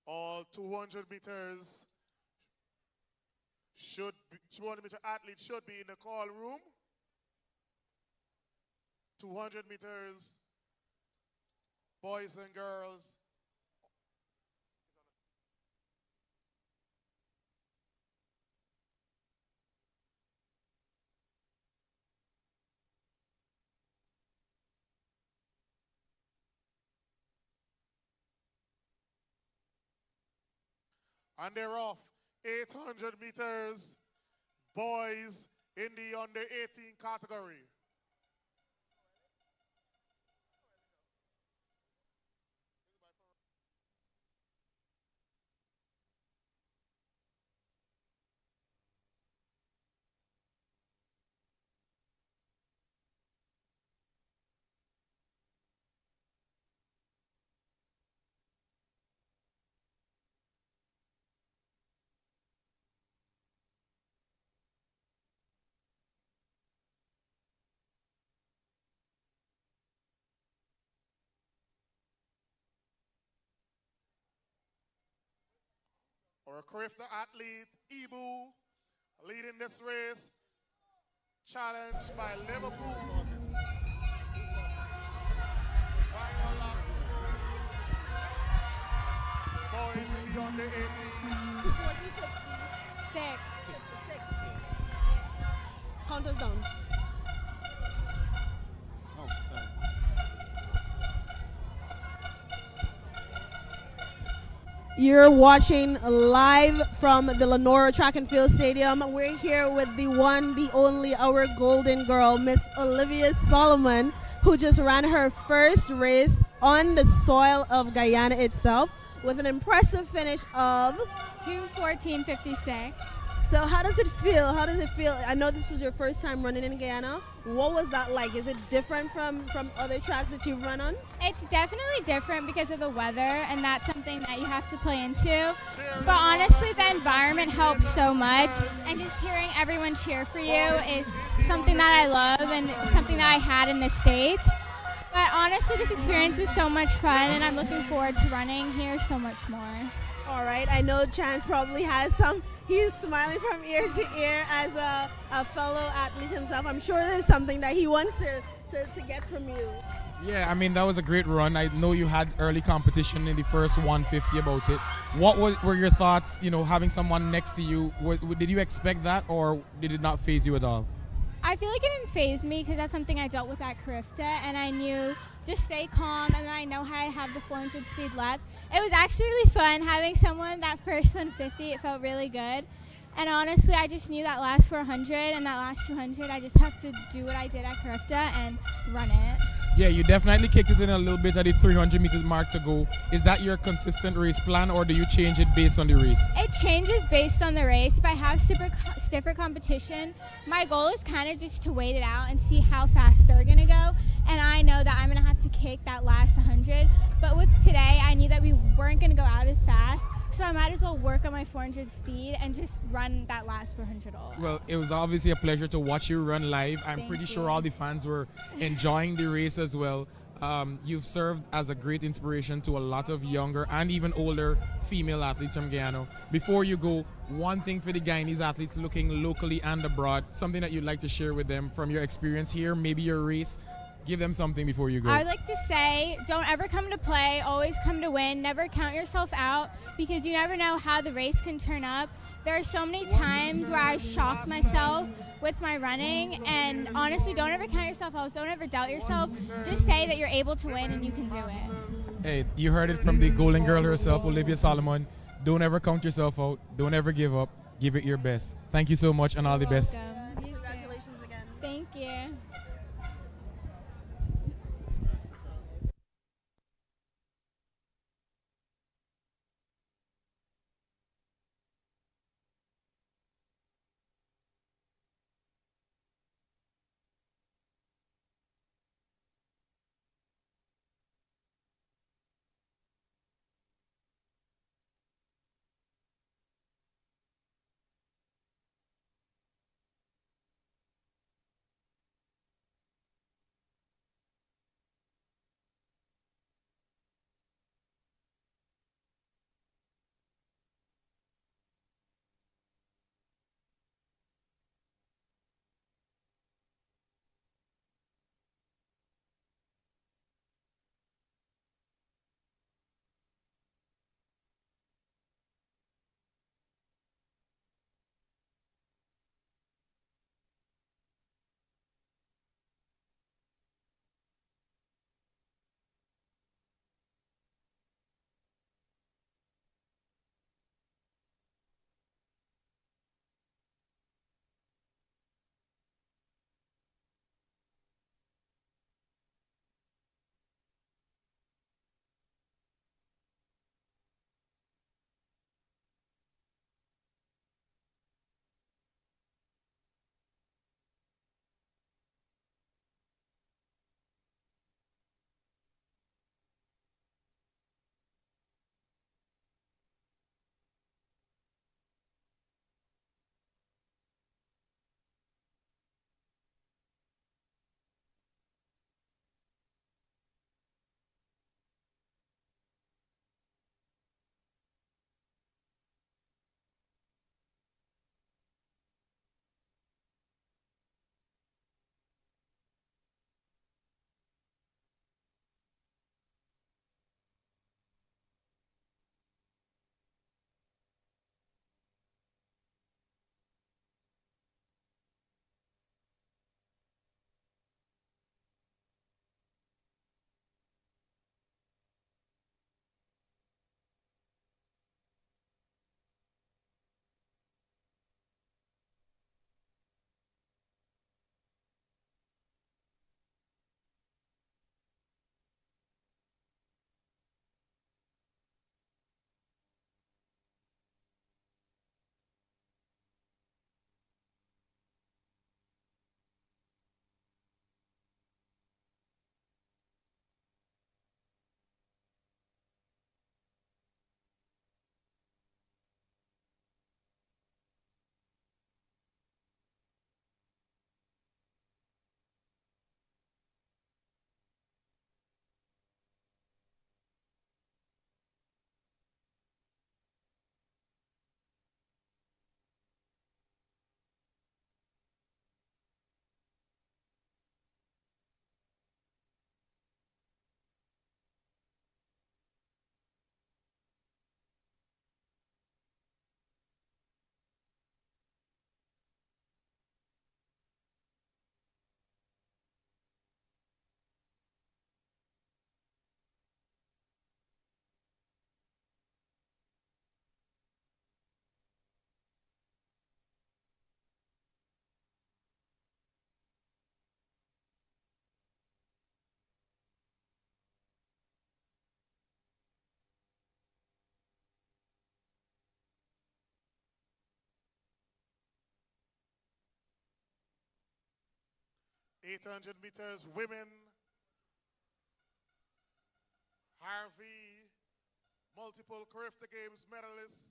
All 200 meters 200 meter athletes should be in the call room. 200 meters, boys and girls. And they're off. 800 meters, boys in the under 18 category. Our Crafter athlete, Ibu, leading this race, challenged by Liverpool. Final lap. Boys in the under 18. 6. Count us down. Oh, sorry. You're watching live from the Lenora Track and Field Stadium. We're here with the one, the only, our golden girl, Miss Olivia Solomon, who just ran her first race on the soil of Guyana itself with an impressive finish of 2:14:56. So how does it feel? How does it feel? I know this was your first time running in Guyana. What was that like? Is it different from other tracks that you've run on? It's definitely different because of the weather, and that's something that you have to play into. But honestly, the environment helps so much, and just hearing everyone cheer for you is something that I love and something that I had in the States. But honestly, this experience was so much fun, and I'm looking forward to running here so much more. All right, I know Chance probably has some. He's smiling from ear to ear as a fellow athlete himself. I'm sure there's something that he wants to get from you. Yeah, I mean, that was a great run. I know you had early competition in the first 150 about it. What were your thoughts, having someone next to you? Did you expect that, or did it not faze you at all? I feel like it didn't faze me because that's something I dealt with at Carifta, and I knew just stay calm, and then I know how I have the 400 speed left. It was actually really fun having someone that first 150. It felt really good. And honestly, I just knew that last 400 and that last 200, I just have to do what I did at Carifta and run it. Yeah, you definitely kicked it in a little bit at the 300 meters mark to go. Is that your consistent race plan, or do you change it based on the race? It changes based on the race. If I have stiffer competition, my goal is kind of just to wait it out and see how fast they're going to go. And I know that I'm going to have to kick that last 100. But with today, I knew that we weren't going to go out as fast. So I might as well work on my 400 speed and just run that last 400 all out. Well, it was obviously a pleasure to watch you run live. I'm Thank pretty you. sure all the fans were enjoying the race as well. You've served as a great inspiration to a lot of younger and even older female athletes from Guyana. Before you go, one thing for the Guyanese athletes looking locally and abroad, something that you'd like to share with them from your experience here, maybe your race. Give them something before you go. I would like to say, don't ever come to play, always come to win. Never count yourself out, because you never know how the race can turn up. There are so many times where I shocked myself with my running, and honestly, don't ever count yourself out. Don't ever doubt yourself. Just say that you're able to win and you can do it. Hey, you heard it from the golden girl herself, Olivia Solomon. Don't ever count yourself out. Don't ever give up. Give it your best. Thank you so much and all the best. Welcome. You too. Congratulations again. Thank you. 800 meters women, Harvey, multiple Carifta Games medalists.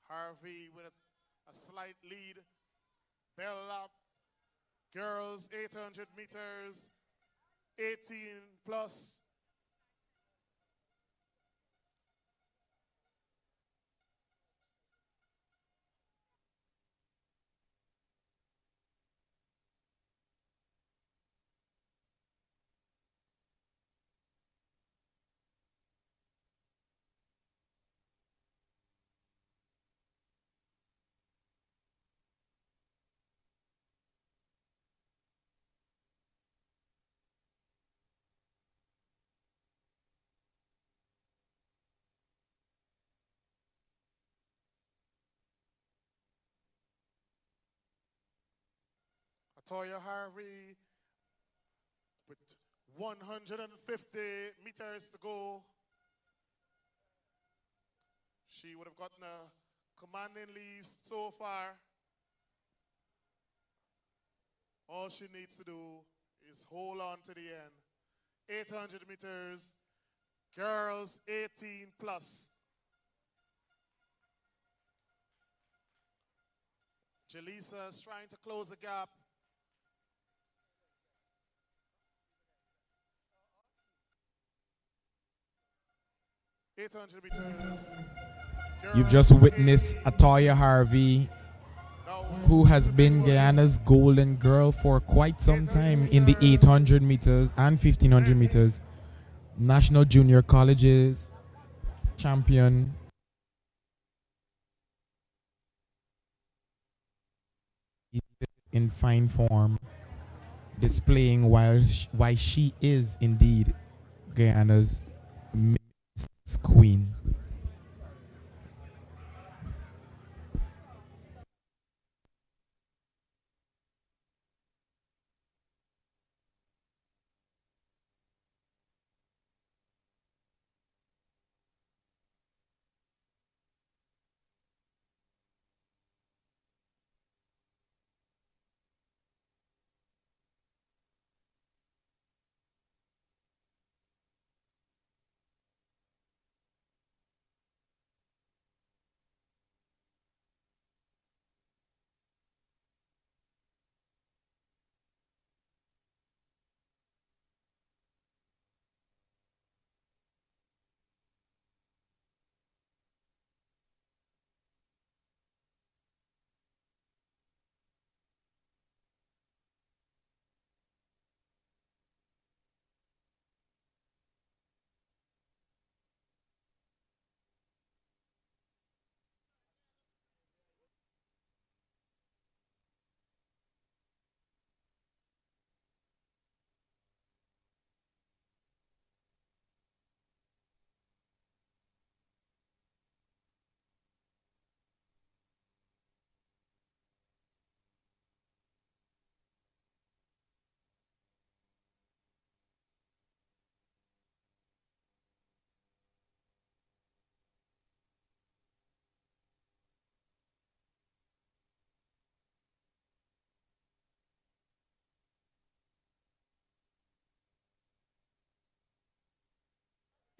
Harvey with a slight lead. Bell lap. Girls 800 meters, 18 plus. Toya Harvey with 150 meters to go. She would have gotten a commanding lead so far. All she needs to do is hold on to the end. 800 meters, girls 18 plus. Jaleesa's trying to close the gap. You've just witnessed Atoya Harvey, who has been Guyana's golden girl for quite some time in the 800 meters and 1500 meters. National Junior Colleges champion. In fine form, displaying why she is indeed Guyana's queen.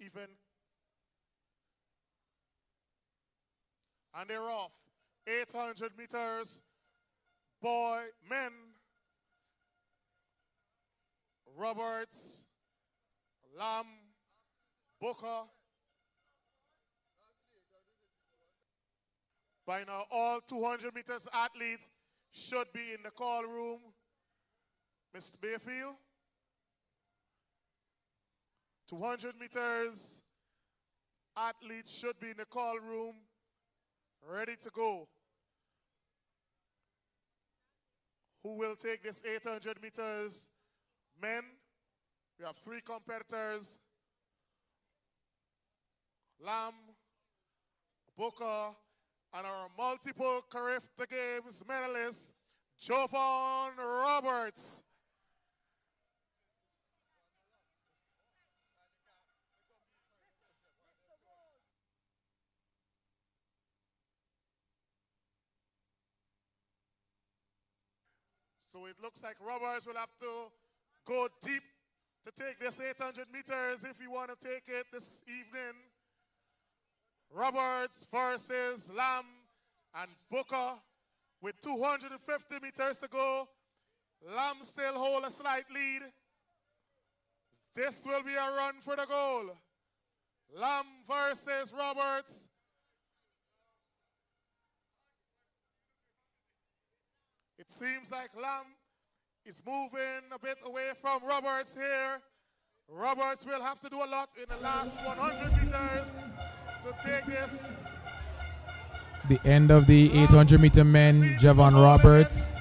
Even. And they're off. 800 meters. Boy, men. Roberts, Lamb, Booker. By now, all 200 meters athletes should be in the call room. Mr. Bayfield. 200 meters athletes should be in the call room, ready to go. Who will take this 800 meters? Men. We have 3 competitors. Lamb, Booker, and our multiple Carifta Games medalist, Jovan Roberts. So it looks like Roberts will have to go deep to take this 800 meters if you want to take it this evening. Roberts versus Lamb And Booker, with 250 meters to go, Lamb still hold a slight lead. This will be a run for the goal. Lamb versus Roberts. It seems like Lamb is moving a bit away from Roberts here. Roberts will have to do a lot in the last 100 meters to take this. The end of the 800 meter men, Javon Roberts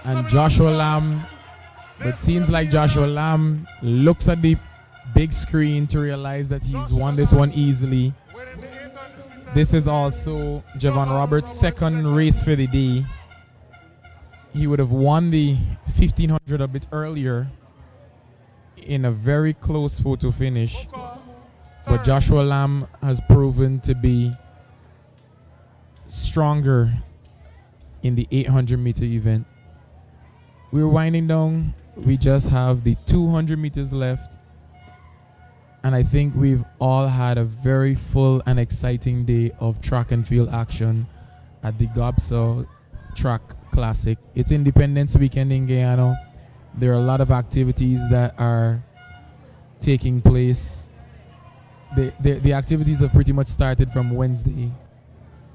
and Joshua Lamb. But seems like Joshua Lamb looks at the big screen to realize that he's won this one easily. This is also Javon Roberts' second race for the day. He would have won the 1500 a bit earlier in a very close photo finish. But Joshua Lamb has proven to be stronger in the 800 meter event. We're winding down. We just have the 200 meters left. And I think we've all had a very full and exciting day of track and field action at the GOBSA Track Classic. It's Independence Weekend in Guyana. There are a lot of activities that are taking place. The activities have pretty much started from Wednesday.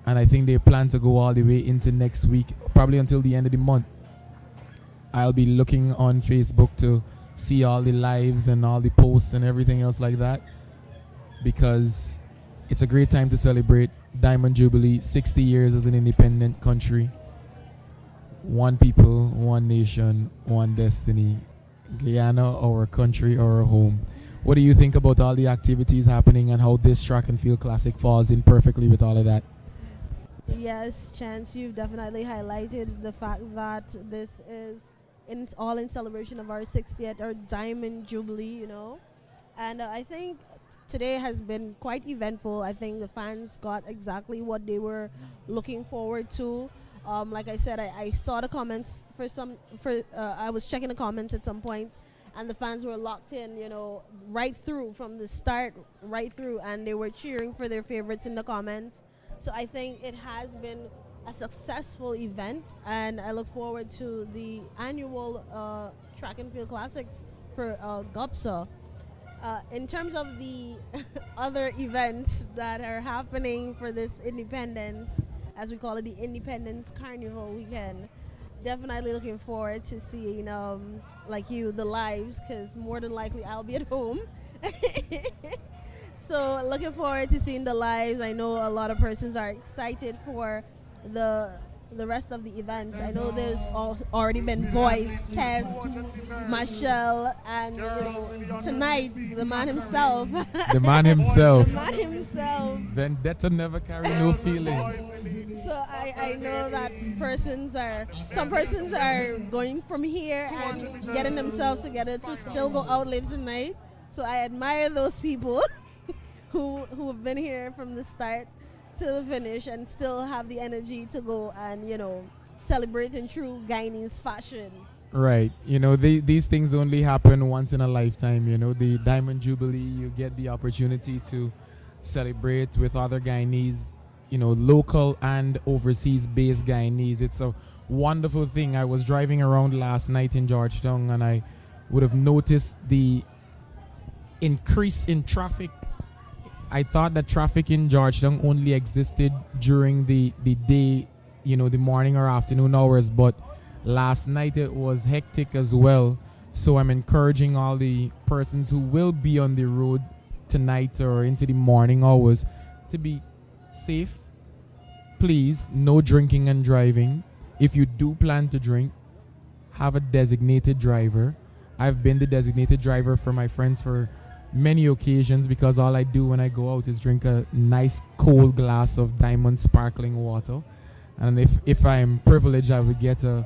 And I think they plan to go all the way into next week, probably until the end of the month. I'll be looking on Facebook to see all the lives and all the posts and everything else like that, because it's a great time to celebrate Diamond Jubilee, 60 years as an independent country. One people, one nation, one destiny. Guyana, our country, our home. What do you think about all the activities happening and how this track and field classic falls in perfectly with all of that? Yes, Chance, you've definitely highlighted the fact that this is all in celebration of our 60th or Diamond Jubilee, you know. And I think today has been quite eventful. I think the fans got exactly what they were looking forward to. Like I said, I saw the comments I was checking the comments at some points, and the fans were locked in, you know, right through from the start, right through, and they were cheering for their favorites in the comments. So I think it has been a successful event, and I look forward to the annual Track and Field Classics for GOBSA. In terms of the other events that are happening for this Independence, as we call it, the Independence Carnival weekend, definitely looking forward to seeing, like you, the lives, because more than likely I'll be at home. So looking forward to seeing the lives. I know a lot of persons are excited for the rest of the events. I know there's already been Voice, Tess, Michelle, and tonight the man himself. The man himself. The man himself. Vendetta never carry no feelings. So I know that some persons are going from here and getting themselves together to still go out late tonight. So I admire those people who have been here from the start to the finish and still have the energy to go and, celebrate in true Guyanese fashion. Right. These things only happen once in a lifetime. The Diamond Jubilee, you get the opportunity to celebrate with other Guyanese, local and overseas based Guyanese. It's a wonderful thing. I was driving around last night in Georgetown and I would have noticed the increase in traffic. I thought that traffic in Georgetown only existed during the day, the morning or afternoon hours, but last night it was hectic as well. So I'm encouraging all the persons who will be on the road tonight or into the morning hours to be safe. Please, no drinking and driving. If you do plan to drink, have a designated driver. I've been the designated driver for my friends for many occasions, because all I do when I go out is drink a nice cold glass of Diamond sparkling water, and if I'm privileged, I would get a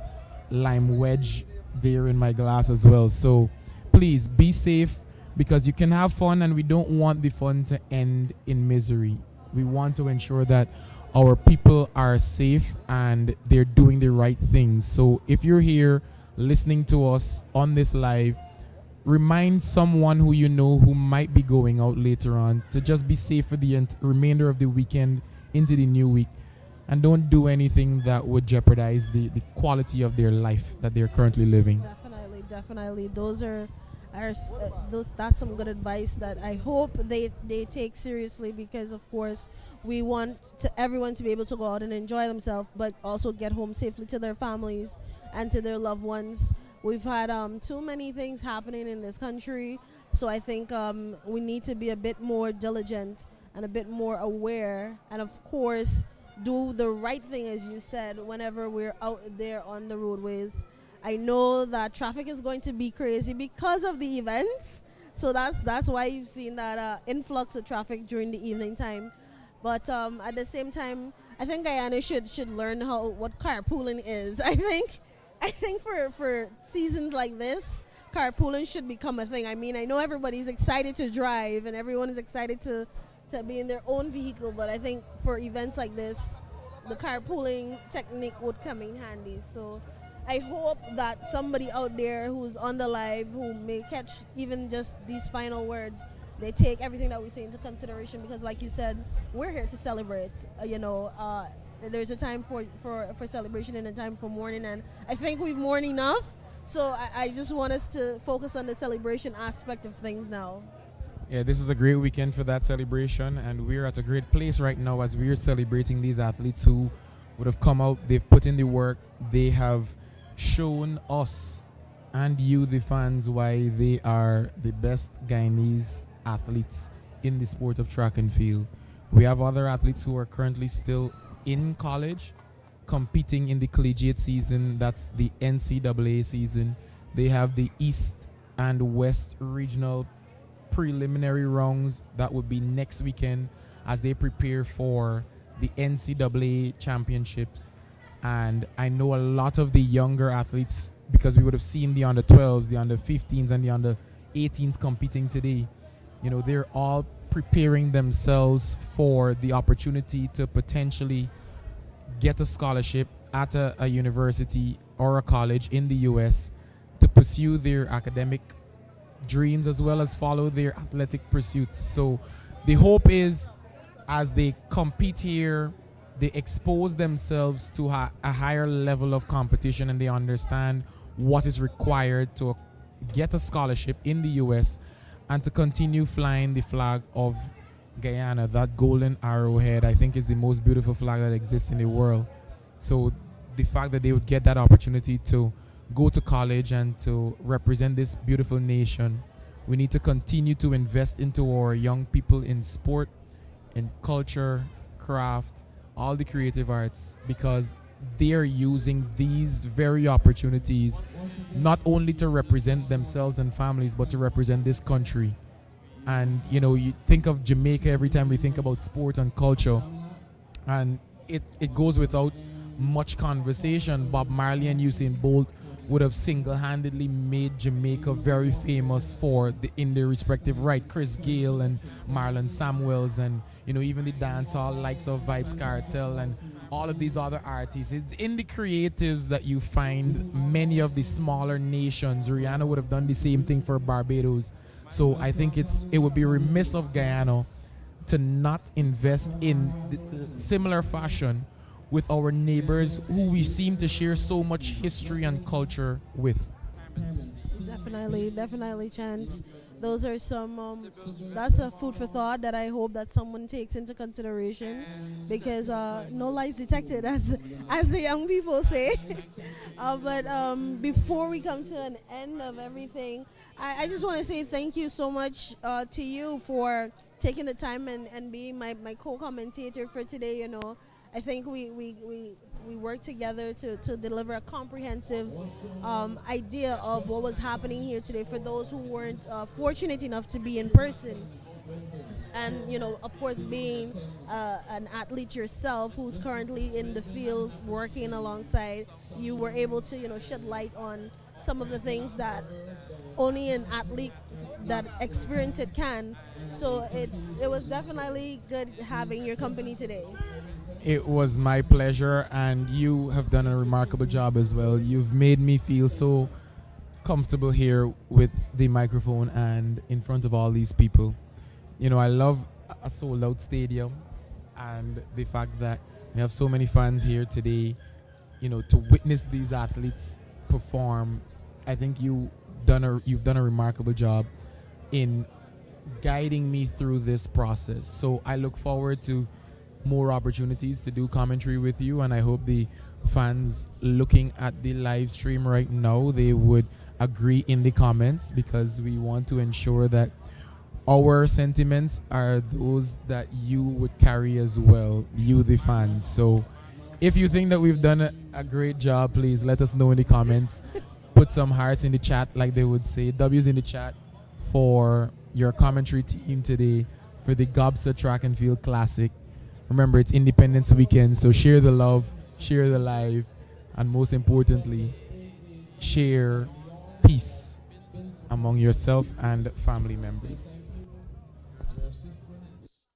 lime wedge there in my glass as well. So please be safe, because you can have fun and we don't want the fun to end in misery. We want to ensure that our people are safe and they're doing the right things. So if you're here listening to us on this live, remind someone who who might be going out later on to just be safe for the remainder of the weekend into the new week. and don't do anything that would jeopardize the quality of their life that they're currently living. Definitely. That's some good advice that I hope they take seriously, because of course we want everyone to be able to go out and enjoy themselves, but also get home safely to their families and to their loved ones. We've had too many things happening in this country, so I think we need to be a bit more diligent and a bit more aware, and of course do the right thing, as you said, whenever we're out there on the roadways. I know that traffic is going to be crazy because of the events, so that's why you've seen that influx of traffic during the evening time. But at the same time, I think Guyana should learn what carpooling is. I think for seasons like this, carpooling should become a thing. I mean, I know everybody's excited to drive and everyone is excited to be in their own vehicle, but I think for events like this, the carpooling technique would come in handy. So I hope that somebody out there who's on the live, who may catch even just these final words, they take everything that we say into consideration, because like you said, we're here to celebrate. There's a time for celebration and a time for mourning, and I think we've mourned enough. So I just want us to focus on the celebration aspect of things now. Yeah, this is a great weekend for that celebration, and we're at a great place right now as we're celebrating these athletes who would have come out, they've put in the work, they have shown us and you, the fans, why they are the best Guyanese athletes in the sport of track and field. We have other athletes who are currently still in college, competing in the collegiate season. That's the NCAA season. They have the East and West regional preliminary rounds that would be next weekend as they prepare for the NCAA championships. And I know a lot of the younger athletes, because we would have seen the under 12s, the under 15s, and the under 18s competing today. They're all preparing themselves for the opportunity to potentially get a scholarship at a university or a college in the US to pursue their academic dreams as well as follow their athletic pursuits. So the hope is, as they compete here, they expose themselves to a higher level of competition, and they understand what is required to get a scholarship in the US and to continue flying the flag of Guyana. That golden arrowhead, I think, is the most beautiful flag that exists in the world. So the fact that they would get that opportunity to go to college and to represent this beautiful nation, we need to continue to invest into our young people in sport, in culture, craft, all the creative arts, because they're using these very opportunities not only to represent themselves and families, but to represent this country. And you think of Jamaica every time we think about sport and culture, and it goes without much conversation. Bob Marley and Usain Bolt would have single-handedly made Jamaica very famous in their respective right. Chris Gayle and Marlon Samuels, and even the dancehall likes of Vibes Cartel and all of these other artists. It's in the creatives that you find many of the smaller nations. Rihanna would have done the same thing for Barbados. So I think it would be remiss of Guyana to not invest in similar fashion with our neighbors who we seem to share so much history and culture with. Definitely, Chance. Those are some, that's a food for thought that I hope that someone takes into consideration, because no lies detected, as the young people say. But before we come to an end of everything, I just want to say thank you so much to you for taking the time and being my co-commentator for today. I think we worked together to deliver a comprehensive idea of what was happening here today for those who weren't fortunate enough to be in person. And of course, being an athlete yourself who's currently in the field working alongside, you were able to shed light on some of the things that only an athlete that experienced it can. So it was definitely good having your company today. It was my pleasure, and you have done a remarkable job as well. You've made me feel so comfortable here with the microphone and in front of all these people. I love a sold-out stadium, and the fact that We have so many fans here today, to witness these athletes perform. I think you've done a remarkable job in guiding me through this process. So I look forward to more opportunities to do commentary with you, and I hope the fans looking at the live stream right now, they would agree in the comments, because we want to ensure that our sentiments are those that you would carry as well, you the fans. So if you think that we've done a great job, please let us know in the comments. Put some hearts in the chat, like they would say, W's in the chat for your commentary team today for the GOBSA Track and Field Classic. Remember, it's Independence Weekend, so share the love, share the live, and most importantly, share peace among yourself and family members.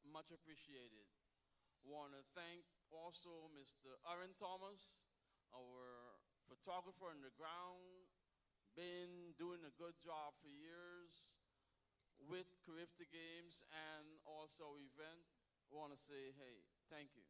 Much appreciated. Want to thank also Mr. Aaron Thomas, our photographer on the ground, been doing a good job for years with Carifta Games and also event. Want to say, hey, thank you.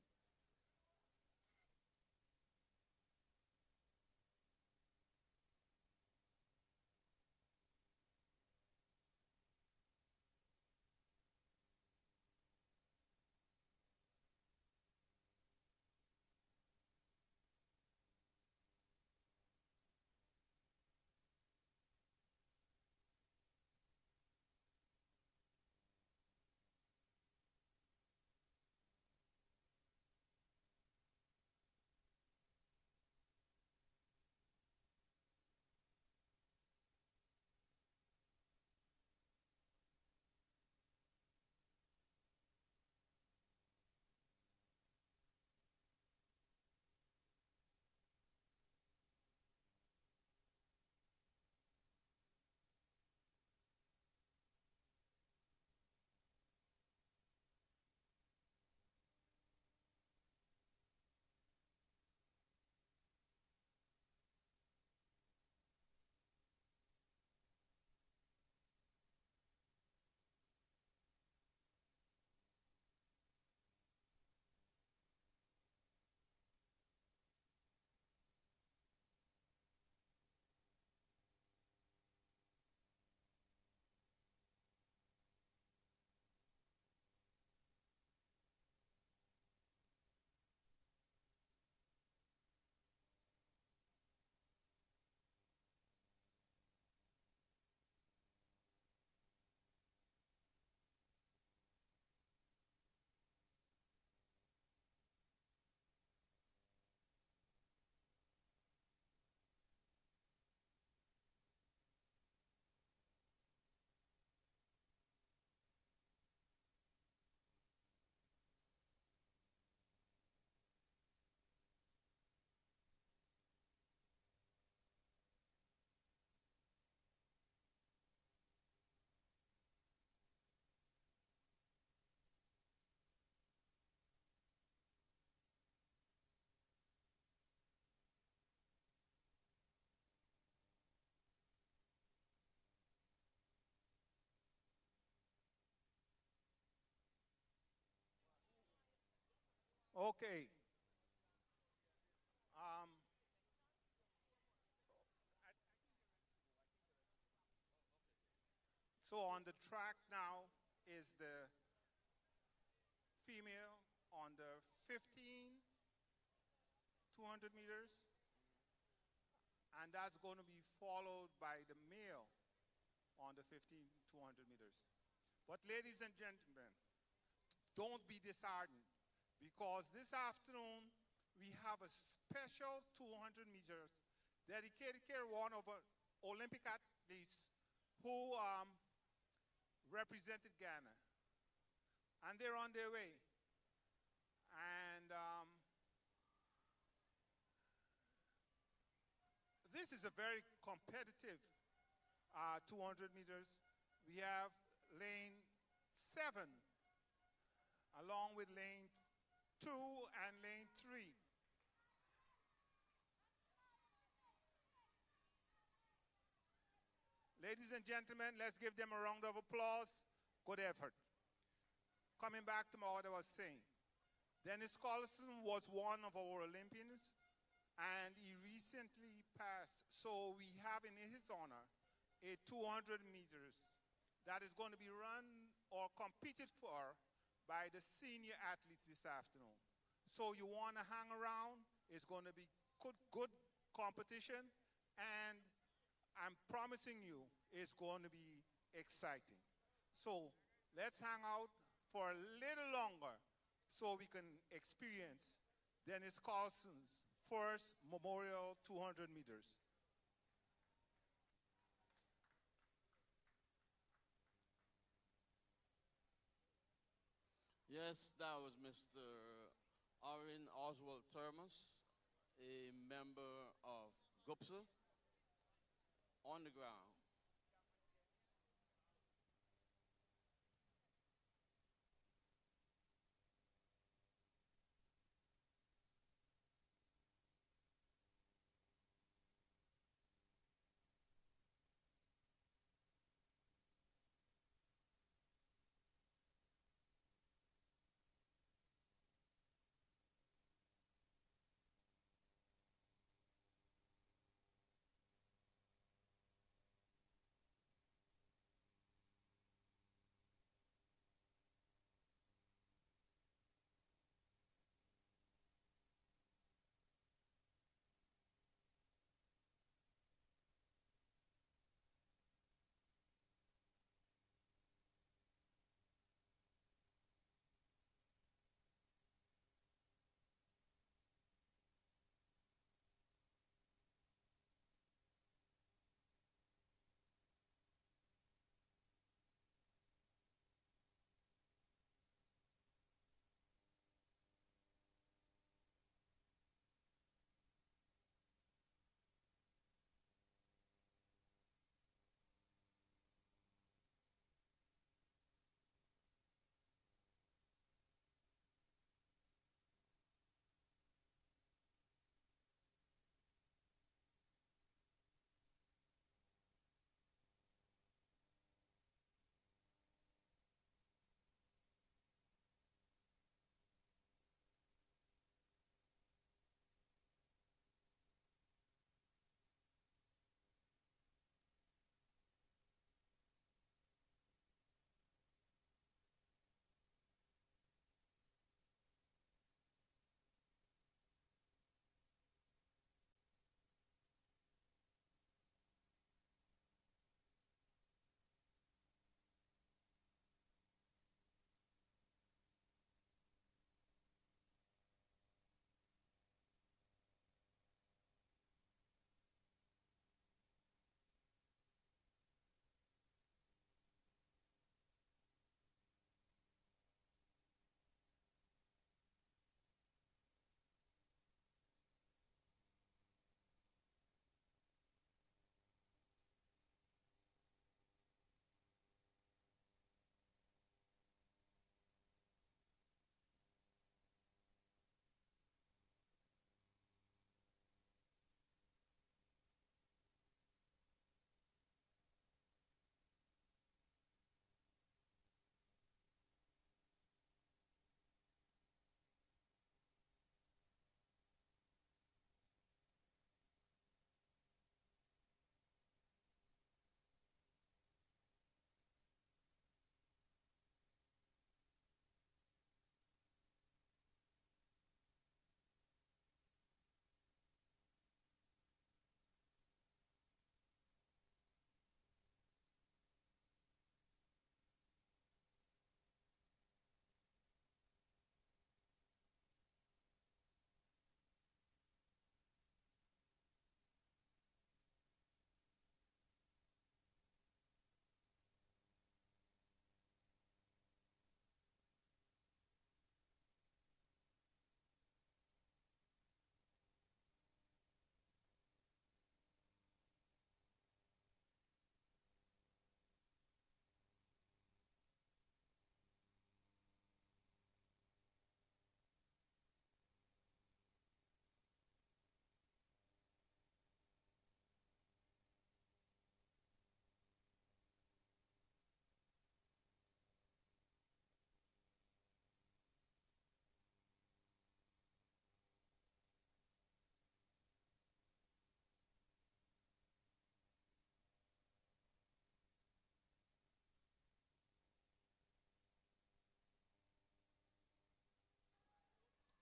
Okay. So on the track now is the female on the 15, 200 meters, and that's going to be followed by the male on the 15, 200 meters. But ladies and gentlemen, don't be disheartened, because this afternoon we have a special 200 meters dedicated to one of our Olympic athletes who represented Ghana. And they're on their way. And this is a very competitive 200 meters. We have lane 7 along with lane 2 and lane 3. Ladies and gentlemen, let's give them a round of applause. Good effort. Coming back to what I was saying, Dennis Collison was one of our Olympians, and he recently passed. So we have in his honor a 200 meters that is going to be run or competed for by the senior athletes this afternoon. So you want to hang around. It's going to be good competition, and I'm promising you it's going to be exciting. So let's hang out for a little longer so we can experience Dennis Carlson's first Memorial 200 meters. Yes, that was Mr. Orin Oswald Termas, a member of GOBSA, on the ground.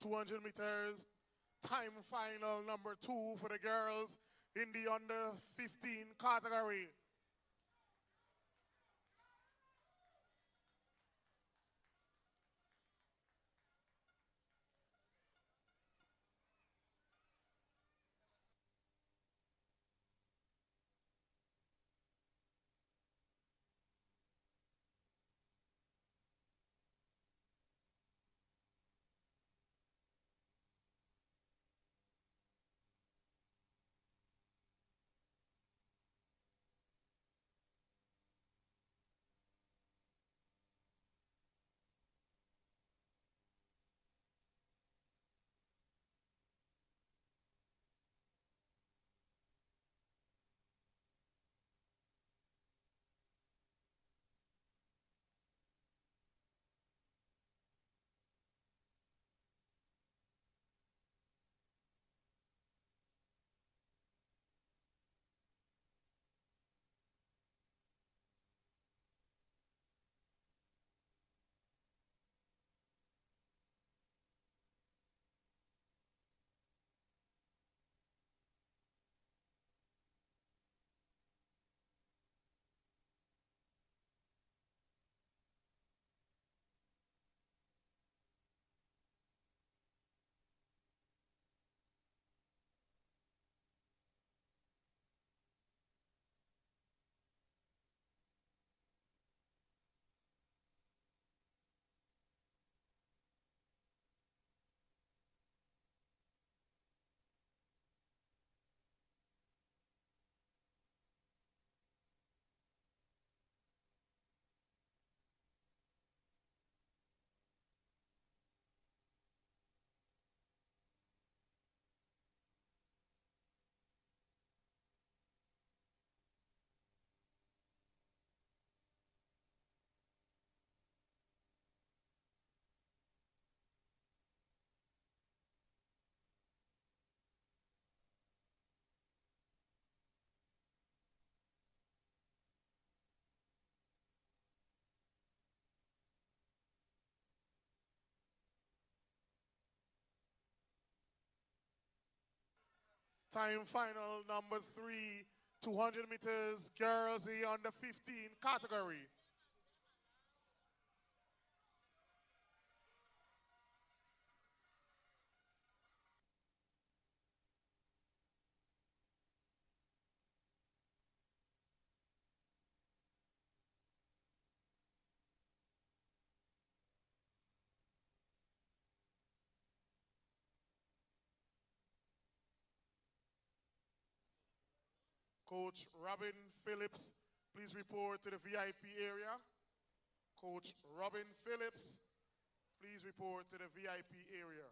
200 meters, time final number 2 for the girls in the under 15 category. Time final number 3, 200 meters, girls in the under 15 category. Coach Robin Phillips, please report to the VIP area. Coach Robin Phillips, please report to the VIP area.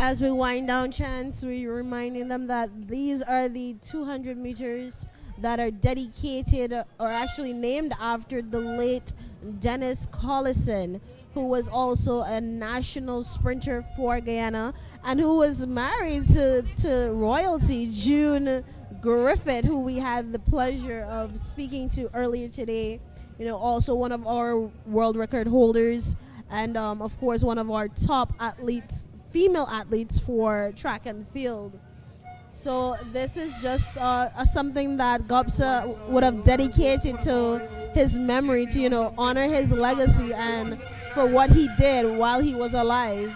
as we wind down, Chance, we're reminding them that these are the 200 meters that are dedicated or actually named after the late Dennis Collison, who was also a national sprinter for Guyana and who was married to royalty, June Griffith, who we had the pleasure of speaking to earlier today. You know, also one of our world record holders, and of course one of our top athletes, female athletes for track and field. So this is just something that GOBSA would have dedicated to his memory, to, you know, honor his legacy and for what he did while he was alive.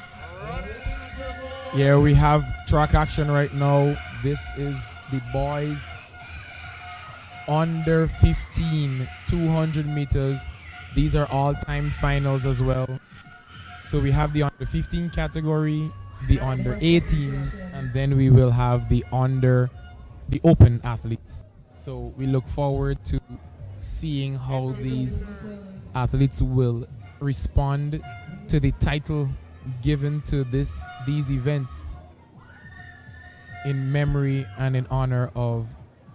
Yeah, we have track action right now. This is the boys under 15 200 meters. These are all-time finals as well. So we have the under 15 category, the under 18, and then we will have the open athletes. So we look forward to seeing how these athletes will respond to the title given to these events in memory and in honor of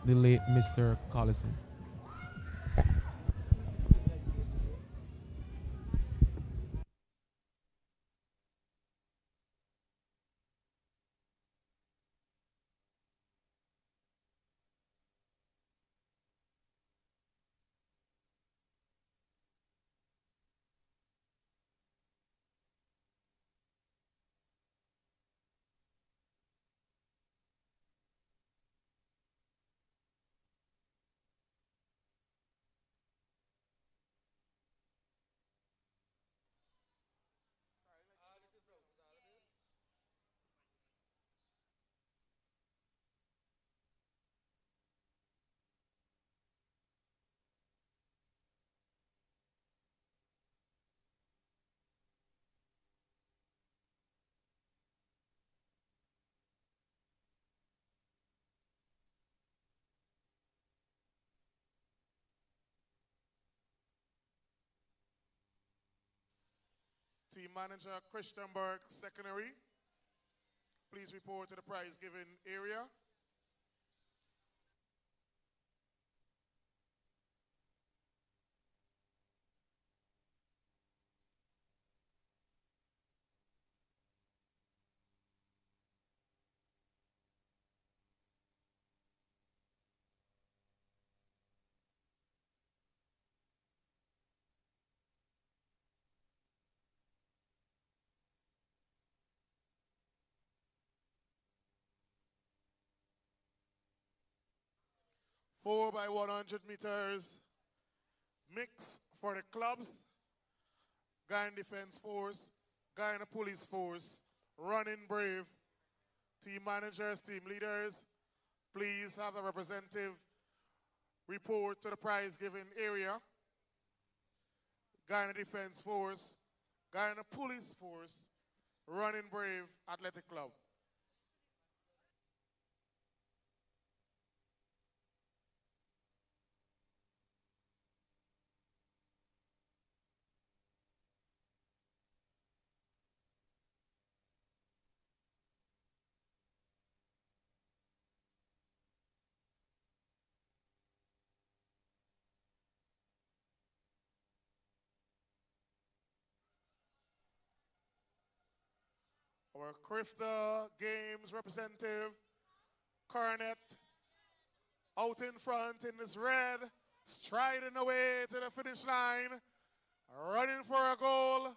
the late Mr. Collison. Team manager Christian Burke, secondary. Please report to the prize giving area. Four by 100 meters. Mix for the clubs. Guyana Defense Force, Guyana Police Force, Running Brave. Team managers, team leaders, please have a representative report to the prize giving area. Guyana Defense Force, Guyana Police Force, Running Brave Athletic Club. Our Crifta Games representative, Cornet, out in front in this red, striding away to the finish line, running for a goal.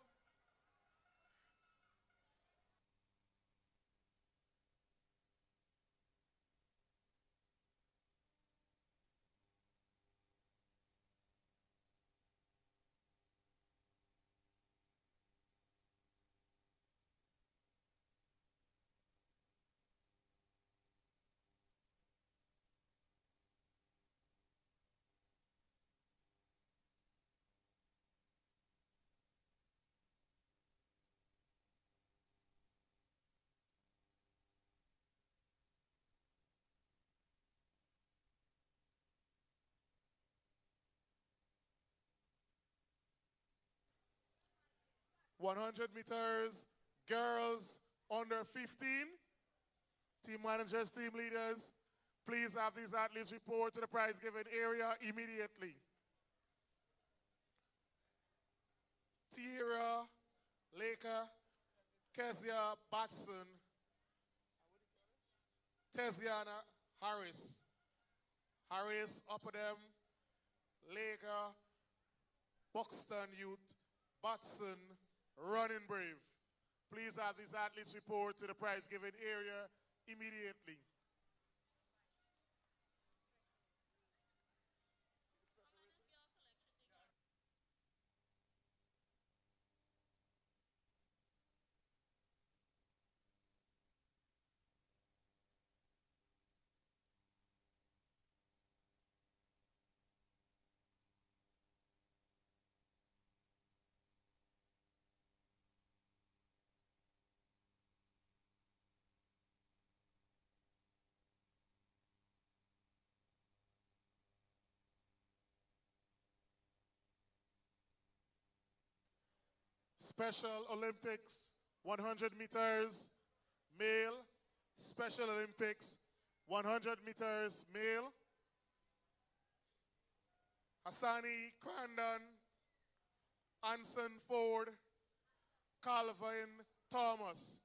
.100 meters, girls Under 15, team managers, team leaders, please have these athletes report to the prize giving area immediately. Tierra, Laker, Kezia Batson, Teziana Harris. Harris, Upper Them, Laker, Buxton Youth, Batson, Running Brave. Please have these athletes report to the prize giving area immediately. Special Olympics, 100 meters, male. Special Olympics, 100 meters, male. Hassani Crandon, Anson Ford, Calvin Thomas.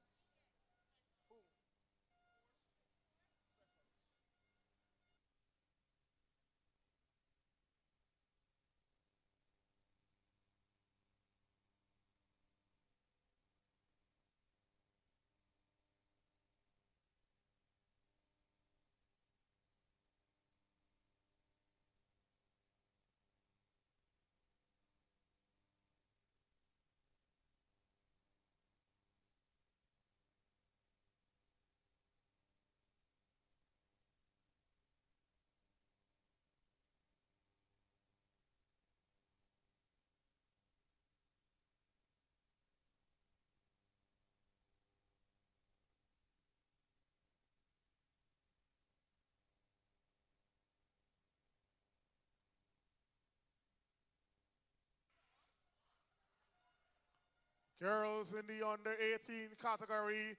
Girls in the under 18 category,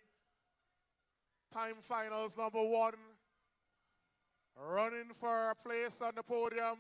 time finals number 1, running for a place on the podium.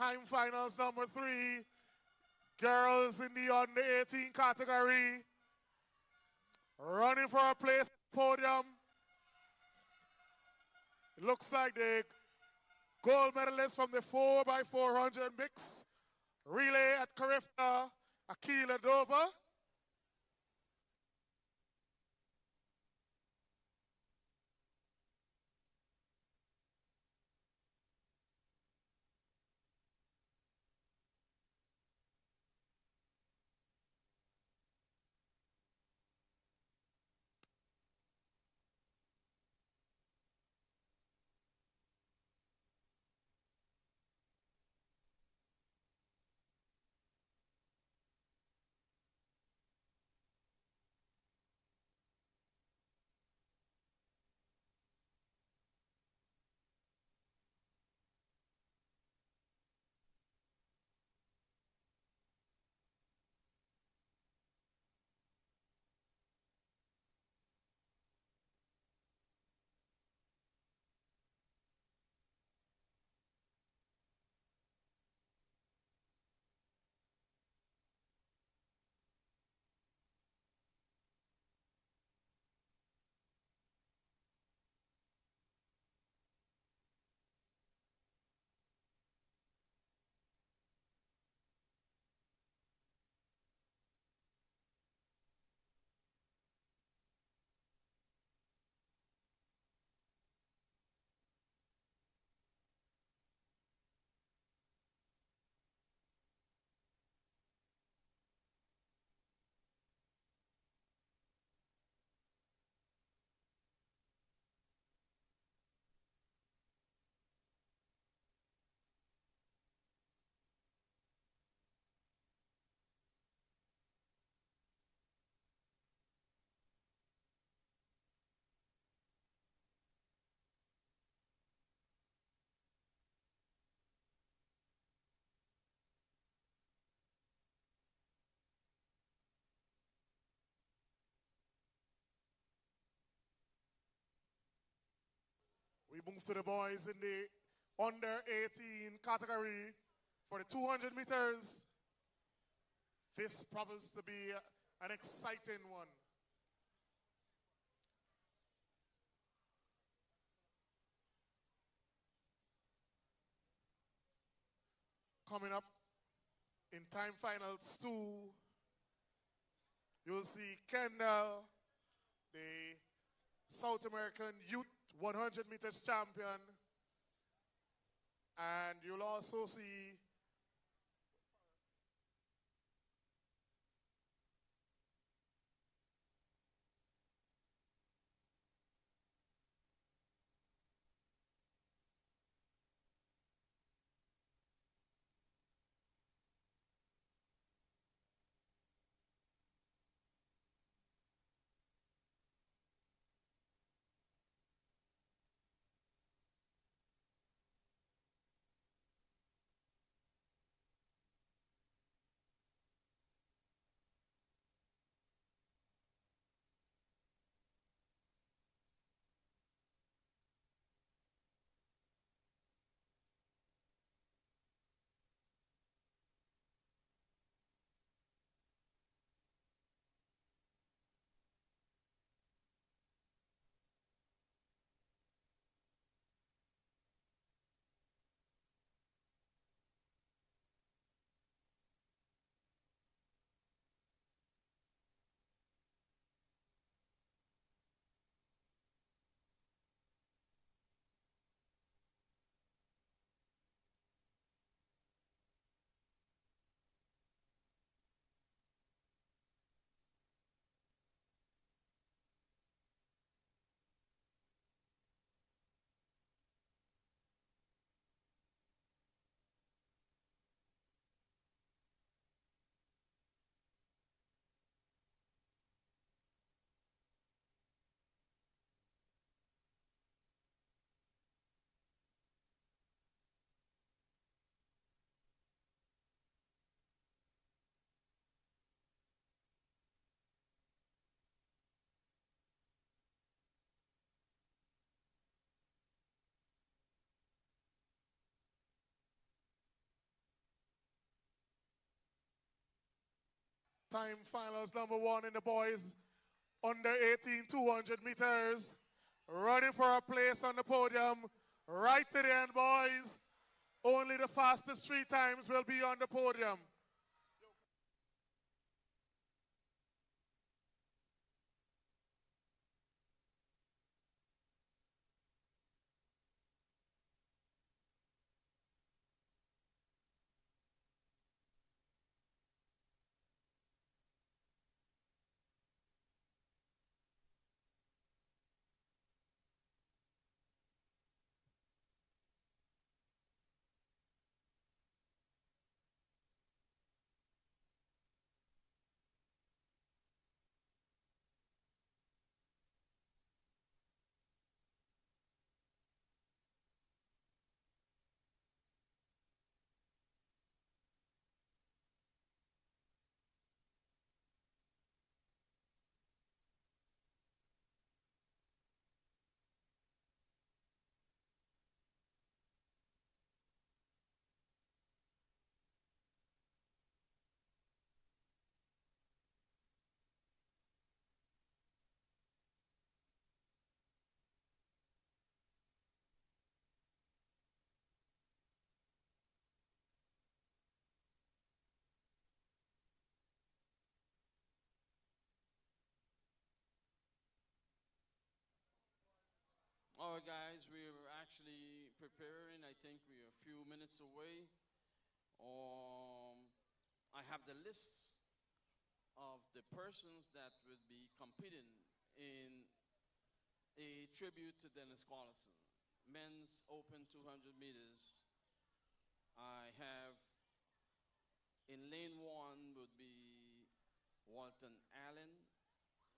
Time finals number 3. Girls in the under 18 category. Running for a place at the podium. It looks like the gold medalist from the 4x400 mix relay at Carifta, Akila Dover. We move to the boys in the under 18 category for the 200 meters. This promises to be an exciting one. Coming up in time finals 2, you'll see Kendall, the South American Youth 100 meters champion. And you'll also see Time finals number 1 in the boys under 18 200 meters. Running for a place on the podium. Right to the end, boys. Only the fastest 3 times will be on the podium. All right, guys, we're actually preparing. I think we're a few minutes away. I have the list of the persons that would be competing in a tribute to Dennis Collison. Men's open 200 meters. I have in lane 1 would be Walton Allen.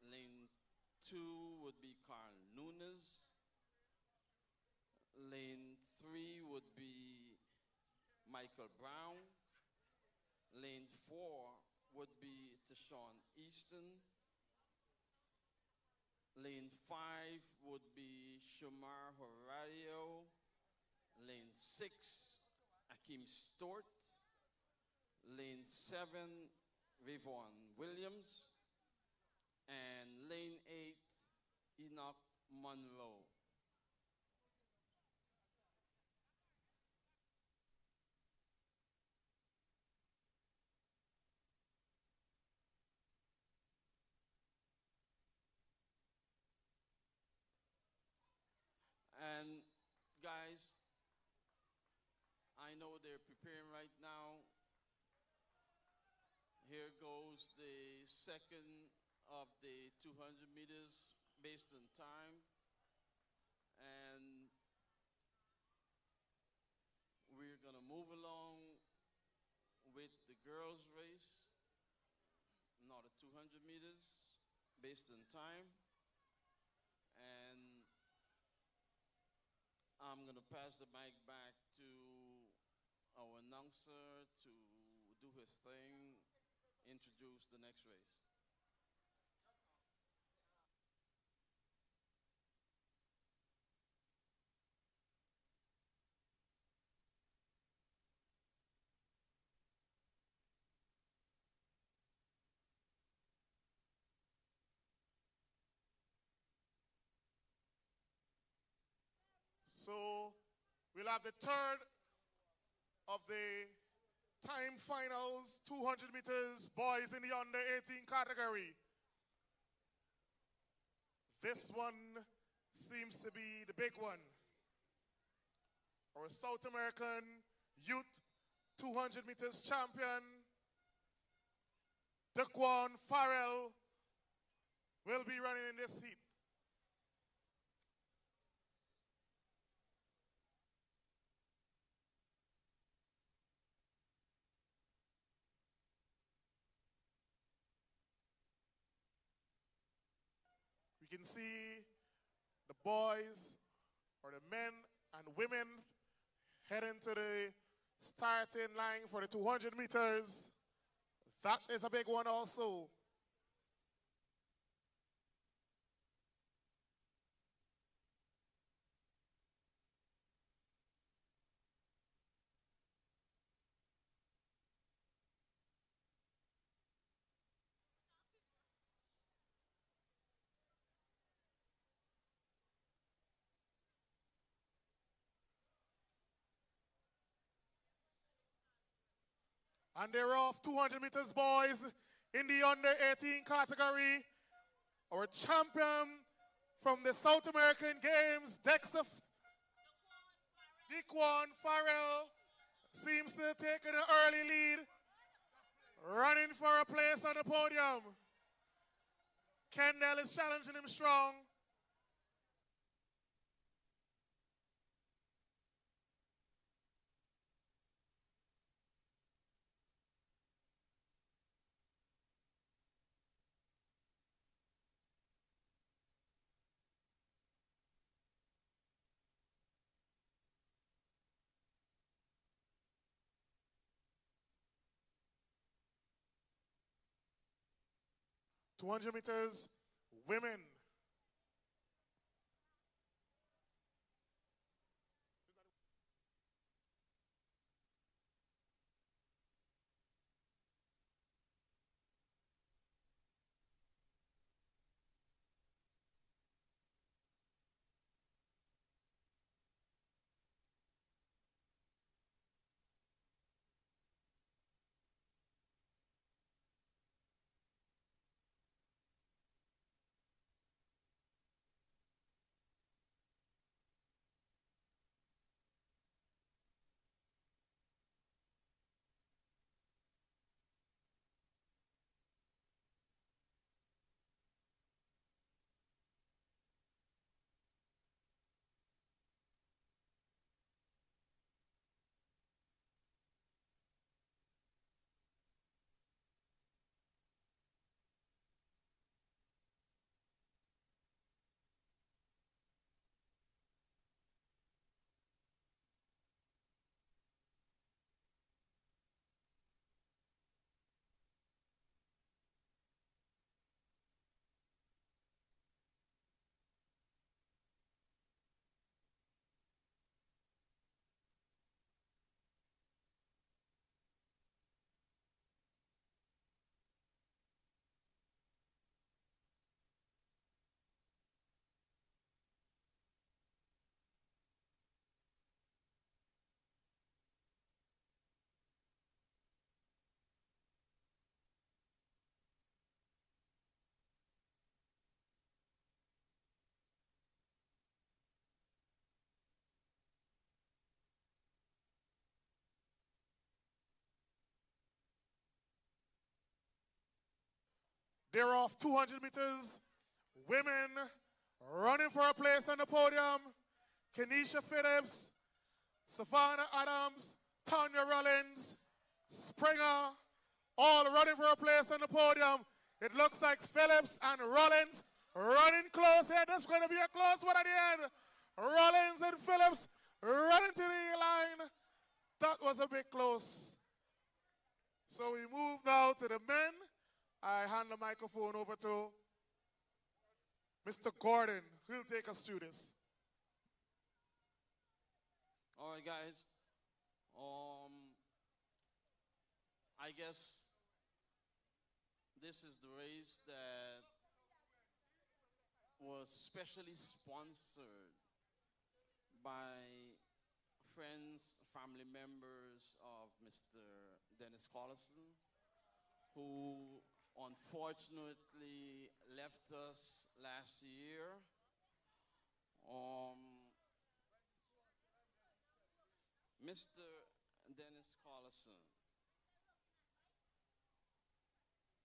Lane 2 would be Carl Nunes. Lane 3 would be Michael Brown. Lane 4 would be Tashawn Easton. Lane 5 would be Shamar Horario. Lane 6, Akeem Stewart. Lane 7, Rivon Williams. And lane 8, Enoch Monroe. And guys, I know they're preparing right now. Here goes the second of the 200 meters based on time. And we're going to move along with the girls' race, not the 200 meters based on time. And I'm going to pass the mic back to our announcer to do his thing, introduce the next race. So we'll have the third of the time finals, 200 meters, boys in the under 18 category. This one seems to be the big one. Our South American youth 200 meters champion, Daquan Farrell, will be running in this heat. We can see the boys or the men and women heading to the starting line for the 200 meters. That is a big one also. And they're off 200 meters, boys. In the under 18 category, our champion from the South American Games, Dequan Farrell, seems to have taken an early lead, running for a place on the podium. Kendall is challenging him strong. $200 meters, women. They're off 200 meters. Women running for a place on the podium. Kenesha Phillips, Savannah Adams, Tanya Rollins, Springer, all running for a place on the podium. It looks like Phillips and Rollins running close here. This is going to be a close one at the end. Rollins and Phillips running to the line. That was a bit close. So we move now to the men. I hand the microphone over to Mr. Gordon, who'll take us through this. All right, guys. I guess this is the race that was specially sponsored by friends, family members of Mr. Dennis Collison, who unfortunately left us last year. Mr. Dennis Collison,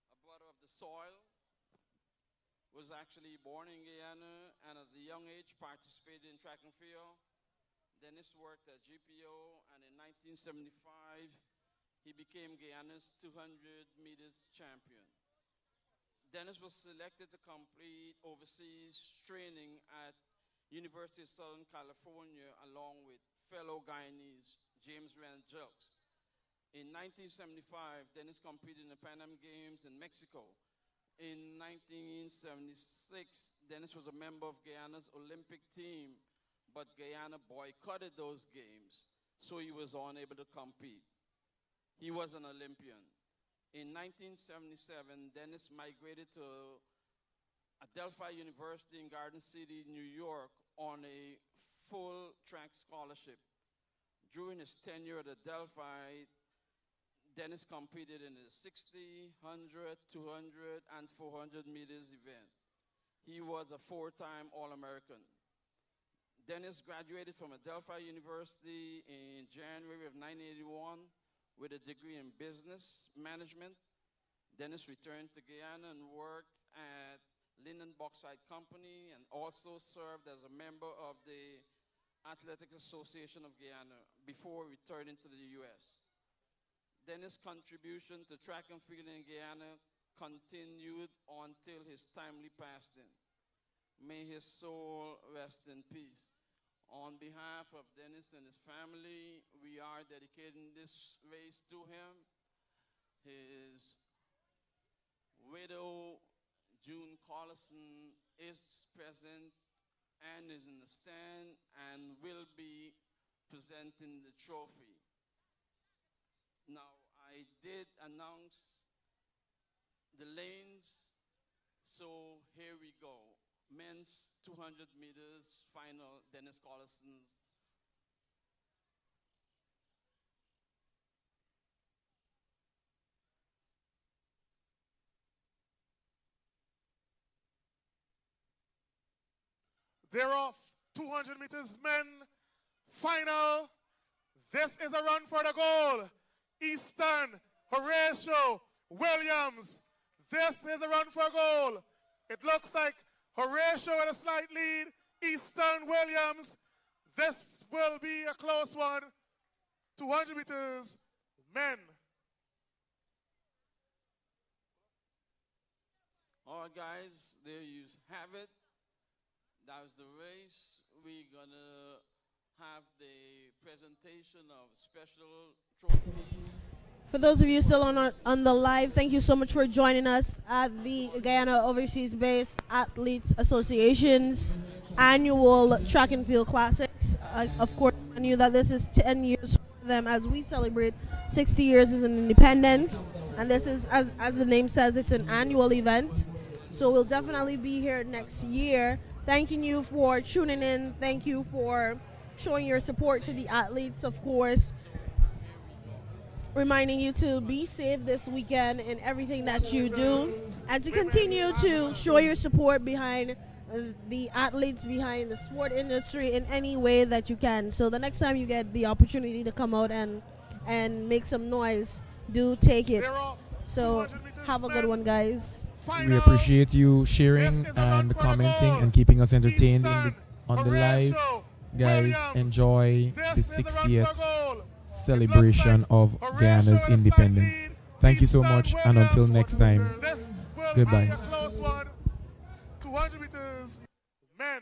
a brother of the soil, was actually born in Guyana and at a young age participated in track and field. Dennis worked at GPO, and in 1975, he became Guyana's 200 meters champion. Dennis was selected to complete overseas training at University of Southern California along with fellow Guyanese James Rand Jukes. In 1975, Dennis competed in the Pan Am Games in Mexico. In 1976, Dennis was a member of Guyana's Olympic team, but Guyana boycotted those games, so he was unable to compete. He was an Olympian. In 1977, Dennis migrated to Adelphi University in Garden City, New York, on a full track scholarship. During his tenure at Adelphi, Dennis competed in the 60, 100, 200, and 400 meters event. He was a four-time All-American. Dennis graduated from Adelphi University in January of 1981 with a degree in business management. Dennis returned to Guyana and worked at Linden Bauxite Company and also served as a member of the Athletics Association of Guyana before returning to the U.S. Dennis' contribution to track and field in Guyana continued until his timely passing. May his soul rest in peace. On behalf of Dennis and his family, we are dedicating this race to him. His widow, June Collison, is present and is in the stand and will be presenting the trophy. Now, I did announce the lanes, so here we go. Men's 200 meters final, Dennis Collison's. They're off 200 meters men final. This is a run for the goal. Easton, Horatio, Williams. This is a run for goal. It looks like Horatio with a slight lead. Easton, Williams. This will be a close one. 200 meters men. All right, guys, there you have it. That was the race. We're going to have the presentation of special trophies. For those of you still on the live, thank you so much for joining us at the Guyana Overseas Based Athletes Association's annual Track and Field Classics. Of course, I knew that this is 10 years for them as we celebrate 60 years as an independence. And this is, as the name says, it's an annual event. So we'll definitely be here next year. Thanking you for tuning in. Thank you for showing your support to the athletes, of course. Reminding you to be safe this weekend in everything that you do, and to continue to show your support behind the athletes, behind the sport industry in any way that you can. So the next time you get the opportunity to come out and make some noise, do take it. So have a good one, guys. We appreciate you sharing and commenting and keeping us entertained on the live. Guys, enjoy the 60th celebration of Guyana's independence. Thank you so much, and until next time, goodbye. 200 meters men.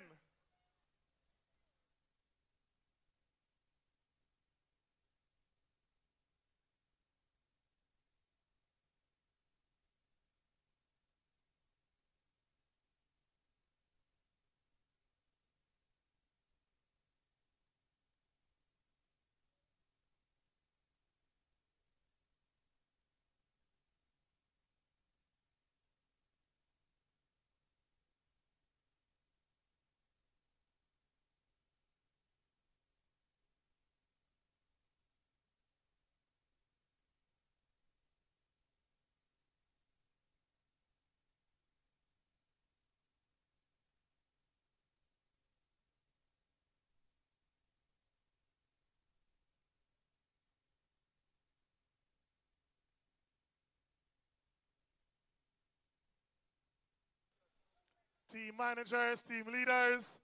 Team managers, team leaders.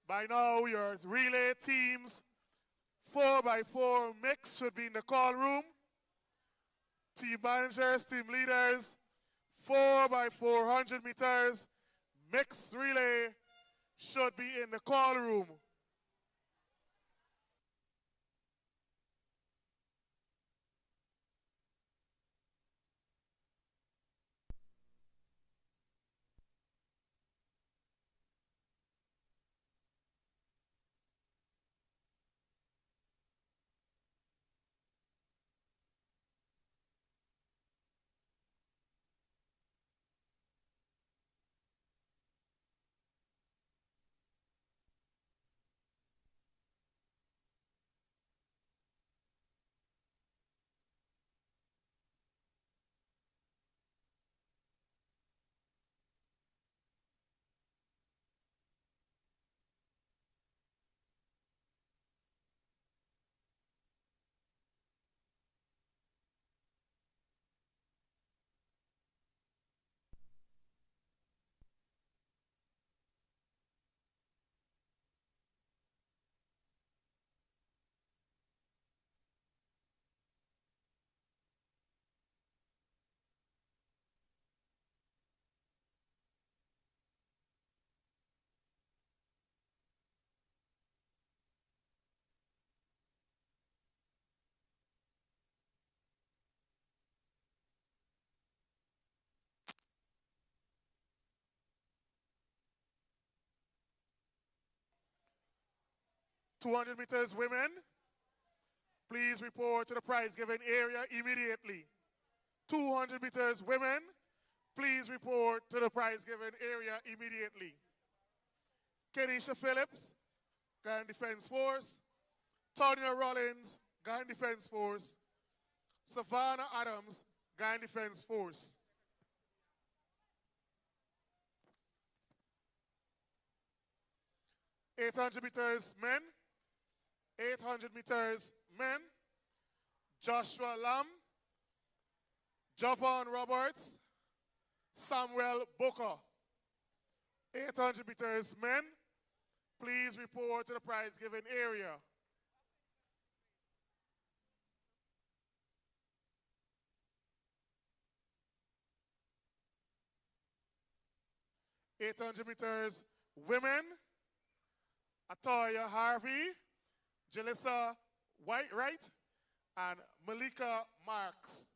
By now, your relay teams, 4x4 mix should be in the call room. Team managers, team leaders, 4x4 100 meters, mixed relay should be in the call room. 200 meters women, please report to the prize given area immediately. 200 meters women, please report to the prize given area immediately. Kenisha Phillips, Gun Defense Force. Tonya Rollins, Gun Defense Force. Savannah Adams, Gun Defense Force. .800 meters men. 800 meters men. Joshua Lamb, Javon Roberts, Samuel Booker. 800 meters men, please report to the prize given area. .800 meters women, Atoya Harvey, Jalissa Whitewright, and Malika Marks.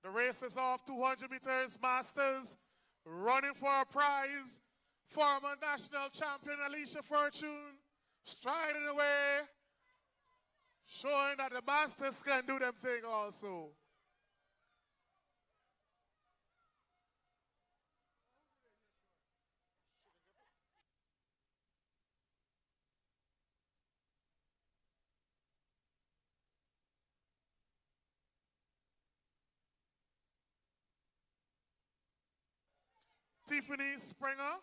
The race is off. 200 meters masters, running for a prize. Former national champion Alicia Fortune, striding away, showing that the masters can do them thing also. Tiffany Springer.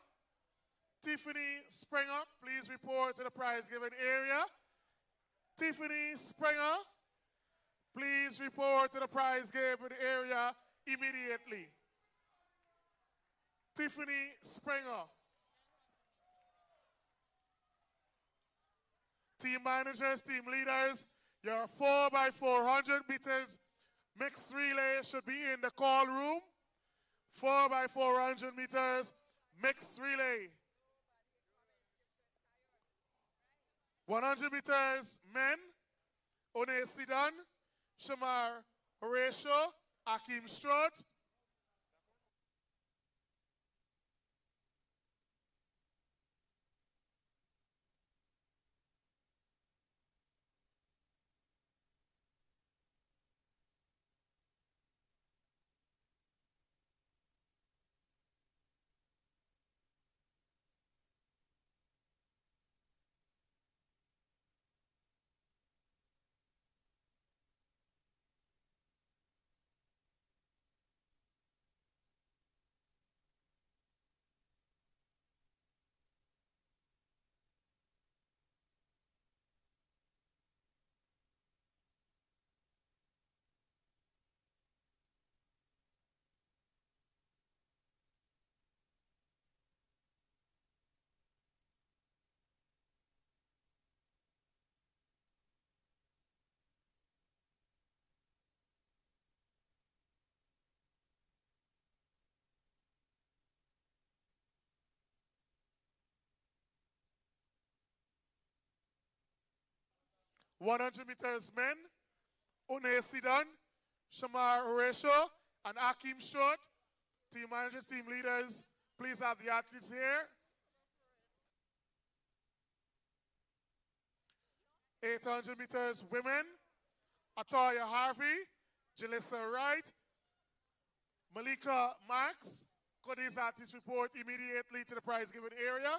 Tiffany Springer, please report to the prize given area. Tiffany Springer, please report to the prize given area immediately. Tiffany Springer. Team managers, team leaders, your 4x400 meters mixed relay should be in the call room. 4x400 meters mixed relay. 100 meters men, One Sidan, Shamar Horatio, Akim Strud. .100 meters men, One Sidan, Shamar Horatio, and Akim Strud. Team managers, team leaders, please have the athletes here. 800 meters women, Atoya Harvey, Jalissa Wright, Malika Marks. Could these athletes report immediately to the prize given area?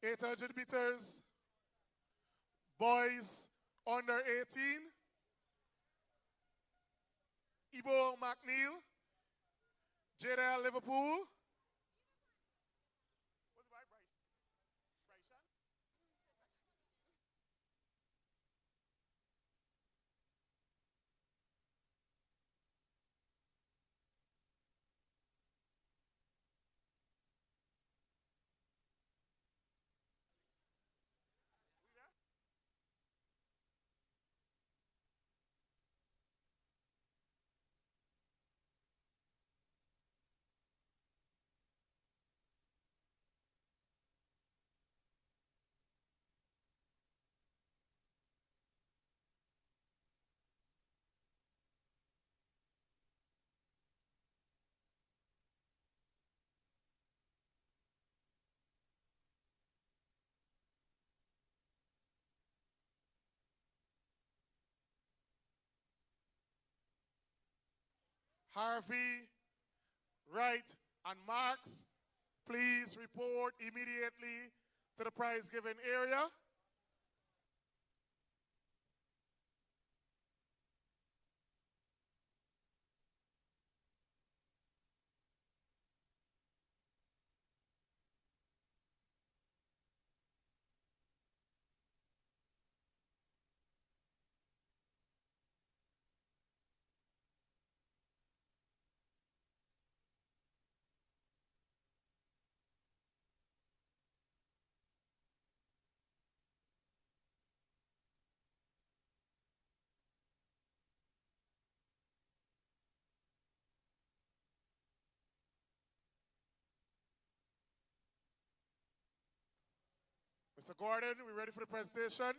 .800 meters, boys under 18, Ibo McNeil, Jadel Liverpool, Harvey, Wright, and Marks, please report immediately to the prize giving area. Mr. Gordon, we ready for the presentation?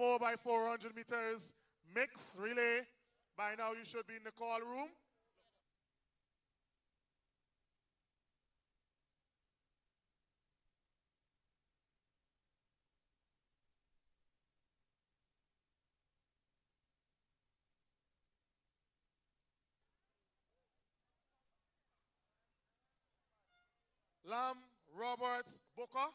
Four by 400 meters mix relay. By now you should be in the call room. Lam Roberts Booker.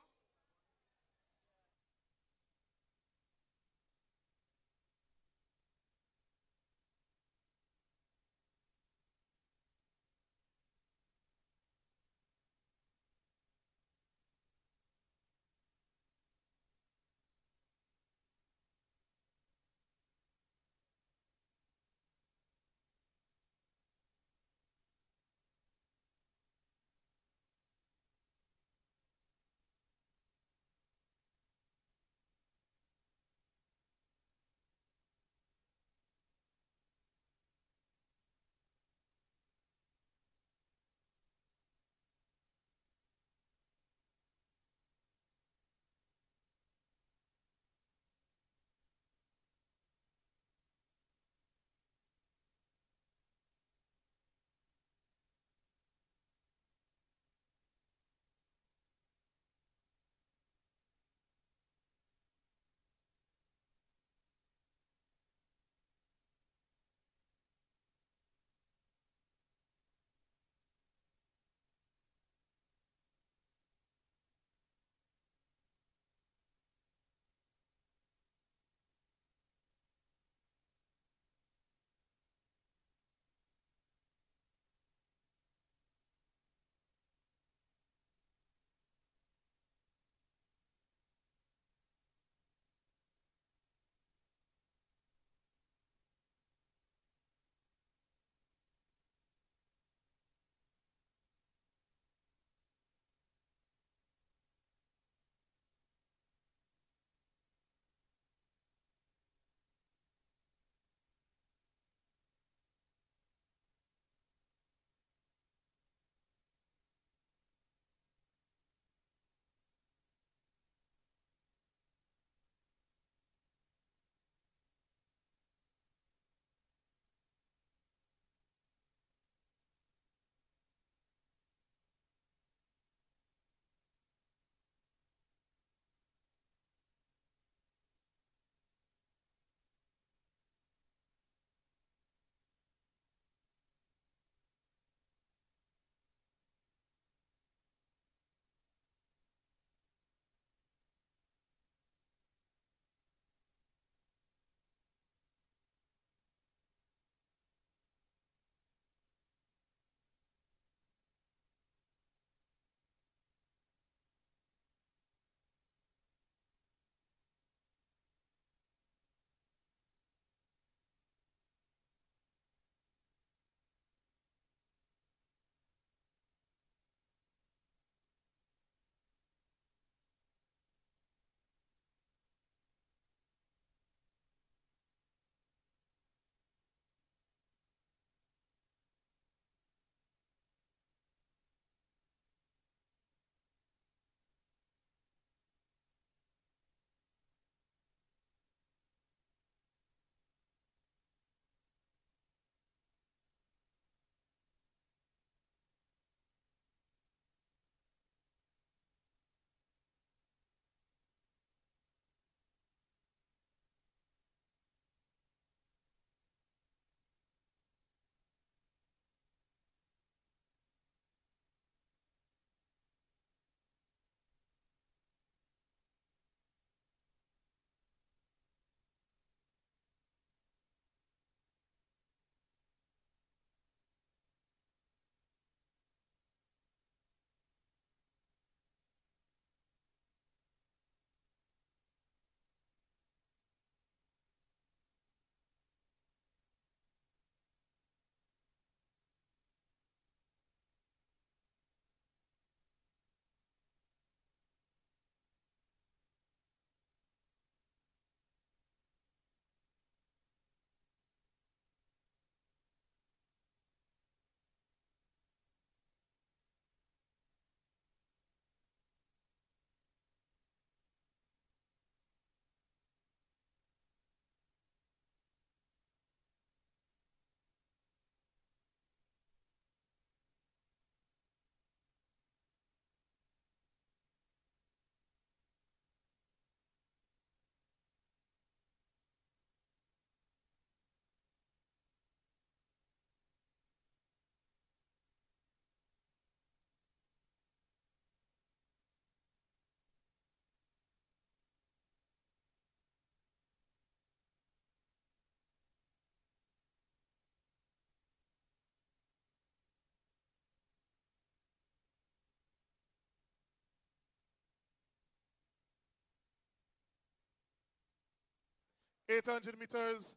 800 meters,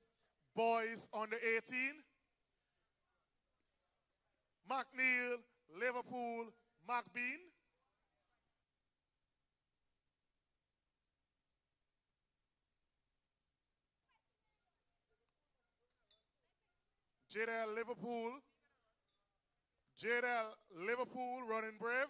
boys under 18. McNeil, Liverpool, McBean. JDL Liverpool. JDL Liverpool running brave.